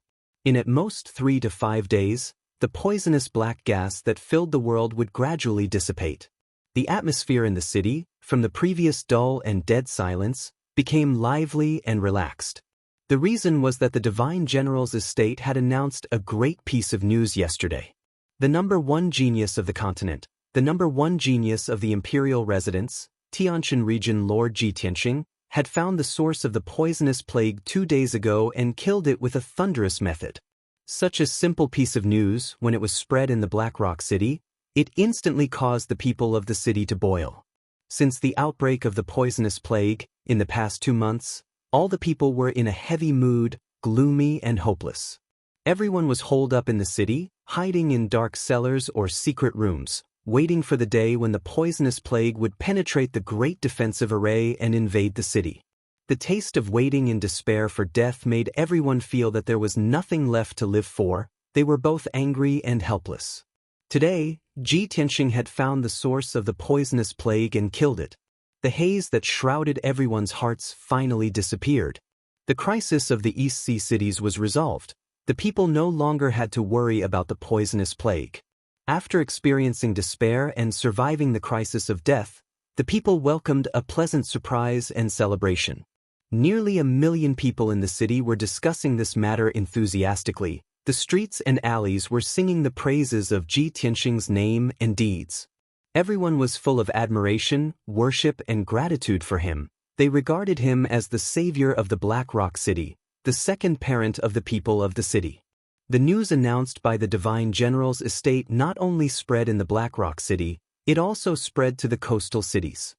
Speaker 1: In at most 3 to 5 days, the poisonous black gas that filled the world would gradually dissipate. The atmosphere in the city, from the previous dull and dead silence, became lively and relaxed. The reason was that the Divine General's estate had announced a great piece of news yesterday. The #1 genius of the continent, the #1 genius of the imperial residence, Tianshan region Lord Ji Tianxing, had found the source of the poisonous plague 2 days ago and killed it with a thunderous method. Such a simple piece of news, when it was spread in the Black Rock City, it instantly caused the people of the city to boil. Since the outbreak of the poisonous plague, in the past 2 months, all the people were in a heavy mood, gloomy and hopeless. Everyone was holed up in the city, hiding in dark cellars or secret rooms, waiting for the day when the poisonous plague would penetrate the great defensive array and invade the city. The taste of waiting in despair for death made everyone feel that there was nothing left to live for. They were both angry and helpless. Today, Ji Tianxing had found the source of the poisonous plague and killed it. The haze that shrouded everyone's hearts finally disappeared. The crisis of the East Sea cities was resolved. The people no longer had to worry about the poisonous plague. After experiencing despair and surviving the crisis of death, the people welcomed a pleasant surprise and celebration. Nearly 1 million people in the city were discussing this matter enthusiastically. The streets and alleys were singing the praises of Ji Tianxing's name and deeds. Everyone was full of admiration, worship, and gratitude for him. They regarded him as the savior of the Black Rock City, the second parent of the people of the city. The news announced by the Divine General's estate not only spread in the Black Rock City, it also spread to the coastal cities.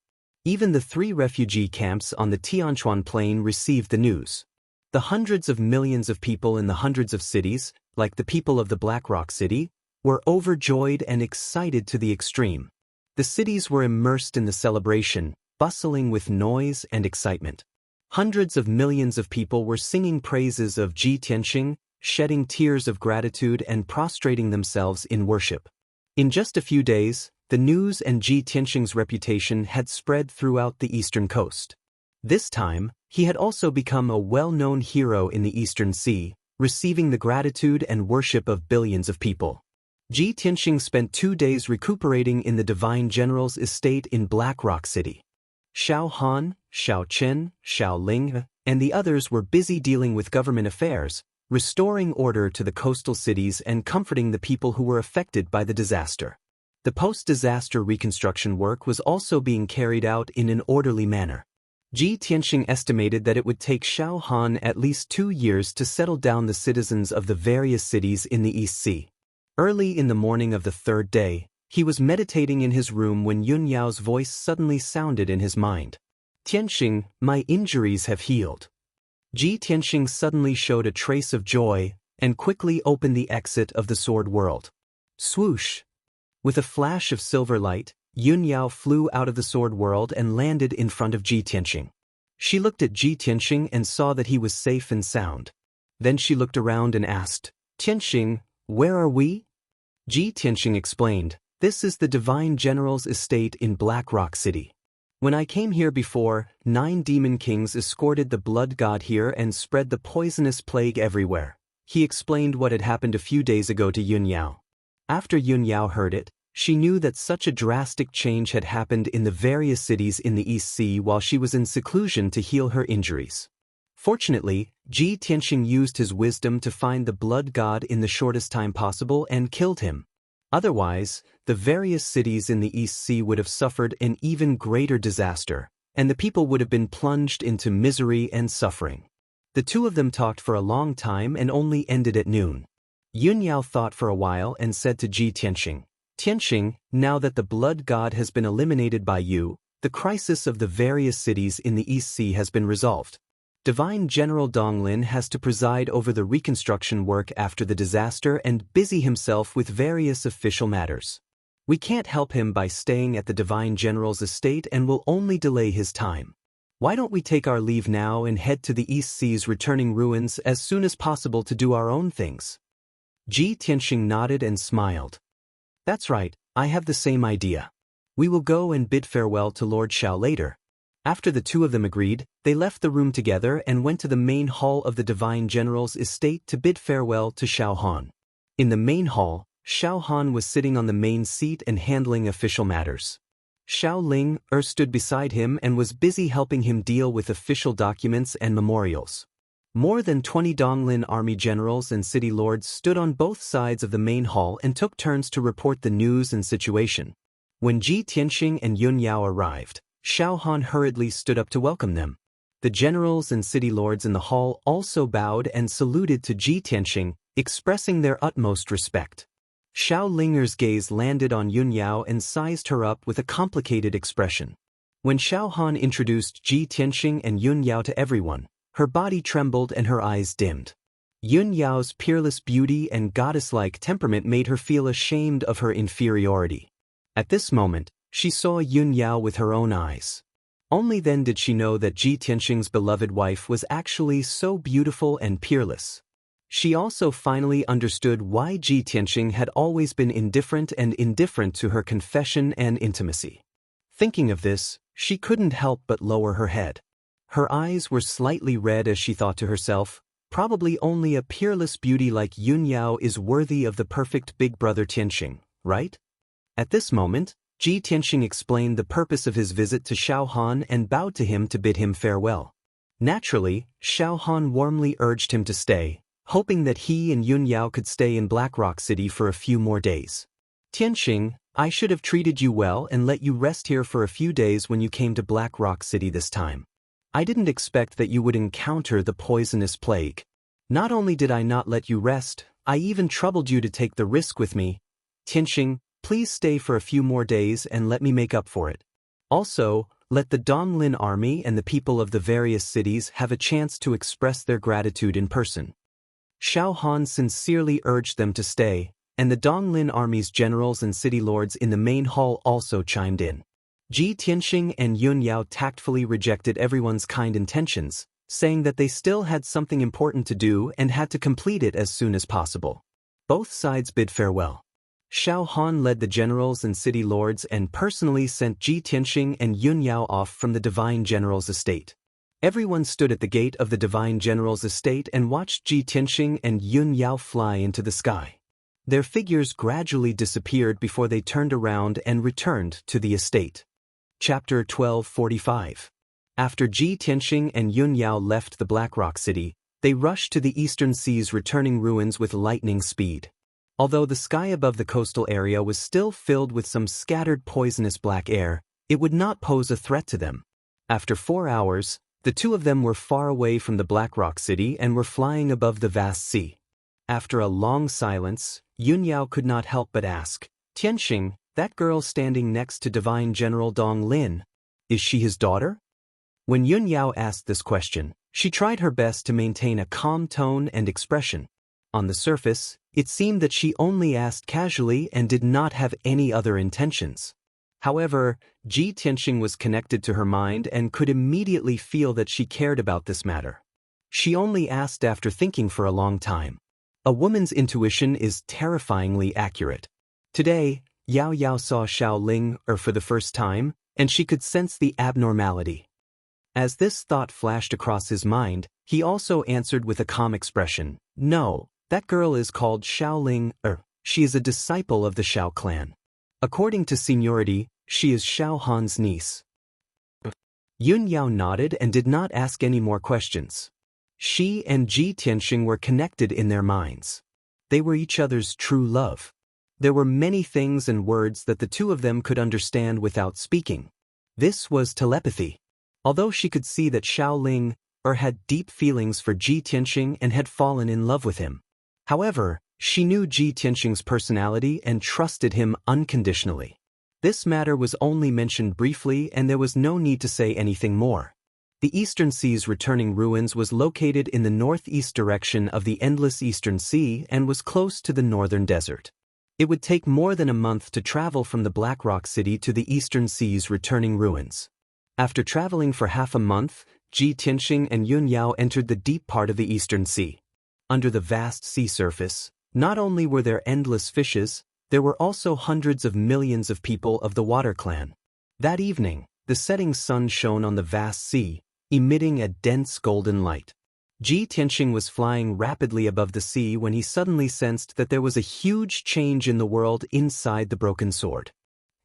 Speaker 1: Even the 3 refugee camps on the Tianchuan Plain received the news. The hundreds of millions of people in the hundreds of cities, like the people of the Black Rock City, were overjoyed and excited to the extreme. The cities were immersed in the celebration, bustling with noise and excitement. Hundreds of millions of people were singing praises of Ji Tianxing, shedding tears of gratitude and prostrating themselves in worship. In just a few days, the news and Ji Tianxing's reputation had spread throughout the eastern coast. This time, he had also become a well-known hero in the Eastern Sea, receiving the gratitude and worship of billions of people. Ji Tianxing spent 2 days recuperating in the Divine General's estate in Black Rock City. Xiao Han, Xiao Chen, Xiao Ling, and the others were busy dealing with government affairs, restoring order to the coastal cities and comforting the people who were affected by the disaster. The post-disaster reconstruction work was also being carried out in an orderly manner. Ji Tianxing estimated that it would take Xiao Han at least 2 years to settle down the citizens of the various cities in the East Sea. Early in the morning of the 3rd day, He was meditating in his room when Yun Yao's voice suddenly sounded in his mind. Tianxing, my injuries have healed. Ji Tianxing suddenly showed a trace of joy, and quickly opened the exit of the sword world. Swoosh! With a flash of silver light, Yun Yao flew out of the sword world and landed in front of Ji Tianxing. She looked at Ji Tianxing and saw that he was safe and sound. Then she looked around and asked, Tianxing, where are we? Ji Tianxing explained, this is the Divine General's estate in Black Rock City. When I came here before, 9 demon kings escorted the blood god here and spread the poisonous plague everywhere. He explained what had happened a few days ago to Yun Yao. After Yun Yao heard it, she knew that such a drastic change had happened in the various cities in the East Sea while she was in seclusion to heal her injuries. Fortunately, Ji Tianxing used his wisdom to find the blood god in the shortest time possible and killed him. Otherwise, the various cities in the East Sea would have suffered an even greater disaster, and the people would have been plunged into misery and suffering. The two of them talked for a long time and only ended at noon. Yun Yao thought for a while and said to Ji Tianxing, Tianxing, now that the blood god has been eliminated by you, the crisis of the various cities in the East Sea has been resolved. Divine General Donglin has to preside over the reconstruction work after the disaster and busy himself with various official matters. We can't help him by staying at the Divine General's estate and will only delay his time. Why don't we take our leave now and head to the East Sea's returning ruins as soon as possible to do our own things? Ji Tianxing nodded and smiled. That's right, I have the same idea. We will go and bid farewell to Lord Xiao later. After the two of them agreed, they left the room together and went to the main hall of the Divine General's estate to bid farewell to Xiao Han. In the main hall, Xiao Han was sitting on the main seat and handling official matters. Xiao Ling stood beside him and was busy helping him deal with official documents and memorials. More than 20 Donglin army generals and city lords stood on both sides of the main hall and took turns to report the news and situation. When Ji Tianxing and Yun Yao arrived, Xiao Han hurriedly stood up to welcome them. The generals and city lords in the hall also bowed and saluted to Ji Tianxing, expressing their utmost respect. Xiao Linger's gaze landed on Yun Yao and sized her up with a complicated expression. When Xiao Han introduced Ji Tianxing and Yun Yao to everyone, her body trembled and her eyes dimmed. Yun Yao's peerless beauty and goddess-like temperament made her feel ashamed of her inferiority. At this moment, she saw Yun Yao with her own eyes. Only then did she know that Ji Tianxing's beloved wife was actually so beautiful and peerless. She also finally understood why Ji Tianxing had always been indifferent to her confession and intimacy. Thinking of this, she couldn't help but lower her head. Her eyes were slightly red as she thought to herself, probably only a peerless beauty like Yun Yao is worthy of the perfect big brother Tianxing, right? At this moment, Ji Tianxing explained the purpose of his visit to Xiao Han and bowed to him to bid him farewell. Naturally, Xiao Han warmly urged him to stay, hoping that he and Yun Yao could stay in Black Rock City for a few more days. Tianxing, I should have treated you well and let you rest here for a few days when you came to Black Rock City this time. I didn't expect that you would encounter the poisonous plague. Not only did I not let you rest, I even troubled you to take the risk with me. Tianxing, please stay for a few more days and let me make up for it. Also, let the Donglin army and the people of the various cities have a chance to express their gratitude in person. Xiao Han sincerely urged them to stay, and the Donglin army's generals and city lords in the main hall also chimed in. Ji Tianxing and Yun Yao tactfully rejected everyone's kind intentions, saying that they still had something important to do and had to complete it as soon as possible. Both sides bid farewell. Xiao Han led the generals and city lords and personally sent Ji Tianxing and Yun Yao off from the Divine General's estate. Everyone stood at the gate of the Divine General's estate and watched Ji Tianxing and Yun Yao fly into the sky. Their figures gradually disappeared before they turned around and returned to the estate. Chapter 1245. After Ji Tianxing and Yun Yao left the Black Rock City, they rushed to the Eastern Sea's returning ruins with lightning speed. Although the sky above the coastal area was still filled with some scattered poisonous black air, it would not pose a threat to them. After 4 hours, the two of them were far away from the Black Rock City and were flying above the vast sea. After a long silence, Yun Yao could not help but ask, Tianxing, that girl standing next to Divine General Dong Lin. Is she his daughter? When Yun Yao asked this question, she tried her best to maintain a calm tone and expression. On the surface, it seemed that she only asked casually and did not have any other intentions. However, Ji Tianxing was connected to her mind and could immediately feel that she cared about this matter. She only asked after thinking for a long time. A woman's intuition is terrifyingly accurate. Today, Yao Yao saw Xiao Ling for the first time, and she could sense the abnormality. As this thought flashed across his mind, he also answered with a calm expression, "No, that girl is called Xiao Ling, she is a disciple of the Xiao clan. According to seniority, she is Xiao Han's niece." Yun Yao nodded and did not ask any more questions. She and Ji Tianxing were connected in their minds. They were each other's true love. There were many things and words that the two of them could understand without speaking. This was telepathy. Although she could see that Xiao Ling had deep feelings for Ji Tianxing and had fallen in love with him. However, she knew Ji Tianxing's personality and trusted him unconditionally. This matter was only mentioned briefly and there was no need to say anything more. The Eastern Sea's returning ruins was located in the northeast direction of the endless Eastern Sea and was close to the northern desert. It would take more than a month to travel from the Black Rock City to the Eastern Sea's returning ruins. After traveling for half a month, Ji Tianxing and Yun Yao entered the deep part of the Eastern Sea. Under the vast sea surface, not only were there endless fishes, there were also hundreds of millions of people of the Water Clan. That evening, the setting sun shone on the vast sea, emitting a dense golden light. Ji Tianxing was flying rapidly above the sea when he suddenly sensed that there was a huge change in the world inside the broken sword.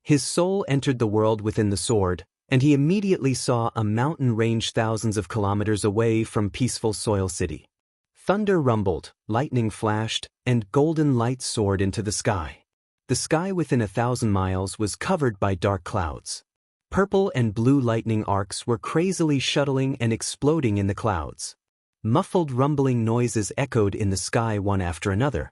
Speaker 1: His soul entered the world within the sword, and he immediately saw a mountain range thousands of kilometers away from peaceful Soil City. Thunder rumbled, lightning flashed, and golden light soared into the sky. The sky within 1,000 miles was covered by dark clouds. Purple and blue lightning arcs were crazily shuttling and exploding in the clouds. Muffled rumbling noises echoed in the sky one after another.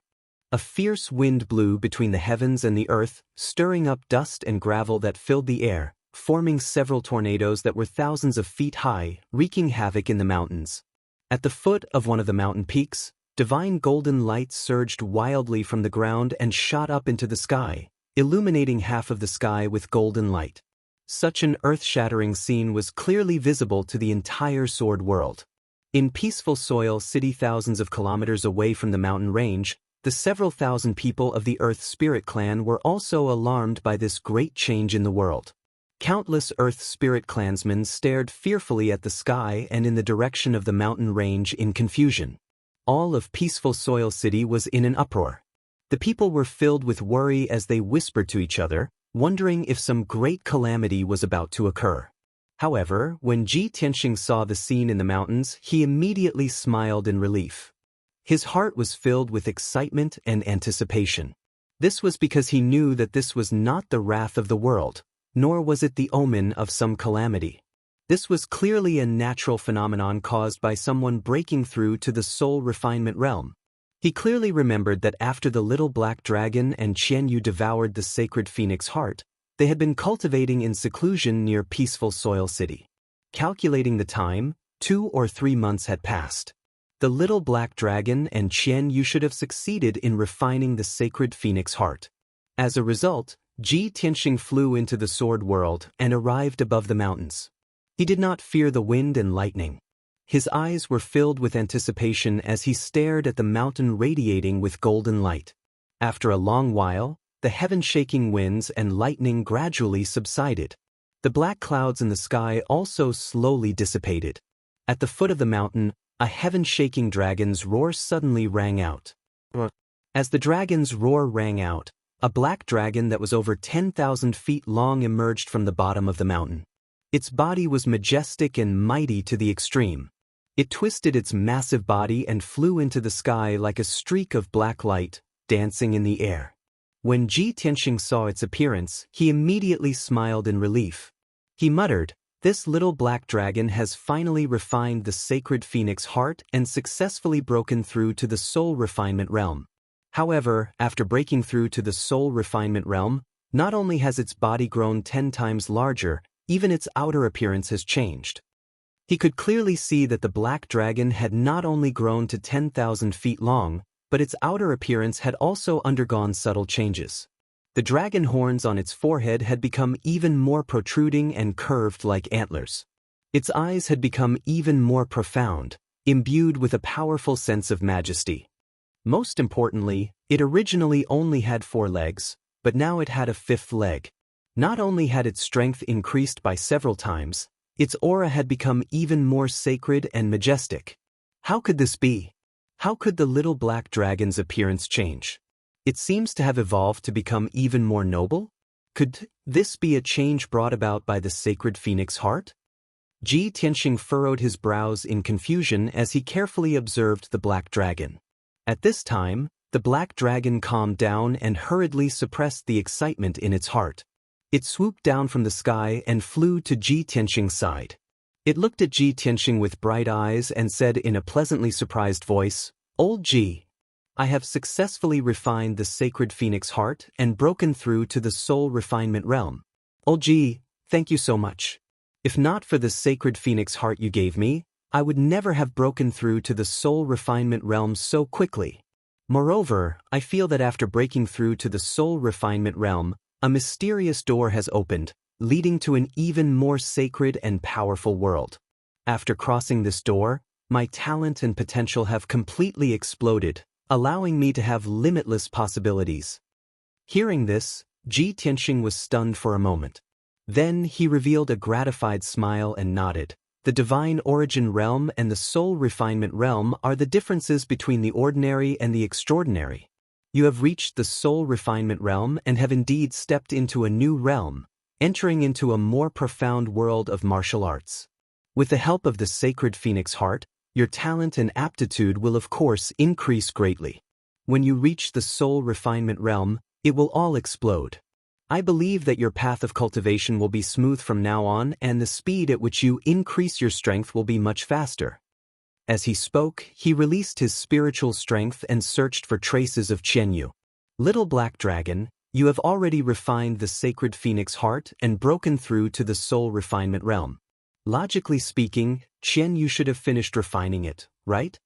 Speaker 1: A fierce wind blew between the heavens and the earth, stirring up dust and gravel that filled the air, forming several tornadoes that were thousands of feet high, wreaking havoc in the mountains. At the foot of one of the mountain peaks, divine golden light surged wildly from the ground and shot up into the sky, illuminating half of the sky with golden light. Such an earth-shattering scene was clearly visible to the entire Sword World. In peaceful Soil City thousands of kilometers away from the mountain range, the several thousand people of the Earth Spirit Clan were also alarmed by this great change in the world. Countless Earth Spirit clansmen stared fearfully at the sky and in the direction of the mountain range in confusion. All of peaceful Soil City was in an uproar. The people were filled with worry as they whispered to each other, wondering if some great calamity was about to occur. However, when Ji Tianxing saw the scene in the mountains, he immediately smiled in relief. His heart was filled with excitement and anticipation. This was because he knew that this was not the wrath of the world, nor was it the omen of some calamity. This was clearly a natural phenomenon caused by someone breaking through to the soul refinement realm. He clearly remembered that after the little black dragon and Qian Yu devoured the sacred phoenix heart, they had been cultivating in seclusion near peaceful Soil City. Calculating the time, 2 or 3 months had passed. The little black dragon and Qian Yu should have succeeded in refining the sacred phoenix heart. As a result, Ji Tianxing flew into the sword world and arrived above the mountains. He did not fear the wind and lightning. His eyes were filled with anticipation as he stared at the mountain radiating with golden light. After a long while, the heaven-shaking winds and lightning gradually subsided. The black clouds in the sky also slowly dissipated. At the foot of the mountain, a heaven-shaking dragon's roar suddenly rang out. As the dragon's roar rang out, a black dragon that was over 10,000 feet long emerged from the bottom of the mountain. Its body was majestic and mighty to the extreme. It twisted its massive body and flew into the sky like a streak of black light, dancing in the air. When Ji Tianxing saw its appearance, he immediately smiled in relief. He muttered, "This little black dragon has finally refined the sacred phoenix heart and successfully broken through to the soul refinement realm." However, after breaking through to the soul refinement realm, Not only has its body grown 10 times larger, even its outer appearance has changed. He could clearly see that the black dragon had not only grown to 10,000 feet long, but its outer appearance had also undergone subtle changes. The dragon horns on its forehead had become even more protruding and curved like antlers. Its eyes had become even more profound, imbued with a powerful sense of majesty. Most importantly, it originally only had 4 legs, but now it had a 5th leg. Not only had its strength increased by several times, its aura had become even more sacred and majestic. How could this be? How could the little black dragon's appearance change? It seems to have evolved to become even more noble? Could this be a change brought about by the sacred phoenix heart? Ji Tianxing furrowed his brows in confusion as he carefully observed the black dragon. At this time, the black dragon calmed down and hurriedly suppressed the excitement in its heart. It swooped down from the sky and flew to Ji Tianxing's side. It looked at Ji Tianxing with bright eyes and said in a pleasantly surprised voice, "Old Ji, I have successfully refined the sacred phoenix heart and broken through to the soul refinement realm. Old Ji, thank you so much. If not for the sacred phoenix heart you gave me, I would never have broken through to the soul refinement realm so quickly. Moreover, I feel that after breaking through to the soul refinement realm, a mysterious door has opened, leading to an even more sacred and powerful world. After crossing this door, my talent and potential have completely exploded, allowing me to have limitless possibilities." Hearing this, Ji Tianxing was stunned for a moment. Then he revealed a gratified smile and nodded. The divine origin realm and the soul refinement realm are the differences between the ordinary and the extraordinary. You have reached the soul refinement realm and have indeed stepped into a new realm, entering into a more profound world of martial arts. With the help of the sacred phoenix heart, your talent and aptitude will of course increase greatly. When you reach the soul refinement realm, it will all explode. I believe that your path of cultivation will be smooth from now on, and the speed at which you increase your strength will be much faster. As he spoke, he released his spiritual strength and searched for traces of Qianyu. Little black dragon, you have already refined the sacred phoenix heart and broken through to the soul refinement realm. Logically speaking, Qianyu should have finished refining it, right?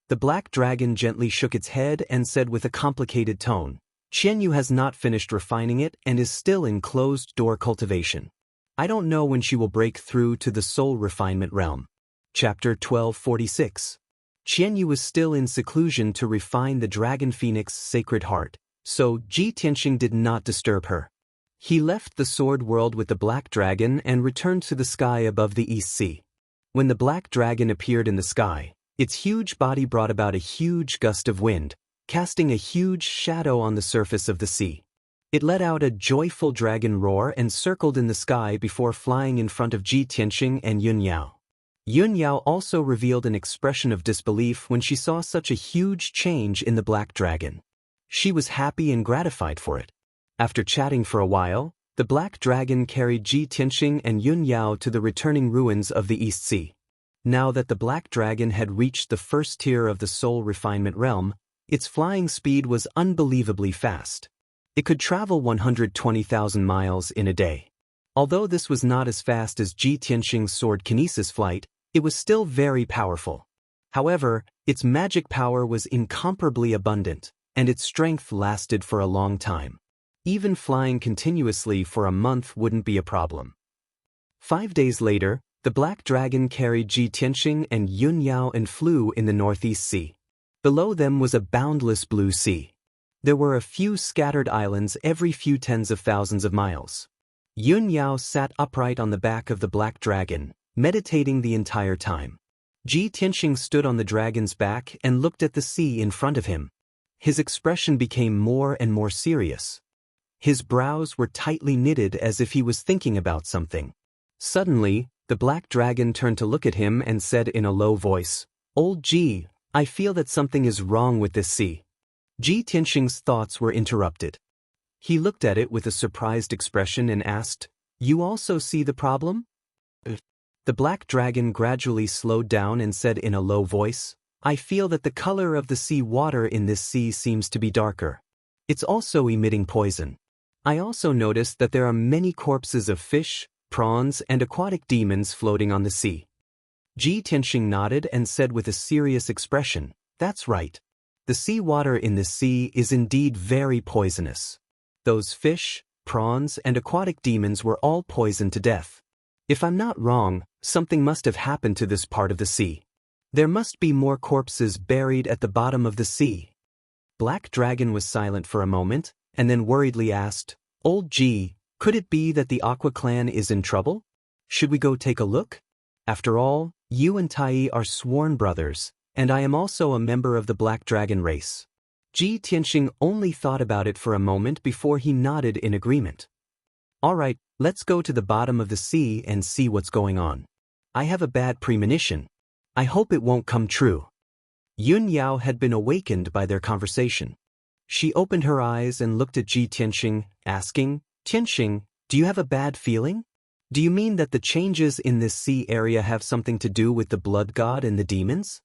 Speaker 1: The black dragon gently shook its head and said with a complicated tone, "Qianyu has not finished refining it and is still in closed-door cultivation. I don't know when she will break through to the soul refinement realm." Chapter 1246. Qianyu was still in seclusion to refine the dragon phoenix's sacred heart, so Ji Tianxing did not disturb her. He left the sword world with the black dragon and returned to the sky above the East Sea. When the black dragon appeared in the sky, its huge body brought about a huge gust of wind, casting a huge shadow on the surface of the sea. It let out a joyful dragon roar and circled in the sky before flying in front of Ji Tianxing and Yun Yao. Yun Yao also revealed an expression of disbelief when she saw such a huge change in the black dragon. She was happy and gratified for it. After chatting for a while, the black dragon carried Ji Tianxing and Yun Yao to the returning ruins of the East Sea. Now that the black dragon had reached the first tier of the soul refinement realm, its flying speed was unbelievably fast. It could travel 120,000 miles in a day. Although this was not as fast as Ji Tianxing's sword kinesis flight, it was still very powerful. However, its magic power was incomparably abundant, and its strength lasted for a long time. Even flying continuously for a month wouldn't be a problem. 5 days later, the black dragon carried Ji Tianxing and Yun Yao and flew in the Northeast Sea. Below them was a boundless blue sea. There were a few scattered islands every few tens of thousands of miles. Yun Yao sat upright on the back of the black dragon, meditating the entire time. Ji Tianxing stood on the dragon's back and looked at the sea in front of him. His expression became more and more serious. His brows were tightly knitted as if he was thinking about something. Suddenly, the black dragon turned to look at him and said in a low voice, "Old Ji, I feel that something is wrong with this sea." Ji Tianxing's thoughts were interrupted. He looked at it with a surprised expression and asked, "You also see the problem?" The black dragon gradually slowed down and said in a low voice, "I feel that the color of the sea water in this sea seems to be darker. It's also emitting poison. I also noticed that there are many corpses of fish, prawns, and aquatic demons floating on the sea. Ji Tianxing nodded and said with a serious expression, "That's right. The seawater in the sea is indeed very poisonous. Those fish, prawns, and aquatic demons were all poisoned to death. If I'm not wrong, something must have happened to this part of the sea. There must be more corpses buried at the bottom of the sea." Black Dragon was silent for a moment, and then worriedly asked, "Old G, could it be that the Aqua clan is in trouble? Should we go take a look? After all, you and Tai are sworn brothers, and I am also a member of the Black Dragon race." Ji Tianxing only thought about it for a moment before he nodded in agreement. "All right, let's go to the bottom of the sea and see what's going on. I have a bad premonition. I hope it won't come true." Yun Yao had been awakened by their conversation. She opened her eyes and looked at Ji Tianxing, asking, "Tianxing, do you have a bad feeling? Do you mean that the changes in this sea area have something to do with the blood god and the demons?"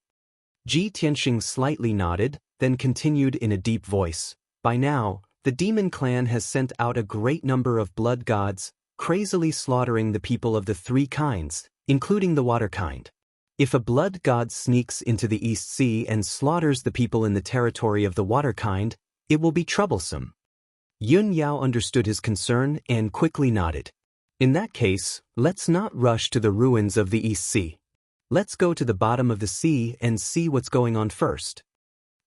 Speaker 1: Ji Tianxing slightly nodded, then continued in a deep voice, "By now, the demon clan has sent out a great number of blood gods, crazily slaughtering the people of the three kinds, including the water kind. If a blood god sneaks into the East Sea and slaughters the people in the territory of the water kind, it will be troublesome." Yun Yao understood his concern and quickly nodded. "In that case, let's not rush to the ruins of the East Sea. Let's go to the bottom of the sea and see what's going on first."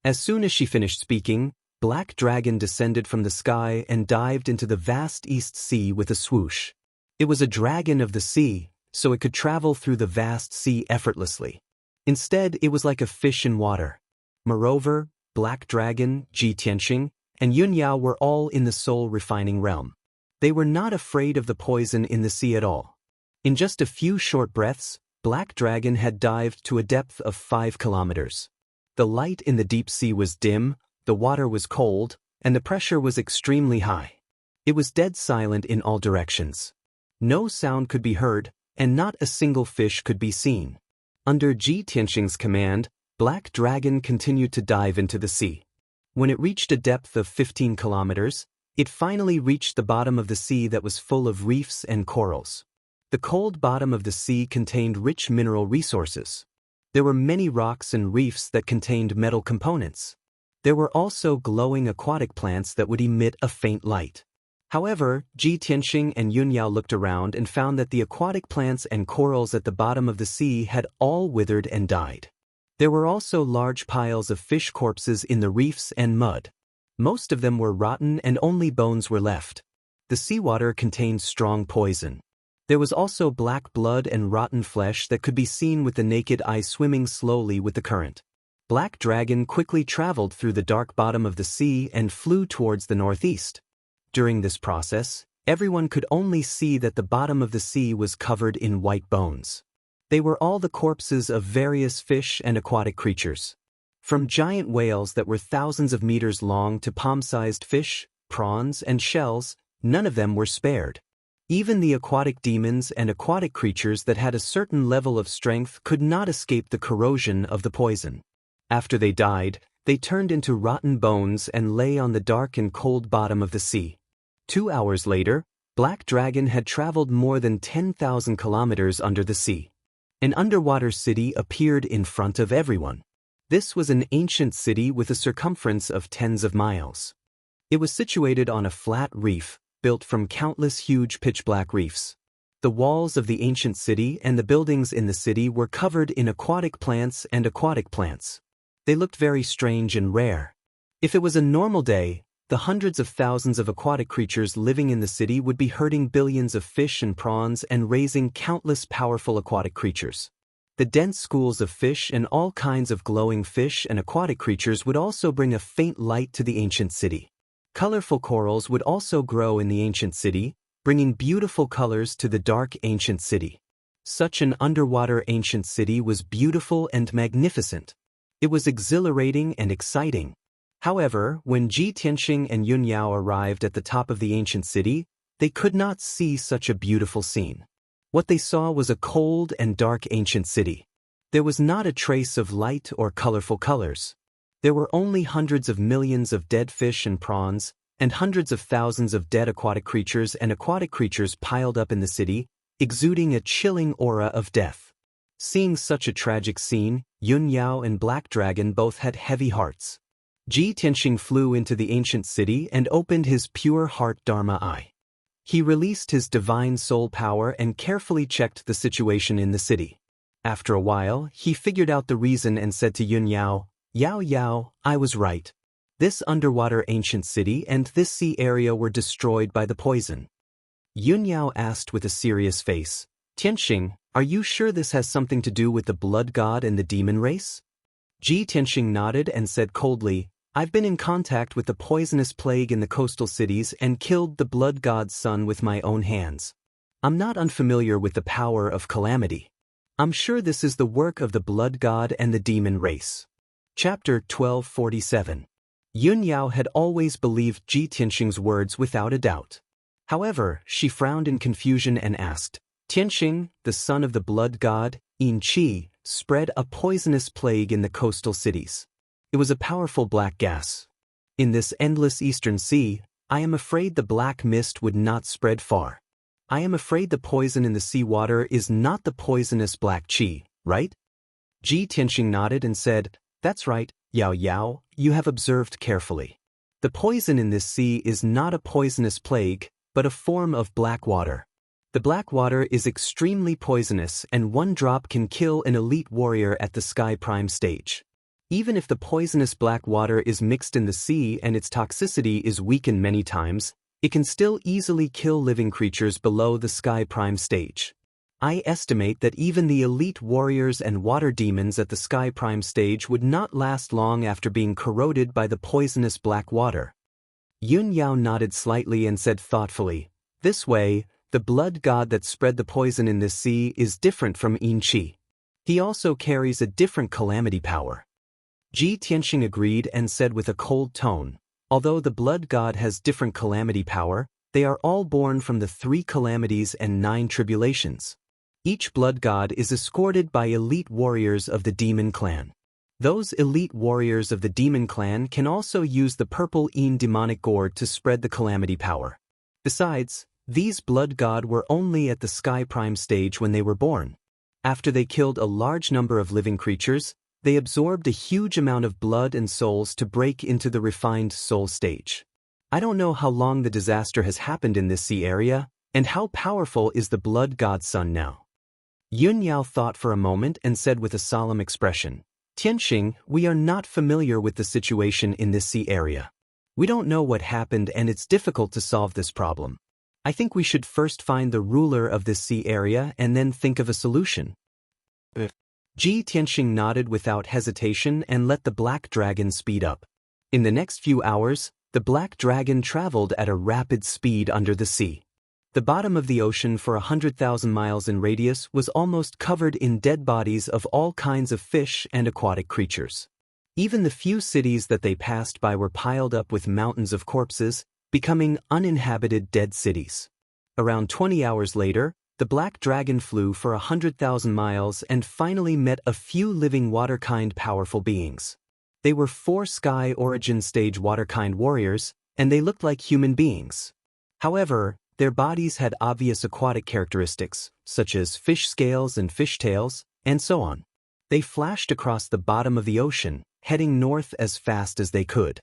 Speaker 1: As soon as she finished speaking, Black Dragon descended from the sky and dived into the vast East Sea with a swoosh. It was a dragon of the sea, so it could travel through the vast sea effortlessly. Instead, it was like a fish in water. Moreover, Black Dragon, Ji Tianxing, and Yun Yao were all in the soul refining realm. They were not afraid of the poison in the sea at all. In just a few short breaths, Black Dragon had dived to a depth of 5 kilometers. The light in the deep sea was dim, the water was cold, and the pressure was extremely high. It was dead silent in all directions. No sound could be heard, and not a single fish could be seen. Under Ji Tianxing's command, Black Dragon continued to dive into the sea. When it reached a depth of 15 kilometers, it finally reached the bottom of the sea that was full of reefs and corals. The cold bottom of the sea contained rich mineral resources. There were many rocks and reefs that contained metal components. There were also glowing aquatic plants that would emit a faint light. However, Ji Tianxing and Yun Yao looked around and found that the aquatic plants and corals at the bottom of the sea had all withered and died. There were also large piles of fish corpses in the reefs and mud. Most of them were rotten and only bones were left. The seawater contained strong poison. There was also black blood and rotten flesh that could be seen with the naked eye swimming slowly with the current. Black Dragon quickly traveled through the dark bottom of the sea and flew towards the northeast. During this process, everyone could only see that the bottom of the sea was covered in white bones. They were all the corpses of various fish and aquatic creatures. From giant whales that were thousands of meters long to palm-sized fish, prawns, and shells, none of them were spared. Even the aquatic demons and aquatic creatures that had a certain level of strength could not escape the corrosion of the poison. After they died, they turned into rotten bones and lay on the dark and cold bottom of the sea. 2 hours later, Black Dragon had traveled more than 10,000 kilometers under the sea. An underwater city appeared in front of everyone. This was an ancient city with a circumference of tens of miles. It was situated on a flat reef, built from countless huge pitch-black reefs. The walls of the ancient city and the buildings in the city were covered in aquatic plants and aquatic plants. They looked very strange and rare. If it was a normal day, the hundreds of thousands of aquatic creatures living in the city would be herding billions of fish and prawns and raising countless powerful aquatic creatures. The dense schools of fish and all kinds of glowing fish and aquatic creatures would also bring a faint light to the ancient city. Colorful corals would also grow in the ancient city, bringing beautiful colors to the dark ancient city. Such an underwater ancient city was beautiful and magnificent. It was exhilarating and exciting. However, when Ji Tianxing and Yun Yao arrived at the top of the ancient city, they could not see such a beautiful scene. What they saw was a cold and dark ancient city. There was not a trace of light or colorful colors. There were only hundreds of millions of dead fish and prawns, and hundreds of thousands of dead aquatic creatures piled up in the city, exuding a chilling aura of death. Seeing such a tragic scene, Yun Yao and Black Dragon both had heavy hearts. Ji Tianxing flew into the ancient city and opened his pure heart Dharma eye. He released his divine soul power and carefully checked the situation in the city. After a while, he figured out the reason and said to Yun Yao, "Yao Yao, I was right. This underwater ancient city and this sea area were destroyed by the poison." Yun Yao asked with a serious face, "Tianxing, are you sure this has something to do with the blood god and the demon race?" Ji Tianxing nodded and said coldly, "I've been in contact with the poisonous plague in the coastal cities and killed the blood god's son with my own hands. I'm not unfamiliar with the power of calamity. I'm sure this is the work of the blood god and the demon race." Chapter 1247. Yun Yao had always believed Ji Tianxing's words without a doubt. However, she frowned in confusion and asked, "Tianxing, the son of the blood god, Yin Qi, spread a poisonous plague in the coastal cities. It was a powerful black gas. In this endless eastern sea, I am afraid the black mist would not spread far. I am afraid the poison in the seawater is not the poisonous black qi, right?" Ji Tianxing nodded and said, "That's right, Yao Yao, you have observed carefully. The poison in this sea is not a poisonous plague, but a form of black water. The black water is extremely poisonous and one drop can kill an elite warrior at the Sky Prime stage. Even if the poisonous black water is mixed in the sea and its toxicity is weakened many times, it can still easily kill living creatures below the Sky Prime stage. I estimate that even the elite warriors and water demons at the Sky Prime stage would not last long after being corroded by the poisonous black water." Yun Yao nodded slightly and said thoughtfully, "This way, the blood god that spread the poison in this sea is different from Yin Qi. He also carries a different calamity power." Ji Tianxing agreed and said with a cold tone, "Although the blood god has different calamity power, they are all born from the 3 calamities and 9 tribulations. Each blood god is escorted by elite warriors of the demon clan. Those elite warriors of the demon clan can also use the purple Yin demonic gourd to spread the calamity power. Besides, these blood god were only at the Sky Prime stage when they were born. After they killed a large number of living creatures, they absorbed a huge amount of blood and souls to break into the refined soul stage. I don't know how long the disaster has happened in this sea area, and how powerful is the blood god's son now." Yun Yao thought for a moment and said with a solemn expression, "Tianxing, we are not familiar with the situation in this sea area. We don't know what happened and it's difficult to solve this problem. I think we should first find the ruler of this sea area and then think of a solution." Ji Tianxing nodded without hesitation and let the black dragon speed up. In the next few hours, the black dragon traveled at a rapid speed under the sea. The bottom of the ocean for 100,000 miles in radius was almost covered in dead bodies of all kinds of fish and aquatic creatures. Even the few cities that they passed by were piled up with mountains of corpses, becoming uninhabited dead cities. Around 20 hours later, the black dragon flew for 100,000 miles and finally met a few living water-kind powerful beings. They were 4 Sky Origin Stage water-kind warriors, and they looked like human beings. However, their bodies had obvious aquatic characteristics, such as fish scales and fish tails, and so on. They flashed across the bottom of the ocean, heading north as fast as they could.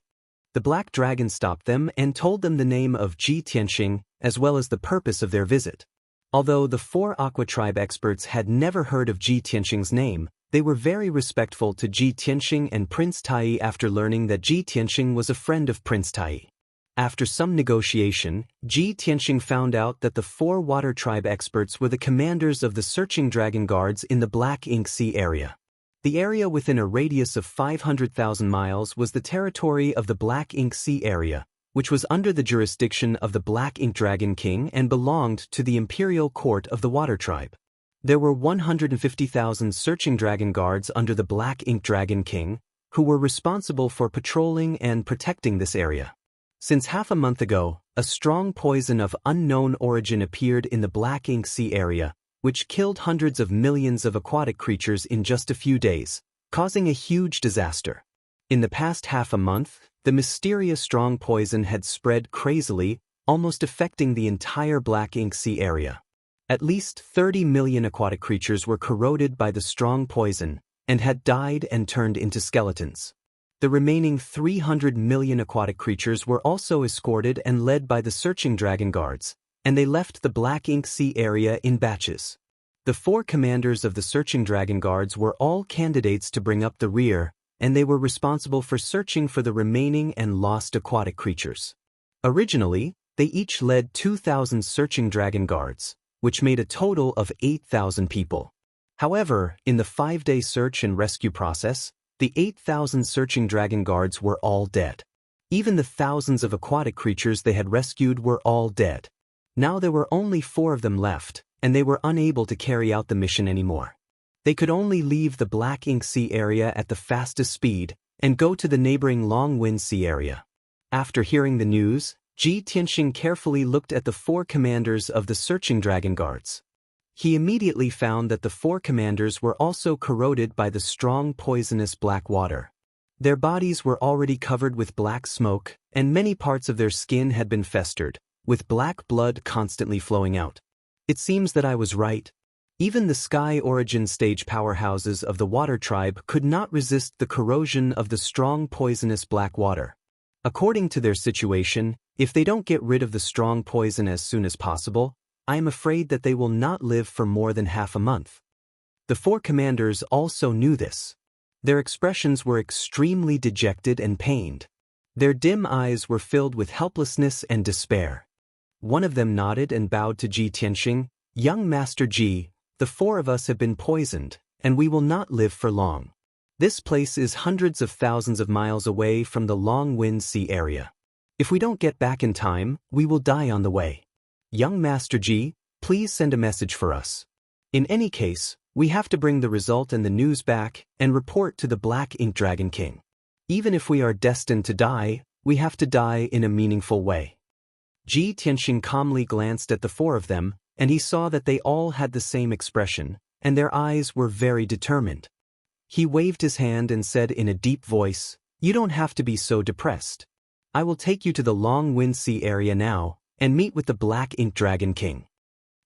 Speaker 1: The black dragon stopped them and told them the name of Ji Tianxing, as well as the purpose of their visit. Although the 4 Aqua Tribe experts had never heard of Ji Tianxing's name, they were very respectful to Ji Tianxing and Prince Tai after learning that Ji Tianxing was a friend of Prince Tai. After some negotiation, Ji Tianxing found out that the 4 Water Tribe experts were the commanders of the searching dragon guards in the Black Ink Sea area. The area within a radius of 500,000 miles was the territory of the Black Ink Sea area, which was under the jurisdiction of the Black Ink Dragon King and belonged to the imperial court of the Water Tribe. There were 150,000 searching dragon guards under the Black Ink Dragon King, who were responsible for patrolling and protecting this area. Since half a month ago, a strong poison of unknown origin appeared in the Black Ink Sea area, which killed hundreds of millions of aquatic creatures in just a few days, causing a huge disaster. In the past half a month, The mysterious strong poison had spread crazily, almost affecting the entire Black Ink Sea area. At least 30 million aquatic creatures were corroded by the strong poison and had died and turned into skeletons. The remaining 300 million aquatic creatures were also escorted and led by the searching dragon guards, and they left the Black Ink Sea area in batches. The 4 commanders of the searching dragon guards were all candidates to bring up the rear, and they were responsible for searching for the remaining and lost aquatic creatures. Originally, they each led 2,000 searching dragon guards, which made a total of 8,000 people. However, in the 5-day search and rescue process, the 8,000 searching dragon guards were all dead. Even the thousands of aquatic creatures they had rescued were all dead. Now there were only 4 of them left, and they were unable to carry out the mission anymore. They could only leave the Black Ink Sea area at the fastest speed and go to the neighboring Long Wind Sea area. After hearing the news, Ji Tianxing carefully looked at the 4 commanders of the searching dragon guards. He immediately found that the 4 commanders were also corroded by the strong poisonous black water. Their bodies were already covered with black smoke, and many parts of their skin had been festered, with black blood constantly flowing out. It seems that I was right. Even the Sky Origin stage powerhouses of the Water Tribe could not resist the corrosion of the strong poisonous black water. According to their situation, if they don't get rid of the strong poison as soon as possible, I am afraid that they will not live for more than half a month. The 4 commanders also knew this. Their expressions were extremely dejected and pained. Their dim eyes were filled with helplessness and despair. One of them nodded and bowed to Ji Tianxing. "Young Master Ji, the 4 of us have been poisoned, and we will not live for long. This place is hundreds of thousands of miles away from the Long Wind Sea area. If we don't get back in time, we will die on the way. Young Master Ji, please send a message for us. In any case, we have to bring the result and the news back and report to the Black Ink Dragon King. Even if we are destined to die, we have to die in a meaningful way." Ji Tianxing calmly glanced at the 4 of them, and he saw that they all had the same expression, and their eyes were very determined. He waved his hand and said in a deep voice, "You don't have to be so depressed. I will take you to the Long Wind Sea area now, and meet with the Black Ink Dragon King."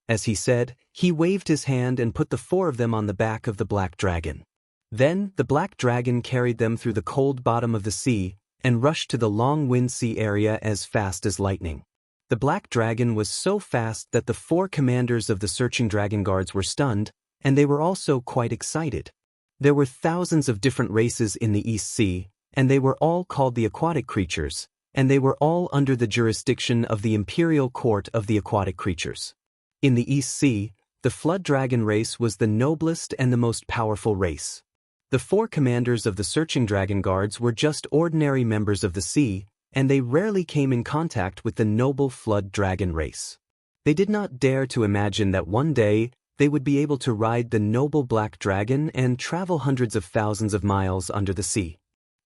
Speaker 1: As he said, he waved his hand and put the 4 of them on the back of the Black Dragon. Then, the Black Dragon carried them through the cold bottom of the sea and rushed to the Long Wind Sea area as fast as lightning. The Black Dragon was so fast that the 4 commanders of the searching dragon guards were stunned, and they were also quite excited. There were thousands of different races in the East Sea, and they were all called the aquatic creatures, and they were all under the jurisdiction of the Imperial Court of the Aquatic Creatures. In the East Sea, the Flood Dragon race was the noblest and the most powerful race. The 4 commanders of the searching dragon guards were just ordinary members of the sea, and they rarely came in contact with the noble Flood Dragon race. They did not dare to imagine that one day they would be able to ride the noble Black Dragon and travel hundreds of thousands of miles under the sea.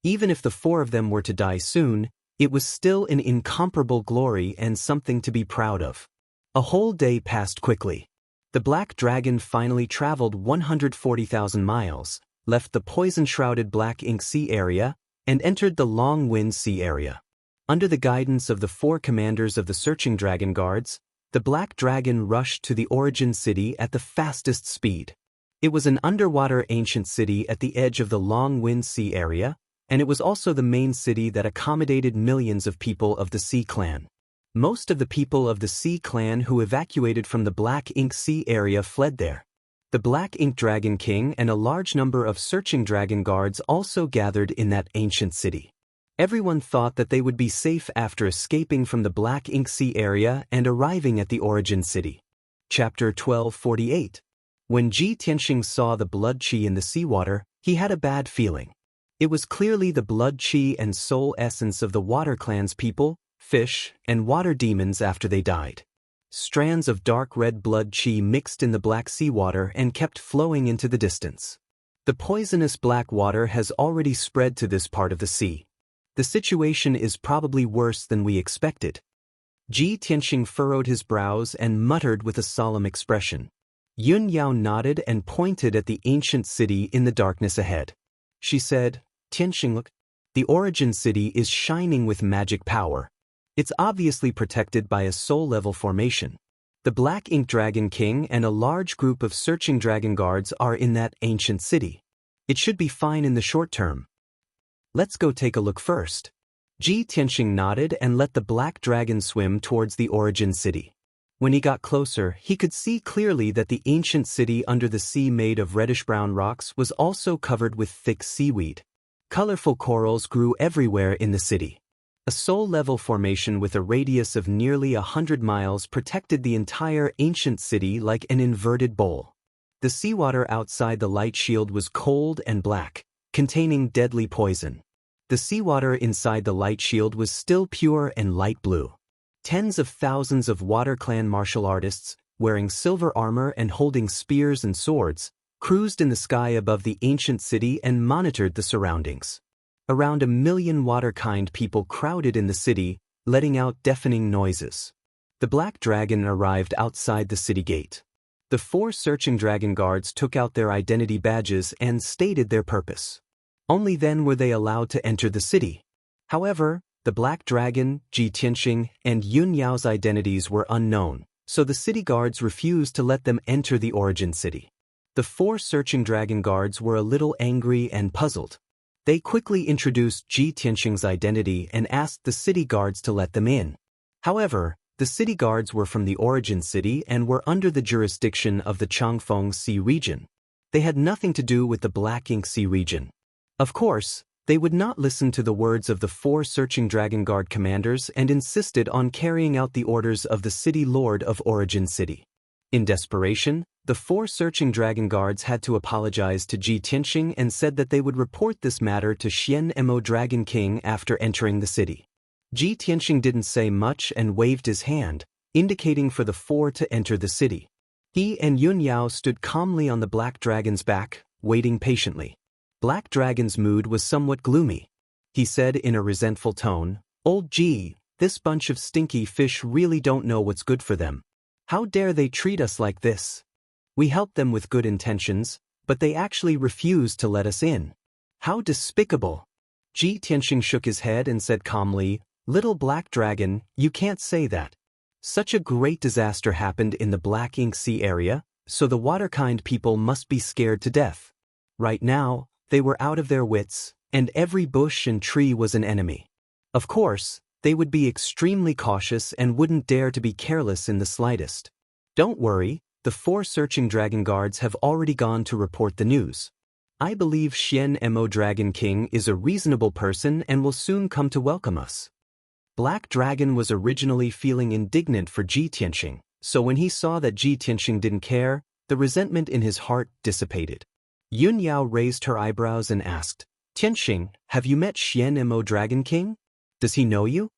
Speaker 1: Even if the 4 of them were to die soon, it was still an incomparable glory and something to be proud of. A whole day passed quickly. The Black Dragon finally traveled 140,000 miles, left the poison-shrouded Black Ink Sea area, and entered the Long Wind Sea area. Under the guidance of the 4 commanders of the searching dragon guards, the Black Dragon rushed to the Origin City at the fastest speed. It was an underwater ancient city at the edge of the Long Wind Sea area, and it was also the main city that accommodated millions of people of the Sea Clan. Most of the people of the Sea Clan who evacuated from the Black Ink Sea area fled there. The Black Ink Dragon King and a large number of searching dragon guards also gathered in that ancient city. Everyone thought that they would be safe after escaping from the Black Ink Sea area and arriving at the Origin City. Chapter 1248. When Ji Tianxing saw the blood qi in the seawater, he had a bad feeling. It was clearly the blood qi and soul essence of the Water Clan's people, fish, and water demons after they died. Strands of dark red blood qi mixed in the black seawater and kept flowing into the distance. The poisonous black water has already spread to this part of the sea. The situation is probably worse than we expected. Ji Tianxing furrowed his brows and muttered with a solemn expression. Yun Yao nodded and pointed at the ancient city in the darkness ahead. She said, "Tianxing, look. The origin city is shining with magic power. It's obviously protected by a soul-level formation. The Black Ink Dragon King and a large group of searching dragon guards are in that ancient city. It should be fine in the short term. Let's go take a look first. Ji Tianxing nodded and let the black dragon swim towards the origin city. When he got closer, he could see clearly that the ancient city under the sea made of reddish-brown rocks was also covered with thick seaweed. Colorful corals grew everywhere in the city. A soul-level formation with a radius of nearly 100 miles protected the entire ancient city like an inverted bowl. The seawater outside the light shield was cold and black, containing deadly poison. The seawater inside the light shield was still pure and light blue. Tens of thousands of water-clan martial artists, wearing silver armor and holding spears and swords, cruised in the sky above the ancient city and monitored the surroundings. Around 1 million water-kind people crowded in the city, letting out deafening noises. The black dragon arrived outside the city gate. The 4 searching dragon guards took out their identity badges and stated their purpose. Only then were they allowed to enter the city. However, the Black Dragon, Ji Tianxing, and Yun Yao's identities were unknown, so the city guards refused to let them enter the origin city. The 4 searching dragon guards were a little angry and puzzled. They quickly introduced Ji Tianxing's identity and asked the city guards to let them in. However, the city guards were from the origin city and were under the jurisdiction of the Changfeng Sea region. They had nothing to do with the Black Ink Sea region. Of course, they would not listen to the words of the 4 searching dragon guard commanders and insisted on carrying out the orders of the city lord of Origin City. In desperation, the 4 searching dragon guards had to apologize to Ji Tianxing and said that they would report this matter to Xian Mo Dragon King after entering the city. Ji Tianxing didn't say much and waved his hand, indicating for the 4 to enter the city. He and Yun Yao stood calmly on the black dragon's back, waiting patiently. Black Dragon's mood was somewhat gloomy. He said in a resentful tone, "Old Ji, this bunch of stinky fish really don't know what's good for them. How dare they treat us like this? We helped them with good intentions, but they actually refused to let us in. How despicable!" Ji Tianxing shook his head and said calmly, "Little Black Dragon, you can't say that. Such a great disaster happened in the Black Ink Sea area, so the water-kind people must be scared to death. Right now, they were out of their wits, and every bush and tree was an enemy. Of course, they would be extremely cautious and wouldn't dare to be careless in the slightest. Don't worry, the 4 searching dragon guards have already gone to report the news. I believe Xian Mo Dragon King is a reasonable person and will soon come to welcome us." Black Dragon was originally feeling indignant for Ji Tianxing, so when he saw that Ji Tianxing didn't care, the resentment in his heart dissipated. Yun Yao raised her eyebrows and asked, "Tianxing, have you met Xian Mo Dragon King? Does he know you?"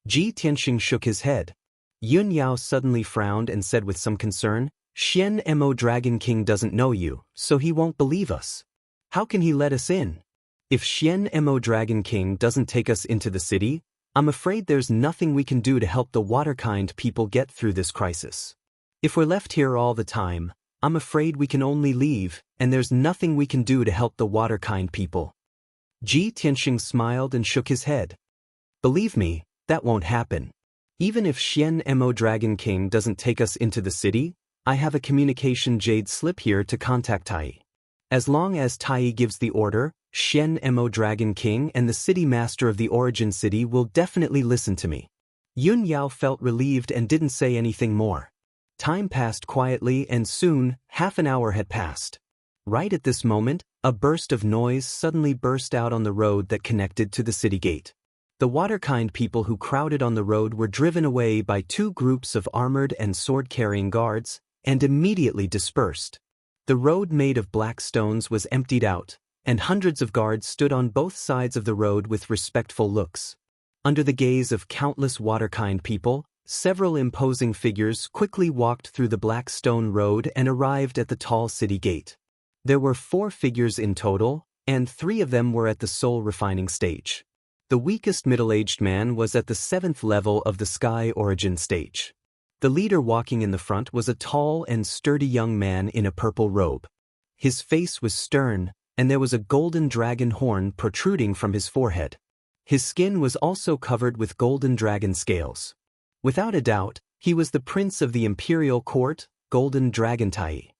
Speaker 1: Ji Tianxing shook his head. Yun Yao suddenly frowned and said with some concern, "Xian Mo Dragon King doesn't know you, so he won't believe us. How can he let us in? If Xian Mo Dragon King doesn't take us into the city, I'm afraid there's nothing we can do to help the water-kind people get through this crisis. If we're left here all the time, I'm afraid we can only leave, and there's nothing we can do to help the water-kind people." Ji Tianxing smiled and shook his head. "Believe me, that won't happen. Even if Xian Mo Dragon King doesn't take us into the city, I have a communication jade slip here to contact Tai. As long as Tai gives the order, Xian Mo Dragon King and the city master of the origin city will definitely listen to me." Yun Yao felt relieved and didn't say anything more. Time passed quietly and soon, half an hour had passed. Right at this moment, a burst of noise suddenly burst out on the road that connected to the city gate. The water-kind people who crowded on the road were driven away by 2 groups of armored and sword-carrying guards, and immediately dispersed. The road made of black stones was emptied out, and hundreds of guards stood on both sides of the road with respectful looks. Under the gaze of countless water-kind people, several imposing figures quickly walked through the black stone road and arrived at the tall city gate. There were 4 figures in total, and 3 of them were at the soul refining stage. The weakest middle-aged man was at the 7th level of the Sky Origin stage. The leader walking in the front was a tall and sturdy young man in a purple robe. His face was stern, and there was a golden dragon horn protruding from his forehead. His skin was also covered with golden dragon scales. Without a doubt, he was the prince of the imperial court, Golden Dragon Tai.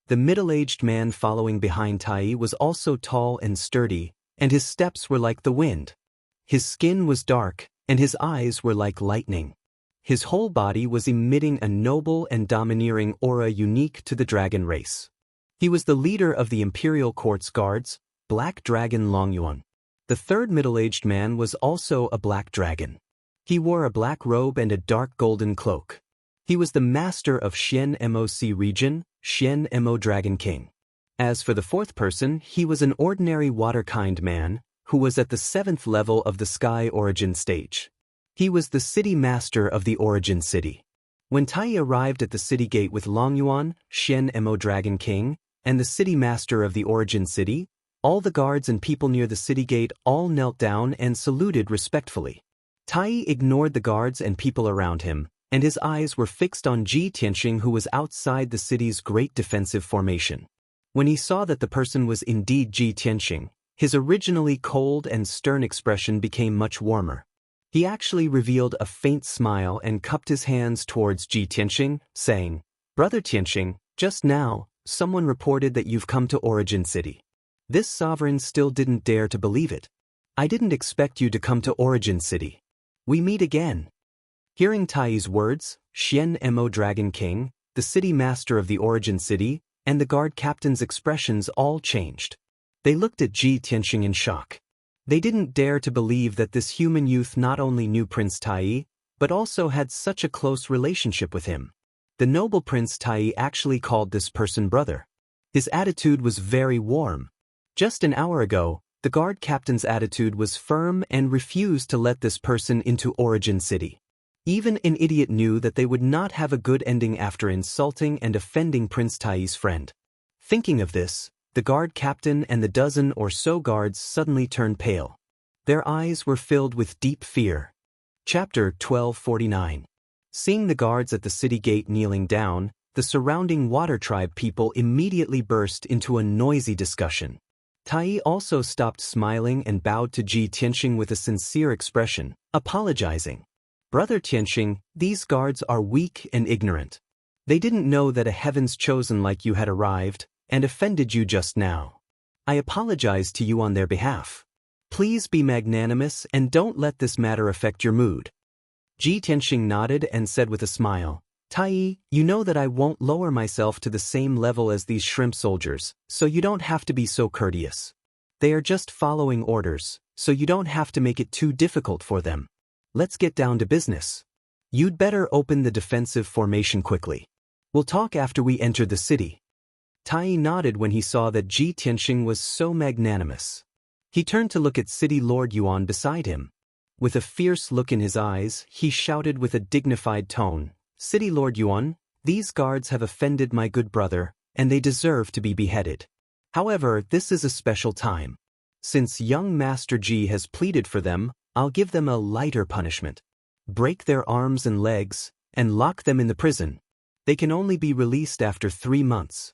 Speaker 1: The middle-aged man following behind Tai was also tall and sturdy, and his steps were like the wind. His skin was dark, and his eyes were like lightning. His whole body was emitting a noble and domineering aura unique to the dragon race. He was the leader of the imperial court's guards, Black Dragon Longyuan. The third middle-aged man was also a black dragon. He wore a black robe and a dark golden cloak. He was the master of Shen Moc region, Shen Mo Dragon King. As for the fourth person, he was an ordinary water-kind man, who was at the 7th level of the Sky Origin stage. He was the city master of the Origin City. When Tai arrived at the city gate with Longyuan, Shen Mo Dragon King, and the city master of the Origin City, all the guards and people near the city gate all knelt down and saluted respectfully. Tai ignored the guards and people around him, and his eyes were fixed on Ji Tianxing, who was outside the city's great defensive formation. When he saw that the person was indeed Ji Tianxing, his originally cold and stern expression became much warmer. He actually revealed a faint smile and cupped his hands towards Ji Tianxing, saying, "Brother Tianxing, just now, someone reported that you've come to Origin City." This sovereign still didn't dare to believe it. "I didn't expect you to come to Origin City. We meet again." Hearing Tai's words, Shen Mo Dragon King, the city master of the Origin City, and the guard captain's expressions all changed. They looked at Ji Tianxing in shock. They didn't dare to believe that this human youth not only knew Prince Tai, but also had such a close relationship with him. The noble Prince Tai actually called this person brother. His attitude was very warm. Just an hour ago, the guard captain's attitude was firm and refused to let this person into Origin City. Even an idiot knew that they would not have a good ending after insulting and offending Prince Tai's friend. Thinking of this, the guard captain and the dozen or so guards suddenly turned pale. Their eyes were filled with deep fear. Chapter 1249. Seeing the guards at the city gate kneeling down, the surrounding water tribe people immediately burst into a noisy discussion. Tai also stopped smiling and bowed to Ji Tianxing with a sincere expression, apologizing. "Brother Tianxing, these guards are weak and ignorant. They didn't know that a heaven's chosen like you had arrived, and offended you just now. I apologize to you on their behalf. Please be magnanimous and don't let this matter affect your mood." Ji Tianxing nodded and said with a smile, "Tai, you know that I won't lower myself to the same level as these shrimp soldiers, so you don't have to be so courteous. They are just following orders, so you don't have to make it too difficult for them. Let's get down to business. You'd better open the defensive formation quickly. We'll talk after we enter the city." Tai nodded when he saw that Ji Tianxing was so magnanimous. He turned to look at City Lord Yuan beside him. With a fierce look in his eyes, he shouted with a dignified tone, "City Lord Yuan, these guards have offended my good brother, and they deserve to be beheaded. However, this is a special time. Since young Master Ji has pleaded for them, I'll give them a lighter punishment. Break their arms and legs, and lock them in the prison. They can only be released after 3 months."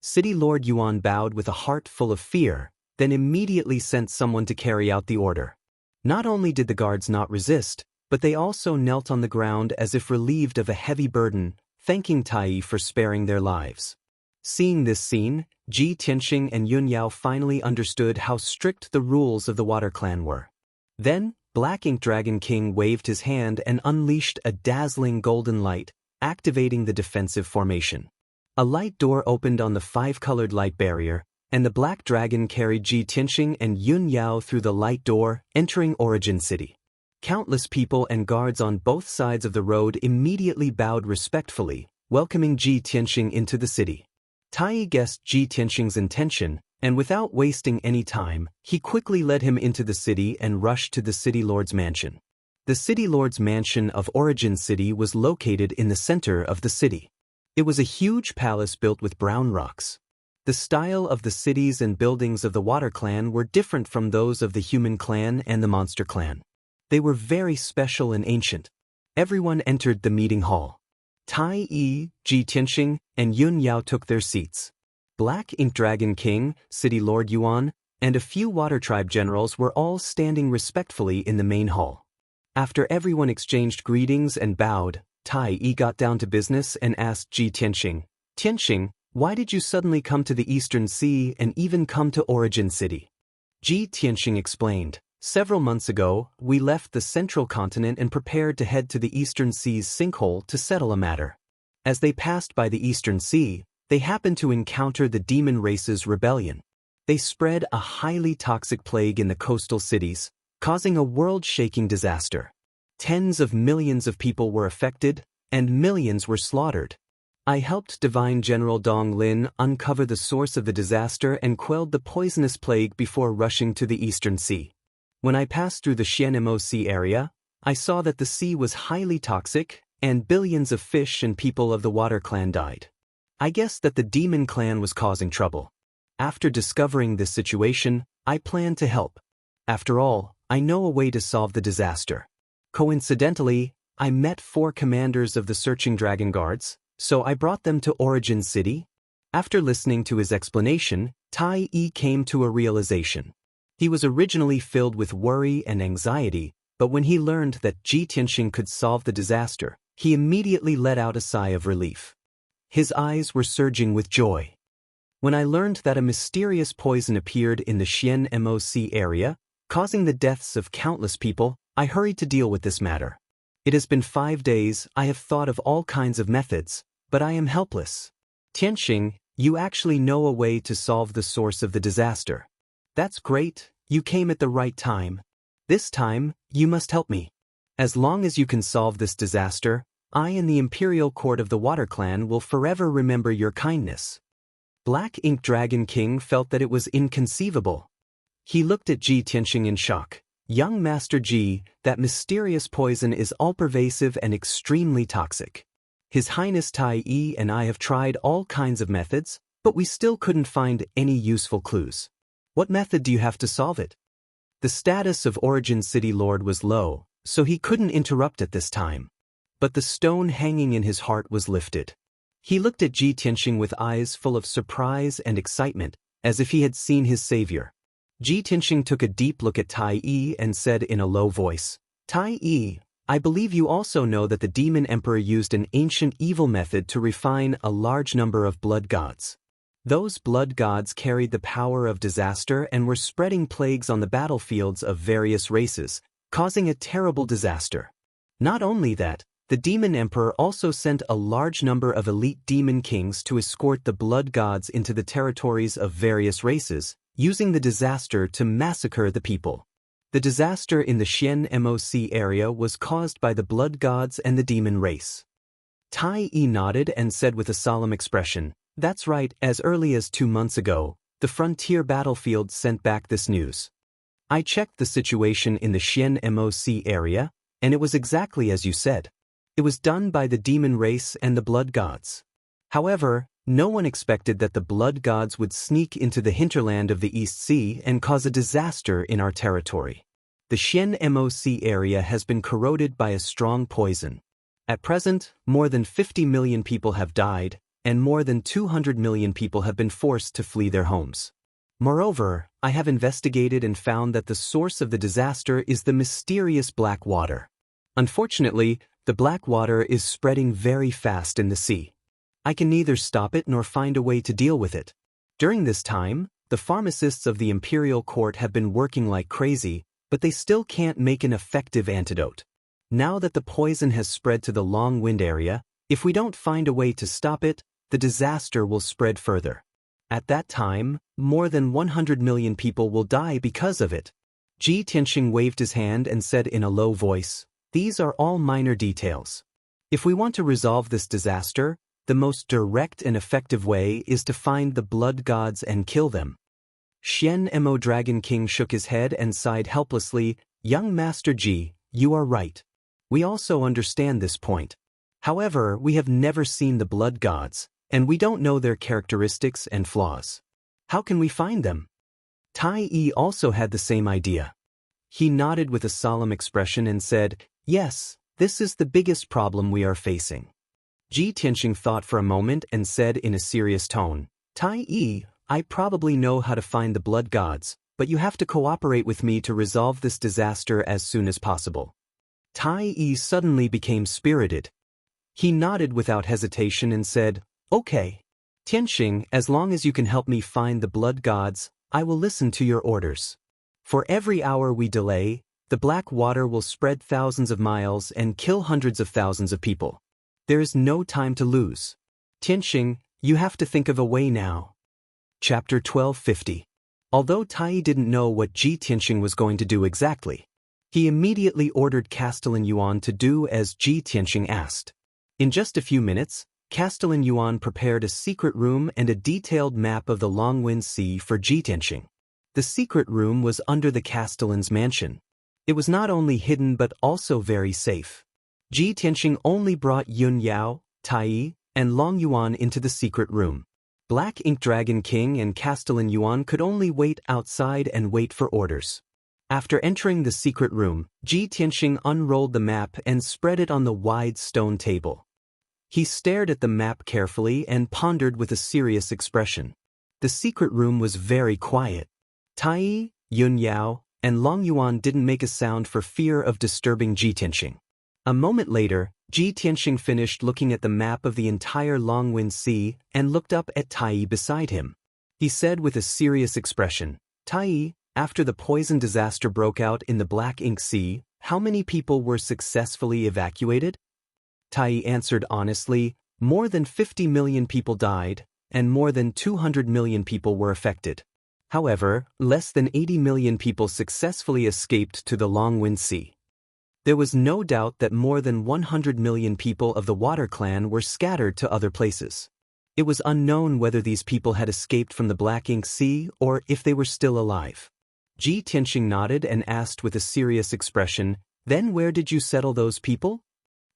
Speaker 1: City Lord Yuan bowed with a heart full of fear, then immediately sent someone to carry out the order. Not only did the guards not resist, but they also knelt on the ground as if relieved of a heavy burden, thanking Tai for sparing their lives. Seeing this scene, Ji Tianxing and Yun Yao finally understood how strict the rules of the Water Clan were. Then, Black Ink Dragon King waved his hand and unleashed a dazzling golden light, activating the defensive formation. A light door opened on the 5-colored light barrier, and the Black Dragon carried Ji Tianxing and Yun Yao through the light door, entering Origin City. Countless people and guards on both sides of the road immediately bowed respectfully, welcoming Ji Tianxing into the city. Tai guessed Ji Tianxing's intention, and without wasting any time, he quickly led him into the city and rushed to the City Lord's mansion. The City Lord's mansion of Origin City was located in the center of the city. It was a huge palace built with brown rocks. The style of the cities and buildings of the Water Clan were different from those of the Human Clan and the Monster Clan. They were very special and ancient. Everyone entered the meeting hall. Tai, Ji Tianxing, and Yun Yao took their seats. Black Ink Dragon King, City Lord Yuan, and a few Water Tribe generals were all standing respectfully in the main hall. After everyone exchanged greetings and bowed, Tai Yi got down to business and asked Ji Tianxing, "Tianxing, why did you suddenly come to the Eastern Sea and even come to Origin City?" Ji Tianxing explained, "Several months ago, we left the central continent and prepared to head to the Eastern Sea's sinkhole to settle a matter. As they passed by the Eastern Sea, they happened to encounter the demon race's rebellion. They spread a highly toxic plague in the coastal cities, causing a world-shaking disaster. Tens of millions of people were affected, and millions were slaughtered. I helped Divine General Dong Lin uncover the source of the disaster and quelled the poisonous plague before rushing to the Eastern Sea. When I passed through the Xianmoc area, I saw that the sea was highly toxic, and billions of fish and people of the Water Clan died. I guessed that the Demon Clan was causing trouble. After discovering this situation, I planned to help. After all, I know a way to solve the disaster. Coincidentally, I met 4 commanders of the Searching Dragon Guards, so I brought them to Origin City." After listening to his explanation, Tai Yi came to a realization. He was originally filled with worry and anxiety, but when he learned that Ji Tianxing could solve the disaster, he immediately let out a sigh of relief. His eyes were surging with joy. "When I learned that a mysterious poison appeared in the Xianmoc area, causing the deaths of countless people, I hurried to deal with this matter. It has been 5 days. I have thought of all kinds of methods, but I am helpless." "Tianxing, you actually know a way to solve the source of the disaster. That's great, you came at the right time. This time, you must help me. As long as you can solve this disaster, I and the Imperial Court of the Water Clan will forever remember your kindness." Black Ink Dragon King felt that it was inconceivable. He looked at Ji Tianxing in shock. "Young Master Ji, that mysterious poison is all-pervasive and extremely toxic. His Highness Tai Yi and I have tried all kinds of methods, but we still couldn't find any useful clues. What method do you have to solve it?" The status of Origin City Lord was low, so he couldn't interrupt at this time. But the stone hanging in his heart was lifted. He looked at Ji Tianxing with eyes full of surprise and excitement, as if he had seen his savior. Ji Tianxing took a deep look at Tai Yi and said in a low voice, "Tai Yi, I believe you also know that the Demon Emperor used an ancient evil method to refine a large number of blood gods. Those blood gods carried the power of disaster and were spreading plagues on the battlefields of various races, causing a terrible disaster. Not only that, the Demon Emperor also sent a large number of elite demon kings to escort the blood gods into the territories of various races, using the disaster to massacre the people. The disaster in the Xianmoc area was caused by the blood gods and the demon race." Tai Yi nodded and said with a solemn expression, "That's right, as early as 2 months ago, the frontier battlefield sent back this news. I checked the situation in the Xianmoc area, and it was exactly as you said. It was done by the demon race and the blood gods. However, no one expected that the blood gods would sneak into the hinterland of the East Sea and cause a disaster in our territory. The Xianmoc area has been corroded by a strong poison. At present, more than 50 million people have died, and more than 200 million people have been forced to flee their homes. Moreover, I have investigated and found that the source of the disaster is the mysterious black water. Unfortunately, the black water is spreading very fast in the sea. I can neither stop it nor find a way to deal with it. During this time, the pharmacists of the Imperial Court have been working like crazy, but they still can't make an effective antidote. Now that the poison has spread to the Long Wind area, if we don't find a way to stop it, the disaster will spread further. At that time, more than 100 million people will die because of it." Ji Tianxing waved his hand and said in a low voice, "These are all minor details. If we want to resolve this disaster, the most direct and effective way is to find the blood gods and kill them." Xianmo Dragon King shook his head and sighed helplessly. "Young Master Ji, you are right. We also understand this point. However, we have never seen the blood gods, and we don't know their characteristics and flaws. How can we find them?" Tai Yi also had the same idea. He nodded with a solemn expression and said, "Yes, this is the biggest problem we are facing." Ji Tianxing thought for a moment and said in a serious tone, Tai, I probably know how to find the blood gods, but you have to cooperate with me to resolve this disaster as soon as possible. Tai suddenly became spirited. He nodded without hesitation and said, "Okay. Tianxing, as long as you can help me find the blood gods, I will listen to your orders. For every hour we delay, the black water will spread thousands of miles and kill hundreds of thousands of people. There is no time to lose. Tianxing, you have to think of a way now." Chapter 1250. Although Tai didn't know what Ji Tianxing was going to do exactly, he immediately ordered Castellan Yuan to do as Ji Tianxing asked. In just a few minutes, Castellan Yuan prepared a secret room and a detailed map of the Longwind Sea for Ji Tianxing. The secret room was under the Castellan's mansion. It was not only hidden but also very safe. Ji Tianxing only brought Yun Yao, Tai, and Long Yuan into the secret room. Black Ink Dragon King and Castellan Yuan could only wait outside and wait for orders. After entering the secret room, Ji Tianxing unrolled the map and spread it on the wide stone table. He stared at the map carefully and pondered with a serious expression. The secret room was very quiet. Tai, Yun Yao, and Long Yuan didn't make a sound for fear of disturbing Ji Tianxing. A moment later, Ji Tianxing finished looking at the map of the entire Longwind Sea and looked up at Tai beside him. He said with a serious expression, "Tai, after the poison disaster broke out in the Black Ink Sea, how many people were successfully evacuated?" Tai answered honestly, "More than 50 million people died, and more than 200 million people were affected. However, less than 80 million people successfully escaped to the Longwind Sea. There was no doubt that more than 100 million people of the Water Clan were scattered to other places. It was unknown whether these people had escaped from the Black Ink Sea or if they were still alive." Ji Tianxing nodded and asked with a serious expression, "Then where did you settle those people?"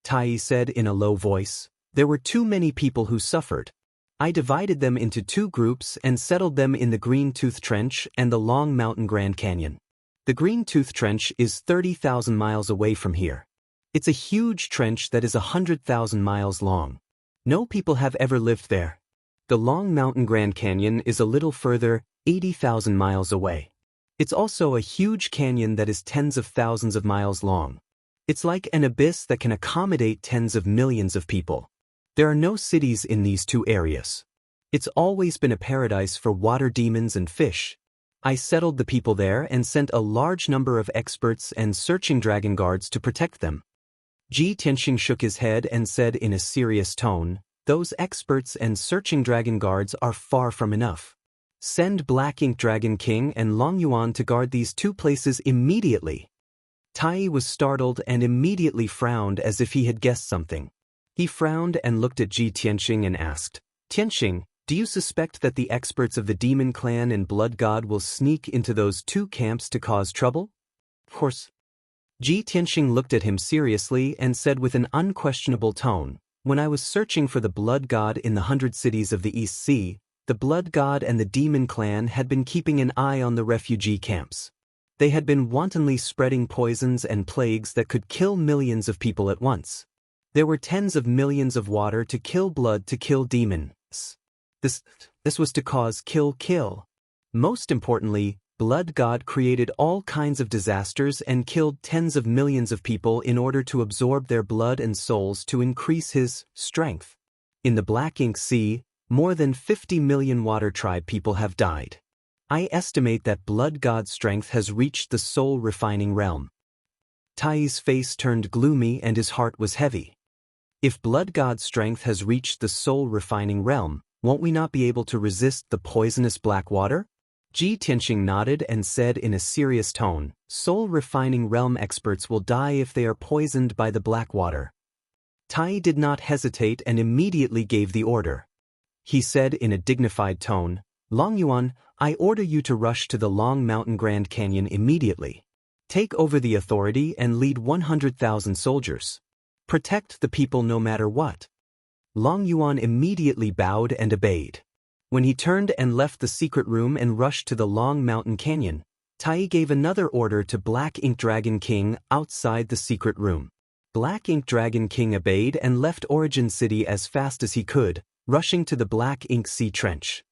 Speaker 1: Tai said in a low voice, "There were too many people who suffered. I divided them into two groups and settled them in the Green Tooth Trench and the Long Mountain Grand Canyon. The Green Tooth Trench is 30,000 miles away from here. It's a huge trench that is 100,000 miles long. No people have ever lived there. The Long Mountain Grand Canyon is a little further, 80,000 miles away. It's also a huge canyon that is tens of thousands of miles long. It's like an abyss that can accommodate tens of millions of people. There are no cities in these two areas. It's always been a paradise for water demons and fish. I settled the people there and sent a large number of experts and searching dragon guards to protect them." Ji Tianxing shook his head and said in a serious tone, "Those experts and searching dragon guards are far from enough. Send Black Ink Dragon King and Long Yuan to guard these two places immediately." Tai was startled and immediately frowned as if he had guessed something. He frowned and looked at Ji Tianxing and asked, "Tianxing, do you suspect that the experts of the Demon Clan and Blood God will sneak into those two camps to cause trouble?" "Of course." Ji Tianxing looked at him seriously and said with an unquestionable tone, "When I was searching for the Blood God in the 100 cities of the East Sea, the Blood God and the Demon Clan had been keeping an eye on the refugee camps. They had been wantonly spreading poisons and plagues that could kill millions of people at once. There were tens of millions of water to kill blood to kill demons. This was to cause kill. Most importantly, Blood God created all kinds of disasters and killed tens of millions of people in order to absorb their blood and souls to increase his strength. In the Black Ink Sea, more than 50 million Water Tribe people have died. I estimate that Blood God's strength has reached the soul refining realm." Tai's face turned gloomy and his heart was heavy. If Blood God's strength has reached the soul refining realm, won't we not be able to resist the poisonous black water? Ji Tianxing nodded and said in a serious tone, "Soul refining realm experts will die if they are poisoned by the black water." Tai did not hesitate and immediately gave the order. He said in a dignified tone, "Long Yuan, I order you to rush to the Long Mountain Grand Canyon immediately. Take over the authority and lead 100,000 soldiers. Protect the people no matter what." Long Yuan immediately bowed and obeyed. When he turned and left the secret room and rushed to the Long Mountain Canyon, Tai gave another order to Black Ink Dragon King outside the secret room. Black Ink Dragon King obeyed and left Origin City as fast as he could, rushing to the Black Ink Sea Trench.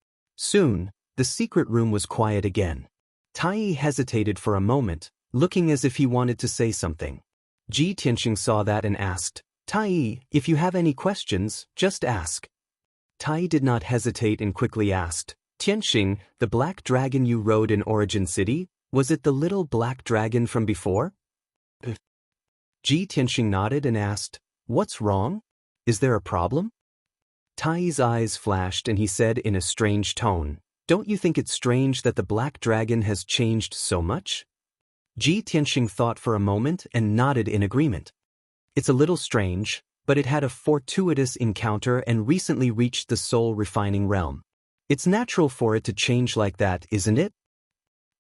Speaker 1: Soon, the secret room was quiet again. Tai hesitated for a moment, looking as if he wanted to say something. Ji Tianxing saw that and asked, Tai, if you have any questions, just ask. Tai did not hesitate and quickly asked, Tianxing, the black dragon you rode in Origin City, was it the little black dragon from before? Ji Tianxing nodded and asked, What's wrong? Is there a problem? Tai's eyes flashed and he said in a strange tone, Don't you think it's strange that the black dragon has changed so much? Ji Tianxing thought for a moment and nodded in agreement. It's a little strange, but it had a fortuitous encounter and recently reached the soul-refining realm. It's natural for it to change like that, isn't it?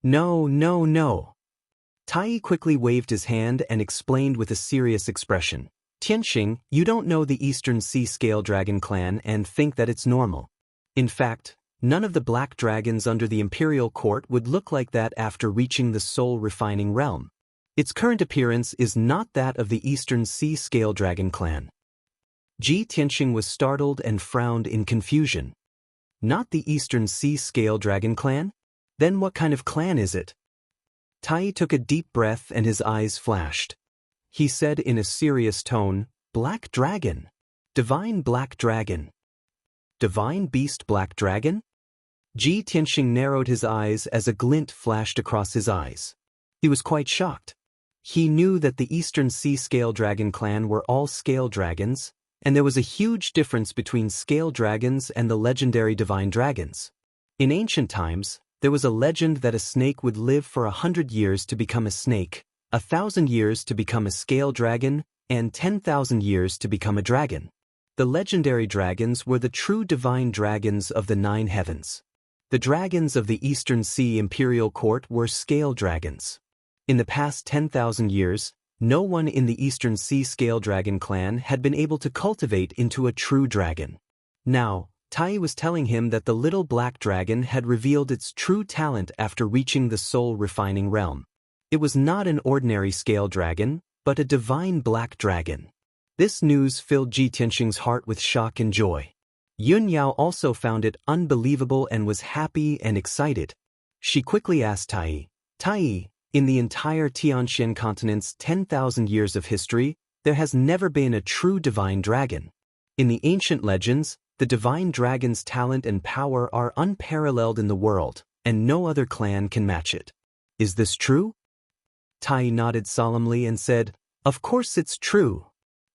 Speaker 1: No, no, no. Tai quickly waved his hand and explained with a serious expression. Tianxing, you don't know the Eastern Sea Scale Dragon clan and think that it's normal. In fact, none of the black dragons under the imperial court would look like that after reaching the soul-refining realm. Its current appearance is not that of the Eastern Sea Scale Dragon clan. Ji Tianxing was startled and frowned in confusion. Not the Eastern Sea Scale Dragon clan? Then what kind of clan is it? Tai took a deep breath and his eyes flashed. He said in a serious tone, Black Dragon. Divine Black Dragon. Divine Beast Black Dragon? Ji Tianxing narrowed his eyes as a glint flashed across his eyes. He was quite shocked. He knew that the Eastern Sea Scale Dragon clan were all scale dragons, and there was a huge difference between scale dragons and the legendary divine dragons. In ancient times, there was a legend that a snake would live for 100 years to become a snake, 1,000 years to become a scale dragon, and 10,000 years to become a dragon. The legendary dragons were the true divine dragons of the 9 heavens. The dragons of the Eastern Sea Imperial Court were scale dragons. In the past 10,000 years, no one in the Eastern Sea Scale Dragon clan had been able to cultivate into a true dragon. Now, Tai was telling him that the little black dragon had revealed its true talent after reaching the soul-refining realm. It was not an ordinary scale dragon, but a divine black dragon. This news filled Ji Tianxing's heart with shock and joy. Yun Yao also found it unbelievable and was happy and excited. She quickly asked Tai, in the entire Tianxian continent's 10,000 years of history, there has never been a true divine dragon. In the ancient legends, the divine dragon's talent and power are unparalleled in the world, and no other clan can match it. Is this true? Tai nodded solemnly and said, Of course it's true.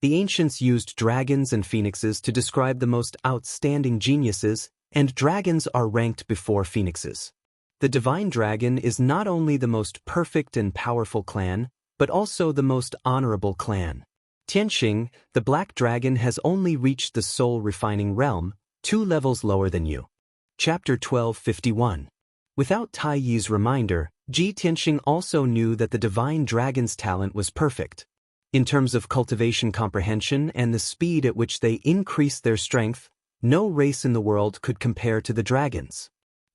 Speaker 1: The ancients used dragons and phoenixes to describe the most outstanding geniuses, and dragons are ranked before phoenixes. The divine dragon is not only the most perfect and powerful clan, but also the most honorable clan. Tianxing, the black dragon has only reached the soul-refining realm, 2 levels lower than you. Chapter 1251. Without Tai Yi's reminder, Ji Tianxing also knew that the divine dragon's talent was perfect. In terms of cultivation comprehension and the speed at which they increased their strength, no race in the world could compare to the dragons.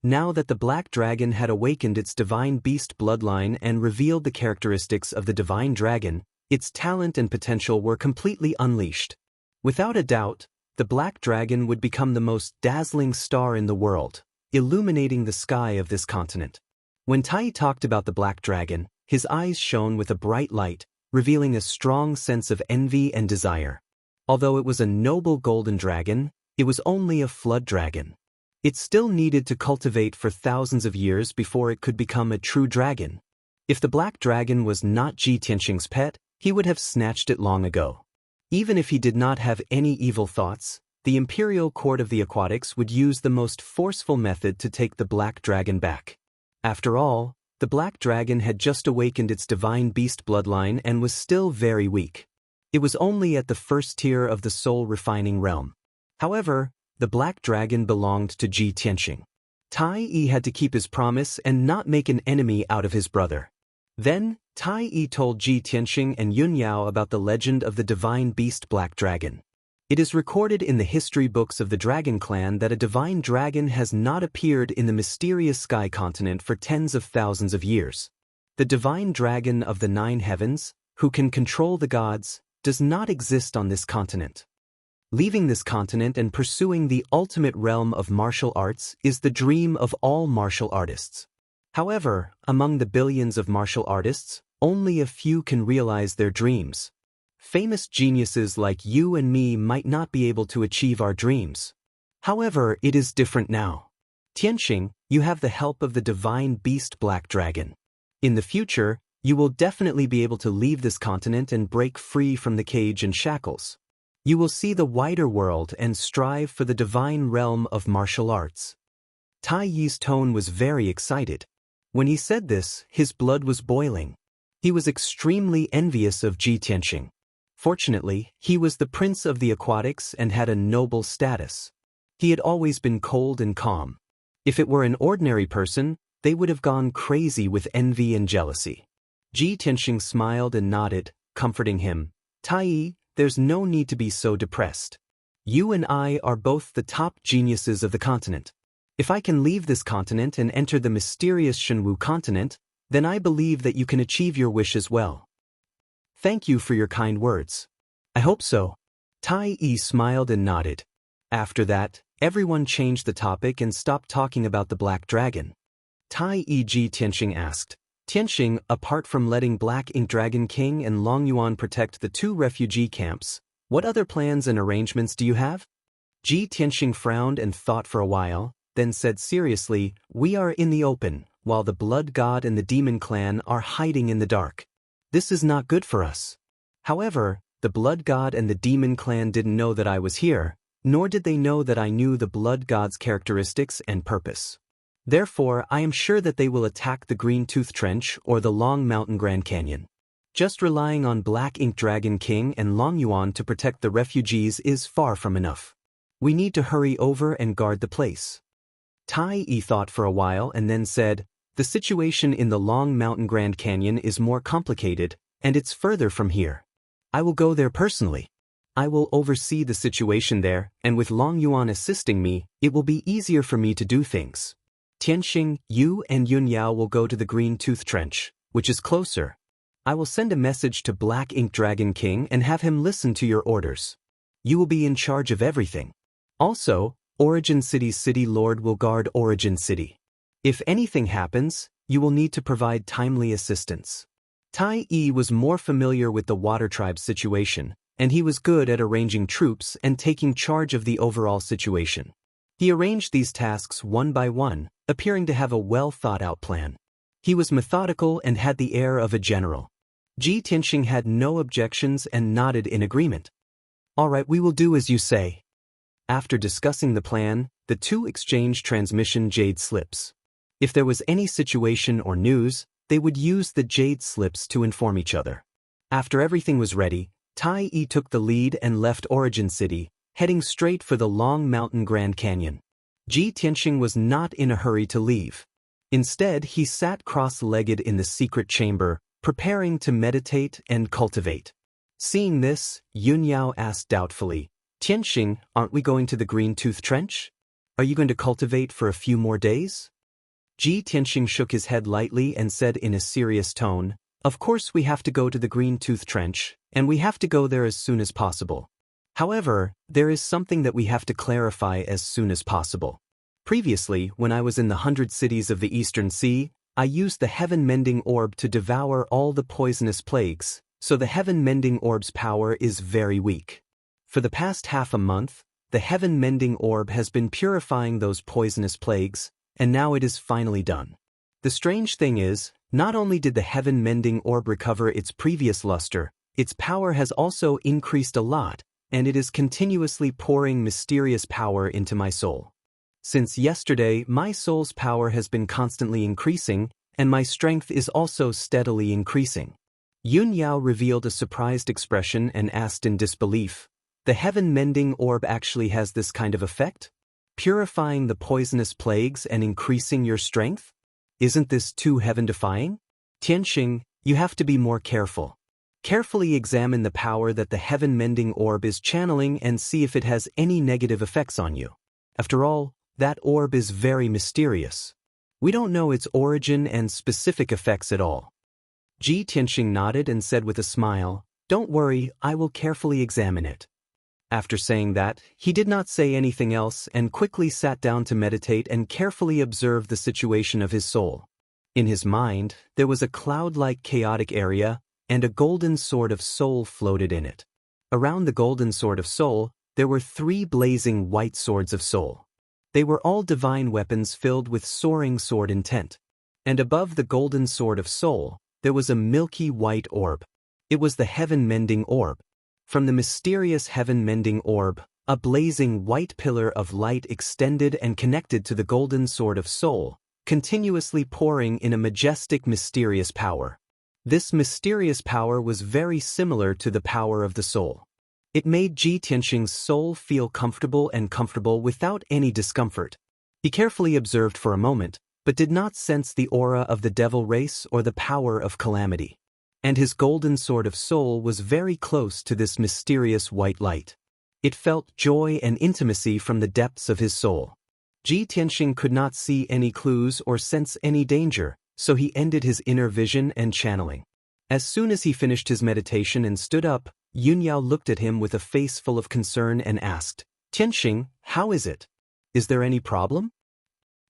Speaker 1: Now that the black dragon had awakened its divine beast bloodline and revealed the characteristics of the divine dragon, its talent and potential were completely unleashed. Without a doubt, the black dragon would become the most dazzling star in the world, illuminating the sky of this continent. When Tai talked about the black dragon, his eyes shone with a bright light, revealing a strong sense of envy and desire. Although it was a noble golden dragon, it was only a flood dragon. It still needed to cultivate for thousands of years before it could become a true dragon. If the black dragon was not Ji Tianxing's pet, he would have snatched it long ago. Even if he did not have any evil thoughts, the Imperial Court of the Aquatics would use the most forceful method to take the black dragon back. After all, the black dragon had just awakened its divine beast bloodline and was still very weak. It was only at the first tier of the soul-refining realm. However, the black dragon belonged to Ji Tianxing. Tai Yi had to keep his promise and not make an enemy out of his brother. Then, Tai Yi told Ji Tianxing and Yun Yao about the legend of the divine beast black dragon. It is recorded in the history books of the Dragon Clan that a divine dragon has not appeared in the mysterious sky continent for tens of thousands of years. The divine dragon of the 9 heavens, who can control the gods, does not exist on this continent. Leaving this continent and pursuing the ultimate realm of martial arts is the dream of all martial artists. However, among the billions of martial artists, only a few can realize their dreams. Famous geniuses like you and me might not be able to achieve our dreams. However, it is different now. Tianxing, you have the help of the divine beast Black Dragon. In the future, you will definitely be able to leave this continent and break free from the cage and shackles. You will see the wider world and strive for the divine realm of martial arts. Tai Yi's tone was very excited. When he said this, his blood was boiling. He was extremely envious of Ji Tianxing. Fortunately, he was the prince of the aquatics and had a noble status. He had always been cold and calm. If it were an ordinary person, they would have gone crazy with envy and jealousy. Ji Tianxing smiled and nodded, comforting him. Tai Yi, there's no need to be so depressed. You and I are both the top geniuses of the continent. If I can leave this continent and enter the mysterious Shenwu continent, then I believe that you can achieve your wish as well. Thank you for your kind words. I hope so. Tai Yi smiled and nodded. After that, everyone changed the topic and stopped talking about the Black Dragon. Tai Yi Ji Tianxing asked, Tianxing, apart from letting Black Ink Dragon King and Long Yuan protect the 2 refugee camps, what other plans and arrangements do you have? Ji Tianxing frowned and thought for a while, then said seriously, we are in the open, while the Blood God and the Demon Clan are hiding in the dark. This is not good for us. However, the Blood God and the Demon Clan didn't know that I was here, nor did they know that I knew the Blood God's characteristics and purpose. Therefore, I am sure that they will attack the Green Tooth Trench or the Long Mountain Grand Canyon. Just relying on Black Ink Dragon King and Long Yuan to protect the refugees is far from enough. We need to hurry over and guard the place. Tai Yi thought for a while and then said, the situation in the Long Mountain Grand Canyon is more complicated, and it's further from here. I will go there personally. I will oversee the situation there, and with Long Yuan assisting me, it will be easier for me to do things. Tianxing, you and Yun Yao will go to the Green Tooth Trench, which is closer. I will send a message to Black Ink Dragon King and have him listen to your orders. You will be in charge of everything. Also, Origin City's City Lord will guard Origin City. If anything happens, you will need to provide timely assistance. Tai Yi was more familiar with the Water Tribe's situation, and he was good at arranging troops and taking charge of the overall situation. He arranged these tasks one by one, appearing to have a well-thought-out plan. He was methodical and had the air of a general. Ji Tianxing had no objections and nodded in agreement. All right, we will do as you say. After discussing the plan, the two exchanged transmission jade slips. If there was any situation or news, they would use the jade slips to inform each other. After everything was ready, Tai Yi took the lead and left Origin City, heading straight for the Long Mountain Grand Canyon. Ji Tianxing was not in a hurry to leave. Instead, he sat cross-legged in the secret chamber, preparing to meditate and cultivate. Seeing this, Yun Yao asked doubtfully, Tianxing, aren't we going to the Green Tooth Trench? Are you going to cultivate for a few more days? Ji Tianxing shook his head lightly and said in a serious tone, of course we have to go to the Green Tooth Trench, and we have to go there as soon as possible. However, there is something that we have to clarify as soon as possible. Previously, when I was in the 100 cities of the Eastern Sea, I used the Heaven-Mending Orb to devour all the poisonous plagues, so the Heaven-Mending Orb's power is very weak. For the past half a month, the Heaven-Mending Orb has been purifying those poisonous plagues, and now it is finally done. The strange thing is, not only did the Heaven-Mending Orb recover its previous luster, its power has also increased a lot, and it is continuously pouring mysterious power into my soul. Since yesterday, my soul's power has been constantly increasing, and my strength is also steadily increasing. Yun Yao revealed a surprised expression and asked in disbelief, the Heaven-Mending Orb actually has this kind of effect? Purifying the poisonous plagues and increasing your strength? Isn't this too heaven-defying? Tianxing, you have to be more careful. Carefully examine the power that the Heaven-Mending Orb is channeling and see if it has any negative effects on you. After all, that orb is very mysterious. We don't know its origin and specific effects at all. Ji Tianxing nodded and said with a smile, don't worry, I will carefully examine it. After saying that, he did not say anything else and quickly sat down to meditate and carefully observe the situation of his soul. In his mind, there was a cloud-like chaotic area, and a golden sword of soul floated in it. Around the golden sword of soul, there were 3 blazing white swords of soul. They were all divine weapons filled with soaring sword intent. And above the golden sword of soul, there was a milky white orb. It was the heaven-mending orb. From the mysterious heaven-mending orb, a blazing white pillar of light extended and connected to the golden sword of soul, continuously pouring in a majestic mysterious power. This mysterious power was very similar to the power of the soul. It made Ji Tianxing's soul feel comfortable without any discomfort. He carefully observed for a moment, but did not sense the aura of the devil race or the power of calamity. And his golden sword of soul was very close to this mysterious white light. It felt joy and intimacy from the depths of his soul. Ji Tianxing could not see any clues or sense any danger, so he ended his inner vision and channeling. As soon as he finished his meditation and stood up, Yunyao looked at him with a face full of concern and asked, "Tianxing, how is it? Is there any problem?"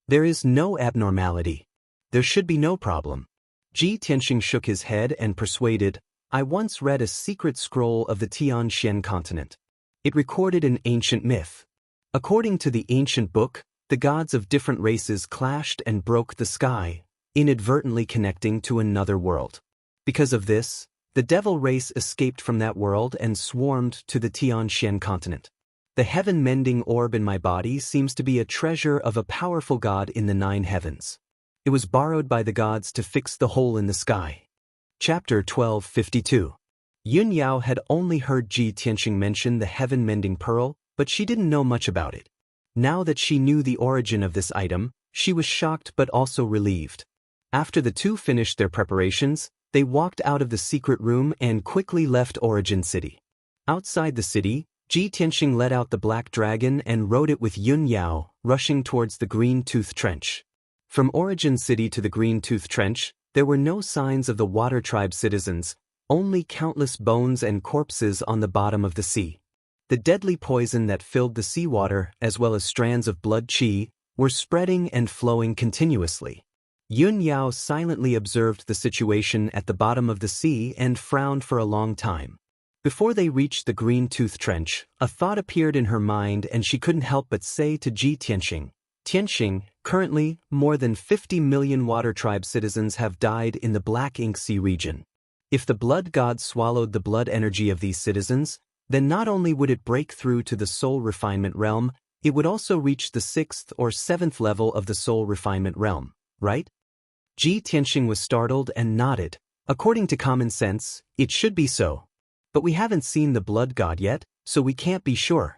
Speaker 1: "There is no abnormality. There should be no problem." Ji Tianxing shook his head and persuaded, "I once read a secret scroll of the Tianxian continent. It recorded an ancient myth. According to the ancient book, the gods of different races clashed and broke the sky, inadvertently connecting to another world. Because of this, the devil race escaped from that world and swarmed to the Tianxian continent. The heaven-mending orb in my body seems to be a treasure of a powerful god in the 9 heavens. It was borrowed by the gods to fix the hole in the sky." Chapter 1252. Yunyao had only heard Ji Tianxing mention the heaven-mending pearl, but she didn't know much about it. Now that she knew the origin of this item, she was shocked but also relieved. After the two finished their preparations, they walked out of the secret room and quickly left Origin City. Outside the city, Ji Tianxing let out the black dragon and rode it with Yunyao, rushing towards the Green Tooth Trench. From Origin City to the Green Tooth Trench, there were no signs of the Water Tribe citizens, only countless bones and corpses on the bottom of the sea. The deadly poison that filled the seawater, as well as strands of blood qi, were spreading and flowing continuously. Yunyao silently observed the situation at the bottom of the sea and frowned for a long time. Before they reached the Green Tooth Trench, a thought appeared in her mind and she couldn't help but say to Ji Tianxing, "Tianxing, currently, more than 50 million Water Tribe citizens have died in the Black Ink Sea region. If the blood god swallowed the blood energy of these citizens, then not only would it break through to the soul refinement realm, it would also reach the 6th or 7th level of the soul refinement realm, right?" Ji Tianxing was startled and nodded. "According to common sense, it should be so. But we haven't seen the blood god yet, so we can't be sure."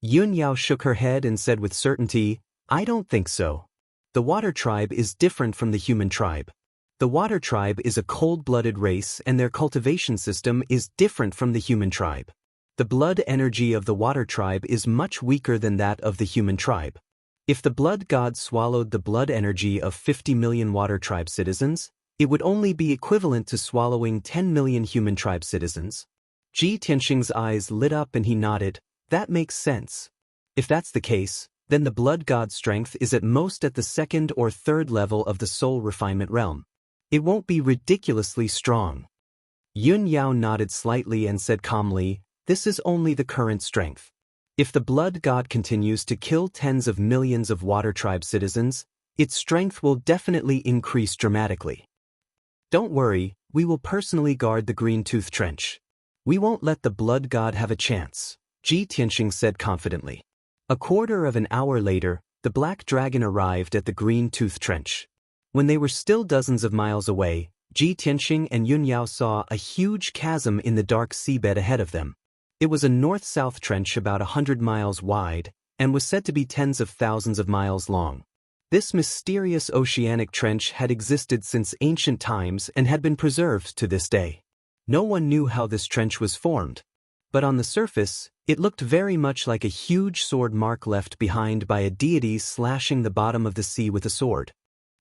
Speaker 1: Yunyao shook her head and said with certainty, "I don't think so. The Water Tribe is different from the human tribe. The Water Tribe is a cold-blooded race and their cultivation system is different from the human tribe. The blood energy of the Water Tribe is much weaker than that of the human tribe. If the blood god swallowed the blood energy of 50 million Water Tribe citizens, it would only be equivalent to swallowing 10 million human tribe citizens." Ji Tianxing's eyes lit up and he nodded. "That makes sense. If that's the case, then the blood god's strength is at most at the 2nd or 3rd level of the soul refinement realm. It won't be ridiculously strong." Yunyao nodded slightly and said calmly, "This is only the current strength. If the blood god continues to kill tens of millions of Water Tribe citizens, its strength will definitely increase dramatically. Don't worry, we will personally guard the Green Tooth Trench. We won't let the blood god have a chance," Ji Tianxing said confidently. A quarter of an hour later, the black dragon arrived at the Green Tooth Trench. When they were still dozens of miles away, Ji Tianxing and Yunyao saw a huge chasm in the dark seabed ahead of them. It was a north-south trench about 100 miles wide, and was said to be tens of thousands of miles long. This mysterious oceanic trench had existed since ancient times and had been preserved to this day. No one knew how this trench was formed, but on the surface, it looked very much like a huge sword mark left behind by a deity slashing the bottom of the sea with a sword.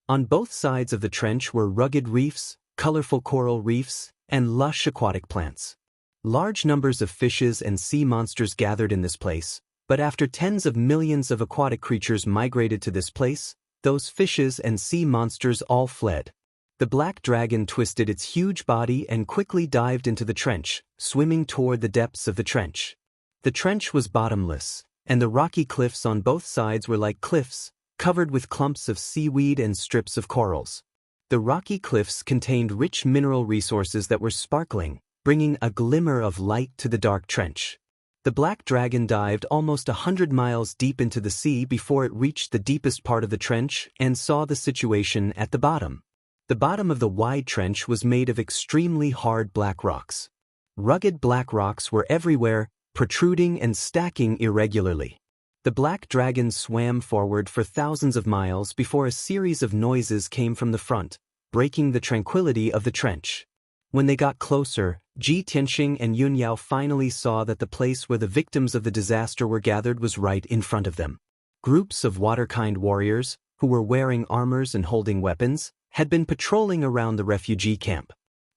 Speaker 1: On both sides of the trench were rugged reefs, colorful coral reefs, and lush aquatic plants. Large numbers of fishes and sea monsters gathered in this place, but after tens of millions of aquatic creatures migrated to this place, those fishes and sea monsters all fled. The black dragon twisted its huge body and quickly dived into the trench, swimming toward the depths of the trench. The trench was bottomless, and the rocky cliffs on both sides were like cliffs, covered with clumps of seaweed and strips of corals. The rocky cliffs contained rich mineral resources that were sparkling, bringing a glimmer of light to the dark trench. The black dragon dived almost 100 miles deep into the sea before it reached the deepest part of the trench and saw the situation at the bottom. The bottom of the wide trench was made of extremely hard black rocks. Rugged black rocks were everywhere, protruding and stacking irregularly. The black dragon swam forward for thousands of miles before a series of noises came from the front, breaking the tranquility of the trench. When they got closer, Ji Tianxing and Yun Yao finally saw that the place where the victims of the disaster were gathered was right in front of them. Groups of waterkind warriors, who were wearing armors and holding weapons, had been patrolling around the refugee camp.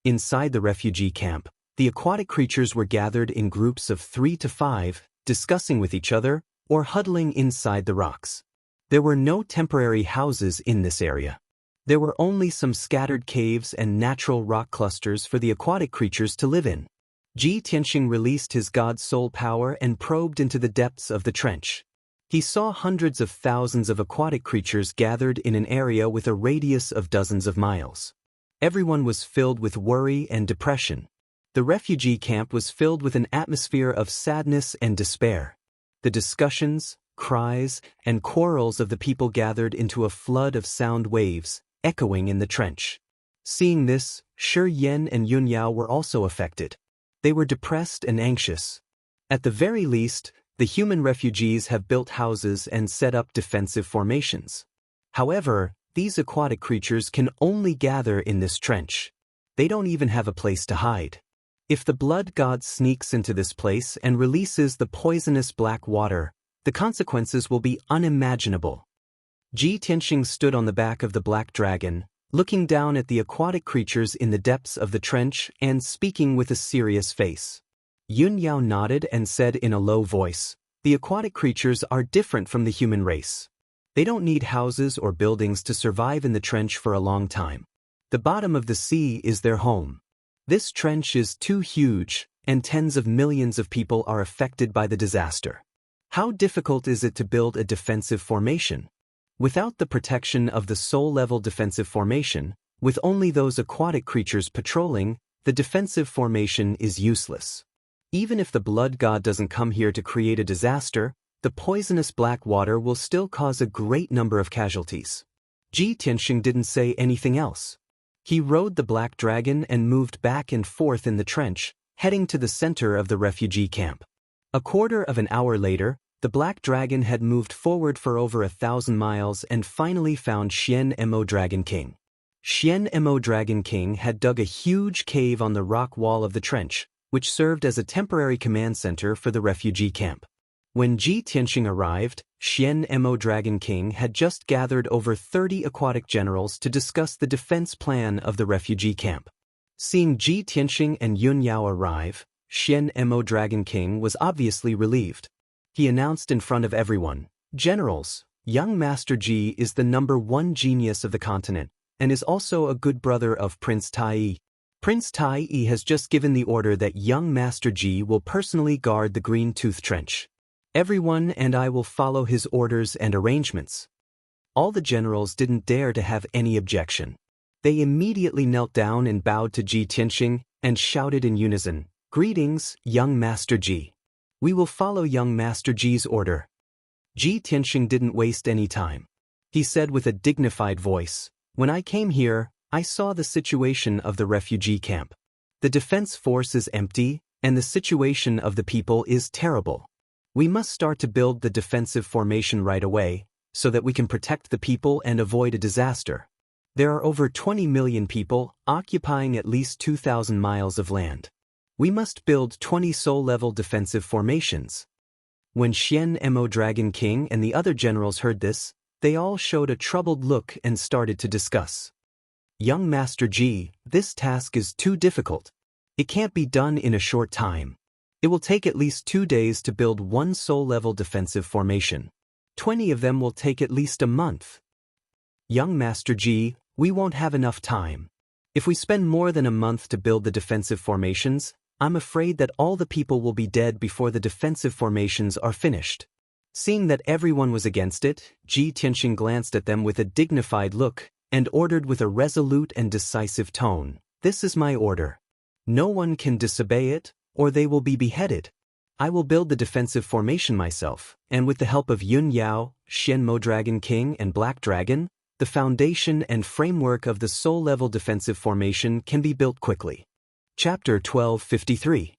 Speaker 1: Inside the refugee camp, the aquatic creatures were gathered in groups of 3 to 5, discussing with each other, or huddling inside the rocks. There were no temporary houses in this area. There were only some scattered caves and natural rock clusters for the aquatic creatures to live in. Ji Tianxing released his god soul power and probed into the depths of the trench. He saw hundreds of thousands of aquatic creatures gathered in an area with a radius of dozens of miles. Everyone was filled with worry and depression. The refugee camp was filled with an atmosphere of sadness and despair. The discussions, cries, and quarrels of the people gathered into a flood of sound waves, echoing in the trench. Seeing this, Shi Yan and Yun Yao were also affected. They were depressed and anxious. At the very least, the human refugees have built houses and set up defensive formations. However, these aquatic creatures can only gather in this trench. They don't even have a place to hide. If the blood god sneaks into this place and releases the poisonous black water, the consequences will be unimaginable. Ji Tianxing stood on the back of the black dragon, looking down at the aquatic creatures in the depths of the trench and speaking with a serious face. Yun Yao nodded and said in a low voice, "The aquatic creatures are different from the human race. They don't need houses or buildings to survive in the trench for a long time. The bottom of the sea is their home. This trench is too huge, and tens of millions of people are affected by the disaster. How difficult is it to build a defensive formation? Without the protection of the soul-level defensive formation, with only those aquatic creatures patrolling, the defensive formation is useless. Even if the blood god doesn't come here to create a disaster, the poisonous black water will still cause a great number of casualties." Ji Tianxing didn't say anything else. He rode the black dragon and moved back and forth in the trench, heading to the center of the refugee camp. A quarter of an hour later, the black dragon had moved forward for over 1,000 miles and finally found Xian Mo Dragon King. Xian Mo Dragon King had dug a huge cave on the rock wall of the trench, which served as a temporary command center for the refugee camp. When Ji Tianxing arrived, Xian Mo Dragon King had just gathered over 30 aquatic generals to discuss the defense plan of the refugee camp. Seeing Ji Tianxing and Yun Yao arrive, Xian Mo Dragon King was obviously relieved. He announced in front of everyone, "Generals, young Master Ji is the #1 genius of the continent, and is also a good brother of Prince Tai. Prince Tai has just given the order that young Master Ji will personally guard the Green Tooth Trench. Everyone and I will follow his orders and arrangements." All the generals didn't dare to have any objection. They immediately knelt down and bowed to Ji Tianxing and shouted in unison, "Greetings, young Master Ji. We will follow young Master Ji's order." Ji Tianxing didn't waste any time. He said with a dignified voice, "When I came here, I saw the situation of the refugee camp. The defense force is empty, and the situation of the people is terrible. We must start to build the defensive formation right away, so that we can protect the people and avoid a disaster. There are over 20 million people, occupying at least 2,000 miles of land. We must build 20 soul-level defensive formations." When Xian Mo Dragon King and the other generals heard this, they all showed a troubled look and started to discuss. "Young Master Ji, this task is too difficult. It can't be done in a short time. It will take at least 2 days to build one soul-level defensive formation. 20 of them will take at least a month. Young Master Ji, we won't have enough time. If we spend more than a month to build the defensive formations, I'm afraid that all the people will be dead before the defensive formations are finished. Seeing that everyone was against it, Ji Tianxing glanced at them with a dignified look and ordered with a resolute and decisive tone, "This is my order. No one can disobey it, or they will be beheaded. I will build the defensive formation myself, and with the help of Yun Yao, Xian Mo Dragon King and Black Dragon, the foundation and framework of the soul-level defensive formation can be built quickly." Chapter 1253.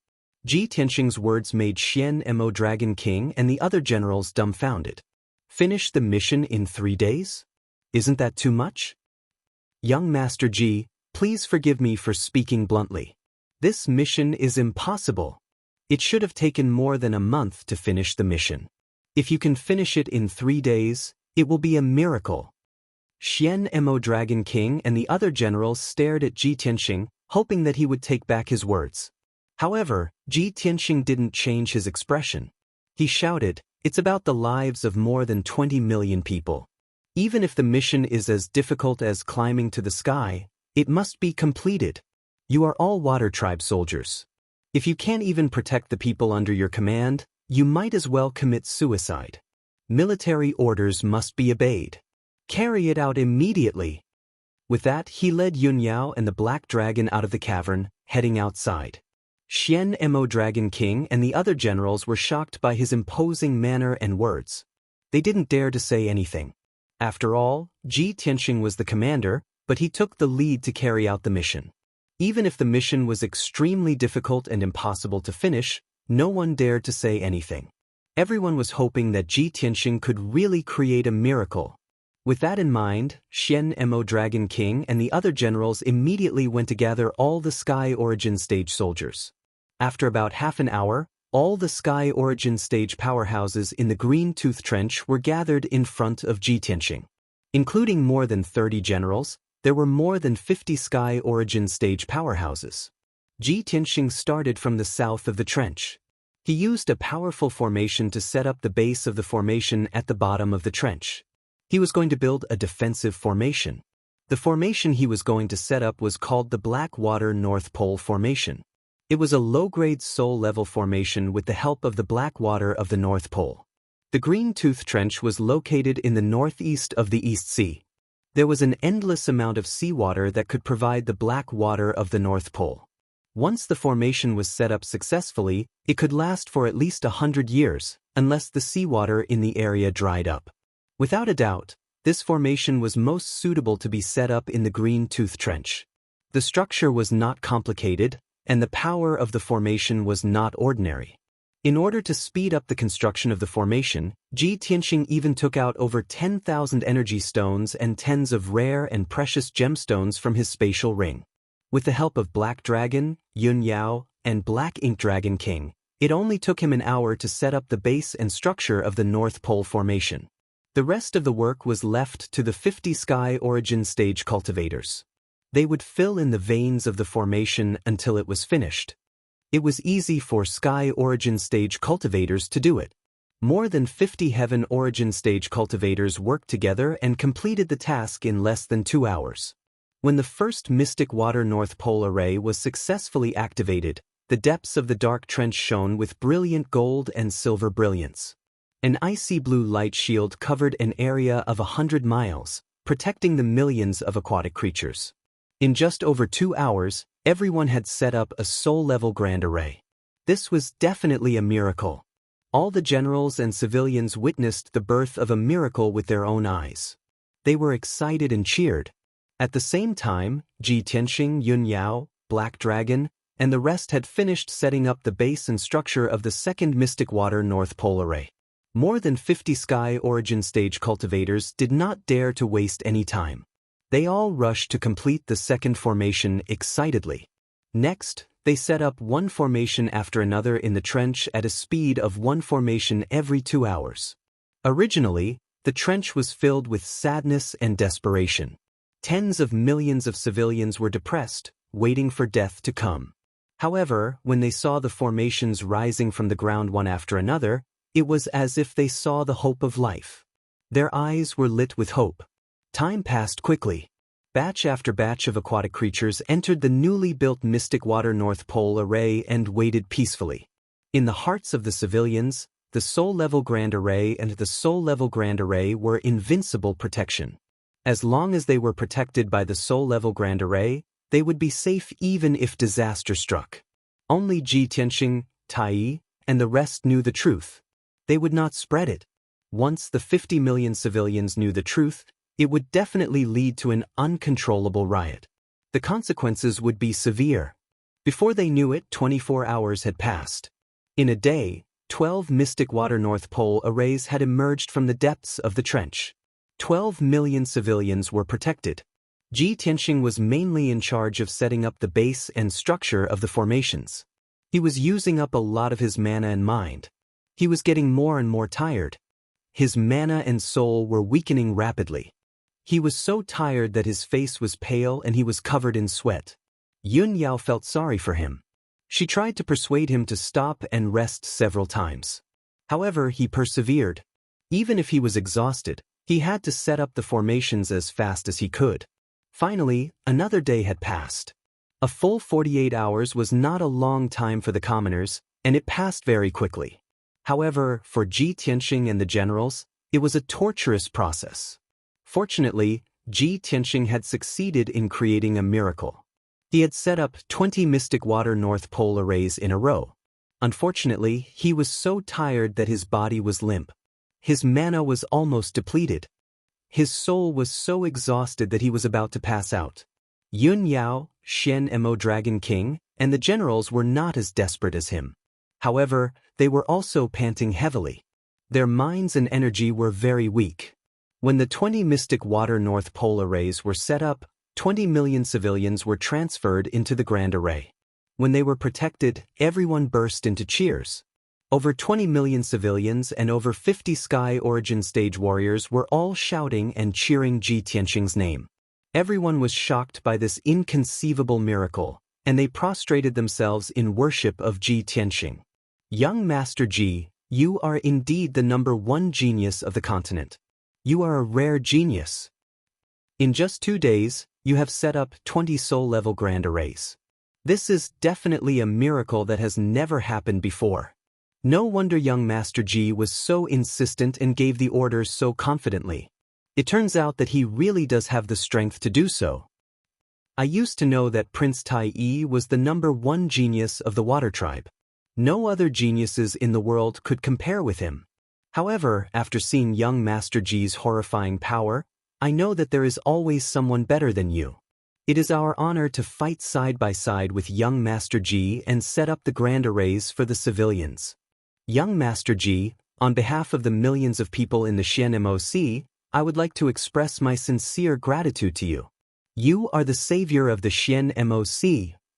Speaker 1: Ji Tianxing's words made Xian Mo Dragon King and the other generals dumbfounded. Finish the mission in 3 days? Isn't that too much? Young Master Ji, please forgive me for speaking bluntly. This mission is impossible. It should have taken more than a month to finish the mission. If you can finish it in 3 days, it will be a miracle. Xian Mo Dragon King and the other generals stared at Ji Tianxing, hoping that he would take back his words. However, Ji Tianxing didn't change his expression. He shouted, "It's about the lives of more than 20 million people. Even if the mission is as difficult as climbing to the sky, it must be completed. You are all Water Tribe soldiers. If you can't even protect the people under your command, you might as well commit suicide. Military orders must be obeyed. Carry it out immediately." With that, he led Yun Yao and the Black Dragon out of the cavern, heading outside. Xian Mo Dragon King and the other generals were shocked by his imposing manner and words. They didn't dare to say anything. After all, Ji Tianxing was the commander, but he took the lead to carry out the mission. Even if the mission was extremely difficult and impossible to finish, no one dared to say anything. Everyone was hoping that Ji Tianxing could really create a miracle. With that in mind, Xian Mo Dragon King and the other generals immediately went to gather all the Sky Origin Stage soldiers. After about half an hour, all the Sky Origin Stage powerhouses in the Green Tooth Trench were gathered in front of Ji Tianxing. Including more than 30 generals, there were more than 50 Sky Origin Stage powerhouses. Ji Tianxing started from the south of the trench. He used a powerful formation to set up the base of the formation at the bottom of the trench. He was going to build a defensive formation. The formation he was going to set up was called the Blackwater North Pole Formation. It was a low-grade soul-level formation with the help of the Blackwater of the North Pole. The Green Tooth Trench was located in the northeast of the East Sea. There was an endless amount of seawater that could provide the black water of the North Pole. Once the formation was set up successfully, it could last for at least 100 years, unless the seawater in the area dried up. Without a doubt, this formation was most suitable to be set up in the Green Tooth Trench. The structure was not complicated, and the power of the formation was not ordinary. In order to speed up the construction of the formation, Ji Tianxing even took out over 10,000 energy stones and tens of rare and precious gemstones from his spatial ring. With the help of Black Dragon, Yun Yao, and Black Ink Dragon King, it only took him an hour to set up the base and structure of the North Pole Formation. The rest of the work was left to the 50 Sky Origin Stage cultivators. They would fill in the veins of the formation until it was finished. It was easy for Sky Origin Stage cultivators to do it. More than 50 Heaven Origin Stage cultivators worked together and completed the task in less than 2 hours. When the first Mystic Water North Pole Array was successfully activated, the depths of the dark trench shone with brilliant gold and silver brilliance. An icy blue light shield covered an area of 100 miles, protecting the millions of aquatic creatures. In just over 2 hours, everyone had set up a soul-level grand array. This was definitely a miracle. All the generals and civilians witnessed the birth of a miracle with their own eyes. They were excited and cheered. At the same time, Ji Tianxing, Yun Yao, Black Dragon, and the rest had finished setting up the base and structure of the second Mystic Water North Pole Array. More than 50 Sky Origin Stage cultivators did not dare to waste any time. They all rushed to complete the second formation excitedly. Next, they set up one formation after another in the trench at a speed of one formation every 2 hours. Originally, the trench was filled with sadness and desperation. Tens of millions of civilians were depressed, waiting for death to come. However, when they saw the formations rising from the ground one after another, it was as if they saw the hope of life. Their eyes were lit with hope. Time passed quickly. Batch after batch of aquatic creatures entered the newly built Mystic Water North Pole Array and waited peacefully. In the hearts of the civilians, the Soul Level Grand Array and the Soul Level Grand Array were invincible protection. As long as they were protected by the Soul Level Grand Array, they would be safe even if disaster struck. Only Ji Tianxing, Tai, and the rest knew the truth. They would not spread it. Once the 50 million civilians knew the truth, it would definitely lead to an uncontrollable riot. The consequences would be severe. Before they knew it, 24 hours had passed. In a day, 12 Mystic Water North Pole arrays had emerged from the depths of the trench. 12 million civilians were protected. Ji Tianxing was mainly in charge of setting up the base and structure of the formations. He was using up a lot of his mana and mind. He was getting more and more tired. His mana and soul were weakening rapidly. He was so tired that his face was pale and he was covered in sweat. Yun Yao felt sorry for him. She tried to persuade him to stop and rest several times. However, he persevered. Even if he was exhausted, he had to set up the formations as fast as he could. Finally, another day had passed. A full 48 hours was not a long time for the commoners, and it passed very quickly. However, for Ji Tianxing and the generals, it was a torturous process. Fortunately, Ji Tianxing had succeeded in creating a miracle. He had set up 20 Mystic Water North Pole arrays in a row. Unfortunately, he was so tired that his body was limp. His mana was almost depleted. His soul was so exhausted that he was about to pass out. Yun Yao, Shen Mo Dragon King, and the generals were not as desperate as him. However, they were also panting heavily. Their minds and energy were very weak. When the 20 Mystic Water North Pole arrays were set up, 20 million civilians were transferred into the Grand Array. When they were protected, everyone burst into cheers. Over 20 million civilians and over 50 Sky Origin Stage warriors were all shouting and cheering Ji Tianxing's name. Everyone was shocked by this inconceivable miracle, and they prostrated themselves in worship of Ji Tianxing. Young Master Ji, you are indeed the #1 genius of the continent. You are a rare genius. In just 2 days, you have set up 20 soul-level grand arrays. This is definitely a miracle that has never happened before. No wonder young Master Ji was so insistent and gave the orders so confidently. It turns out that he really does have the strength to do so. I used to know that Prince Tai was the #1 genius of the Water Tribe. No other geniuses in the world could compare with him. However, after seeing young Master Ji's horrifying power, I know that there is always someone better than you. It is our honor to fight side by side with young Master Ji and set up the grand arrays for the civilians. Young Master Ji, on behalf of the millions of people in the Shen-Moc, I would like to express my sincere gratitude to you. You are the savior of the Shen-Moc,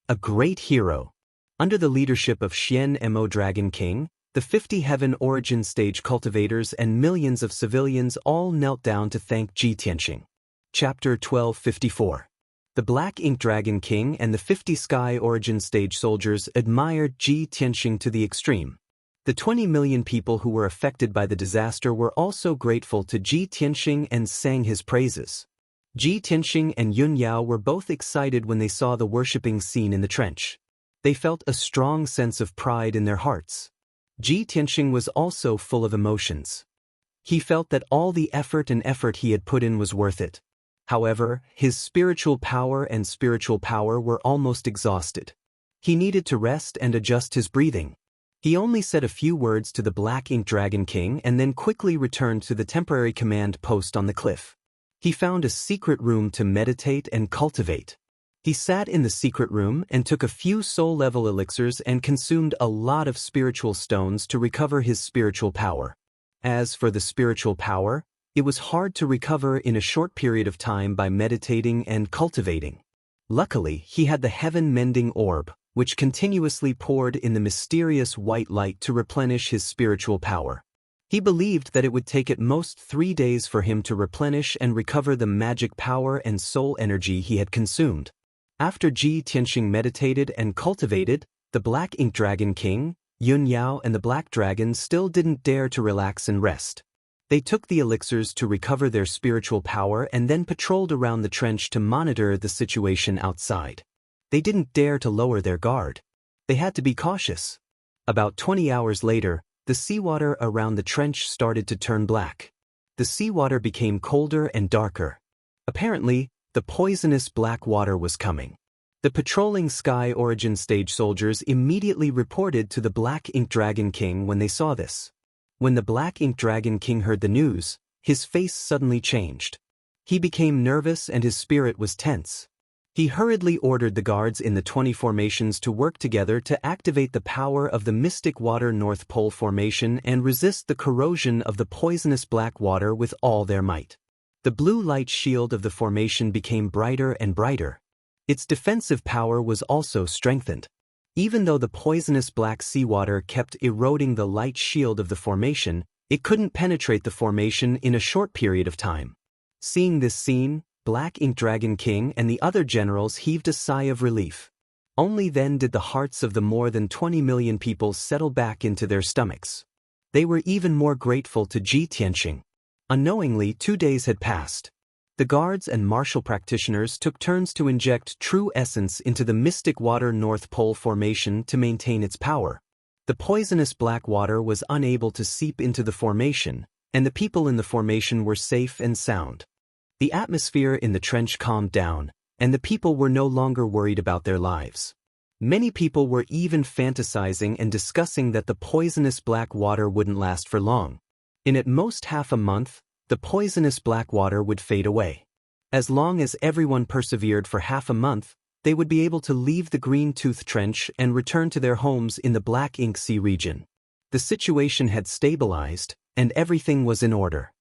Speaker 1: a great hero. Under the leadership of Shen-Mo Dragon King, the 50 Heaven Origin Stage cultivators and millions of civilians all knelt down to thank Ji Tianxing. Chapter 1254. The Black Ink Dragon King and the 50 Sky Origin Stage soldiers admired Ji Tianxing to the extreme. The 20 million people who were affected by the disaster were also grateful to Ji Tianxing and sang his praises. Ji Tianxing and Yun Yao were both excited when they saw the worshipping scene in the trench. They felt a strong sense of pride in their hearts. Ji Tianxing was also full of emotions. He felt that all the effort he had put in was worth it. However, his spiritual power were almost exhausted. He needed to rest and adjust his breathing. He only said a few words to the Black Ink Dragon King and then quickly returned to the temporary command post on the cliff. He found a secret room to meditate and cultivate. He sat in the secret room and took a few soul-level elixirs and consumed a lot of spiritual stones to recover his spiritual power. As for the spiritual power, it was hard to recover in a short period of time by meditating and cultivating. Luckily, he had the heaven-mending orb, which continuously poured in the mysterious white light to replenish his spiritual power. He believed that it would take at most 3 days for him to replenish and recover the magic power and soul energy he had consumed. After Ji Tianxing meditated and cultivated, the Black Ink Dragon King, Yun Yao and the Black Dragon still didn't dare to relax and rest. They took the elixirs to recover their spiritual power and then patrolled around the trench to monitor the situation outside. They didn't dare to lower their guard. They had to be cautious. About 20 hours later, the seawater around the trench started to turn black. The seawater became colder and darker. Apparently, the poisonous black water was coming. The patrolling Sky Origin stage soldiers immediately reported to the Black Ink Dragon King when they saw this. When the Black Ink Dragon King heard the news, his face suddenly changed. He became nervous and his spirit was tense. He hurriedly ordered the guards in the 20 formations to work together to activate the power of the Mystic Water North Pole Formation and resist the corrosion of the poisonous black water with all their might. The blue light shield of the formation became brighter and brighter. Its defensive power was also strengthened. Even though the poisonous black seawater kept eroding the light shield of the formation, it couldn't penetrate the formation in a short period of time. Seeing this scene, Black Ink Dragon King and the other generals heaved a sigh of relief. Only then did the hearts of the more than 20 million people settle back into their stomachs. They were even more grateful to Ji Tianxing. Unknowingly, 2 days had passed. The guards and martial practitioners took turns to inject true essence into the Mystic Water North Pole Formation to maintain its power. The poisonous black water was unable to seep into the formation, and the people in the formation were safe and sound. The atmosphere in the trench calmed down, and the people were no longer worried about their lives. Many people were even fantasizing and discussing that the poisonous black water wouldn't last for long. In at most half a month, the poisonous black water would fade away. As long as everyone persevered for half a month, they would be able to leave the Green Tooth Trench and return to their homes in the Black Ink Sea region. The situation had stabilized, and everything was in order.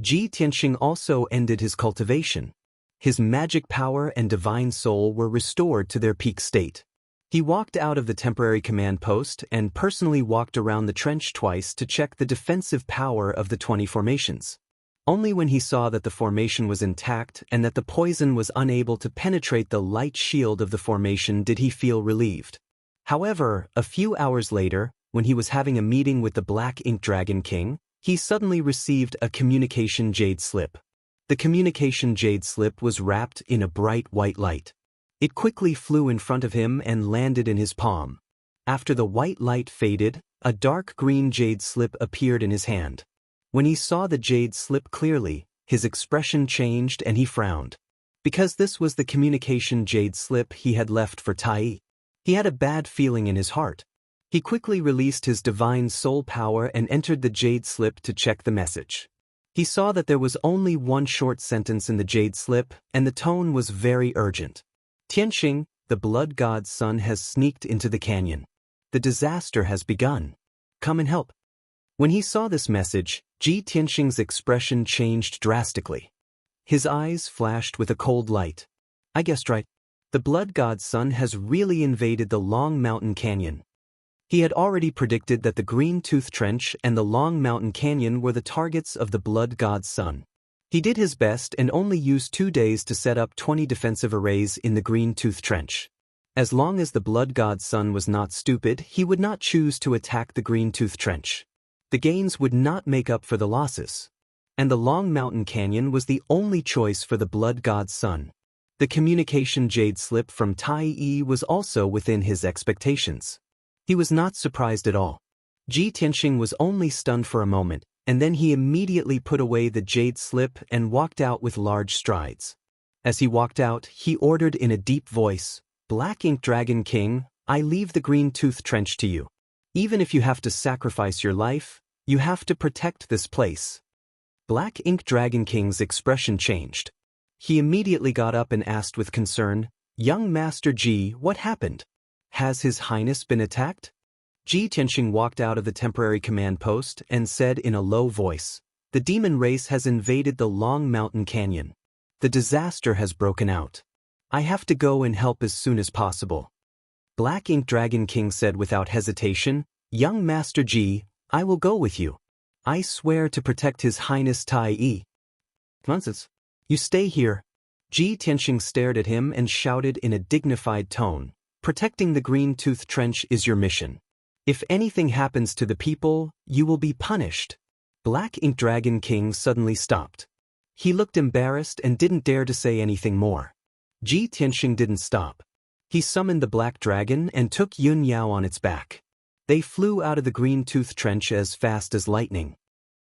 Speaker 1: Ji Tianxing also ended his cultivation. His magic power and divine soul were restored to their peak state. He walked out of the temporary command post and personally walked around the trench twice to check the defensive power of the 20 formations. Only when he saw that the formation was intact and that the poison was unable to penetrate the light shield of the formation did he feel relieved. However, a few hours later, when he was having a meeting with the Black Ink Dragon King, he suddenly received a communication jade slip. The communication jade slip was wrapped in a bright white light. It quickly flew in front of him and landed in his palm. After the white light faded, a dark green jade slip appeared in his hand. When he saw the jade slip clearly, his expression changed and he frowned. Because this was the communication jade slip he had left for Tai. He had a bad feeling in his heart. He quickly released his divine soul power and entered the jade slip to check the message. He saw that there was only one short sentence in the jade slip, and the tone was very urgent. Tianxing, the blood god's son has sneaked into the canyon. The disaster has begun. Come and help. When he saw this message, Ji Tianxing's expression changed drastically. His eyes flashed with a cold light. I guessed right. The blood god's son has really invaded the Long Mountain Canyon. He had already predicted that the Green Tooth Trench and the Long Mountain Canyon were the targets of the blood god's son. He did his best and only used 2 days to set up 20 defensive arrays in the Green Tooth Trench. As long as the blood god's son was not stupid, he would not choose to attack the Green Tooth Trench. The gains would not make up for the losses. And the Long Mountain Canyon was the only choice for the blood god's son. The communication jade slip from Tai Yi was also within his expectations. He was not surprised at all. Ji Tianxing was only stunned for a moment, and then he immediately put away the jade slip and walked out with large strides. As he walked out, he ordered in a deep voice, "Black Ink Dragon King, I leave the Green Tooth Trench to you. Even if you have to sacrifice your life, you have to protect this place." Black Ink Dragon King's expression changed. He immediately got up and asked with concern, "Young Master Ji, what happened? Has His Highness been attacked?" Ji Tianxing walked out of the temporary command post and said in a low voice, "The demon race has invaded the Long Mountain Canyon. The disaster has broken out. I have to go and help as soon as possible." Black Ink Dragon King said without hesitation, "Young Master Ji, I will go with you. I swear to protect His Highness Tai Yi." "Nonsense. You stay here. Ji Tianxing stared at him and shouted in a dignified tone, "Protecting the Green-Tooth Trench is your mission. If anything happens to the people, you will be punished." Black Ink Dragon King suddenly stopped. He looked embarrassed and didn't dare to say anything more. Ji Tianxing didn't stop. He summoned the Black Dragon and took Yun Yao on its back. They flew out of the Green-Tooth Trench as fast as lightning.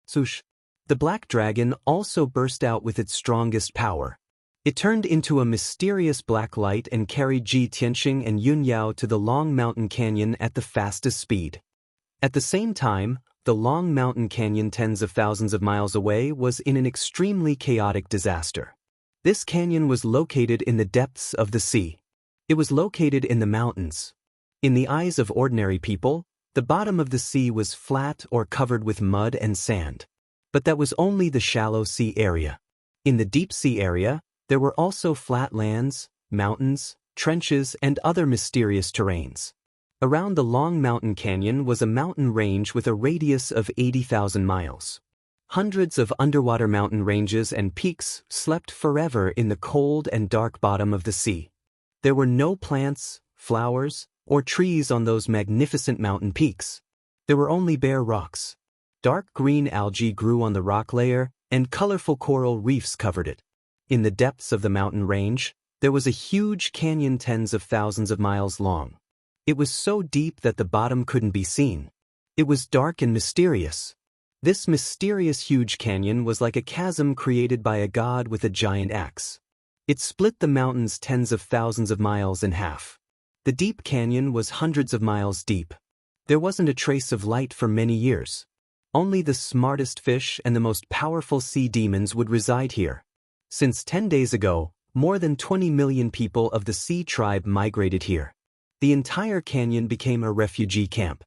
Speaker 1: Swoosh! The Black Dragon also burst out with its strongest power. It turned into a mysterious black light and carried Ji Tianxing and Yun Yao to the Long Mountain Canyon at the fastest speed. At the same time, the Long Mountain Canyon, tens of thousands of miles away, was in an extremely chaotic disaster. This canyon was located in the depths of the sea. It was located in the mountains. In the eyes of ordinary people, the bottom of the sea was flat or covered with mud and sand. But that was only the shallow sea area. In the deep sea area, there were also flat lands, mountains, trenches, and other mysterious terrains. Around the Long Mountain Canyon was a mountain range with a radius of 80,000 miles. Hundreds of underwater mountain ranges and peaks slept forever in the cold and dark bottom of the sea. There were no plants, flowers, or trees on those magnificent mountain peaks. There were only bare rocks. Dark green algae grew on the rock layer, and colorful coral reefs covered it. In the depths of the mountain range, there was a huge canyon tens of thousands of miles long. It was so deep that the bottom couldn't be seen. It was dark and mysterious. This mysterious huge canyon was like a chasm created by a god with a giant axe. It split the mountains tens of thousands of miles in half. The deep canyon was hundreds of miles deep. There wasn't a trace of light for many years. Only the smartest fish and the most powerful sea demons would reside here. Since 10 days ago, more than 20 million people of the Sea Tribe migrated here. The entire canyon became a refugee camp.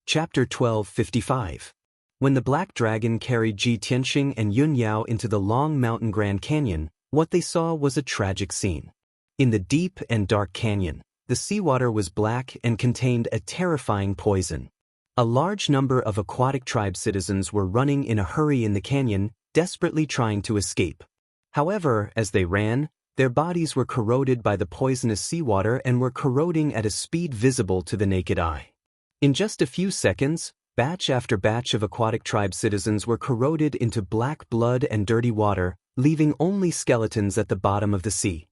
Speaker 1: Chapter 12:55. When the Black Dragon carried Ji Tianxing and Yun Yao into the Long Mountain Grand Canyon, what they saw was a tragic scene. In the deep and dark canyon, the seawater was black and contained a terrifying poison. A large number of aquatic tribe citizens were running in a hurry in the canyon, desperately trying to escape. However, as they ran, their bodies were corroded by the poisonous seawater and were corroding at a speed visible to the naked eye. In just a few seconds, batch after batch of aquatic tribe citizens were corroded into black blood and dirty water, leaving only skeletons at the bottom of the sea.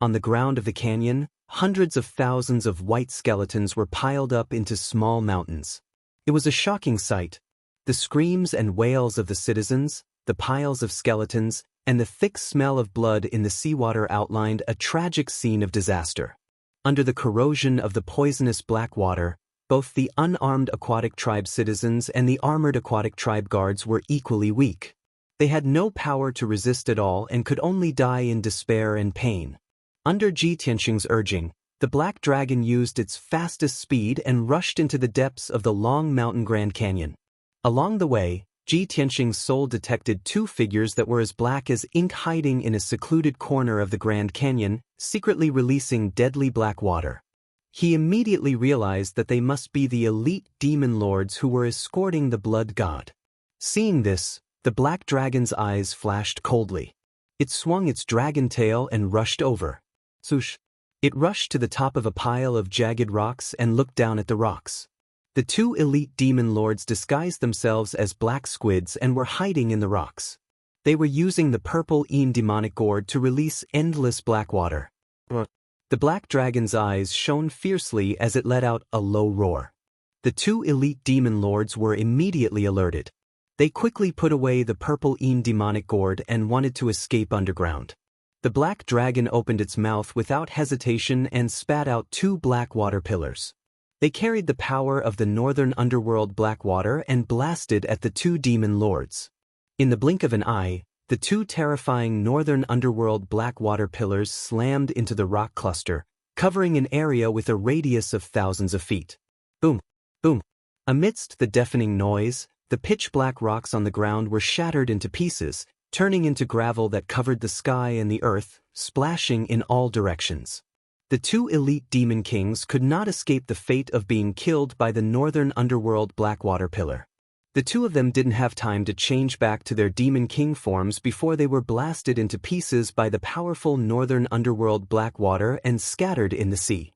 Speaker 1: On the ground of the canyon, hundreds of thousands of white skeletons were piled up into small mountains. It was a shocking sight. The screams and wails of the citizens, the piles of skeletons, and the thick smell of blood in the seawater outlined a tragic scene of disaster. Under the corrosion of the poisonous black water, both the unarmed aquatic tribe citizens and the armored aquatic tribe guards were equally weak. They had no power to resist at all and could only die in despair and pain. Under Ji Tianxing's urging, the Black Dragon used its fastest speed and rushed into the depths of the Long Mountain Grand Canyon. Along the way, Ji Tianxing's soul detected two figures that were as black as ink hiding in a secluded corner of the Grand Canyon, secretly releasing deadly black water. He immediately realized that they must be the elite demon lords who were escorting the blood god. Seeing this, the Black Dragon's eyes flashed coldly. It swung its dragon tail and rushed over. Swoosh! It rushed to the top of a pile of jagged rocks and looked down at the rocks. The two elite demon lords disguised themselves as black squids and were hiding in the rocks. They were using the purple demonic gourd to release endless black water. The Black Dragon's eyes shone fiercely as it let out a low roar. The two elite demon lords were immediately alerted. They quickly put away the purple demonic gourd and wanted to escape underground. The Black Dragon opened its mouth without hesitation and spat out two black water pillars. They carried the power of the northern underworld black water and blasted at the two demon lords. In the blink of an eye, the two terrifying northern underworld black water pillars slammed into the rock cluster, covering an area with a radius of thousands of feet. Boom! Boom! Amidst the deafening noise, the pitch-black rocks on the ground were shattered into pieces, turning into gravel that covered the sky and the earth, splashing in all directions. The two elite demon kings could not escape the fate of being killed by the northern underworld black water pillar. The two of them didn't have time to change back to their Demon King forms before they were blasted into pieces by the powerful northern underworld Blackwater and scattered in the sea.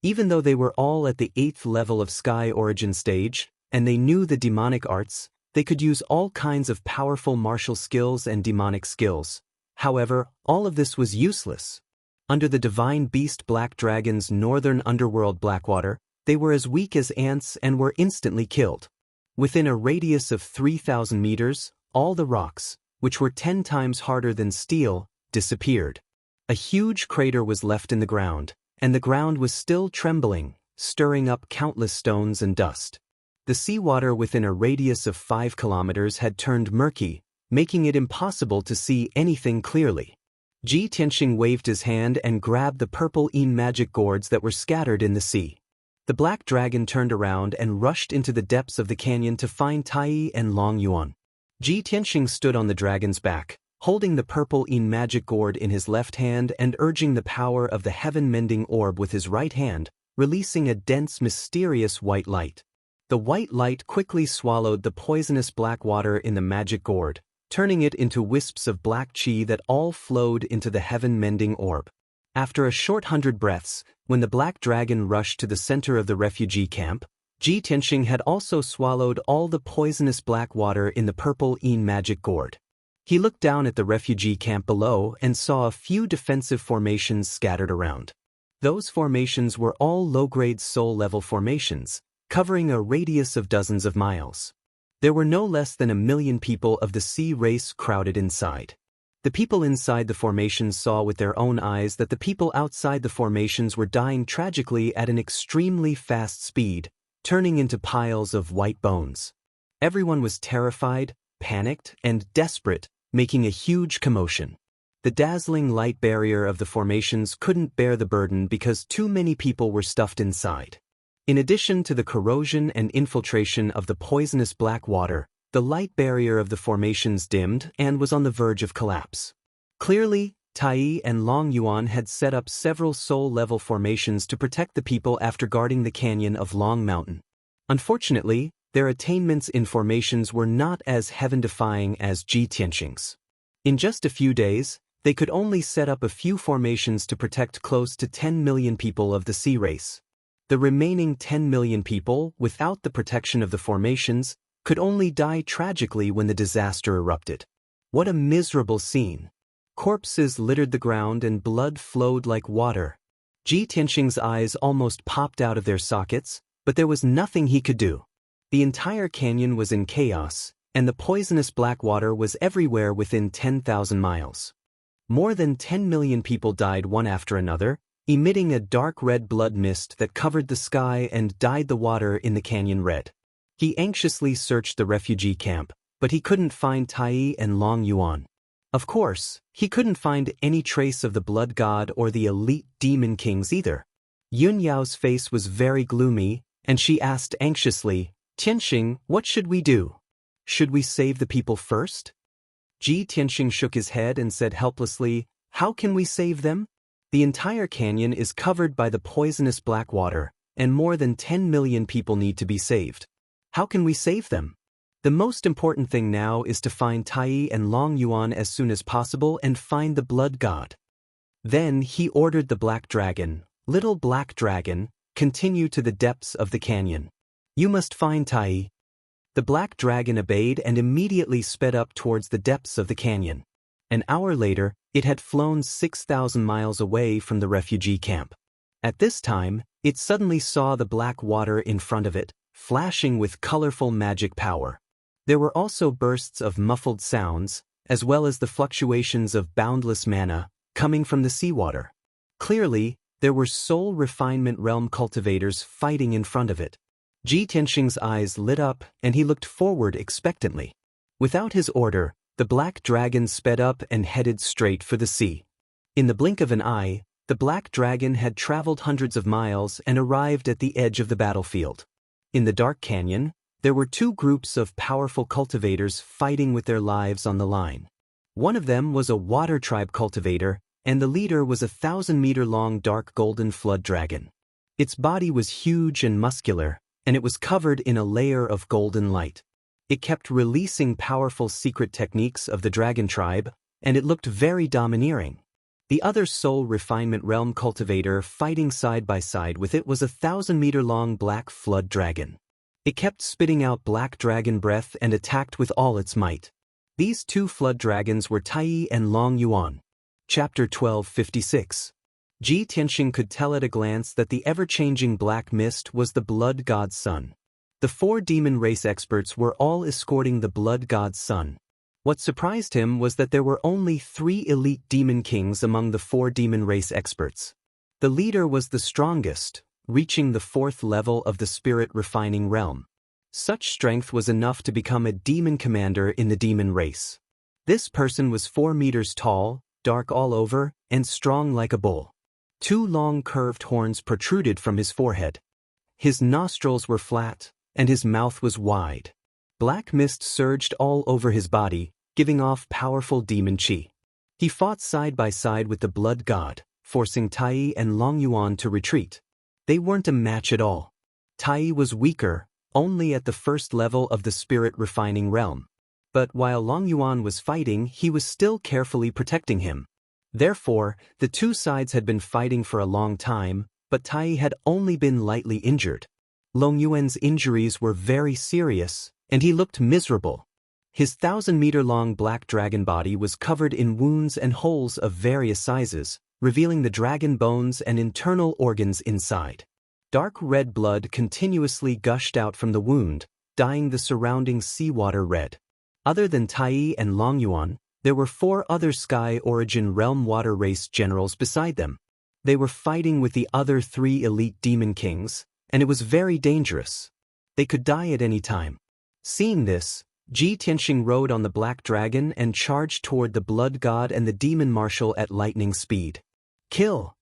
Speaker 1: Even though they were all at the 8th level of Sky Origin stage, and they knew the demonic arts, they could use all kinds of powerful martial skills and demonic skills. However, all of this was useless. Under the divine beast Black Dragon's northern underworld Blackwater, they were as weak as ants and were instantly killed. Within a radius of 3,000 meters, all the rocks, which were 10 times harder than steel, disappeared. A huge crater was left in the ground, and the ground was still trembling, stirring up countless stones and dust. The seawater within a radius of 5 kilometers had turned murky, making it impossible to see anything clearly. Ji Tianxing waved his hand and grabbed the purple magic gourds that were scattered in the sea. The black dragon turned around and rushed into the depths of the canyon to find Tai and Long Yuan. Ji Tianxing stood on the dragon's back, holding the purple magic gourd in his left hand and urging the power of the heaven-mending orb with his right hand, releasing a dense, mysterious white light. The white light quickly swallowed the poisonous black water in the magic gourd, turning it into wisps of black qi that all flowed into the heaven-mending orb. After a short 100 breaths, when the black dragon rushed to the center of the refugee camp, Ji Tianxing had also swallowed all the poisonous black water in the purple magic gourd. He looked down at the refugee camp below and saw a few defensive formations scattered around. Those formations were all low-grade soul-level formations, covering a radius of dozens of miles. There were no less than 1 million people of the sea race crowded inside. The people inside the formations saw with their own eyes that the people outside the formations were dying tragically at an extremely fast speed, turning into piles of white bones. Everyone was terrified, panicked, and desperate, making a huge commotion. The dazzling light barrier of the formations couldn't bear the burden because too many people were stuffed inside. In addition to the corrosion and infiltration of the poisonous black water, the light barrier of the formations dimmed and was on the verge of collapse. Clearly, Tai and Long Yuan had set up several soul-level formations to protect the people after guarding the canyon of Long Mountain. Unfortunately, their attainments in formations were not as heaven-defying as Ji Tianxing's. In just a few days, they could only set up a few formations to protect close to 10 million people of the sea race. The remaining 10 million people, without the protection of the formations, could only die tragically when the disaster erupted. What a miserable scene. Corpses littered the ground and blood flowed like water. Ji Tianxing's eyes almost popped out of their sockets, but there was nothing he could do. The entire canyon was in chaos, and the poisonous black water was everywhere within 10,000 miles. More than 10 million people died one after another, emitting a dark red blood mist that covered the sky and dyed the water in the canyon red. He anxiously searched the refugee camp, but he couldn't find Tai and Long Yuan. Of course, he couldn't find any trace of the blood god or the elite demon kings either. Yun Yao's face was very gloomy, and she asked anxiously, "Tianxing, what should we do? Should we save the people first?" Ji Tianxing shook his head and said helplessly, "How can we save them? The entire canyon is covered by the poisonous black water, and more than 10 million people need to be saved. How can we save them? The most important thing now is to find Tai and Long Yuan as soon as possible and find the blood god." Then he ordered the black dragon, "Little black dragon, continue to the depths of the canyon. You must find Tai." The black dragon obeyed and immediately sped up towards the depths of the canyon. An hour later, it had flown 6,000 miles away from the refugee camp. At this time, it suddenly saw the black water in front of it, flashing with colorful magic power. There were also bursts of muffled sounds, as well as the fluctuations of boundless mana, coming from the seawater. Clearly, there were soul refinement realm cultivators fighting in front of it. Ji Tianxing's eyes lit up and he looked forward expectantly. Without his order, the black dragon sped up and headed straight for the sea. In the blink of an eye, the black dragon had traveled hundreds of miles and arrived at the edge of the battlefield. In the dark canyon, there were two groups of powerful cultivators fighting with their lives on the line. One of them was a water tribe cultivator, and the leader was a 1,000-meter-long dark golden flood dragon. Its body was huge and muscular, and it was covered in a layer of golden light. It kept releasing powerful secret techniques of the dragon tribe, and it looked very domineering. The other soul refinement realm cultivator fighting side by side with it was a 1,000-meter-long black flood dragon. It kept spitting out black dragon breath and attacked with all its might. These two flood dragons were Tai and Long Yuan. Chapter 1256. Ji Tianxing could tell at a glance that the ever-changing black mist was the blood god's son. The 4 demon race experts were all escorting the blood god's son. What surprised him was that there were only 3 elite demon kings among the 4 demon race experts. The leader was the strongest, reaching the 4th level of the spirit refining realm. Such strength was enough to become a demon commander in the demon race. This person was 4 meters tall, dark all over, and strong like a bull. 2 long curved horns protruded from his forehead. His nostrils were flat, and his mouth was wide. Black mist surged all over his body, giving off powerful demon chi. He fought side by side with the blood god, forcing Tai and Long Yuan to retreat. They weren't a match at all. Tai was weaker, only at the 1st level of the spirit refining realm. But while Long Yuan was fighting, he was still carefully protecting him. Therefore, the 2 sides had been fighting for a long time, but Tai had only been lightly injured. Long Yuan's injuries were very serious, and he looked miserable. His 1,000-meter-long black dragon body was covered in wounds and holes of various sizes, revealing the dragon bones and internal organs inside. Dark red blood continuously gushed out from the wound, dyeing the surrounding seawater red. Other than Tai and Long Yuan, there were 4 other Sky Origin Realm Water Race generals beside them. They were fighting with the other 3 elite demon kings, and it was very dangerous. They could die at any time. Seeing this, Ji Tianxing rode on the black dragon and charged toward the blood god and the demon marshal at lightning speed. Kill!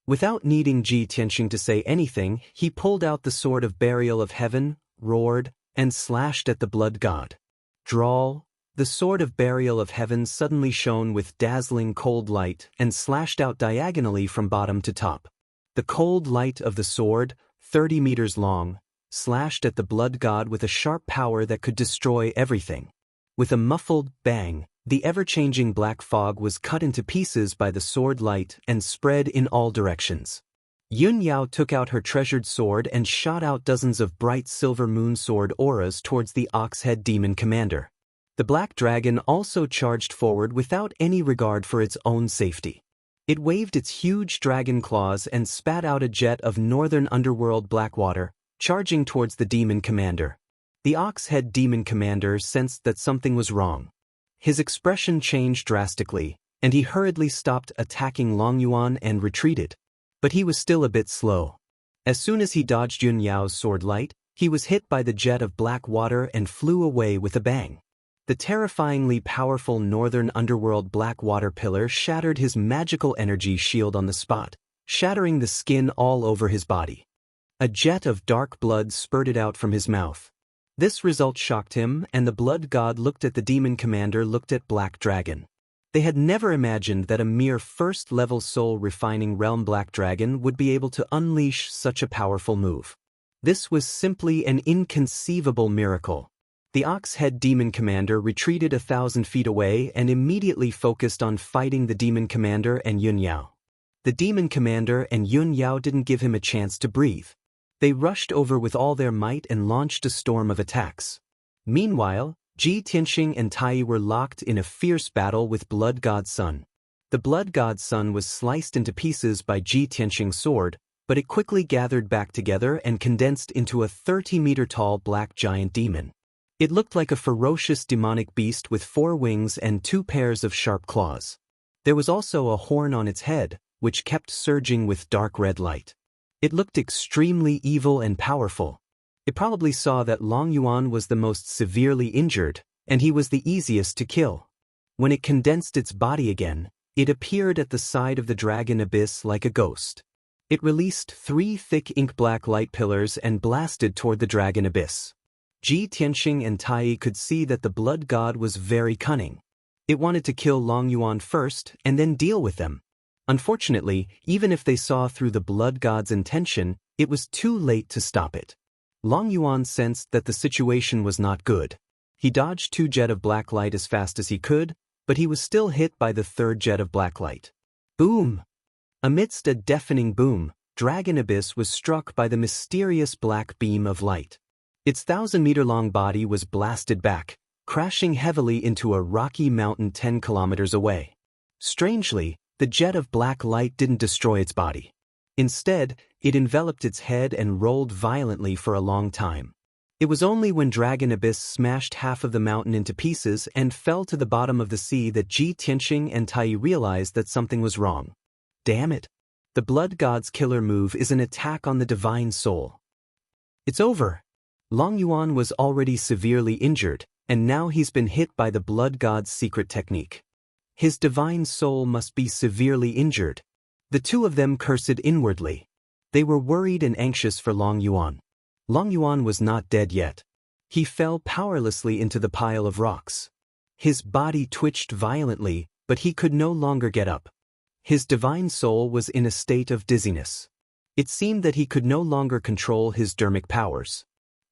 Speaker 1: Without needing Ji Tianxing to say anything, he pulled out the sword of burial of heaven, roared, and slashed at the blood god. Drawl! The sword of burial of heaven suddenly shone with dazzling cold light and slashed out diagonally from bottom to top. The cold light of the sword, 30 meters long, slashed at the blood god with a sharp power that could destroy everything. With a muffled bang, the ever-changing black fog was cut into pieces by the sword light and spread in all directions. Yun Yao took out her treasured sword and shot out dozens of bright silver moon sword auras towards the ox-head demon commander. The black dragon also charged forward without any regard for its own safety. It waved its huge dragon claws and spat out a jet of northern underworld black water, charging towards the demon commander. The ox-head demon commander sensed that something was wrong. His expression changed drastically, and he hurriedly stopped attacking Long Yuan and retreated. But he was still a bit slow. As soon as he dodged Yun Yao's sword light, he was hit by the jet of black water and flew away with a bang. The terrifyingly powerful northern underworld black water pillar shattered his magical energy shield on the spot, shattering the skin all over his body. A jet of dark blood spurted out from his mouth. This result shocked him, and the blood god looked at the demon commander, looked at Black Dragon. They had never imagined that a mere first-level soul refining realm Black Dragon would be able to unleash such a powerful move. This was simply an inconceivable miracle. The ox-head demon commander retreated 1,000 feet away and immediately focused on fighting the demon commander and Yun Yao. The demon commander and Yun Yao didn't give him a chance to breathe. They rushed over with all their might and launched a storm of attacks. Meanwhile, Ji Tianxing and Tai were locked in a fierce battle with Blood God's Son. The Blood God's Son was sliced into pieces by Ji Tianxing's sword, but it quickly gathered back together and condensed into a 30-meter-tall black giant demon. It looked like a ferocious demonic beast with 4 wings and 2 pairs of sharp claws. There was also a horn on its head, which kept surging with dark red light. It looked extremely evil and powerful. It probably saw that Long Yuan was the most severely injured, and he was the easiest to kill. When it condensed its body again, it appeared at the side of the dragon abyss like a ghost. It released 3 thick ink-black light pillars and blasted toward the dragon abyss. Ji Tianxing and Tai could see that the blood god was very cunning. It wanted to kill Long Yuan first and then deal with them. Unfortunately, even if they saw through the blood god's intention, it was too late to stop it. Long Yuan sensed that the situation was not good. He dodged 2 jets of black light as fast as he could, but he was still hit by the 3rd jet of black light. Boom! Amidst a deafening boom, Dragon Abyss was struck by the mysterious black beam of light. Its 1,000-meter-long body was blasted back, crashing heavily into a rocky mountain 10 kilometers away. Strangely, the jet of black light didn't destroy its body. Instead, it enveloped its head and rolled violently for a long time. It was only when Dragon Abyss smashed half of the mountain into pieces and fell to the bottom of the sea that Ji Tianqing and Tai realized that something was wrong. Damn it! The Blood God's killer move is an attack on the divine soul. It's over. Long Yuan was already severely injured, and now he's been hit by the Blood God's secret technique. His divine soul must be severely injured. The two of them cursed inwardly. They were worried and anxious for Long Yuan. Long Yuan was not dead yet. He fell powerlessly into the pile of rocks. His body twitched violently, but he could no longer get up. His divine soul was in a state of dizziness. It seemed that he could no longer control his dermic powers.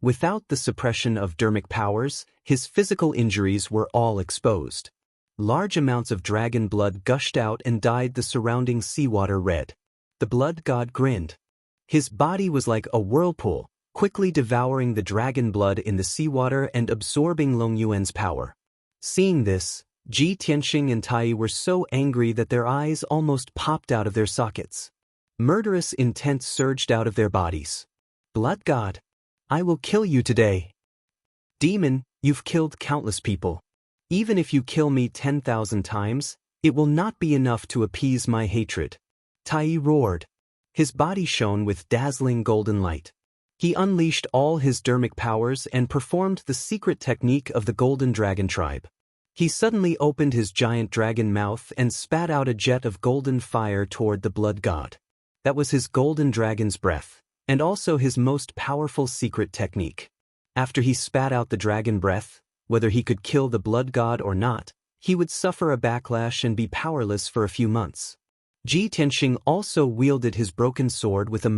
Speaker 1: Without the suppression of dermic powers, his physical injuries were all exposed. Large amounts of dragon blood gushed out and dyed the surrounding seawater red. The Blood God grinned. His body was like a whirlpool, quickly devouring the dragon blood in the seawater and absorbing Long Yuan's power. Seeing this, Ji Tianqing and Tai were so angry that their eyes almost popped out of their sockets. Murderous intent surged out of their bodies. Blood God, I will kill you today. Demon, you've killed countless people. Even if you kill me 10,000 times, it will not be enough to appease my hatred. Tai roared. His body shone with dazzling golden light. He unleashed all his dermic powers and performed the secret technique of the Golden Dragon tribe. He suddenly opened his giant dragon mouth and spat out a jet of golden fire toward the Blood God. That was his golden dragon's breath, and also his most powerful secret technique. After he spat out the dragon breath, whether he could kill the Blood God or not, he would suffer a backlash and be powerless for a few months. Ji Tianqing also wielded his broken sword with a